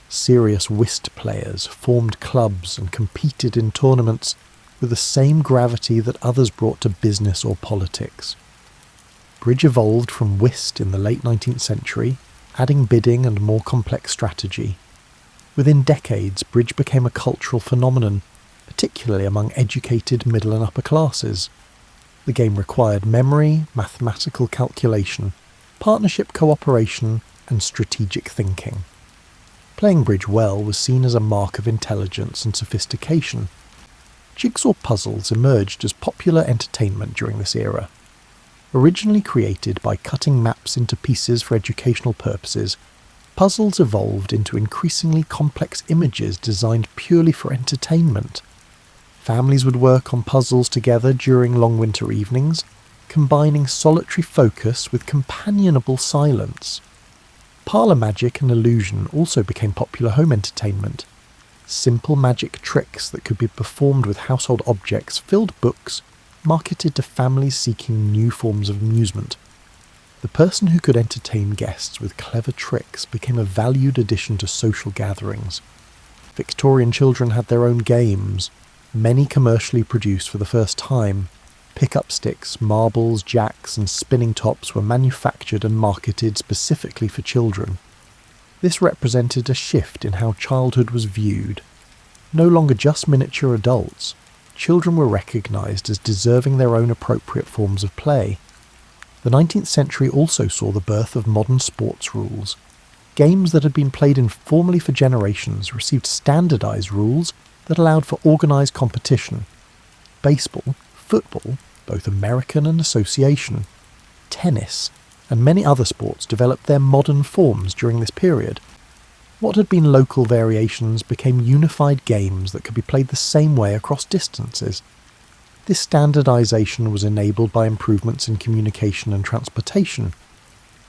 Speaker 1: Serious whist players formed clubs and competed in tournaments with the same gravity that others brought to business or politics. Bridge evolved from whist in the late 19th century, adding bidding and more complex strategy. Within decades, bridge became a cultural phenomenon, particularly among educated middle and upper classes. The game required memory, mathematical calculation, partnership cooperation, and strategic thinking. Playing bridge well was seen as a mark of intelligence and sophistication. Jigsaw puzzles emerged as popular entertainment during this era. Originally created by cutting maps into pieces for educational purposes, puzzles evolved into increasingly complex images designed purely for entertainment. Families would work on puzzles together during long winter evenings, combining solitary focus with companionable silence. Parlour magic and illusion also became popular home entertainment. Simple magic tricks that could be performed with household objects filled books, marketed to families seeking new forms of amusement. The person who could entertain guests with clever tricks became a valued addition to social gatherings. Victorian children had their own games. Many commercially produced for the first time. Pick-up sticks, marbles, jacks and spinning tops were manufactured and marketed specifically for children. This represented a shift in how childhood was viewed. No longer just miniature adults, children were recognised as deserving their own appropriate forms of play. The 19th century also saw the birth of modern sports rules. Games that had been played informally for generations received standardised rules that allowed for organised competition. Baseball, football, both American and association, tennis, and many other sports developed their modern forms during this period. What had been local variations became unified games that could be played the same way across distances. This standardisation was enabled by improvements in communication and transportation.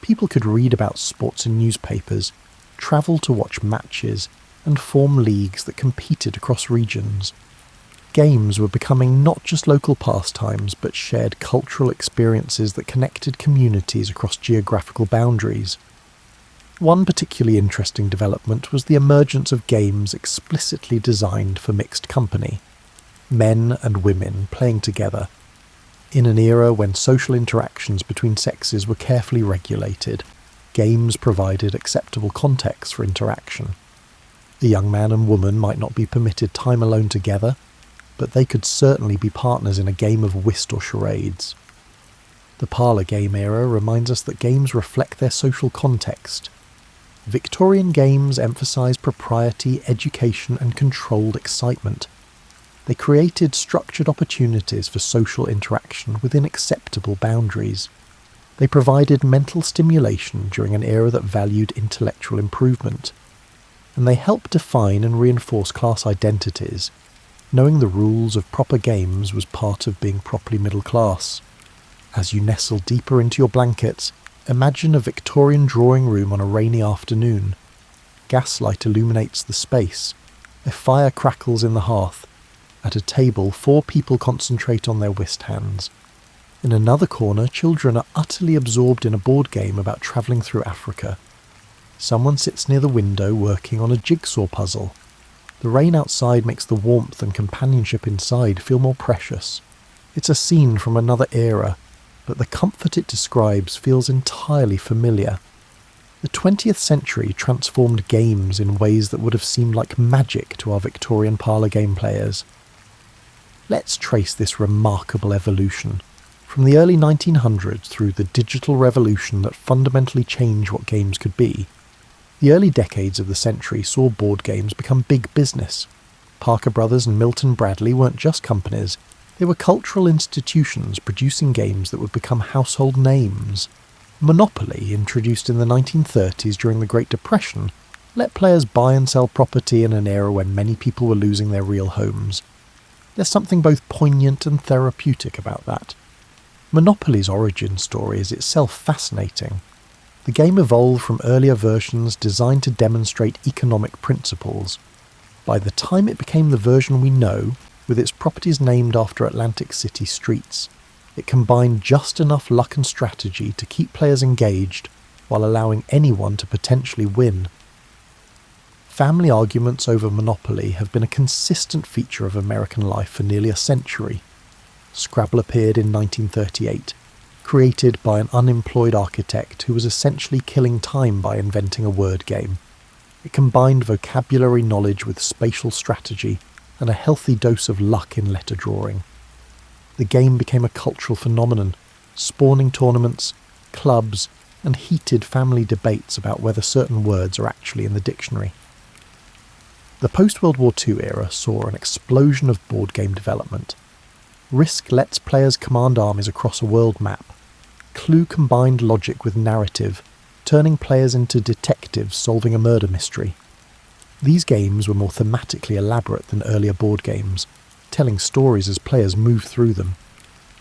Speaker 1: People could read about sports in newspapers, travel to watch matches, and form leagues that competed across regions. Games were becoming not just local pastimes, but shared cultural experiences that connected communities across geographical boundaries. One particularly interesting development was the emergence of games explicitly designed for mixed company. Men and women playing together. In an era when social interactions between sexes were carefully regulated, games provided acceptable context for interaction. A young man and woman might not be permitted time alone together, but they could certainly be partners in a game of whist or charades. The parlour game era reminds us that games reflect their social context. Victorian games emphasised propriety, education and controlled excitement. They created structured opportunities for social interaction within acceptable boundaries. They provided mental stimulation during an era that valued intellectual improvement. And they helped define and reinforce class identities. Knowing the rules of proper games was part of being properly middle class. As you nestle deeper into your blankets, imagine a Victorian drawing room on a rainy afternoon. Gaslight illuminates the space. A fire crackles in the hearth. At a table, 4 people concentrate on their whist hands. In another corner, children are utterly absorbed in a board game about travelling through Africa. Someone sits near the window working on a jigsaw puzzle. The rain outside makes the warmth and companionship inside feel more precious. It's a scene from another era, but the comfort it describes feels entirely familiar. The 20th century transformed games in ways that would have seemed like magic to our Victorian parlour game players. Let's trace this remarkable evolution, from the early 1900s through the digital revolution that fundamentally changed what games could be. The early decades of the century saw board games become big business. Parker Brothers and Milton Bradley weren't just companies, they were cultural institutions producing games that would become household names. Monopoly, introduced in the 1930s during the Great Depression, let players buy and sell property in an era when many people were losing their real homes. There's something both poignant and therapeutic about that. Monopoly's origin story is itself fascinating. The game evolved from earlier versions designed to demonstrate economic principles. By the time it became the version we know, with its properties named after Atlantic City streets, it combined just enough luck and strategy to keep players engaged while allowing anyone to potentially win. Family arguments over Monopoly have been a consistent feature of American life for nearly a century. Scrabble appeared in 1938, created by an unemployed architect who was essentially killing time by inventing a word game. It combined vocabulary knowledge with spatial strategy and a healthy dose of luck in letter drawing. The game became a cultural phenomenon, spawning tournaments, clubs, and heated family debates about whether certain words are actually in the dictionary. The post-World War II era saw an explosion of board game development. Risk lets players command armies across a world map. Clue combined logic with narrative, turning players into detectives solving a murder mystery. These games were more thematically elaborate than earlier board games, telling stories as players moved through them.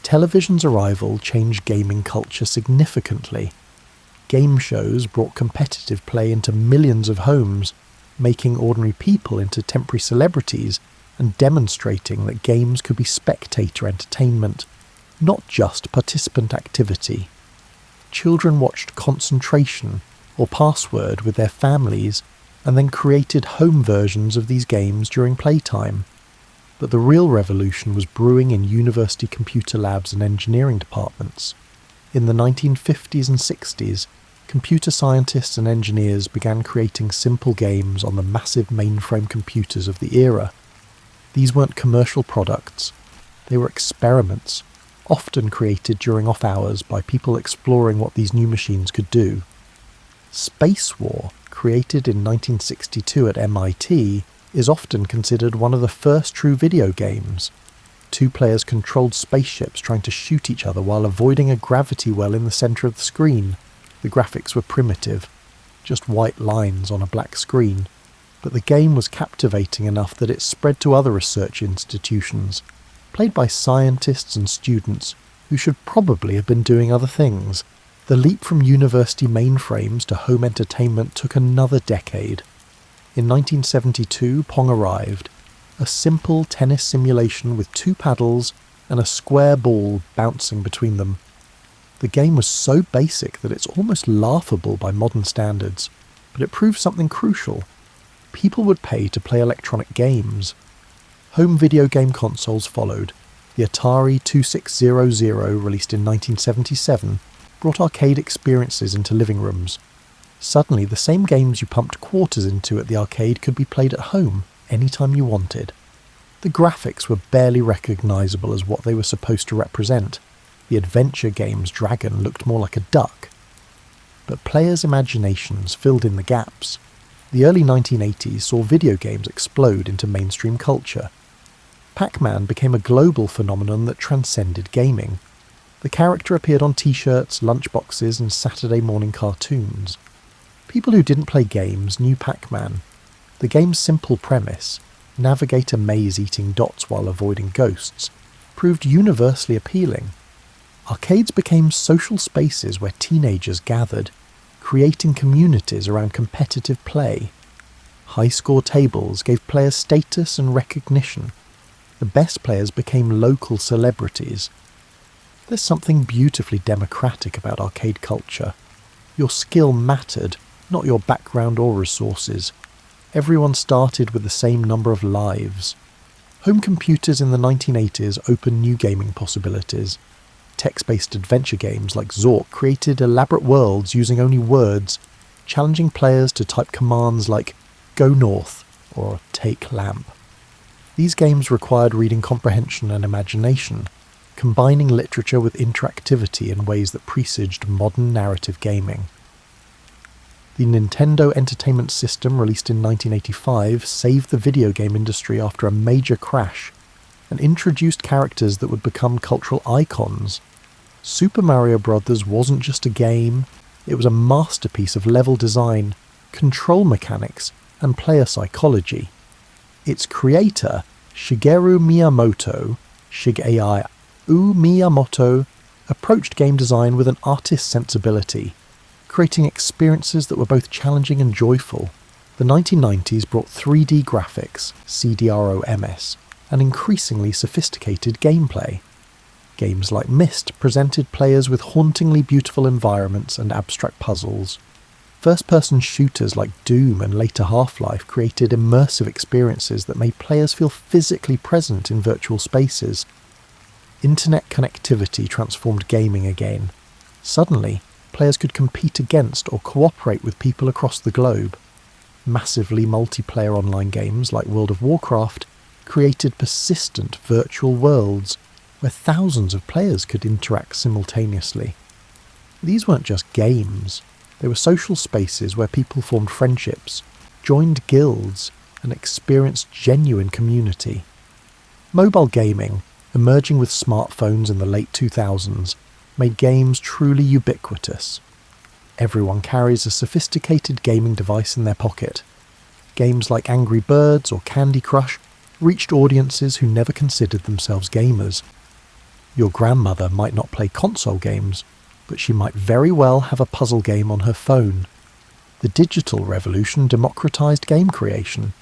Speaker 1: Television's arrival changed gaming culture significantly. Game shows brought competitive play into millions of homes, making ordinary people into temporary celebrities and demonstrating that games could be spectator entertainment, not just participant activity. Children watched Concentration or Password with their families and then created home versions of these games during playtime. But the real revolution was brewing in university computer labs and engineering departments. In the 1950s and 60s, computer scientists and engineers began creating simple games on the massive mainframe computers of the era. These weren't commercial products, they were experiments, often created during off hours by people exploring what these new machines could do. Space War, created in 1962 at MIT, is often considered one of the first true video games. Two players controlled spaceships trying to shoot each other while avoiding a gravity well in the centre of the screen. The graphics were primitive, just white lines on a black screen, but the game was captivating enough that it spread to other research institutions, played by scientists and students who should probably have been doing other things. The leap from university mainframes to home entertainment took another decade. In 1972, Pong arrived, a simple tennis simulation with 2 paddles and a square ball bouncing between them. The game was so basic that it's almost laughable by modern standards, but it proved something crucial. People would pay to play electronic games. Home video game consoles followed. The Atari 2600, released in 1977, brought arcade experiences into living rooms. Suddenly, the same games you pumped quarters into at the arcade could be played at home, anytime you wanted. The graphics were barely recognisable as what they were supposed to represent. The adventure game's dragon looked more like a duck. But players' imaginations filled in the gaps. The early 1980s saw video games explode into mainstream culture. Pac-Man became a global phenomenon that transcended gaming. The character appeared on t-shirts, lunchboxes, and Saturday morning cartoons. People who didn't play games knew Pac-Man. The game's simple premise, navigate a maze eating dots while avoiding ghosts, proved universally appealing. Arcades became social spaces where teenagers gathered, creating communities around competitive play. High-score tables gave players status and recognition. The best players became local celebrities. There's something beautifully democratic about arcade culture. Your skill mattered, not your background or resources. Everyone started with the same number of lives. Home computers in the 1980s opened new gaming possibilities. Text-based adventure games like Zork created elaborate worlds using only words, challenging players to type commands like "Go North" or "Take Lamp." These games required reading comprehension and imagination, combining literature with interactivity in ways that presaged modern narrative gaming. The Nintendo Entertainment System, released in 1985, saved the video game industry after a major crash, and introduced characters that would become cultural icons. Super Mario Bros. Wasn't just a game, it was a masterpiece of level design, control mechanics, and player psychology. Its creator, Shigeru Miyamoto, approached game design with an artist's sensibility, creating experiences that were both challenging and joyful. The 1990s brought 3D graphics, CDROMS, and increasingly sophisticated gameplay. Games like Myst presented players with hauntingly beautiful environments and abstract puzzles. First-person shooters like Doom and later Half-Life created immersive experiences that made players feel physically present in virtual spaces. Internet connectivity transformed gaming again. Suddenly, players could compete against or cooperate with people across the globe. Massively multiplayer online games like World of Warcraft created persistent virtual worlds where thousands of players could interact simultaneously. These weren't just games, they were social spaces where people formed friendships, joined guilds, and experienced genuine community. Mobile gaming, emerging with smartphones in the late 2000s, made games truly ubiquitous. Everyone carries a sophisticated gaming device in their pocket. Games like Angry Birds or Candy Crush reached audiences who never considered themselves gamers. Your grandmother might not play console games, but she might very well have a puzzle game on her phone. The digital revolution democratized game creation.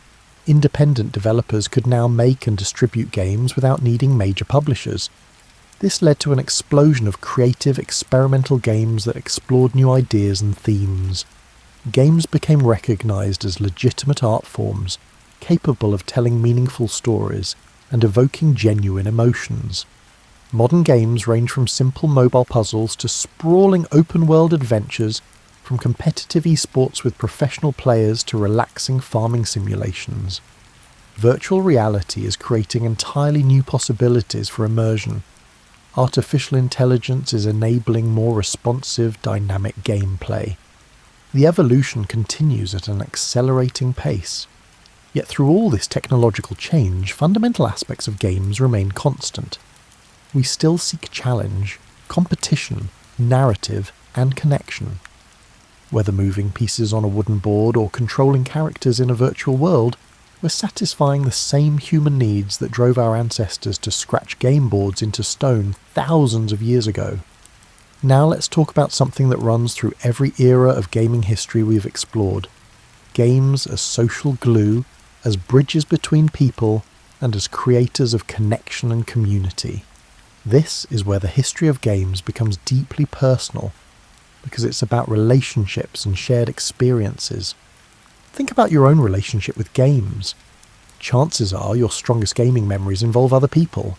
Speaker 1: Independent developers could now make and distribute games without needing major publishers. This led to an explosion of creative, experimental games that explored new ideas and themes. Games became recognized as legitimate art forms, capable of telling meaningful stories and evoking genuine emotions. Modern games range from simple mobile puzzles to sprawling open-world adventures, from competitive esports with professional players to relaxing farming simulations. Virtual reality is creating entirely new possibilities for immersion. Artificial intelligence is enabling more responsive, dynamic gameplay. The evolution continues at an accelerating pace. Yet through all this technological change, fundamental aspects of games remain constant. We still seek challenge, competition, narrative, and connection. Whether moving pieces on a wooden board or controlling characters in a virtual world, we're satisfying the same human needs that drove our ancestors to scratch game boards into stone thousands of years ago. Now let's talk about something that runs through every era of gaming history we've explored. Games as social glue, as bridges between people, and as creators of connection and community. This is where the history of games becomes deeply personal, because it's about relationships and shared experiences. Think about your own relationship with games. Chances are your strongest gaming memories involve other people.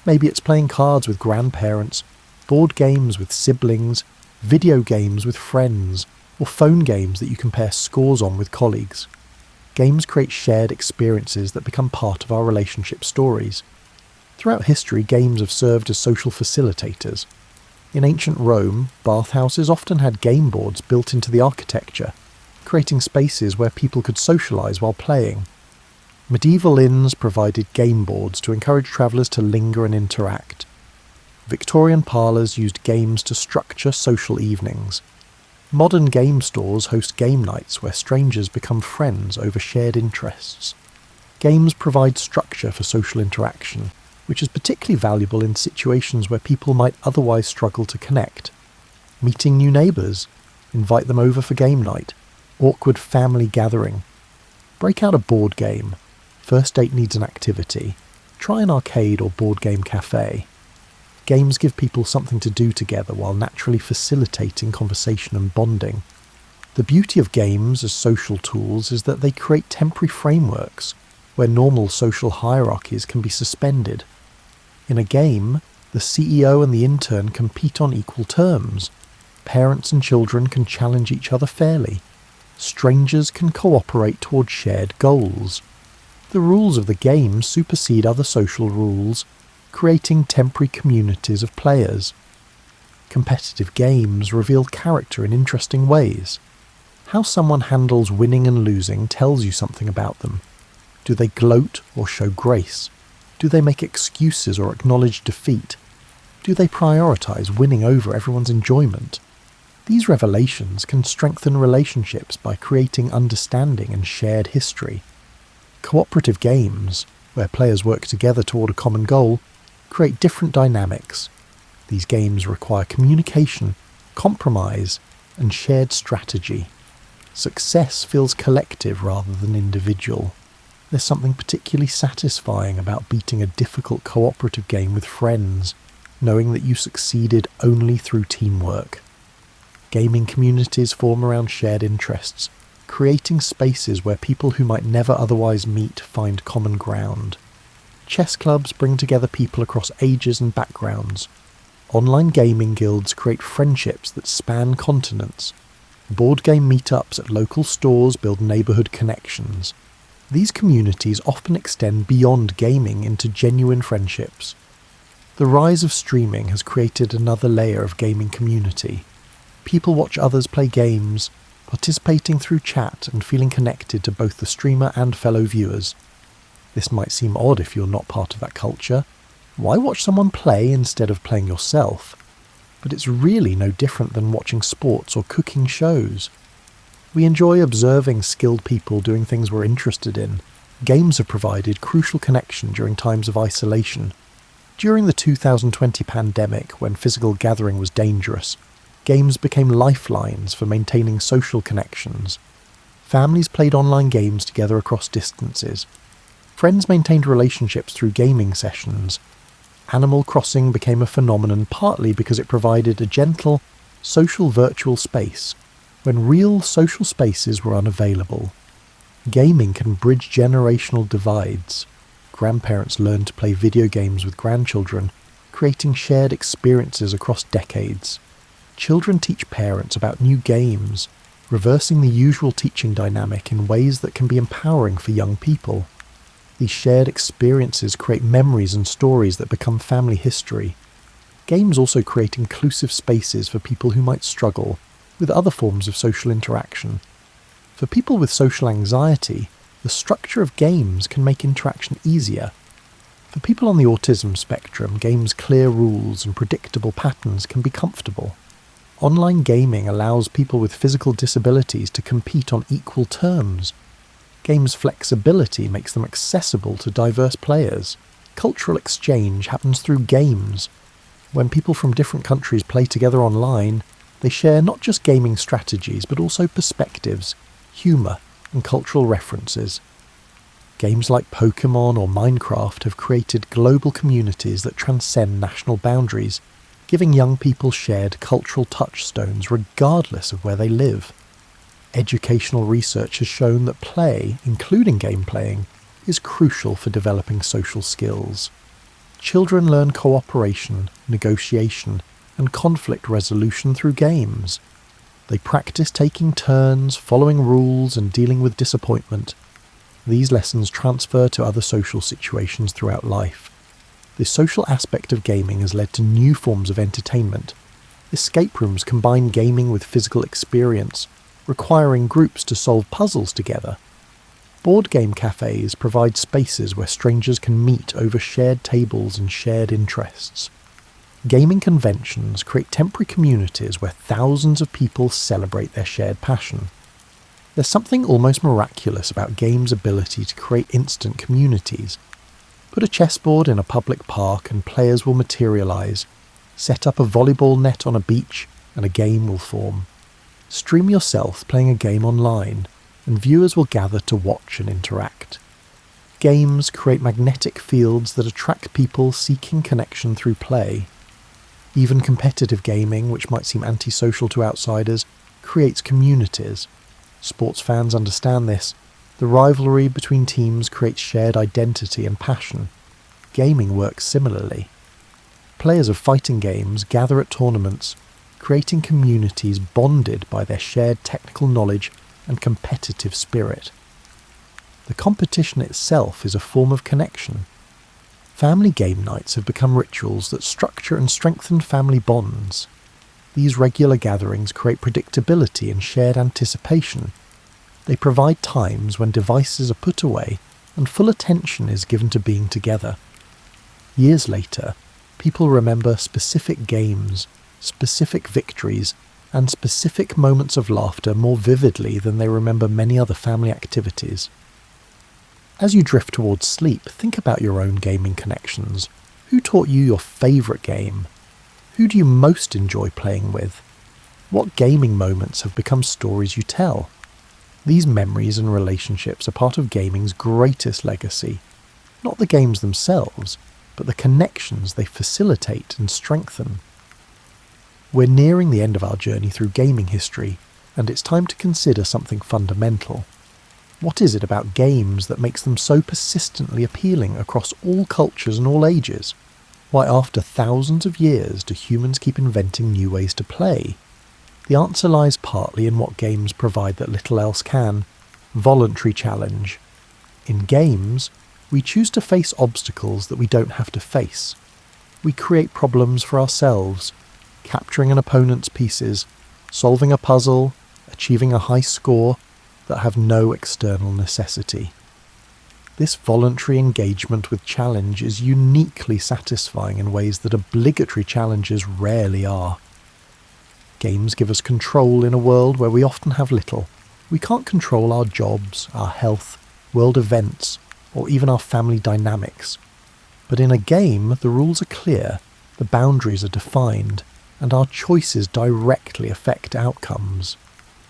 Speaker 1: Maybe it's playing cards with grandparents, board games with siblings, video games with friends, or phone games that you compare scores on with colleagues. Games create shared experiences that become part of our relationship stories. Throughout history, games have served as social facilitators. In ancient Rome, bathhouses often had game boards built into the architecture, creating spaces where people could socialise while playing. Medieval inns provided game boards to encourage travellers to linger and interact. Victorian parlours used games to structure social evenings. Modern game stores host game nights where strangers become friends over shared interests. Games provide structure for social interaction, which is particularly valuable in situations where people might otherwise struggle to connect. Meeting new neighbours, invite them over for game night, awkward family gathering. Break out a board game. First date needs an activity. Try an arcade or board game cafe. Games give people something to do together while naturally facilitating conversation and bonding. The beauty of games as social tools is that they create temporary frameworks where normal social hierarchies can be suspended. In a game, the CEO and the intern compete on equal terms. Parents and children can challenge each other fairly. Strangers can cooperate towards shared goals. The rules of the game supersede other social rules, creating temporary communities of players. Competitive games reveal character in interesting ways. How someone handles winning and losing tells you something about them. Do they gloat or show grace? Do they make excuses or acknowledge defeat? Do they prioritise winning over everyone's enjoyment? These revelations can strengthen relationships by creating understanding and shared history. Cooperative games, where players work together toward a common goal, create different dynamics. These games require communication, compromise, and shared strategy. Success feels collective rather than individual. There's something particularly satisfying about beating a difficult cooperative game with friends, knowing that you succeeded only through teamwork. Gaming communities form around shared interests, creating spaces where people who might never otherwise meet find common ground. Chess clubs bring together people across ages and backgrounds. Online gaming guilds create friendships that span continents. Board game meetups at local stores build neighbourhood connections. These communities often extend beyond gaming into genuine friendships. The rise of streaming has created another layer of gaming community. People watch others play games, participating through chat and feeling connected to both the streamer and fellow viewers. This might seem odd if you're not part of that culture. Why watch someone play instead of playing yourself? But it's really no different than watching sports or cooking shows. We enjoy observing skilled people doing things we're interested in. Games have provided crucial connection during times of isolation. During the 2020 pandemic, when physical gathering was dangerous, games became lifelines for maintaining social connections. Families played online games together across distances. Friends maintained relationships through gaming sessions. Animal Crossing became a phenomenon partly because it provided a gentle, social virtual space when real social spaces were unavailable. Gaming can bridge generational divides. grandparents learn to play video games with grandchildren, creating shared experiences across decades. Children teach parents about new games, reversing the usual teaching dynamic in ways that can be empowering for young people. These shared experiences create memories and stories that become family history. Games also create inclusive spaces for people who might struggle with other forms of social interaction. For people with social anxiety, the structure of games can make interaction easier. For people on the autism spectrum, games' clear rules and predictable patterns can be comfortable. Online gaming allows people with physical disabilities to compete on equal terms. Games' flexibility makes them accessible to diverse players. Cultural exchange happens through games. When people from different countries play together online, they share not just gaming strategies but also perspectives, humour, and cultural references. Games like Pokemon or Minecraft have created global communities that transcend national boundaries, giving young people shared cultural touchstones regardless of where they live. Educational research has shown that play, including game playing, is crucial for developing social skills. Children learn cooperation, negotiation, and conflict resolution through games. They practice taking turns, following rules, and dealing with disappointment. These lessons transfer to other social situations throughout life. The social aspect of gaming has led to new forms of entertainment. Escape rooms combine gaming with physical experience, requiring groups to solve puzzles together. Board game cafes provide spaces where strangers can meet over shared tables and shared interests. Gaming conventions create temporary communities where thousands of people celebrate their shared passion. There's something almost miraculous about games' ability to create instant communities. Put a chessboard in a public park and players will materialise. Set up a volleyball net on a beach and a game will form. Stream yourself playing a game online and viewers will gather to watch and interact. Games create magnetic fields that attract people seeking connection through play. Even competitive gaming, which might seem antisocial to outsiders, creates communities. Sports fans understand this. The rivalry between teams creates shared identity and passion. Gaming works similarly. Players of fighting games gather at tournaments, creating communities bonded by their shared technical knowledge and competitive spirit. The competition itself is a form of connection. Family game nights have become rituals that structure and strengthen family bonds. These regular gatherings create predictability and shared anticipation. They provide times when devices are put away and full attention is given to being together. Years later, people remember specific games, specific victories, and specific moments of laughter more vividly than they remember many other family activities. As you drift towards sleep, think about your own gaming connections. Who taught you your favourite game? Who do you most enjoy playing with? What gaming moments have become stories you tell? These memories and relationships are part of gaming's greatest legacy. Not the games themselves, but the connections they facilitate and strengthen. We're nearing the end of our journey through gaming history, and it's time to consider something fundamental. What is it about games that makes them so persistently appealing across all cultures and all ages? Why, after thousands of years, do humans keep inventing new ways to play? The answer lies partly in what games provide that little else can: voluntary challenge. In games, we choose to face obstacles that we don't have to face. We create problems for ourselves, capturing an opponent's pieces, solving a puzzle, achieving a high score, that have no external necessity. This voluntary engagement with challenge is uniquely satisfying in ways that obligatory challenges rarely are. Games give us control in a world where we often have little. We can't control our jobs, our health, world events, or even our family dynamics. But in a game, the rules are clear, the boundaries are defined, and our choices directly affect outcomes.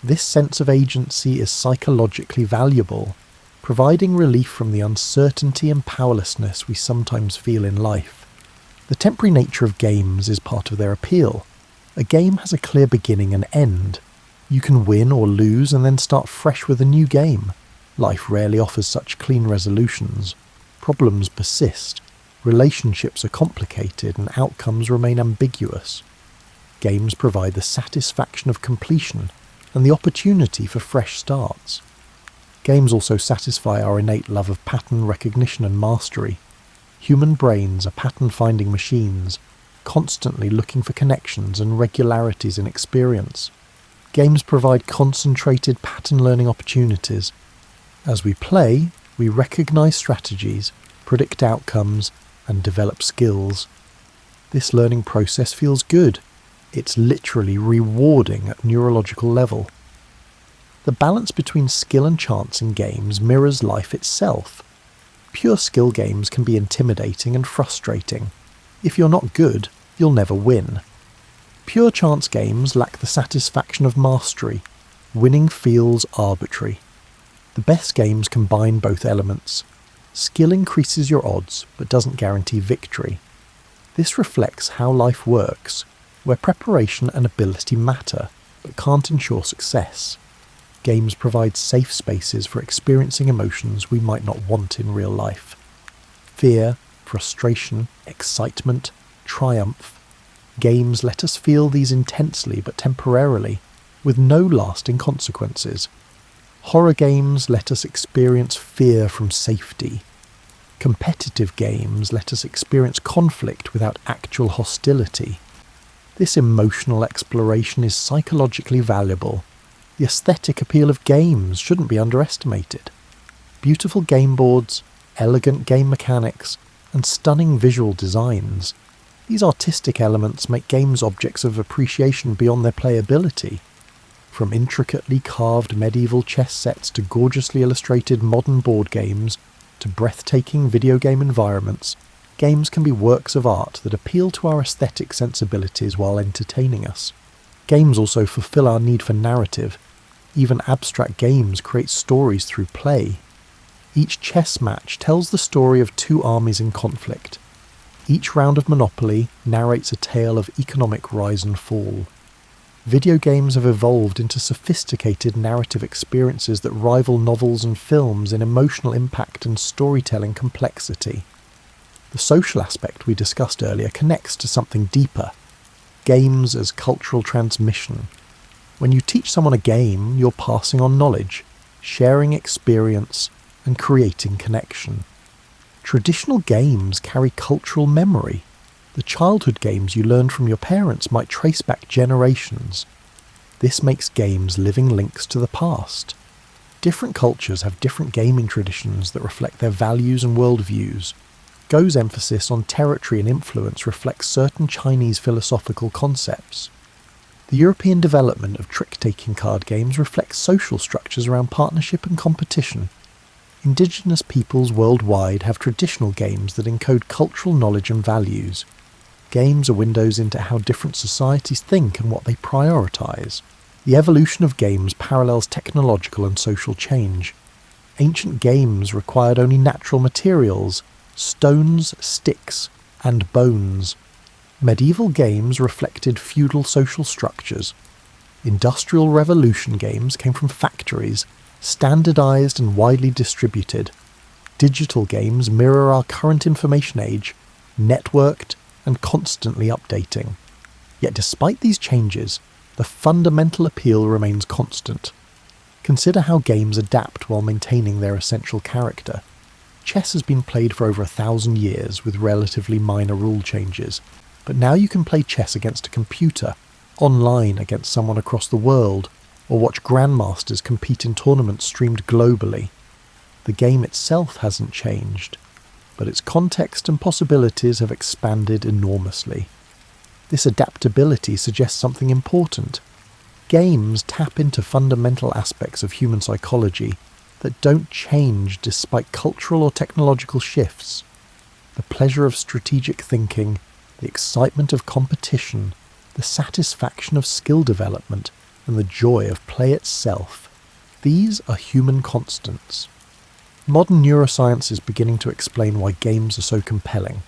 Speaker 1: This sense of agency is psychologically valuable, providing relief from the uncertainty and powerlessness we sometimes feel in life. The temporary nature of games is part of their appeal. A game has a clear beginning and end. You can win or lose and then start fresh with a new game. Life rarely offers such clean resolutions. Problems persist, relationships are complicated, and outcomes remain ambiguous. Games provide the satisfaction of completion and the opportunity for fresh starts. Games also satisfy our innate love of pattern recognition and mastery. Human brains are pattern-finding machines, constantly looking for connections and regularities in experience. Games provide concentrated pattern-learning opportunities. As we play, we recognize strategies, predict outcomes, and develop skills. This learning process feels good. It's literally rewarding at neurological level. The balance between skill and chance in games mirrors life itself. Pure skill games can be intimidating and frustrating. If you're not good, you'll never win. Pure chance games lack the satisfaction of mastery. Winning feels arbitrary. The best games combine both elements. Skill increases your odds, but doesn't guarantee victory. This reflects how life works, where preparation and ability matter, but can't ensure success. Games provide safe spaces for experiencing emotions we might not want in real life. Fear, frustration, excitement, triumph. Games let us feel these intensely but temporarily, with no lasting consequences. Horror games let us experience fear from safety. Competitive games let us experience conflict without actual hostility. This emotional exploration is psychologically valuable. The aesthetic appeal of games shouldn't be underestimated. Beautiful game boards, elegant game mechanics, and stunning visual designs. These artistic elements make games objects of appreciation beyond their playability. From intricately carved medieval chess sets to gorgeously illustrated modern board games to breathtaking video game environments, games can be works of art that appeal to our aesthetic sensibilities while entertaining us. Games also fulfill our need for narrative. Even abstract games create stories through play. Each chess match tells the story of two armies in conflict. Each round of Monopoly narrates a tale of economic rise and fall. Video games have evolved into sophisticated narrative experiences that rival novels and films in emotional impact and storytelling complexity. The social aspect we discussed earlier connects to something deeper. Games as cultural transmission. When you teach someone a game, you're passing on knowledge, sharing experience, and creating connection. Traditional games carry cultural memory. The childhood games you learned from your parents might trace back generations. This makes games living links to the past. Different cultures have different gaming traditions that reflect their values and worldviews. Go's emphasis on territory and influence reflects certain Chinese philosophical concepts. The European development of trick-taking card games reflects social structures around partnership and competition. Indigenous peoples worldwide have traditional games that encode cultural knowledge and values. Games are windows into how different societies think and what they prioritise. The evolution of games parallels technological and social change. Ancient games required only natural materials, stones, sticks, and bones. Medieval games reflected feudal social structures. Industrial Revolution games came from factories, standardized and widely distributed. Digital games mirror our current information age, networked and constantly updating. Yet despite these changes, the fundamental appeal remains constant. Consider how games adapt while maintaining their essential character. Chess has been played for over 1,000 years with relatively minor rule changes, but now you can play chess against a computer, online against someone across the world, or watch grandmasters compete in tournaments streamed globally. The game itself hasn't changed, but its context and possibilities have expanded enormously. This adaptability suggests something important. Games tap into fundamental aspects of human psychology that don't change despite cultural or technological shifts. The pleasure of strategic thinking, the excitement of competition, the satisfaction of skill development, and the joy of play itself. These are human constants. Modern neuroscience is beginning to explain why games are so compelling.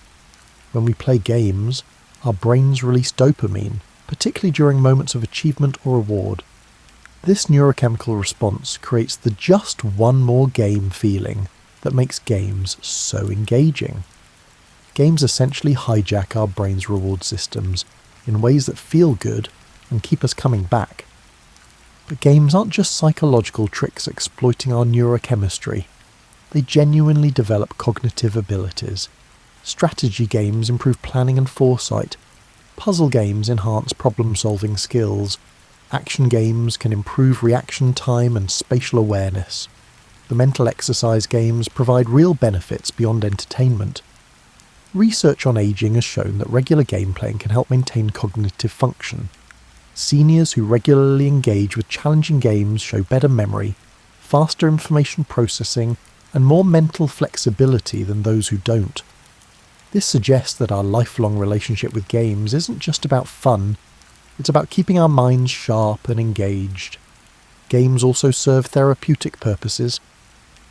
Speaker 1: When we play games, our brains release dopamine, particularly during moments of achievement or reward. This neurochemical response creates the just one more game feeling that makes games so engaging. Games essentially hijack our brain's reward systems in ways that feel good and keep us coming back. But games aren't just psychological tricks exploiting our neurochemistry. They genuinely develop cognitive abilities. Strategy games improve planning and foresight. Puzzle games enhance problem-solving skills. Action games can improve reaction time and spatial awareness. The mental exercise games provide real benefits beyond entertainment. Research on aging has shown that regular game playing can help maintain cognitive function. Seniors who regularly engage with challenging games show better memory, faster information processing, and more mental flexibility than those who don't. This suggests that our lifelong relationship with games isn't just about fun, it's about keeping our minds sharp and engaged. Games also serve therapeutic purposes.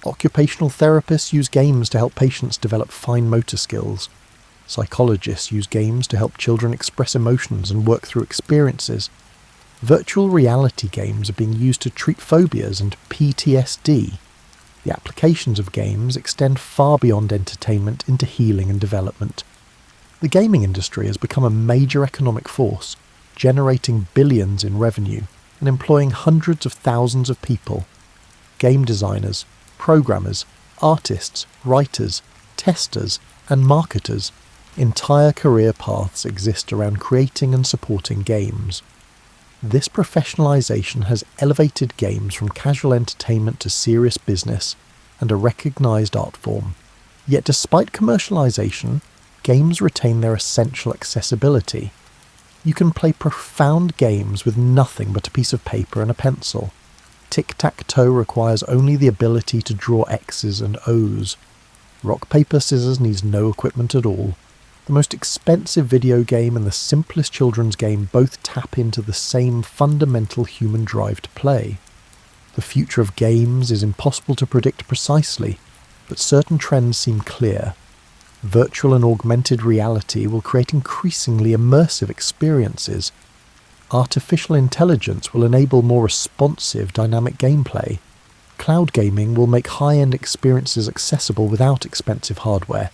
Speaker 1: Occupational therapists use games to help patients develop fine motor skills. Psychologists use games to help children express emotions and work through experiences. Virtual reality games are being used to treat phobias and PTSD. The applications of games extend far beyond entertainment into healing and development. The gaming industry has become a major economic force, generating billions in revenue and employing hundreds of thousands of people. Game designers, programmers, artists, writers, testers, and marketers. Entire career paths exist around creating and supporting games. This professionalization has elevated games from casual entertainment to serious business and a recognized art form. Yet despite commercialization, games retain their essential accessibility. You can play profound games with nothing but a piece of paper and a pencil. Tic-tac-toe requires only the ability to draw X's and O's. Rock, paper, scissors needs no equipment at all. The most expensive video game and the simplest children's game both tap into the same fundamental human drive to play. The future of games is impossible to predict precisely, but certain trends seem clear. Virtual and augmented reality will create increasingly immersive experiences. Artificial intelligence will enable more responsive, dynamic gameplay. Cloud gaming will make high-end experiences accessible without expensive hardware.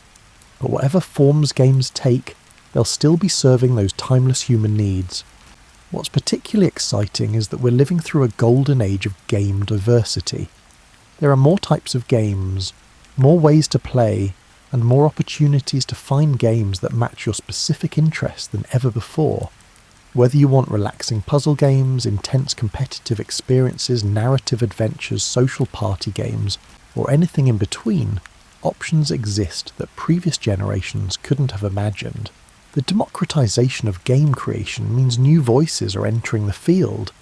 Speaker 1: But whatever forms games take, they'll still be serving those timeless human needs. What's particularly exciting is that we're living through a golden age of game diversity. There are more types of games, more ways to play, and more opportunities to find games that match your specific interests than ever before. Whether you want relaxing puzzle games, intense competitive experiences, narrative adventures, social party games, or anything in between, options exist that previous generations couldn't have imagined. The democratization of game creation means new voices are entering the field,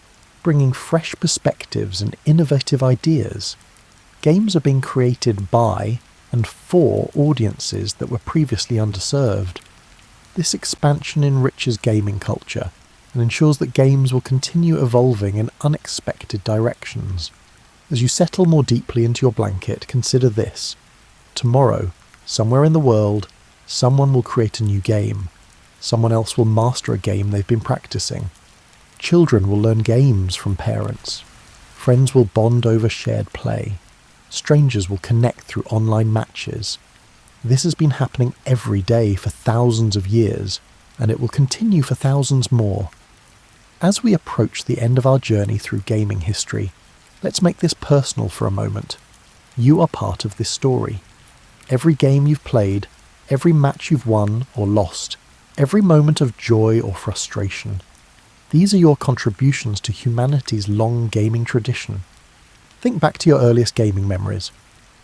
Speaker 1: bringing fresh perspectives and innovative ideas. Games are being created by and for audiences that were previously underserved. This expansion enriches gaming culture and ensures that games will continue evolving in unexpected directions. As you settle more deeply into your blanket, consider this. Tomorrow, somewhere in the world, someone will create a new game. Someone else will master a game they've been practicing. Children will learn games from parents. Friends will bond over shared play. Strangers will connect through online matches. This has been happening every day for thousands of years, and it will continue for thousands more. As we approach the end of our journey through gaming history, let's make this personal for a moment. You are part of this story. Every game you've played, every match you've won or lost, every moment of joy or frustration. These are your contributions to humanity's long gaming tradition. Think back to your earliest gaming memories.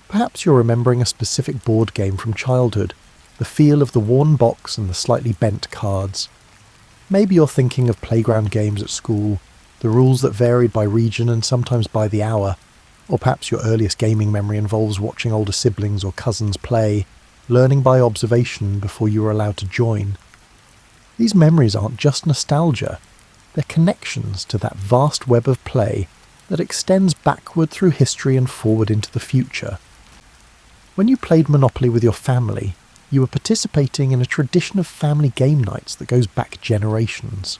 Speaker 1: Perhaps you're remembering a specific board game from childhood, the feel of the worn box and the slightly bent cards. Maybe you're thinking of playground games at school, the rules that varied by region and sometimes by the hour. Or perhaps your earliest gaming memory involves watching older siblings or cousins play, learning by observation before you were allowed to join. These memories aren't just nostalgia, they're connections to that vast web of play that extends backward through history and forward into the future. When you played Monopoly with your family, you were participating in a tradition of family game nights that goes back generations.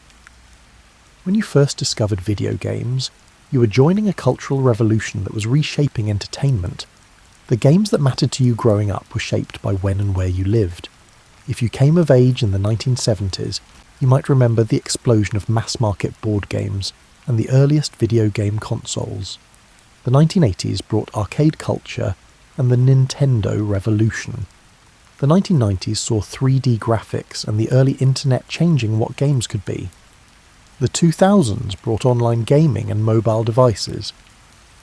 Speaker 1: When you first discovered video games, you were joining a cultural revolution that was reshaping entertainment. The games that mattered to you growing up were shaped by when and where you lived. If you came of age in the 1970s, you might remember the explosion of mass-market board games and the earliest video game consoles. The 1980s brought arcade culture and the Nintendo revolution. The 1990s saw 3D graphics and the early internet changing what games could be. The 2000s brought online gaming and mobile devices.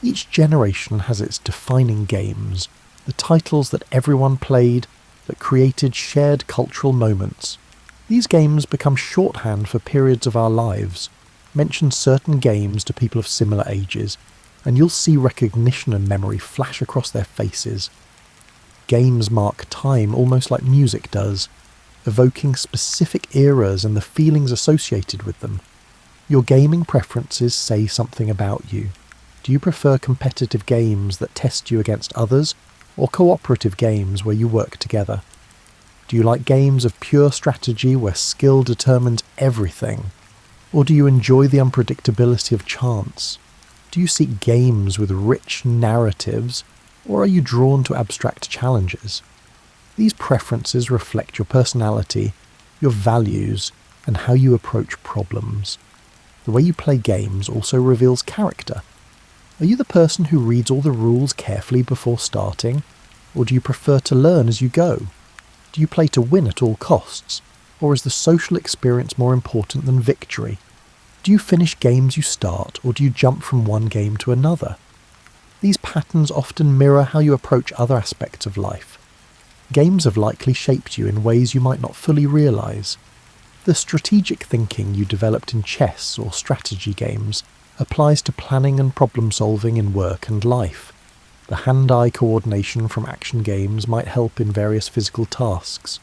Speaker 1: Each generation has its defining games, the titles that everyone played, that created shared cultural moments. These games become shorthand for periods of our lives. Mention certain games to people of similar ages, and you'll see recognition and memory flash across their faces. Games mark time almost like music does, evoking specific eras and the feelings associated with them. Your gaming preferences say something about you. Do you prefer competitive games that test you against others, or cooperative games where you work together? Do you like games of pure strategy where skill determines everything? Or do you enjoy the unpredictability of chance? Do you seek games with rich narratives, or are you drawn to abstract challenges? These preferences reflect your personality, your values, and how you approach problems. The way you play games also reveals character. Are you the person who reads all the rules carefully before starting, or do you prefer to learn as you go? Do you play to win at all costs, or is the social experience more important than victory? Do you finish games you start, or do you jump from one game to another? These patterns often mirror how you approach other aspects of life. Games have likely shaped you in ways you might not fully realise. The strategic thinking you developed in chess or strategy games applies to planning and problem-solving in work and life. The hand-eye coordination from action games might help in various physical tasks.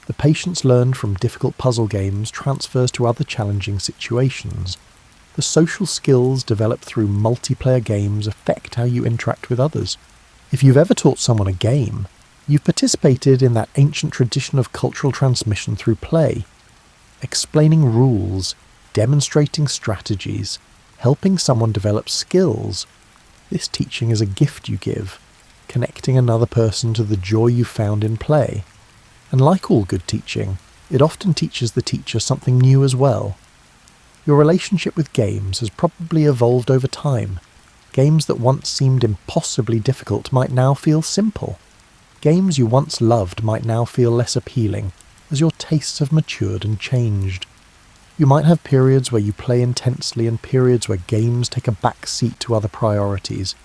Speaker 1: The patience learned from difficult puzzle games transfers to other challenging situations. The social skills developed through multiplayer games affect how you interact with others. If you've ever taught someone a game, you've participated in that ancient tradition of cultural transmission through play. Explaining rules, demonstrating strategies, helping someone develop skills. This teaching is a gift you give, connecting another person to the joy you found in play. And like all good teaching, it often teaches the teacher something new as well. Your relationship with games has probably evolved over time. Games that once seemed impossibly difficult might now feel simple. Games you once loved might now feel less appealing, as your tastes have matured and changed. You might have periods where you play intensely and periods where games take a back seat to other priorities.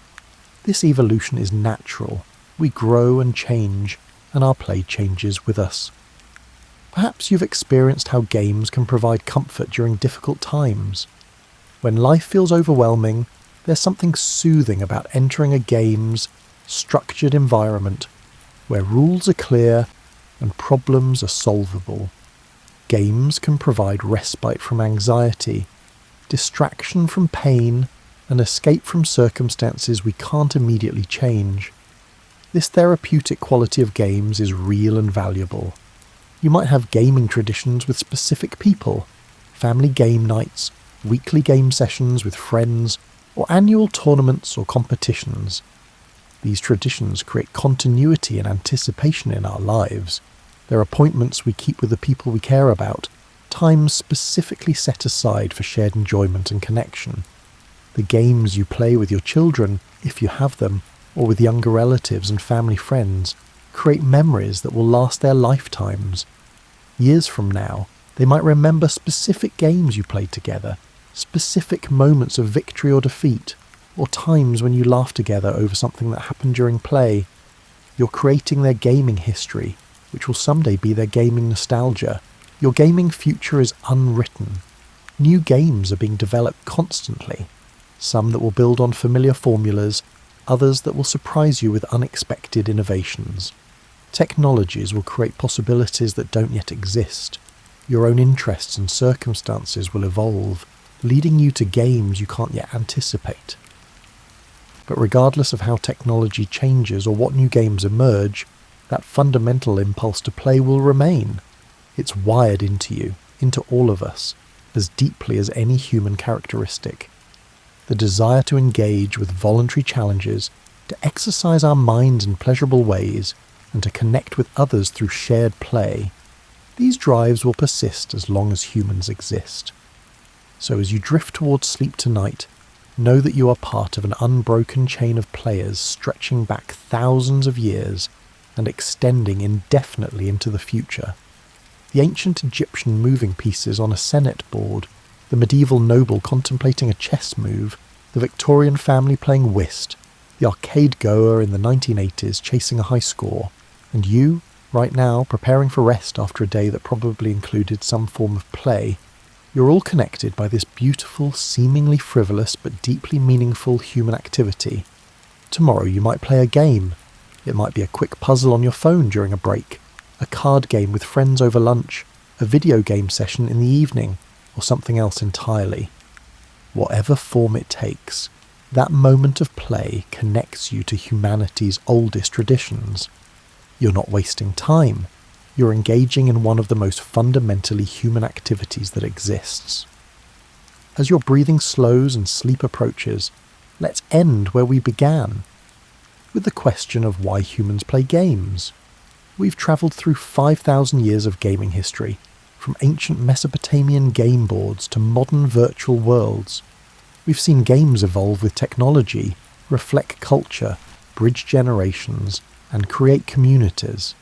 Speaker 1: This evolution is natural. We grow and change, and our play changes with us. Perhaps you've experienced how games can provide comfort during difficult times. When life feels overwhelming, there's something soothing about entering a game's structured environment where rules are clear and problems are solvable. Games can provide respite from anxiety, distraction from pain, and escape from circumstances we can't immediately change. This therapeutic quality of games is real and valuable. You might have gaming traditions with specific people, family game nights, weekly game sessions with friends, or annual tournaments or competitions. These traditions create continuity and anticipation in our lives. They're appointments we keep with the people we care about, times specifically set aside for shared enjoyment and connection. The games you play with your children, if you have them, or with younger relatives and family friends, create memories that will last their lifetimes. Years from now, they might remember specific games you played together, specific moments of victory or defeat, or times when you laughed together over something that happened during play. You're creating their gaming history, which will someday be their gaming nostalgia. Your gaming future is unwritten. New games are being developed constantly, some that will build on familiar formulas, others that will surprise you with unexpected innovations. Technologies will create possibilities that don't yet exist. Your own interests and circumstances will evolve, leading you to games you can't yet anticipate. But regardless of how technology changes or what new games emerge, that fundamental impulse to play will remain. It's wired into you, into all of us, as deeply as any human characteristic. The desire to engage with voluntary challenges, to exercise our minds in pleasurable ways, and to connect with others through shared play, these drives will persist as long as humans exist. So as you drift towards sleep tonight, know that you are part of an unbroken chain of players stretching back thousands of years and extending indefinitely into the future. The ancient Egyptian moving pieces on a Senate board, the medieval noble contemplating a chess move, the Victorian family playing whist, the arcade goer in the 1980s chasing a high score, and you, right now, preparing for rest after a day that probably included some form of play, you're all connected by this beautiful, seemingly frivolous but deeply meaningful human activity. Tomorrow you might play a game. It might be a quick puzzle on your phone during a break, a card game with friends over lunch, a video game session in the evening, or something else entirely. Whatever form it takes, that moment of play connects you to humanity's oldest traditions. You're not wasting time. You're engaging in one of the most fundamentally human activities that exists. As your breathing slows and sleep approaches, let's end where we began, with the question of why humans play games. We've travelled through 5,000 years of gaming history, from ancient Mesopotamian game boards to modern virtual worlds. We've seen games evolve with technology, reflect culture, bridge generations, and create communities.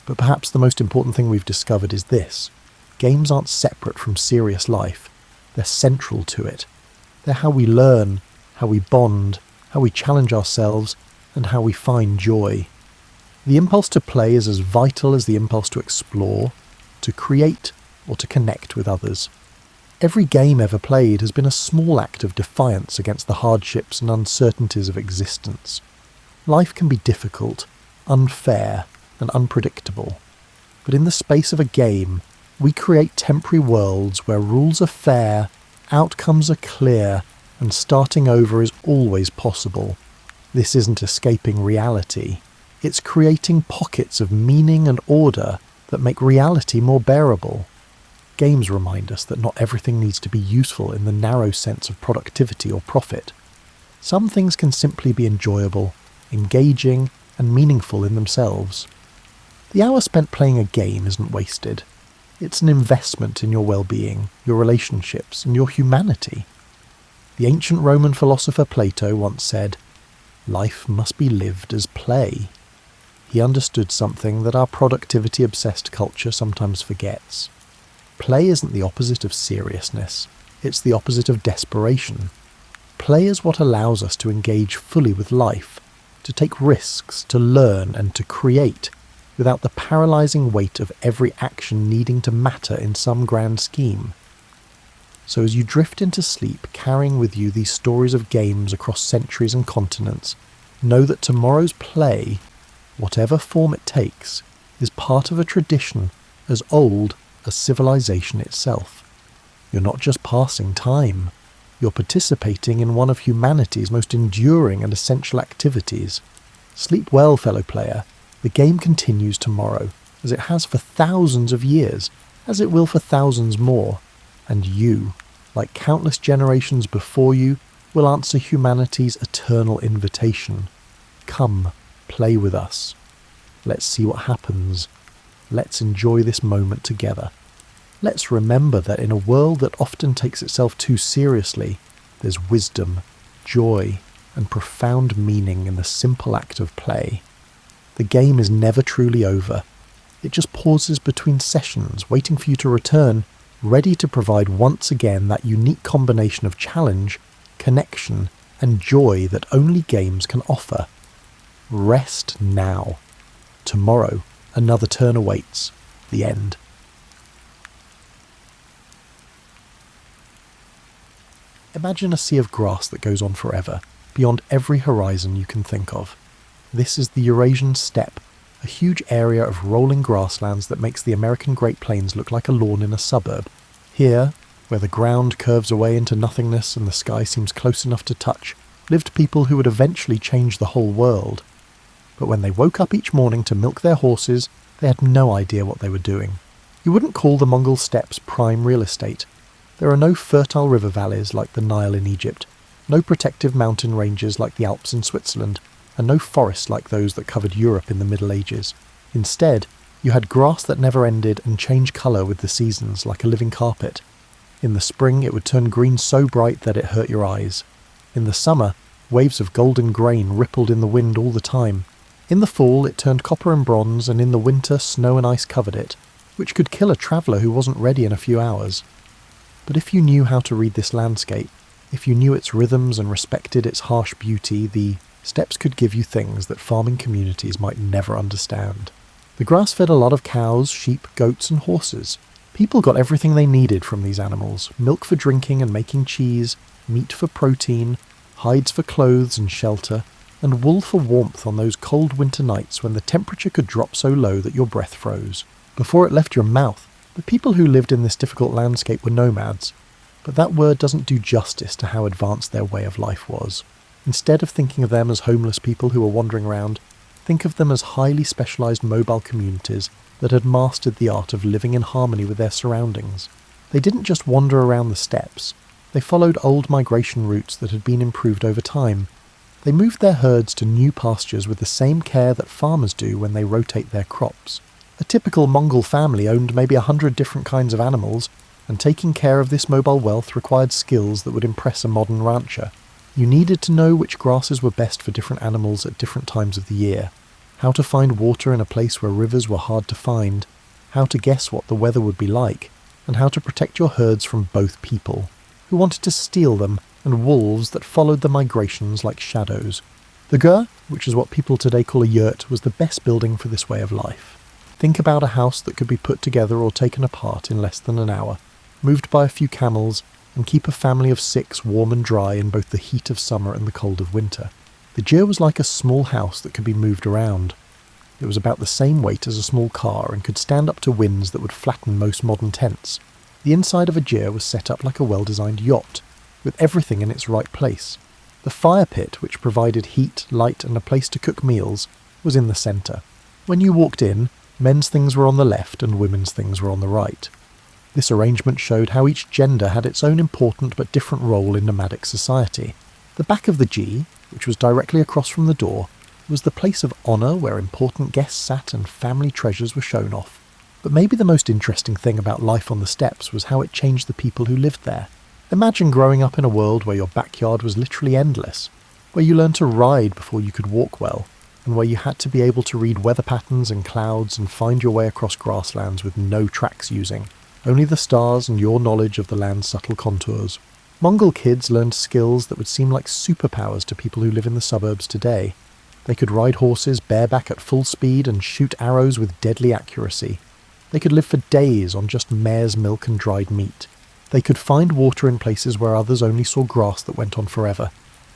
Speaker 1: But perhaps the most important thing we've discovered is this: games aren't separate from serious life. They're central to it. They're how we learn, how we bond, how we challenge ourselves, and how we find joy. The impulse to play is as vital as the impulse to explore, to create, or to connect with others. Every game ever played has been a small act of defiance against the hardships and uncertainties of existence. Life can be difficult, unfair, and unpredictable. But in the space of a game, we create temporary worlds where rules are fair, outcomes are clear, and starting over is always possible. This isn't escaping reality. It's creating pockets of meaning and order that make reality more bearable. Games remind us that not everything needs to be useful in the narrow sense of productivity or profit. Some things can simply be enjoyable, engaging, and meaningful in themselves. The hour spent playing a game isn't wasted. It's an investment in your well-being, your relationships, and your humanity. The ancient Roman philosopher Plato once said, "Life must be lived as play." He understood something that our productivity-obsessed culture sometimes forgets. Play isn't the opposite of seriousness, it's the opposite of desperation. Play is what allows us to engage fully with life, to take risks, to learn and to create, without the paralysing weight of every action needing to matter in some grand scheme. So as you drift into sleep carrying with you these stories of games across centuries and continents, know that tomorrow's play, whatever form it takes, is part of a tradition as old as civilization itself. You're not just passing time, you're participating in one of humanity's most enduring and essential activities. Sleep well, fellow player. The game continues tomorrow, as it has for thousands of years, as it will for thousands more, and you, like countless generations before you, will answer humanity's eternal invitation. Come, play with us. Let's see what happens. Let's enjoy this moment together. Let's remember that in a world that often takes itself too seriously, there's wisdom, joy, and profound meaning in the simple act of play. The game is never truly over. It just pauses between sessions, waiting for you to return, ready to provide once again that unique combination of challenge, connection, and joy that only games can offer. Rest now. Tomorrow, another turn awaits. The end. Imagine a sea of grass that goes on forever, beyond every horizon you can think of. This is the Eurasian steppe, a huge area of rolling grasslands that makes the American Great Plains look like a lawn in a suburb. Here, where the ground curves away into nothingness and the sky seems close enough to touch, lived people who would eventually change the whole world. But when they woke up each morning to milk their horses, they had no idea what they were doing. You wouldn't call the Mongol steppes prime real estate. There are no fertile river valleys like the Nile in Egypt, no protective mountain ranges like the Alps in Switzerland, and no forests like those that covered Europe in the Middle Ages. Instead, you had grass that never ended and changed colour with the seasons like a living carpet. In the spring it would turn green so bright that it hurt your eyes. In the summer, waves of golden grain rippled in the wind all the time. In the fall it turned copper and bronze, and in the winter snow and ice covered it, which could kill a traveller who wasn't ready in a few hours. But if you knew how to read this landscape, if you knew its rhythms and respected its harsh beauty, the steppes could give you things that farming communities might never understand. The grass fed a lot of cows, sheep, goats and horses. People got everything they needed from these animals: milk for drinking and making cheese, meat for protein, hides for clothes and shelter, and wool for warmth on those cold winter nights when the temperature could drop so low that your breath froze. Before it left your mouth, the people who lived in this difficult landscape were nomads, but that word doesn't do justice to how advanced their way of life was. Instead of thinking of them as homeless people who were wandering around, think of them as highly specialised mobile communities that had mastered the art of living in harmony with their surroundings. They didn't just wander around the steppes, they followed old migration routes that had been improved over time. They moved their herds to new pastures with the same care that farmers do when they rotate their crops. A typical Mongol family owned maybe 100 different kinds of animals, and taking care of this mobile wealth required skills that would impress a modern rancher. You needed to know which grasses were best for different animals at different times of the year, how to find water in a place where rivers were hard to find, how to guess what the weather would be like, and how to protect your herds from both people, who wanted to steal them, and wolves that followed the migrations like shadows. The gur, which is what people today call a yurt, was the best building for this way of life. Think about a house that could be put together or taken apart in less than an hour, moved by a few camels, and keep a family of 6 warm and dry in both the heat of summer and the cold of winter. The gyr was like a small house that could be moved around. It was about the same weight as a small car and could stand up to winds that would flatten most modern tents. The inside of a gyr was set up like a well-designed yacht, with everything in its right place. The fire pit, which provided heat, light and a place to cook meals, was in the centre. When you walked in, men's things were on the left and women's things were on the right. This arrangement showed how each gender had its own important but different role in nomadic society. The back of the G, which was directly across from the door, was the place of honour where important guests sat and family treasures were shown off. But maybe the most interesting thing about life on the steppes was how it changed the people who lived there. Imagine growing up in a world where your backyard was literally endless, where you learned to ride before you could walk well, and where you had to be able to read weather patterns and clouds and find your way across grasslands with no tracks using, only the stars and your knowledge of the land's subtle contours. Mongol kids learned skills that would seem like superpowers to people who live in the suburbs today. They could ride horses bareback at full speed and shoot arrows with deadly accuracy. They could live for days on just mare's milk and dried meat. They could find water in places where others only saw grass that went on forever.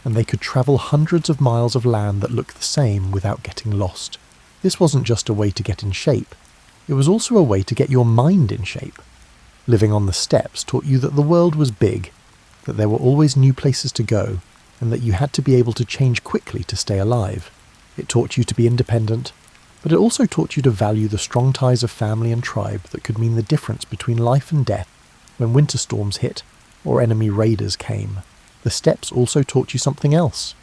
Speaker 1: And they could travel hundreds of miles of land that looked the same without getting lost. This wasn't just a way to get in shape. It was also a way to get your mind in shape. Living on the steppes taught you that the world was big, that there were always new places to go, and that you had to be able to change quickly to stay alive. It taught you to be independent, but it also taught you to value the strong ties of family and tribe that could mean the difference between life and death when winter storms hit or enemy raiders came. The steppes also taught you something else,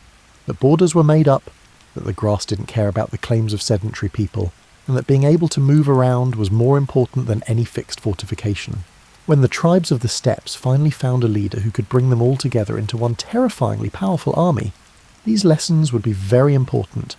Speaker 1: that borders were made up, that the grass didn't care about the claims of sedentary people, and that being able to move around was more important than any fixed fortification. When the tribes of the steppes finally found a leader who could bring them all together into one terrifyingly powerful army, these lessons would be very important.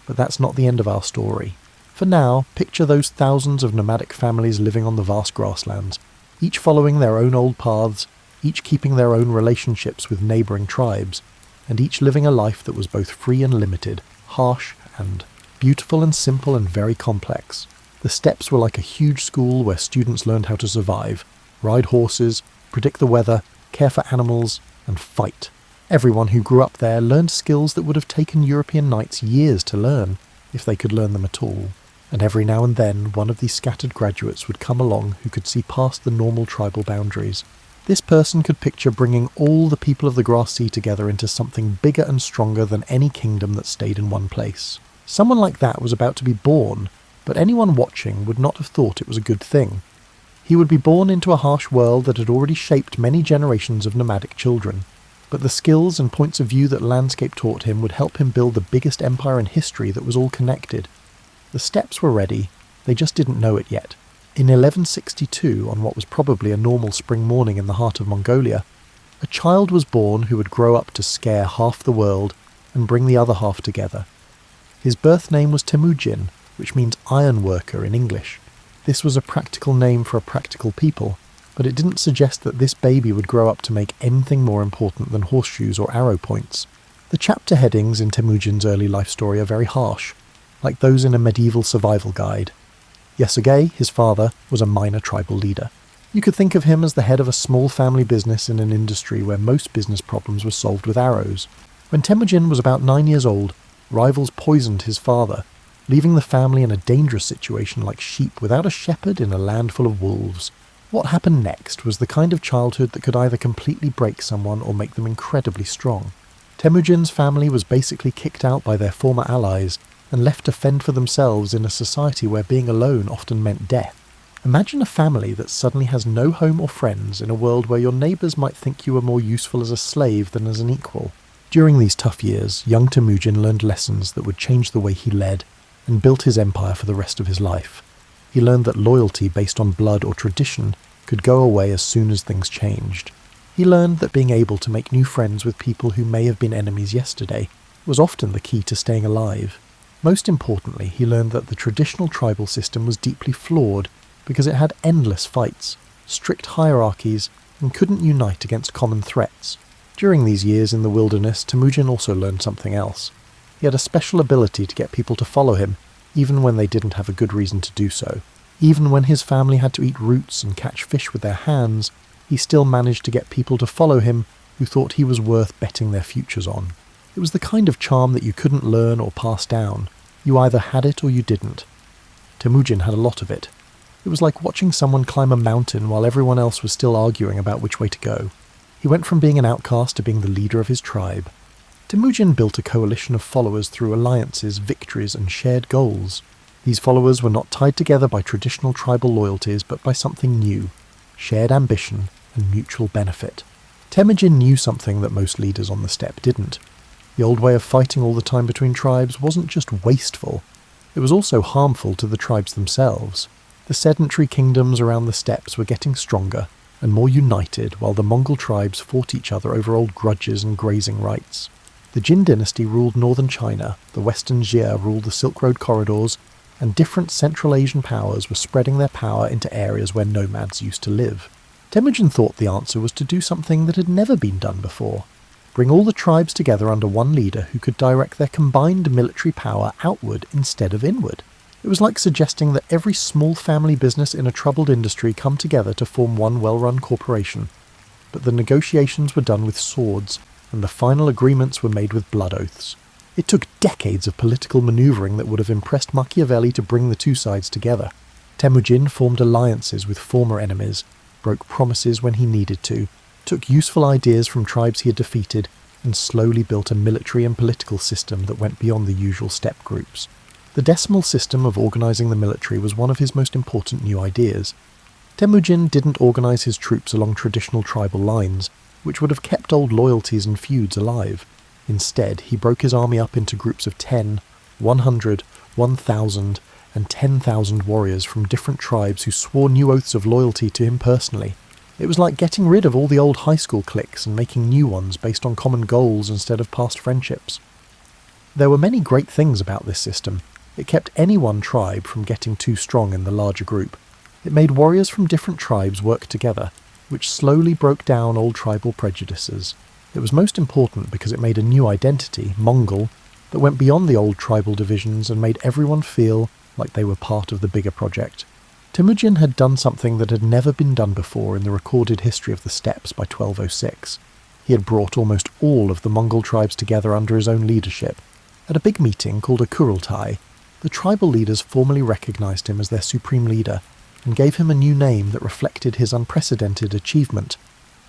Speaker 1: But that's not the end of our story. For now, picture those thousands of nomadic families living on the vast grasslands, each following their own old paths, each keeping their own relationships with neighbouring tribes, and each living a life that was both free and limited, harsh and beautiful and simple and very complex. The steppes were like a huge school where students learned how to survive, ride horses, predict the weather, care for animals, and fight. Everyone who grew up there learned skills that would have taken European knights years to learn, if they could learn them at all. And every now and then one of these scattered graduates would come along who could see past the normal tribal boundaries. This person could picture bringing all the people of the Grass Sea together into something bigger and stronger than any kingdom that stayed in one place. Someone like that was about to be born, but anyone watching would not have thought it was a good thing. He would be born into a harsh world that had already shaped many generations of nomadic children. But the skills and points of view that landscape taught him would help him build the biggest empire in history that was all connected. The steppes were ready, they just didn't know it yet. In 1162, on what was probably a normal spring morning in the heart of Mongolia, a child was born who would grow up to scare half the world and bring the other half together. His birth name was Temujin, which means iron worker in English. This was a practical name for a practical people, but it didn't suggest that this baby would grow up to make anything more important than horseshoes or arrow points. The chapter headings in Temujin's early life story are very harsh, like those in a medieval survival guide. Yasugei, his father, was a minor tribal leader. You could think of him as the head of a small family business in an industry where most business problems were solved with arrows. When Temujin was about 9 years old, rivals poisoned his father, leaving the family in a dangerous situation like sheep without a shepherd in a land full of wolves. What happened next was the kind of childhood that could either completely break someone or make them incredibly strong. Temujin's family was basically kicked out by their former allies and left to fend for themselves in a society where being alone often meant death. Imagine a family that suddenly has no home or friends in a world where your neighbours might think you were more useful as a slave than as an equal. During these tough years, young Temujin learned lessons that would change the way he led and built his empire for the rest of his life. He learned that loyalty based on blood or tradition could go away as soon as things changed. He learned that being able to make new friends with people who may have been enemies yesterday was often the key to staying alive. Most importantly, he learned that the traditional tribal system was deeply flawed because it had endless fights, strict hierarchies, and couldn't unite against common threats. During these years in the wilderness, Temujin also learned something else. He had a special ability to get people to follow him, even when they didn't have a good reason to do so. Even when his family had to eat roots and catch fish with their hands, he still managed to get people to follow him who thought he was worth betting their futures on. It was the kind of charm that you couldn't learn or pass down. You either had it or you didn't. Temujin had a lot of it. It was like watching someone climb a mountain while everyone else was still arguing about which way to go. He went from being an outcast to being the leader of his tribe. Temujin built a coalition of followers through alliances, victories, and shared goals. These followers were not tied together by traditional tribal loyalties, but by something new, shared ambition and mutual benefit. Temujin knew something that most leaders on the steppe didn't. The old way of fighting all the time between tribes wasn't just wasteful, it was also harmful to the tribes themselves. The sedentary kingdoms around the steppes were getting stronger and more united, while the Mongol tribes fought each other over old grudges and grazing rights. The Jin dynasty ruled northern China, the western Xia ruled the Silk Road corridors, and different Central Asian powers were spreading their power into areas where nomads used to live. Temujin thought the answer was to do something that had never been done before. Bring all the tribes together under one leader who could direct their combined military power outward instead of inward. It was like suggesting that every small family business in a troubled industry come together to form one well-run corporation. But the negotiations were done with swords, and the final agreements were made with blood oaths. It took decades of political manoeuvring that would have impressed Machiavelli to bring the two sides together. Temujin formed alliances with former enemies, broke promises when he needed to, took useful ideas from tribes he had defeated, and slowly built a military and political system that went beyond the usual steppe groups. The decimal system of organising the military was one of his most important new ideas. Temujin didn't organise his troops along traditional tribal lines, which would have kept old loyalties and feuds alive. Instead, he broke his army up into groups of 10, 100, 1,000, and 10,000 warriors from different tribes who swore new oaths of loyalty to him personally. It was like getting rid of all the old high school cliques and making new ones based on common goals instead of past friendships. There were many great things about this system. It kept any one tribe from getting too strong in the larger group. It made warriors from different tribes work together, which slowly broke down old tribal prejudices. It was most important because it made a new identity, Mongol, that went beyond the old tribal divisions and made everyone feel like they were part of the bigger project. Temujin had done something that had never been done before in the recorded history of the steppes by 1206. He had brought almost all of the Mongol tribes together under his own leadership. At a big meeting called a Kurultai, the tribal leaders formally recognized him as their supreme leader and gave him a new name that reflected his unprecedented achievement,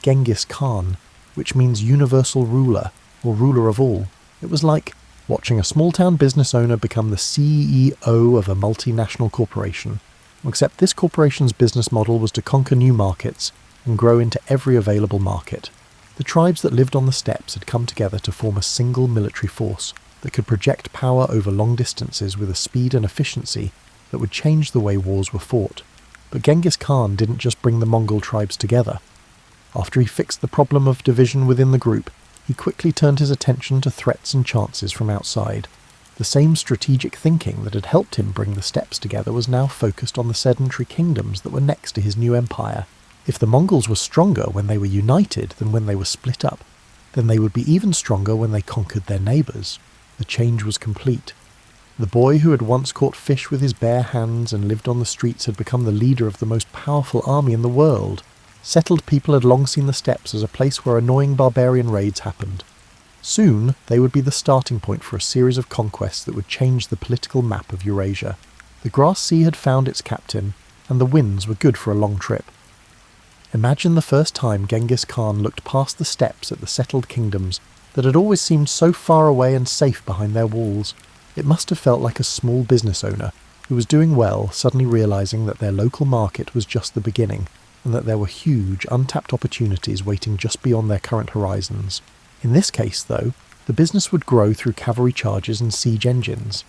Speaker 1: Genghis Khan, which means universal ruler, or ruler of all. It was like watching a small-town business owner become the CEO of a multinational corporation, except this corporation's business model was to conquer new markets and grow into every available market. The tribes that lived on the steppes had come together to form a single military force that could project power over long distances with a speed and efficiency that would change the way wars were fought. But Genghis Khan didn't just bring the Mongol tribes together. After he fixed the problem of division within the group, he quickly turned his attention to threats and chances from outside. The same strategic thinking that had helped him bring the steppes together was now focused on the sedentary kingdoms that were next to his new empire. If the Mongols were stronger when they were united than when they were split up, then they would be even stronger when they conquered their neighbours. The change was complete. The boy who had once caught fish with his bare hands and lived on the streets had become the leader of the most powerful army in the world. Settled people had long seen the steppes as a place where annoying barbarian raids happened. Soon, they would be the starting point for a series of conquests that would change the political map of Eurasia. The Grass Sea had found its captain, and the winds were good for a long trip. Imagine the first time Genghis Khan looked past the steppes at the settled kingdoms that had always seemed so far away and safe behind their walls. It must have felt like a small business owner who was doing well suddenly realising that their local market was just the beginning, and that there were huge, untapped opportunities waiting just beyond their current horizons. In this case, though, the business would grow through cavalry charges and siege engines.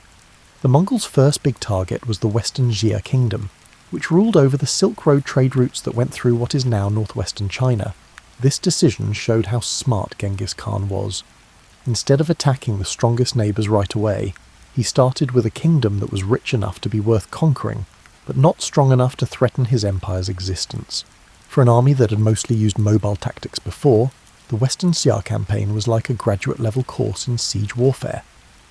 Speaker 1: The Mongols' first big target was the Western Xia Kingdom, which ruled over the Silk Road trade routes that went through what is now northwestern China. This decision showed how smart Genghis Khan was. Instead of attacking the strongest neighbours right away, he started with a kingdom that was rich enough to be worth conquering, but not strong enough to threaten his empire's existence. For an army that had mostly used mobile tactics before, the Western Xia campaign was like a graduate-level course in siege warfare.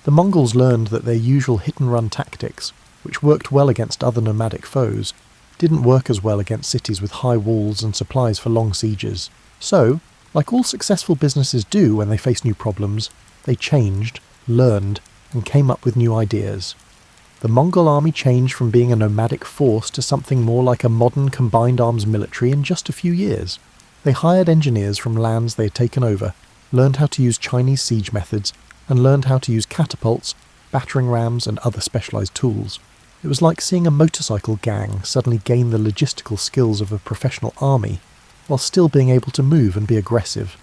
Speaker 1: The Mongols learned that their usual hit-and-run tactics, which worked well against other nomadic foes, didn't work as well against cities with high walls and supplies for long sieges. So, like all successful businesses do when they face new problems, they changed, learned, and came up with new ideas. The Mongol army changed from being a nomadic force to something more like a modern combined arms military in just a few years. They hired engineers from lands they had taken over, learned how to use Chinese siege methods, and learned how to use catapults, battering rams, and other specialised tools. It was like seeing a motorcycle gang suddenly gain the logistical skills of a professional army, while still being able to move and be aggressive.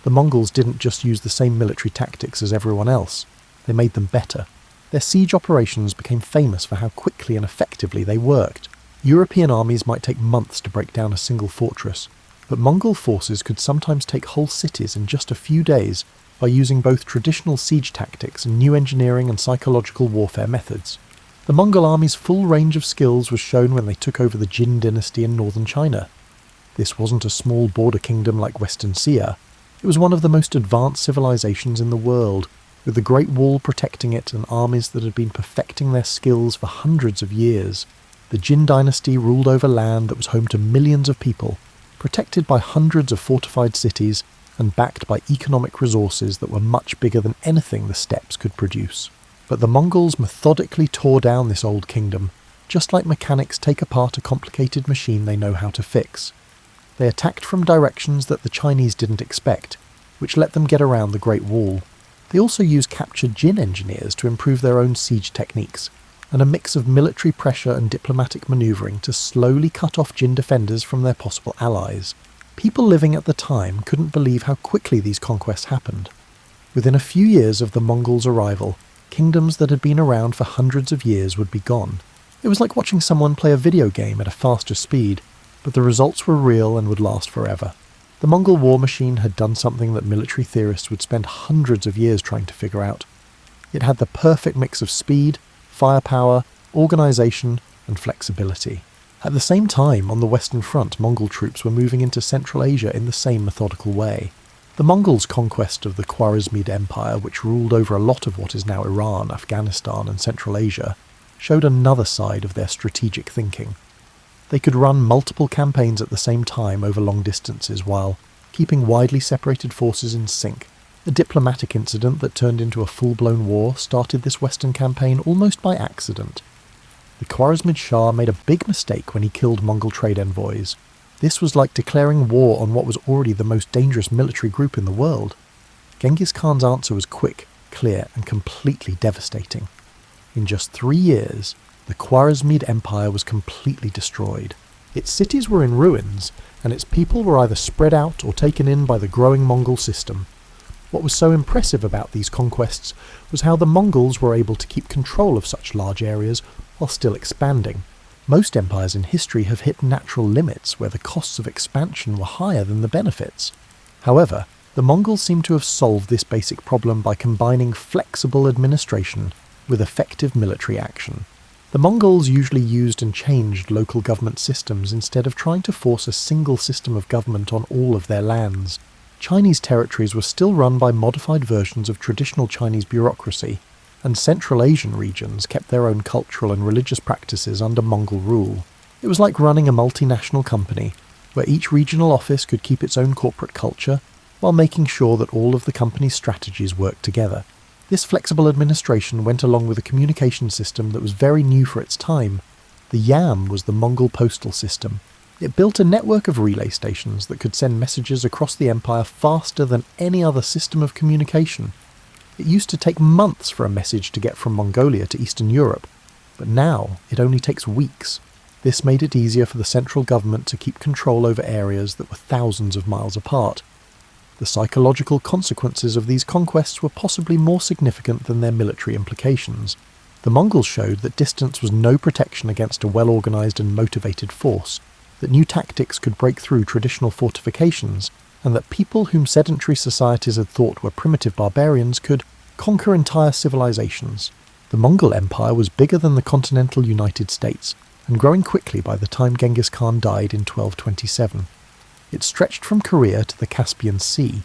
Speaker 1: The Mongols didn't just use the same military tactics as everyone else, they made them better. Their siege operations became famous for how quickly and effectively they worked. European armies might take months to break down a single fortress, but Mongol forces could sometimes take whole cities in just a few days by using both traditional siege tactics and new engineering and psychological warfare methods. The Mongol army's full range of skills was shown when they took over the Jin dynasty in northern China. This wasn't a small border kingdom like Western Xia. It was one of the most advanced civilizations in the world, with the Great Wall protecting it and armies that had been perfecting their skills for hundreds of years. The Jin dynasty ruled over land that was home to millions of people, protected by hundreds of fortified cities and backed by economic resources that were much bigger than anything the steppes could produce. But the Mongols methodically tore down this old kingdom, just like mechanics take apart a complicated machine they know how to fix. They attacked from directions that the Chinese didn't expect, which let them get around the Great Wall. They also used captured Jin engineers to improve their own siege techniques, and a mix of military pressure and diplomatic manoeuvring to slowly cut off Jin defenders from their possible allies. People living at the time couldn't believe how quickly these conquests happened. Within a few years of the Mongols' arrival, kingdoms that had been around for hundreds of years would be gone. It was like watching someone play a video game at a faster speed, but the results were real and would last forever. The Mongol war machine had done something that military theorists would spend hundreds of years trying to figure out. It had the perfect mix of speed, firepower, organisation, and flexibility. At the same time, on the Western Front, Mongol troops were moving into Central Asia in the same methodical way. The Mongols' conquest of the Khwarezmid Empire, which ruled over a lot of what is now Iran, Afghanistan, and Central Asia, showed another side of their strategic thinking. They could run multiple campaigns at the same time over long distances while keeping widely separated forces in sync. A diplomatic incident that turned into a full-blown war started this Western campaign almost by accident. The Khwarezmid Shah made a big mistake when he killed Mongol trade envoys. This was like declaring war on what was already the most dangerous military group in the world. Genghis Khan's answer was quick, clear, and completely devastating. In just 3 years, the Khwarezmid Empire was completely destroyed. Its cities were in ruins, and its people were either spread out or taken in by the growing Mongol system. What was so impressive about these conquests was how the Mongols were able to keep control of such large areas while still expanding. Most empires in history have hit natural limits where the costs of expansion were higher than the benefits. However, the Mongols seem to have solved this basic problem by combining flexible administration with effective military action. The Mongols usually used and changed local government systems instead of trying to force a single system of government on all of their lands. Chinese territories were still run by modified versions of traditional Chinese bureaucracy, and Central Asian regions kept their own cultural and religious practices under Mongol rule. It was like running a multinational company, where each regional office could keep its own corporate culture, while making sure that all of the company's strategies worked together. This flexible administration went along with a communication system that was very new for its time. The Yam was the Mongol postal system. It built a network of relay stations that could send messages across the empire faster than any other system of communication. It used to take months for a message to get from Mongolia to Eastern Europe, but now it only takes weeks. This made it easier for the central government to keep control over areas that were thousands of miles apart. The psychological consequences of these conquests were possibly more significant than their military implications. The Mongols showed that distance was no protection against a well-organised and motivated force, that new tactics could break through traditional fortifications, and that people whom sedentary societies had thought were primitive barbarians could conquer entire civilizations. The Mongol Empire was bigger than the continental United States, and growing quickly by the time Genghis Khan died in 1227. It stretched from Korea to the Caspian Sea,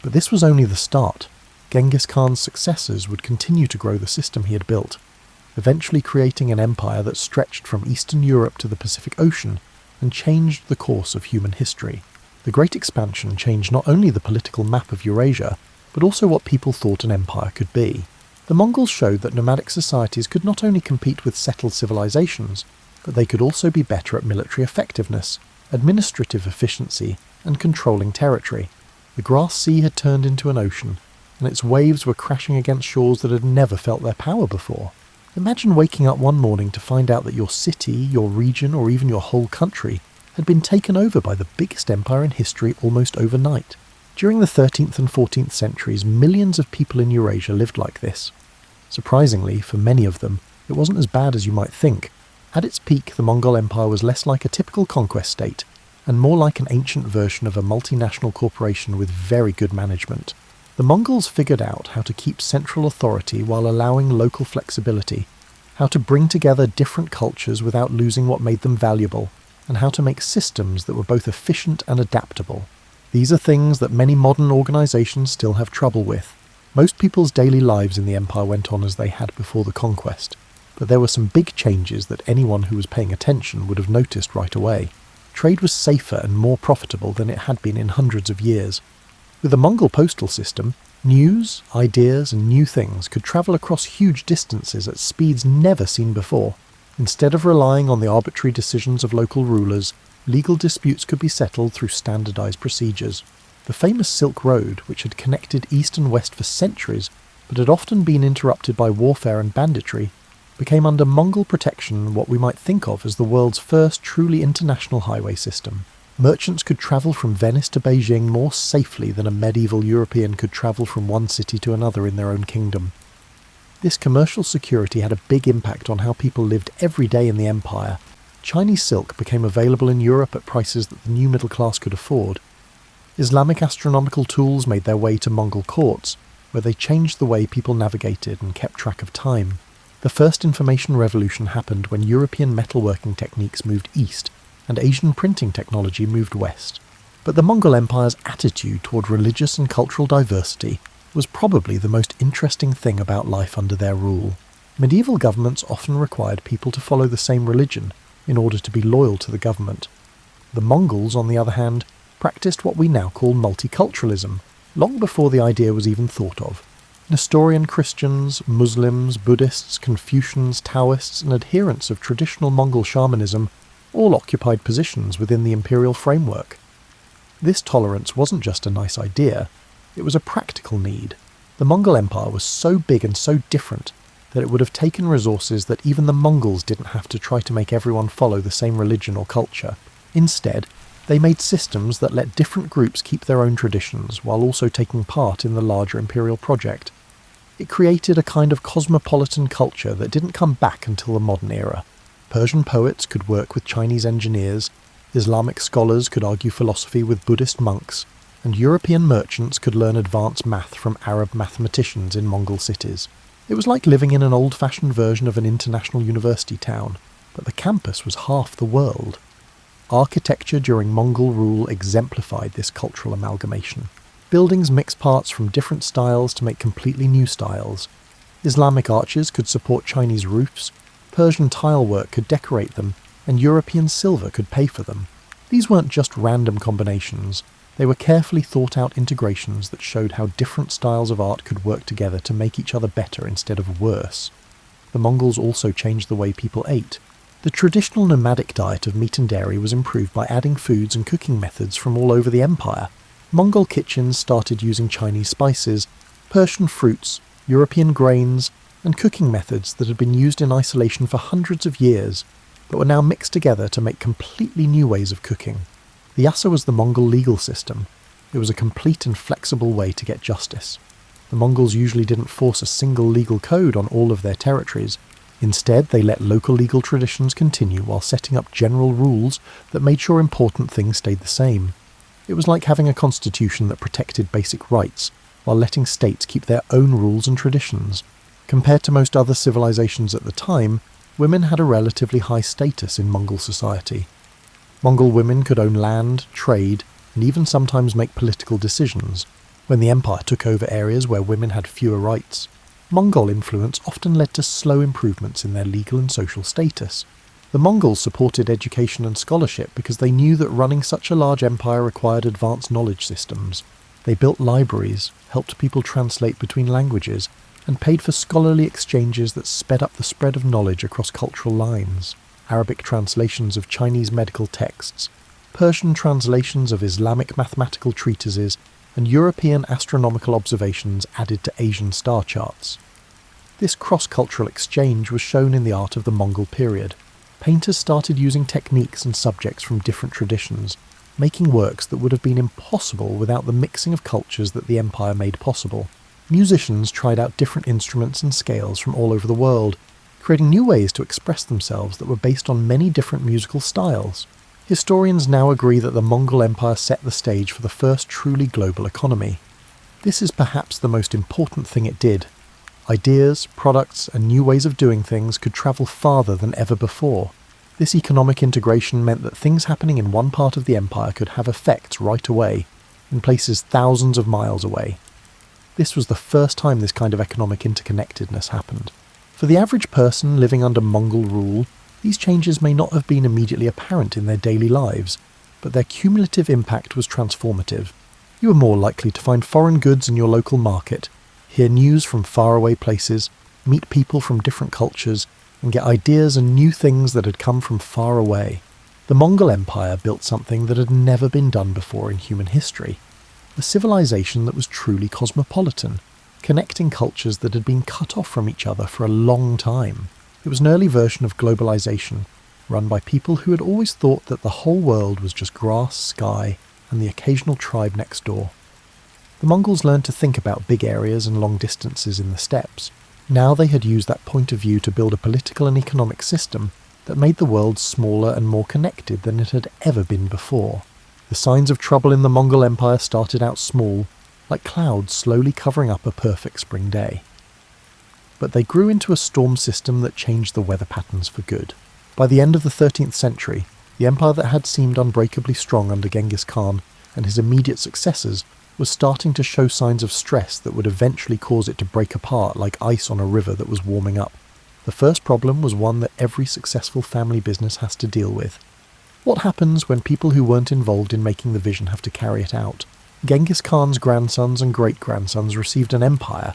Speaker 1: but this was only the start. Genghis Khan's successors would continue to grow the system he had built, eventually creating an empire that stretched from Eastern Europe to the Pacific Ocean and changed the course of human history. The Great Expansion changed not only the political map of Eurasia, but also what people thought an empire could be. The Mongols showed that nomadic societies could not only compete with settled civilizations, but they could also be better at military effectiveness, administrative efficiency, and controlling territory. The Grass Sea had turned into an ocean, and its waves were crashing against shores that had never felt their power before. Imagine waking up one morning to find out that your city, your region, or even your whole country had been taken over by the biggest empire in history almost overnight. During the 13th and 14th centuries, millions of people in Eurasia lived like this. Surprisingly, for many of them, it wasn't as bad as you might think. At its peak, the Mongol Empire was less like a typical conquest state, and more like an ancient version of a multinational corporation with very good management. The Mongols figured out how to keep central authority while allowing local flexibility, how to bring together different cultures without losing what made them valuable, and how to make systems that were both efficient and adaptable. These are things that many modern organizations still have trouble with. Most people's daily lives in the empire went on as they had before the conquest, but there were some big changes that anyone who was paying attention would have noticed right away. Trade was safer and more profitable than it had been in hundreds of years. With the Mongol postal system, news, ideas, and new things could travel across huge distances at speeds never seen before. Instead of relying on the arbitrary decisions of local rulers, legal disputes could be settled through standardized procedures. The famous Silk Road, which had connected east and west for centuries, but had often been interrupted by warfare and banditry, became under Mongol protection what we might think of as the world's first truly international highway system. Merchants could travel from Venice to Beijing more safely than a medieval European could travel from one city to another in their own kingdom. This commercial security had a big impact on how people lived every day in the empire. Chinese silk became available in Europe at prices that the new middle class could afford. Islamic astronomical tools made their way to Mongol courts, where they changed the way people navigated and kept track of time. The first information revolution happened when European metalworking techniques moved east, and Asian printing technology moved west. But the Mongol Empire's attitude toward religious and cultural diversity was probably the most interesting thing about life under their rule. Medieval governments often required people to follow the same religion in order to be loyal to the government. The Mongols, on the other hand, practiced what we now call multiculturalism, long before the idea was even thought of. Nestorian Christians, Muslims, Buddhists, Confucians, Taoists, and adherents of traditional Mongol shamanism all occupied positions within the imperial framework. This tolerance wasn't just a nice idea, it was a practical need. The Mongol Empire was so big and so different that it would have taken resources that even the Mongols didn't have to try to make everyone follow the same religion or culture. Instead, they made systems that let different groups keep their own traditions while also taking part in the larger imperial project. It created a kind of cosmopolitan culture that didn't come back until the modern era. Persian poets could work with Chinese engineers, Islamic scholars could argue philosophy with Buddhist monks, and European merchants could learn advanced math from Arab mathematicians in Mongol cities. It was like living in an old-fashioned version of an international university town, but the campus was half the world. Architecture during Mongol rule exemplified this cultural amalgamation. Buildings mixed parts from different styles to make completely new styles. Islamic arches could support Chinese roofs, Persian tilework could decorate them, and European silver could pay for them. These weren't just random combinations, they were carefully thought out integrations that showed how different styles of art could work together to make each other better instead of worse. The Mongols also changed the way people ate. The traditional nomadic diet of meat and dairy was improved by adding foods and cooking methods from all over the empire. Mongol kitchens started using Chinese spices, Persian fruits, European grains, and cooking methods that had been used in isolation for hundreds of years, but were now mixed together to make completely new ways of cooking. The Yasa was the Mongol legal system. It was a complete and flexible way to get justice. The Mongols usually didn't force a single legal code on all of their territories. Instead, they let local legal traditions continue while setting up general rules that made sure important things stayed the same. It was like having a constitution that protected basic rights, while letting states keep their own rules and traditions. Compared to most other civilizations at the time, women had a relatively high status in Mongol society. Mongol women could own land, trade, and even sometimes make political decisions. When the empire took over areas where women had fewer rights, Mongol influence often led to slow improvements in their legal and social status. The Mongols supported education and scholarship because they knew that running such a large empire required advanced knowledge systems. They built libraries, helped people translate between languages, and paid for scholarly exchanges that sped up the spread of knowledge across cultural lines. Arabic translations of Chinese medical texts, Persian translations of Islamic mathematical treatises, and European astronomical observations added to Asian star charts. This cross-cultural exchange was shown in the art of the Mongol period. Painters started using techniques and subjects from different traditions, making works that would have been impossible without the mixing of cultures that the empire made possible. Musicians tried out different instruments and scales from all over the world, creating new ways to express themselves that were based on many different musical styles. Historians now agree that the Mongol Empire set the stage for the first truly global economy. This is perhaps the most important thing it did. Ideas, products, and new ways of doing things could travel farther than ever before. This economic integration meant that things happening in one part of the empire could have effects right away, in places thousands of miles away. This was the first time this kind of economic interconnectedness happened. For the average person living under Mongol rule, these changes may not have been immediately apparent in their daily lives, but their cumulative impact was transformative. You were more likely to find foreign goods in your local market, hear news from faraway places, meet people from different cultures, and get ideas and new things that had come from far away. The Mongol Empire built something that had never been done before in human history. A civilization that was truly cosmopolitan, connecting cultures that had been cut off from each other for a long time. It was an early version of globalization, run by people who had always thought that the whole world was just grass, sky, and the occasional tribe next door. The Mongols learned to think about big areas and long distances in the steppes. Now they had used that point of view to build a political and economic system that made the world smaller and more connected than it had ever been before. The signs of trouble in the Mongol Empire started out small, like clouds slowly covering up a perfect spring day. But they grew into a storm system that changed the weather patterns for good. By the end of the 13th century, the empire that had seemed unbreakably strong under Genghis Khan and his immediate successors was starting to show signs of stress that would eventually cause it to break apart like ice on a river that was warming up. The first problem was one that every successful family business has to deal with. What happens when people who weren't involved in making the vision have to carry it out? Genghis Khan's grandsons and great-grandsons received an empire,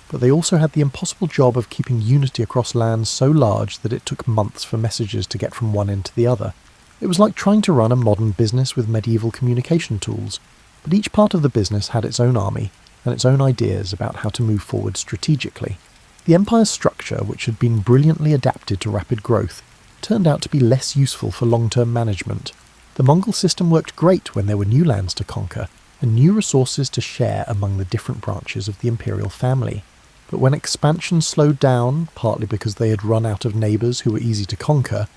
Speaker 1: but they also had the impossible job of keeping unity across lands so large that it took months for messages to get from one end to the other. It was like trying to run a modern business with medieval communication tools, but each part of the business had its own army and its own ideas about how to move forward strategically. The empire's structure, which had been brilliantly adapted to rapid growth, turned out to be less useful for long-term management. The Mongol system worked great when there were new lands to conquer and new resources to share among the different branches of the imperial family. But when expansion slowed down, partly because they had run out of neighbours who were easy to conquer,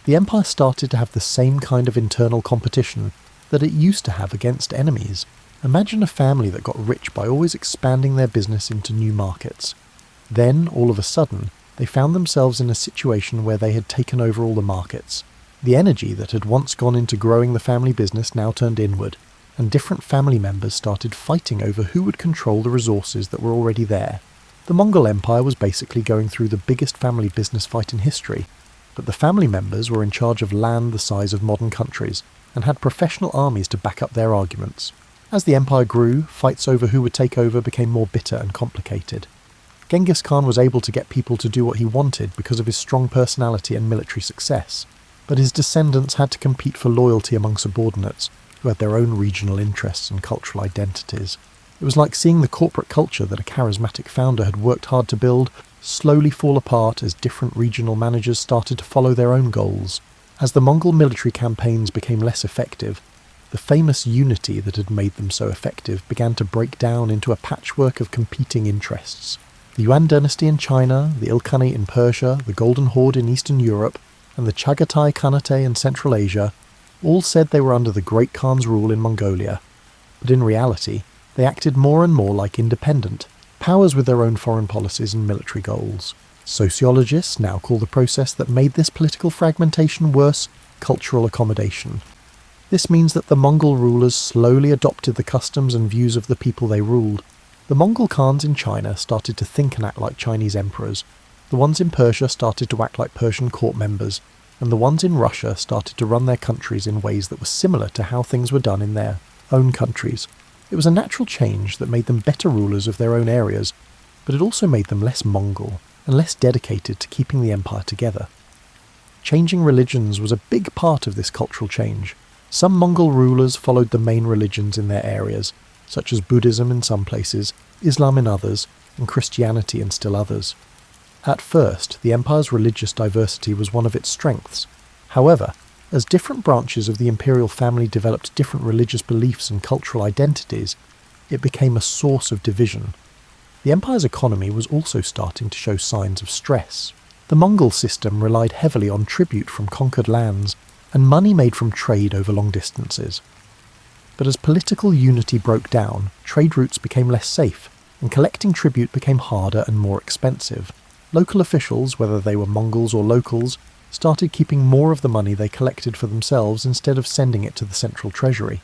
Speaker 1: the empire started to have the same kind of internal competition that it used to have against enemies. Imagine a family that got rich by always expanding their business into new markets. Then, all of a sudden, they found themselves in a situation where they had taken over all the markets. The energy that had once gone into growing the family business now turned inward, and different family members started fighting over who would control the resources that were already there. The Mongol Empire was basically going through the biggest family business fight in history, but the family members were in charge of land the size of modern countries, and had professional armies to back up their arguments. As the empire grew, fights over who would take over became more bitter and complicated. Genghis Khan was able to get people to do what he wanted because of his strong personality and military success, but his descendants had to compete for loyalty among subordinates, who had their own regional interests and cultural identities. It was like seeing the corporate culture that a charismatic founder had worked hard to build slowly fall apart as different regional managers started to follow their own goals. As the Mongol military campaigns became less effective, the famous unity that had made them so effective began to break down into a patchwork of competing interests. The Yuan dynasty in China, the Ilkhanate in Persia, the Golden Horde in Eastern Europe, and the Chagatai Khanate in Central Asia all said they were under the Great Khan's rule in Mongolia, but in reality they acted more and more like independent powers with their own foreign policies and military goals. Sociologists now call the process that made this political fragmentation worse cultural accommodation. This means that the Mongol rulers slowly adopted the customs and views of the people they ruled. The Mongol Khans in China started to think and act like Chinese emperors, the ones in Persia started to act like Persian court members, and the ones in Russia started to run their countries in ways that were similar to how things were done in their own countries. It was a natural change that made them better rulers of their own areas, but it also made them less Mongol and less dedicated to keeping the empire together. Changing religions was a big part of this cultural change. Some Mongol rulers followed the main religions in their areas, such as Buddhism in some places, Islam in others, and Christianity in still others. At first, the empire's religious diversity was one of its strengths. However, as different branches of the imperial family developed different religious beliefs and cultural identities, it became a source of division. The empire's economy was also starting to show signs of stress. The Mongol system relied heavily on tribute from conquered lands and money made from trade over long distances. But as political unity broke down, trade routes became less safe, and collecting tribute became harder and more expensive. Local officials, whether they were Mongols or locals, started keeping more of the money they collected for themselves instead of sending it to the central treasury.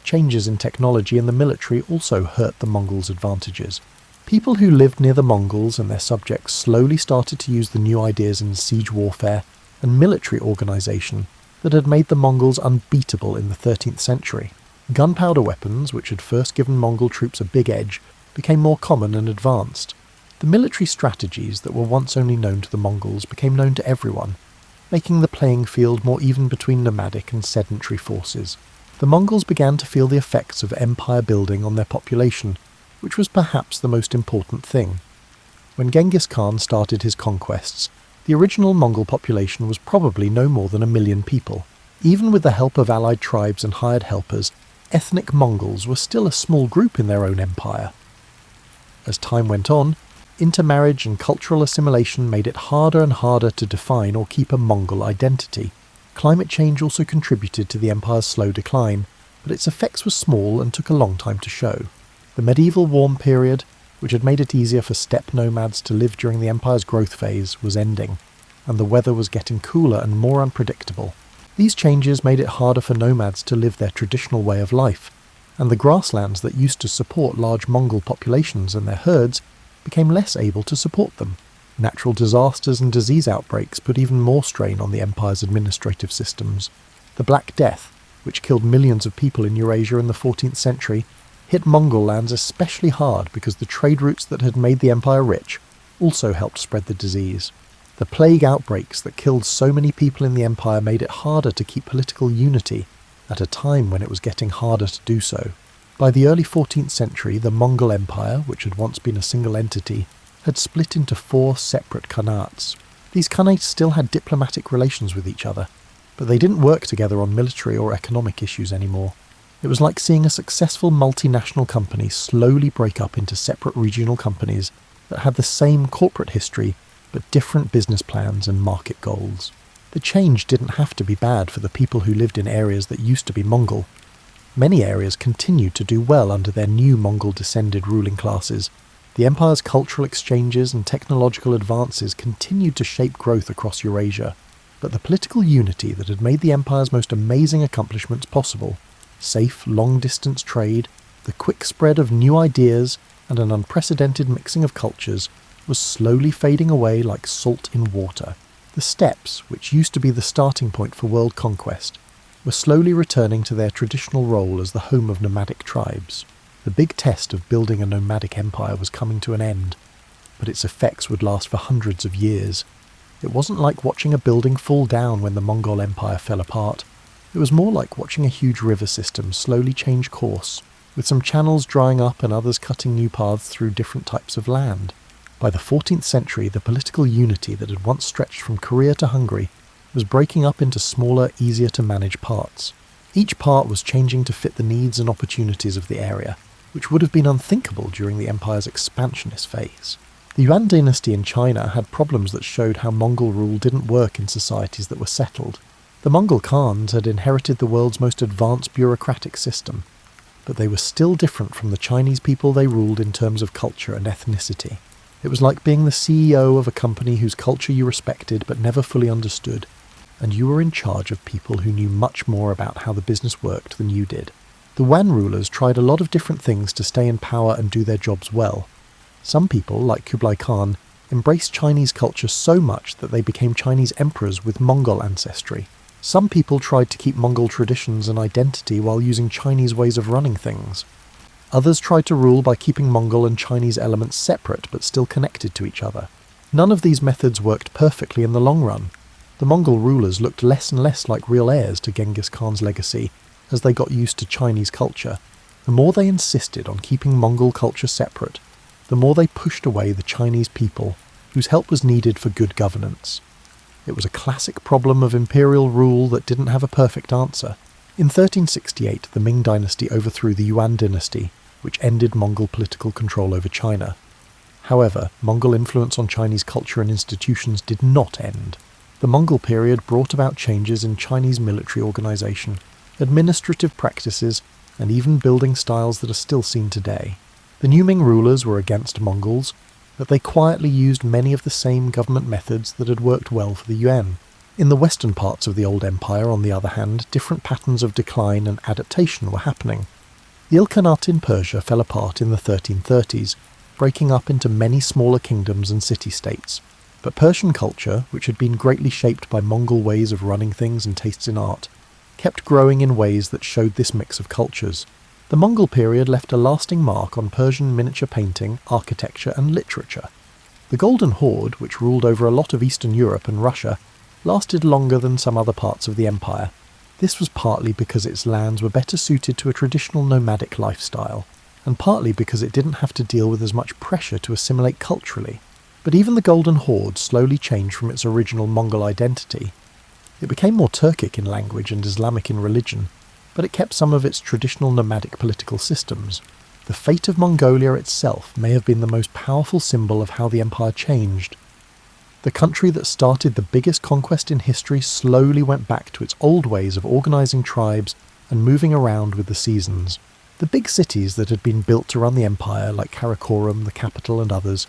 Speaker 1: Changes in technology and the military also hurt the Mongols' advantages. People who lived near the Mongols and their subjects slowly started to use the new ideas in siege warfare and military organisation that had made the Mongols unbeatable in the 13th century. Gunpowder weapons, which had first given Mongol troops a big edge, became more common and advanced. The military strategies that were once only known to the Mongols became known to everyone, making the playing field more even between nomadic and sedentary forces. The Mongols began to feel the effects of empire building on their population, which was perhaps the most important thing. When Genghis Khan started his conquests, the original Mongol population was probably no more than 1 million people. Even with the help of allied tribes and hired helpers, ethnic Mongols were still a small group in their own empire. As time went on, intermarriage and cultural assimilation made it harder and harder to define or keep a Mongol identity. Climate change also contributed to the empire's slow decline, but its effects were small and took a long time to show. The medieval warm period, which had made it easier for steppe nomads to live during the empire's growth phase, was ending, and the weather was getting cooler and more unpredictable. These changes made it harder for nomads to live their traditional way of life, and the grasslands that used to support large Mongol populations and their herds became less able to support them. Natural disasters and disease outbreaks put even more strain on the empire's administrative systems. The Black Death, which killed millions of people in Eurasia in the 14th century, hit Mongol lands especially hard because the trade routes that had made the empire rich also helped spread the disease. The plague outbreaks that killed so many people in the empire made it harder to keep political unity at a time when it was getting harder to do so. By the early 14th century, the Mongol Empire, which had once been a single entity, had split into 4 separate khanates. These khanates still had diplomatic relations with each other, but they didn't work together on military or economic issues anymore. It was like seeing a successful multinational company slowly break up into separate regional companies that had the same corporate history but different business plans and market goals. The change didn't have to be bad for the people who lived in areas that used to be Mongol. Many areas continued to do well under their new Mongol-descended ruling classes. The empire's cultural exchanges and technological advances continued to shape growth across Eurasia, but the political unity that had made the empire's most amazing accomplishments possible, safe, long-distance trade, the quick spread of new ideas, and an unprecedented mixing of cultures, was slowly fading away like salt in water. The steppes, which used to be the starting point for world conquest, were slowly returning to their traditional role as the home of nomadic tribes. The big test of building a nomadic empire was coming to an end, but its effects would last for hundreds of years. It wasn't like watching a building fall down when the Mongol Empire fell apart. It was more like watching a huge river system slowly change course, with some channels drying up and others cutting new paths through different types of land. By the 14th century, the political unity that had once stretched from Korea to Hungary was breaking up into smaller, easier-to-manage parts. Each part was changing to fit the needs and opportunities of the area, which would have been unthinkable during the empire's expansionist phase. The Yuan dynasty in China had problems that showed how Mongol rule didn't work in societies that were settled. The Mongol Khans had inherited the world's most advanced bureaucratic system, but they were still different from the Chinese people they ruled in terms of culture and ethnicity. It was like being the CEO of a company whose culture you respected but never fully understood, and you were in charge of people who knew much more about how the business worked than you did. The Yuan rulers tried a lot of different things to stay in power and do their jobs well. Some people, like Kublai Khan, embraced Chinese culture so much that they became Chinese emperors with Mongol ancestry. Some people tried to keep Mongol traditions and identity while using Chinese ways of running things. Others tried to rule by keeping Mongol and Chinese elements separate but still connected to each other. None of these methods worked perfectly in the long run. The Mongol rulers looked less and less like real heirs to Genghis Khan's legacy as they got used to Chinese culture. The more they insisted on keeping Mongol culture separate, the more they pushed away the Chinese people, whose help was needed for good governance. It was a classic problem of imperial rule that didn't have a perfect answer. In 1368, the Ming dynasty overthrew the Yuan dynasty, which ended Mongol political control over China. However, Mongol influence on Chinese culture and institutions did not end. The Mongol period brought about changes in Chinese military organization, administrative practices, and even building styles that are still seen today. The new Ming rulers were against Mongols, but they quietly used many of the same government methods that had worked well for the Yuan. In the western parts of the old empire, on the other hand, different patterns of decline and adaptation were happening. The Ilkhanate in Persia fell apart in the 1330s, breaking up into many smaller kingdoms and city-states. But Persian culture, which had been greatly shaped by Mongol ways of running things and tastes in art, kept growing in ways that showed this mix of cultures. The Mongol period left a lasting mark on Persian miniature painting, architecture and literature. The Golden Horde, which ruled over a lot of Eastern Europe and Russia, lasted longer than some other parts of the empire. This was partly because its lands were better suited to a traditional nomadic lifestyle, and partly because it didn't have to deal with as much pressure to assimilate culturally. But even the Golden Horde slowly changed from its original Mongol identity. It became more Turkic in language and Islamic in religion, but it kept some of its traditional nomadic political systems. The fate of Mongolia itself may have been the most powerful symbol of how the empire changed. The country that started the biggest conquest in history slowly went back to its old ways of organising tribes and moving around with the seasons. The big cities that had been built to run the empire, like Karakorum, the capital, and others,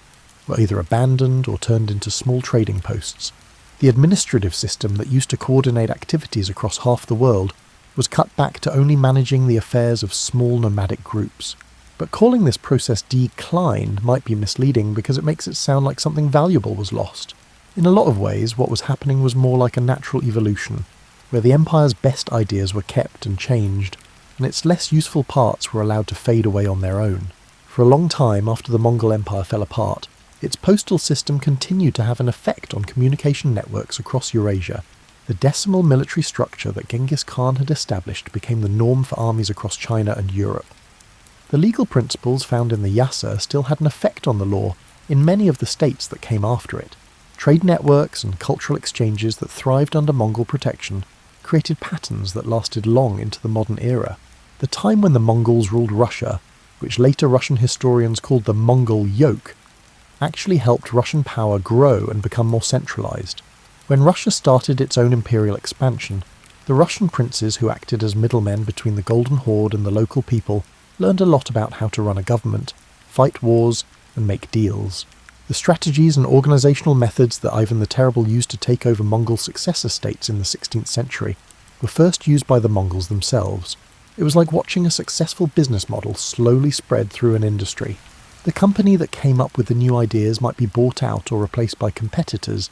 Speaker 1: were either abandoned or turned into small trading posts. The administrative system that used to coordinate activities across half the world was cut back to only managing the affairs of small nomadic groups. But calling this process decline might be misleading because it makes it sound like something valuable was lost. In a lot of ways, what was happening was more like a natural evolution, where the empire's best ideas were kept and changed, and its less useful parts were allowed to fade away on their own. For a long time after the Mongol Empire fell apart, its postal system continued to have an effect on communication networks across Eurasia. The decimal military structure that Genghis Khan had established became the norm for armies across China and Europe. The legal principles found in the Yasa still had an effect on the law, In many of the states that came after it, trade networks and cultural exchanges that thrived under Mongol protection created patterns that lasted long into the modern era. The time when the Mongols ruled Russia, which later Russian historians called the Mongol yoke, actually helped Russian power grow and become more centralized. When Russia started its own imperial expansion, the Russian princes who acted as middlemen between the Golden Horde and the local people learned a lot about how to run a government, fight wars, and make deals. The strategies and organizational methods that Ivan the Terrible used to take over Mongol successor states in the 16th century were first used by the Mongols themselves. It was like watching a successful business model slowly spread through an industry. The company that came up with the new ideas might be bought out or replaced by competitors,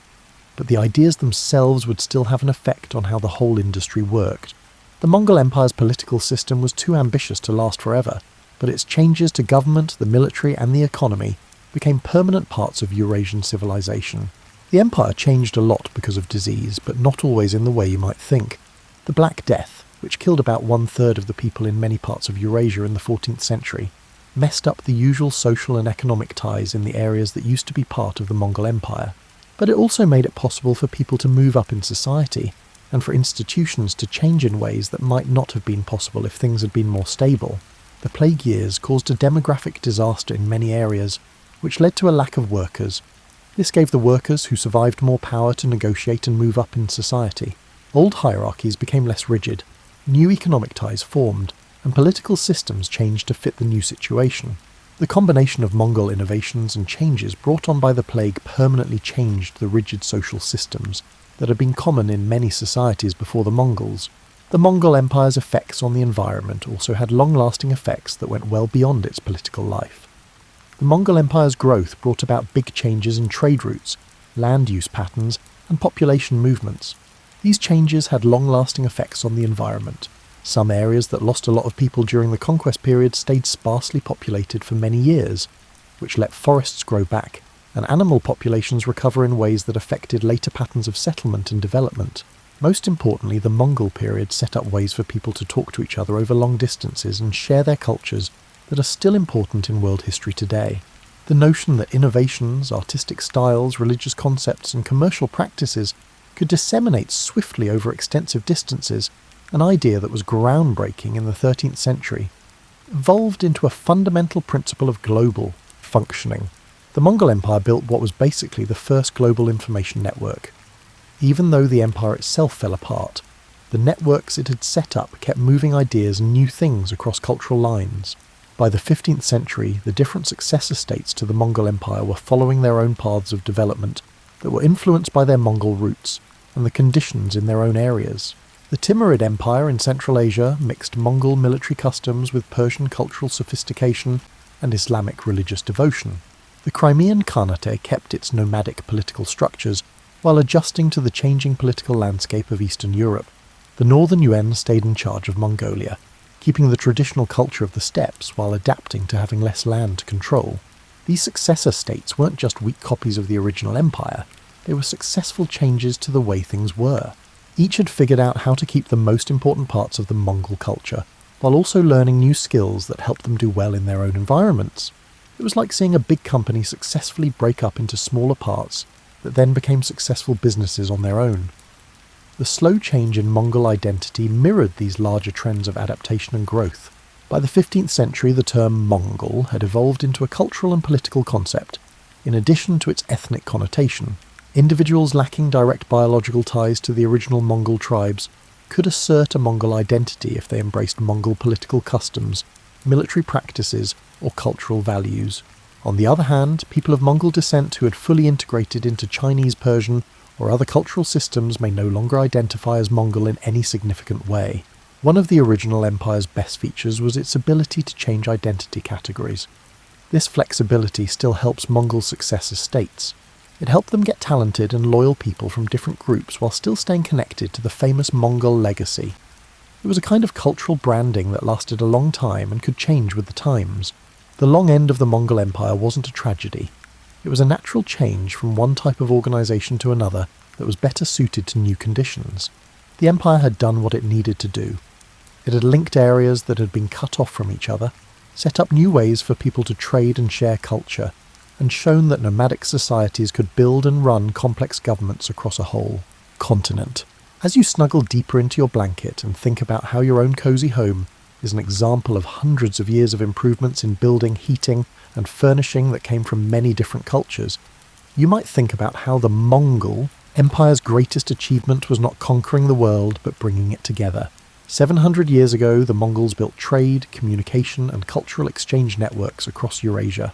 Speaker 1: but the ideas themselves would still have an effect on how the whole industry worked. The Mongol Empire's political system was too ambitious to last forever, but its changes to government, the military, and the economy became permanent parts of Eurasian civilization. The empire changed a lot because of disease, but not always in the way you might think. The Black Death, which killed about 1/3 of the people in many parts of Eurasia in the 14th century, messed up the usual social and economic ties in the areas that used to be part of the Mongol Empire. But it also made it possible for people to move up in society, and for institutions to change in ways that might not have been possible if things had been more stable. The plague years caused a demographic disaster in many areas, which led to a lack of workers. This gave the workers who survived more power to negotiate and move up in society. Old hierarchies became less rigid, new economic ties formed, and political systems changed to fit the new situation. The combination of Mongol innovations and changes brought on by the plague permanently changed the rigid social systems that had been common in many societies before the Mongols. The Mongol Empire's effects on the environment also had long-lasting effects that went well beyond its political life. The Mongol Empire's growth brought about big changes in trade routes, land use patterns, and population movements. These changes had long-lasting effects on the environment. Some areas that lost a lot of people during the conquest period stayed sparsely populated for many years, which let forests grow back, and animal populations recover in ways that affected later patterns of settlement and development. Most importantly, the Mongol period set up ways for people to talk to each other over long distances and share their cultures that are still important in world history today. The notion that innovations, artistic styles, religious concepts, and commercial practices could disseminate swiftly over extensive distances, an idea that was groundbreaking in the 13th century, evolved into a fundamental principle of global functioning. The Mongol Empire built what was basically the first global information network. Even though the empire itself fell apart, the networks it had set up kept moving ideas and new things across cultural lines. By the 15th century, the different successor states to the Mongol Empire were following their own paths of development that were influenced by their Mongol roots and the conditions in their own areas. The Timurid Empire in Central Asia mixed Mongol military customs with Persian cultural sophistication and Islamic religious devotion. The Crimean Khanate kept its nomadic political structures while adjusting to the changing political landscape of Eastern Europe. The Northern Yuan stayed in charge of Mongolia, keeping the traditional culture of the steppes while adapting to having less land to control. These successor states weren't just weak copies of the original empire, they were successful changes to the way things were. Each had figured out how to keep the most important parts of the Mongol culture, while also learning new skills that helped them do well in their own environments. It was like seeing a big company successfully break up into smaller parts that then became successful businesses on their own. The slow change in Mongol identity mirrored these larger trends of adaptation and growth. By the 15th century, the term Mongol had evolved into a cultural and political concept. In addition to its ethnic connotation, individuals lacking direct biological ties to the original Mongol tribes could assert a Mongol identity if they embraced Mongol political customs, military practices, or cultural values. On the other hand, people of Mongol descent who had fully integrated into Chinese, Persian, or other cultural systems may no longer identify as Mongol in any significant way. One of the original empire's best features was its ability to change identity categories. This flexibility still helps Mongol successor states. It helped them get talented and loyal people from different groups while still staying connected to the famous Mongol legacy. It was a kind of cultural branding that lasted a long time and could change with the times. The long end of the Mongol Empire wasn't a tragedy. It was a natural change from one type of organisation to another that was better suited to new conditions. The empire had done what it needed to do. It had linked areas that had been cut off from each other, set up new ways for people to trade and share culture, and shown that nomadic societies could build and run complex governments across a whole continent. As you snuggle deeper into your blanket and think about how your own cozy home is an example of hundreds of years of improvements in building, heating, and furnishing that came from many different cultures, you might think about how the Mongol Empire's greatest achievement was not conquering the world but bringing it together. 700 years ago, the Mongols built trade, communication, and cultural exchange networks across Eurasia.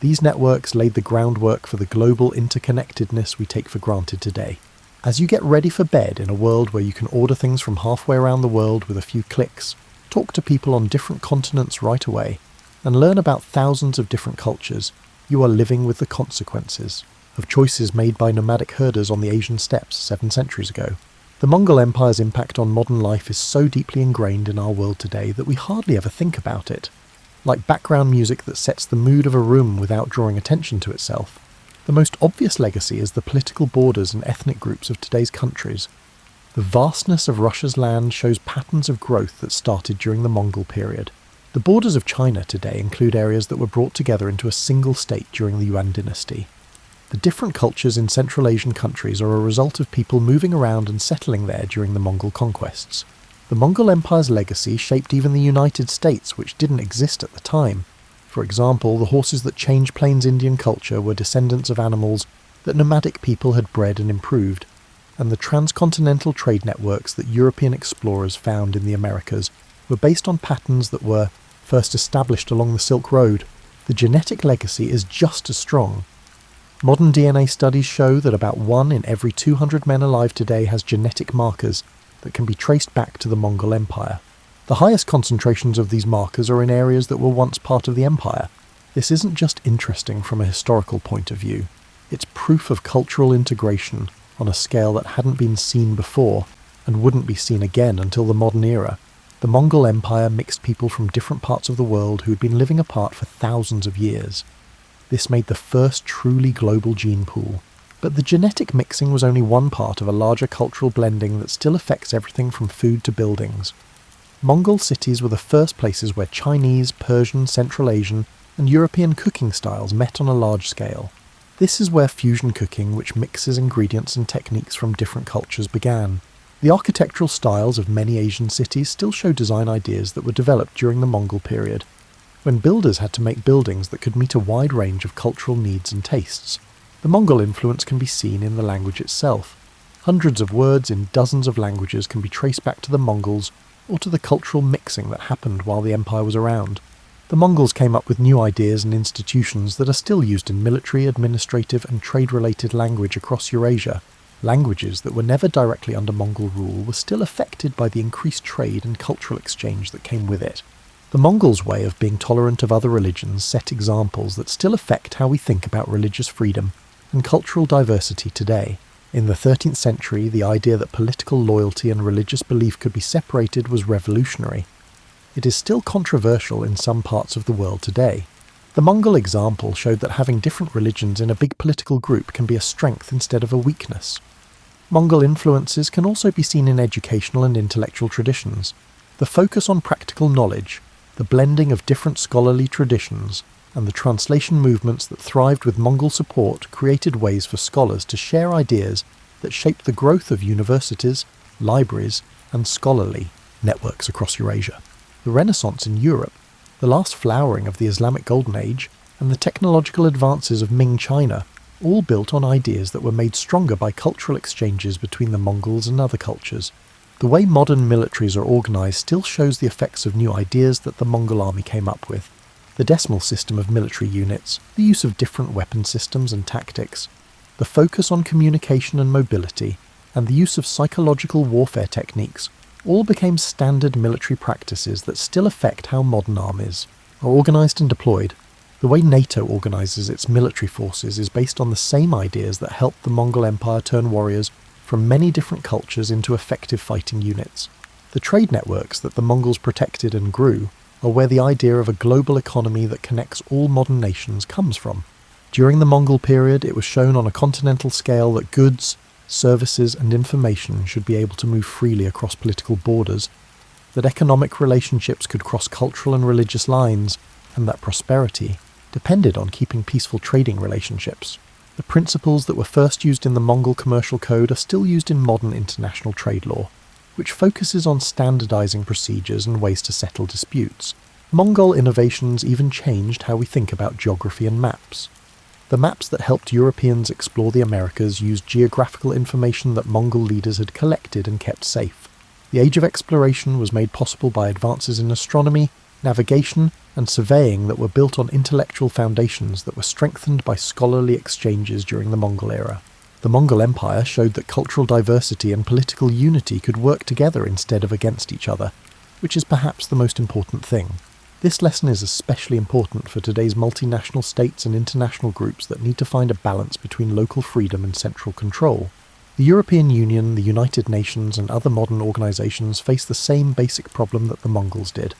Speaker 1: These networks laid the groundwork for the global interconnectedness we take for granted today. As you get ready for bed in a world where you can order things from halfway around the world with a few clicks, talk to people on different continents right away, and learn about thousands of different cultures, you are living with the consequences of choices made by nomadic herders on the Asian steppes 7 centuries ago. The Mongol Empire's impact on modern life is so deeply ingrained in our world today that we hardly ever think about it. Like background music that sets the mood of a room without drawing attention to itself, the most obvious legacy is the political borders and ethnic groups of today's countries. The vastness of Russia's land shows patterns of growth that started during the Mongol period. The borders of China today include areas that were brought together into a single state during the Yuan dynasty. The different cultures in Central Asian countries are a result of people moving around and settling there during the Mongol conquests. The Mongol Empire's legacy shaped even the United States, which didn't exist at the time. For example, the horses that changed Plains Indian culture were descendants of animals that nomadic people had bred and improved, and the transcontinental trade networks that European explorers found in the Americas were based on patterns that were first established along the Silk Road. The genetic legacy is just as strong. Modern DNA studies show that about 1 in every 200 men alive today has genetic markers that can be traced back to the Mongol Empire. The highest concentrations of these markers are in areas that were once part of the empire. This isn't just interesting from a historical point of view. It's proof of cultural integration on a scale that hadn't been seen before and wouldn't be seen again until the modern era. The Mongol Empire mixed people from different parts of the world who had been living apart for thousands of years. This made the first truly global gene pool. But the genetic mixing was only one part of a larger cultural blending that still affects everything from food to buildings. Mongol cities were the first places where Chinese, Persian, Central Asian, and European cooking styles met on a large scale. This is where fusion cooking, which mixes ingredients and techniques from different cultures, began. The architectural styles of many Asian cities still show design ideas that were developed during the Mongol period, when builders had to make buildings that could meet a wide range of cultural needs and tastes. The Mongol influence can be seen in the language itself. Hundreds of words in dozens of languages can be traced back to the Mongols or to the cultural mixing that happened while the empire was around. The Mongols came up with new ideas and institutions that are still used in military, administrative, and trade-related language across Eurasia. Languages that were never directly under Mongol rule were still affected by the increased trade and cultural exchange that came with it. The Mongols' way of being tolerant of other religions set examples that still affect how we think about religious freedom and cultural diversity today. In the 13th century, the idea that political loyalty and religious belief could be separated was revolutionary. It is still controversial in some parts of the world today. The Mongol example showed that having different religions in a big political group can be a strength instead of a weakness. Mongol influences can also be seen in educational and intellectual traditions. The focus on practical knowledge, the blending of different scholarly traditions, and the translation movements that thrived with Mongol support created ways for scholars to share ideas that shaped the growth of universities, libraries, and scholarly networks across Eurasia. The Renaissance in Europe, the last flowering of the Islamic Golden Age, and the technological advances of Ming China all built on ideas that were made stronger by cultural exchanges between the Mongols and other cultures. The way modern militaries are organised still shows the effects of new ideas that the Mongol army came up with. The decimal system of military units, the use of different weapon systems and tactics, the focus on communication and mobility, and the use of psychological warfare techniques all became standard military practices that still affect how modern armies are organised and deployed. The way NATO organises its military forces is based on the same ideas that helped the Mongol Empire turn warriors from many different cultures into effective fighting units. The trade networks that the Mongols protected and grew are where the idea of a global economy that connects all modern nations comes from. During the Mongol period, it was shown on a continental scale that goods, services, and information should be able to move freely across political borders, that economic relationships could cross cultural and religious lines, and that prosperity depended on keeping peaceful trading relationships. The principles that were first used in the Mongol commercial code are still used in modern international trade law, which focuses on standardizing procedures and ways to settle disputes. Mongol innovations even changed how we think about geography and maps. The maps that helped Europeans explore the Americas used geographical information that Mongol leaders had collected and kept safe. The age of exploration was made possible by advances in astronomy, navigation, and surveying that were built on intellectual foundations that were strengthened by scholarly exchanges during the Mongol era. The Mongol Empire showed that cultural diversity and political unity could work together instead of against each other, which is perhaps the most important thing. This lesson is especially important for today's multinational states and international groups that need to find a balance between local freedom and central control. The European Union, the United Nations, and other modern organizations face the same basic problem that the Mongols did: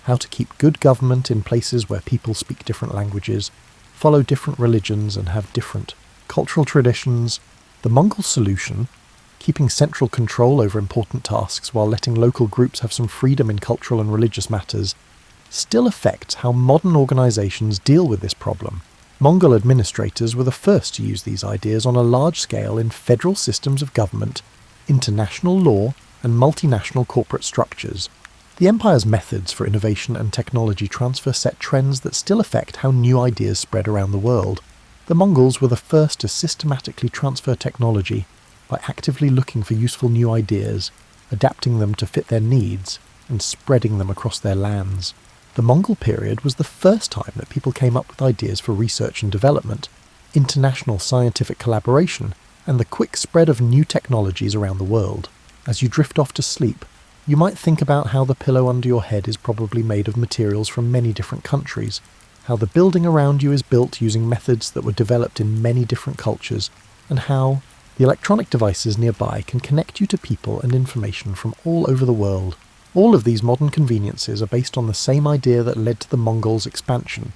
Speaker 1: how to keep good government in places where people speak different languages, follow different religions, and have different cultural traditions. The Mongol solution, keeping central control over important tasks while letting local groups have some freedom in cultural and religious matters, still affects how modern organizations deal with this problem. Mongol administrators were the first to use these ideas on a large scale in federal systems of government, international law, and multinational corporate structures. The empire's methods for innovation and technology transfer set trends that still affect how new ideas spread around the world. The Mongols were the first to systematically transfer technology by actively looking for useful new ideas, adapting them to fit their needs, and spreading them across their lands. The Mongol period was the first time that people came up with ideas for research and development, international scientific collaboration, and the quick spread of new technologies around the world. As you drift off to sleep, you might think about how the pillow under your head is probably made of materials from many different countries, how the building around you is built using methods that were developed in many different cultures, and how the electronic devices nearby can connect you to people and information from all over the world. All of these modern conveniences are based on the same idea that led to the Mongols' expansion,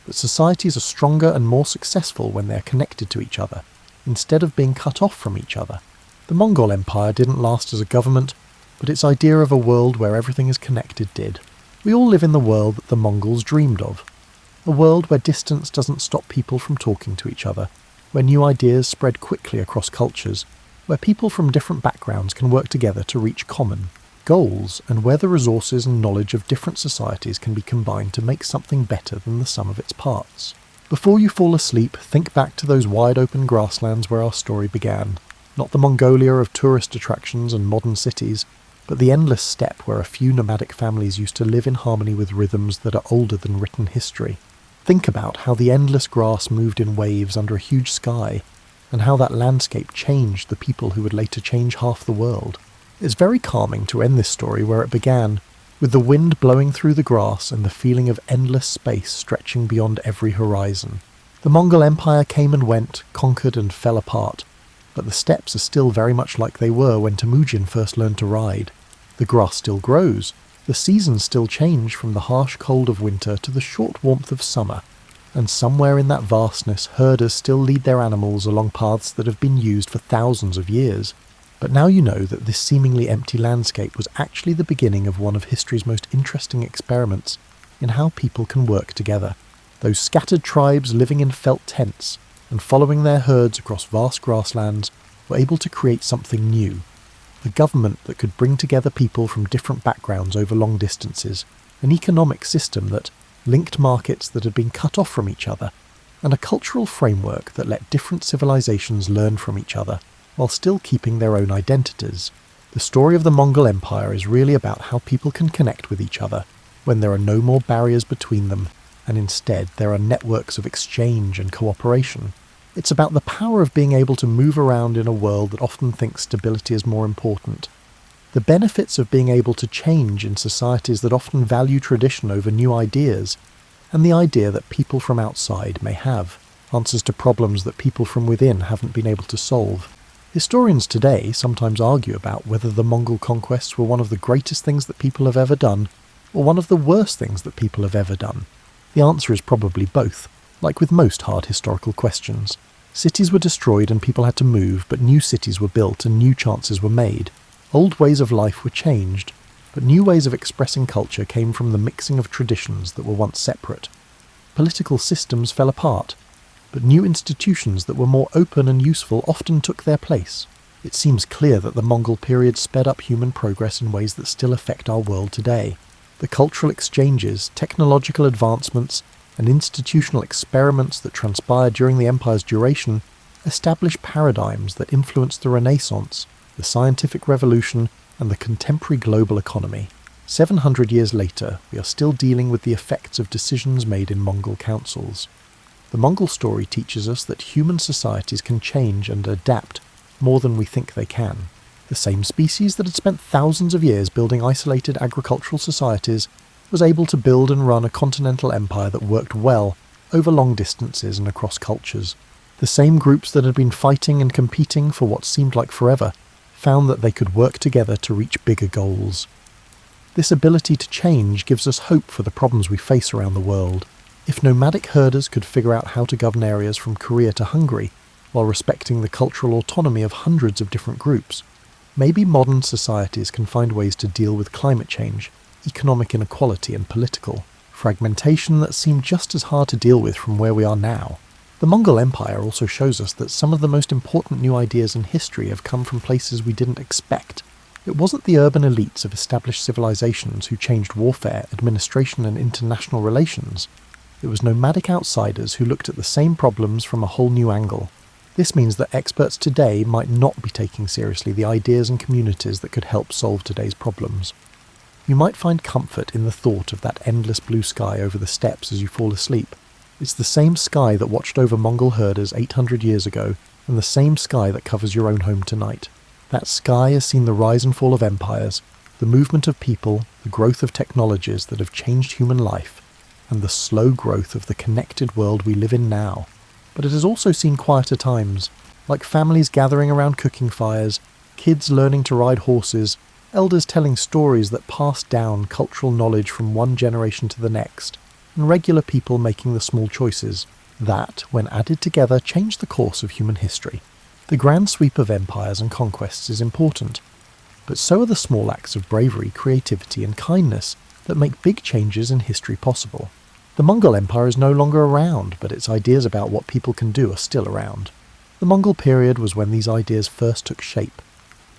Speaker 1: that societies are stronger and more successful when they are connected to each other, instead of being cut off from each other. The Mongol Empire didn't last as a government, but its idea of a world where everything is connected did. We all live in the world that the Mongols dreamed of. A world where distance doesn't stop people from talking to each other, where new ideas spread quickly across cultures, where people from different backgrounds can work together to reach common goals, and where the resources and knowledge of different societies can be combined to make something better than the sum of its parts. Before you fall asleep, think back to those wide-open grasslands where our story began. Not the Mongolia of tourist attractions and modern cities, but the endless steppe where a few nomadic families used to live in harmony with rhythms that are older than written history. Think about how the endless grass moved in waves under a huge sky, and how that landscape changed the people who would later change half the world. It's very calming to end this story where it began, with the wind blowing through the grass and the feeling of endless space stretching beyond every horizon. The Mongol Empire came and went, conquered and fell apart, but the steppes are still very much like they were when Temujin first learned to ride. The grass still grows, the seasons still change from the harsh cold of winter to the short warmth of summer, and somewhere in that vastness herders still lead their animals along paths that have been used for thousands of years. But now you know that this seemingly empty landscape was actually the beginning of one of history's most interesting experiments in how people can work together. Those scattered tribes living in felt tents and following their herds across vast grasslands were able to create something new. A government that could bring together people from different backgrounds over long distances, an economic system that linked markets that had been cut off from each other, and a cultural framework that let different civilizations learn from each other, while still keeping their own identities. The story of the Mongol Empire is really about how people can connect with each other when there are no more barriers between them, and instead there are networks of exchange and cooperation. It's about the power of being able to move around in a world that often thinks stability is more important. The benefits of being able to change in societies that often value tradition over new ideas, and the idea that people from outside may have answers to problems that people from within haven't been able to solve. Historians today sometimes argue about whether the Mongol conquests were one of the greatest things that people have ever done, or one of the worst things that people have ever done. The answer is probably both, like with most hard historical questions. Cities were destroyed and people had to move, but new cities were built and new chances were made. Old ways of life were changed, but new ways of expressing culture came from the mixing of traditions that were once separate. Political systems fell apart, but new institutions that were more open and useful often took their place. It seems clear that the Mongol period sped up human progress in ways that still affect our world today. The cultural exchanges, technological advancements, and institutional experiments that transpired during the empire's duration established paradigms that influenced the Renaissance, the scientific revolution, and the contemporary global economy. 700 years later, we are still dealing with the effects of decisions made in Mongol councils. The Mongol story teaches us that human societies can change and adapt more than we think they can. The same species that had spent thousands of years building isolated agricultural societies was able to build and run a continental empire that worked well over long distances and across cultures. The same groups that had been fighting and competing for what seemed like forever found that they could work together to reach bigger goals. This ability to change gives us hope for the problems we face around the world. If nomadic herders could figure out how to govern areas from Korea to Hungary, while respecting the cultural autonomy of hundreds of different groups, maybe modern societies can find ways to deal with climate change, economic inequality, and political fragmentation that seem just as hard to deal with from where we are now. The Mongol Empire also shows us that some of the most important new ideas in history have come from places we didn't expect. It wasn't the urban elites of established civilizations who changed warfare, administration, and international relations. It was nomadic outsiders who looked at the same problems from a whole new angle. This means that experts today might not be taking seriously the ideas and communities that could help solve today's problems. You might find comfort in the thought of that endless blue sky over the steppes as you fall asleep. It's the same sky that watched over Mongol herders 800 years ago, and the same sky that covers your own home tonight. That sky has seen the rise and fall of empires, the movement of people, the growth of technologies that have changed human life, and the slow growth of the connected world we live in now. But it has also seen quieter times, like families gathering around cooking fires, kids learning to ride horses, elders telling stories that pass down cultural knowledge from one generation to the next, and regular people making the small choices that, when added together, change the course of human history. The grand sweep of empires and conquests is important, but so are the small acts of bravery, creativity, and kindness that make big changes in history possible. The Mongol Empire is no longer around, but its ideas about what people can do are still around. The Mongol period was when these ideas first took shape.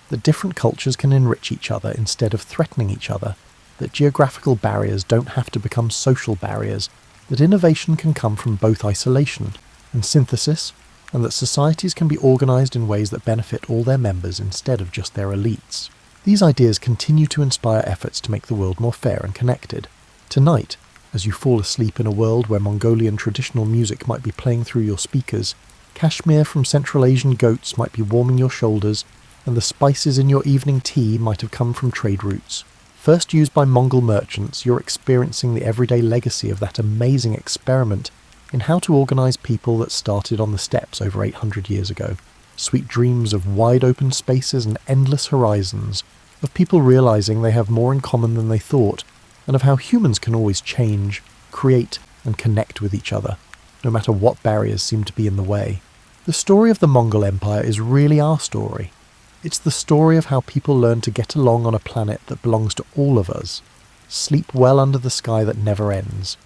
Speaker 1: That different cultures can enrich each other instead of threatening each other, that geographical barriers don't have to become social barriers, that innovation can come from both isolation and synthesis, and that societies can be organised in ways that benefit all their members instead of just their elites. These ideas continue to inspire efforts to make the world more fair and connected. Tonight, as you fall asleep in a world where Mongolian traditional music might be playing through your speakers, cashmere from Central Asian goats might be warming your shoulders, and the spices in your evening tea might have come from trade routes. First used by Mongol merchants, you're experiencing the everyday legacy of that amazing experiment in how to organise people that started on the steppes over 800 years ago. Sweet dreams of wide open spaces and endless horizons, of people realising they have more in common than they thought, and of how humans can always change, create, and connect with each other, no matter what barriers seem to be in the way. The story of the Mongol Empire is really our story. It's the story of how people learn to get along on a planet that belongs to all of us, sleep well under the sky that never ends,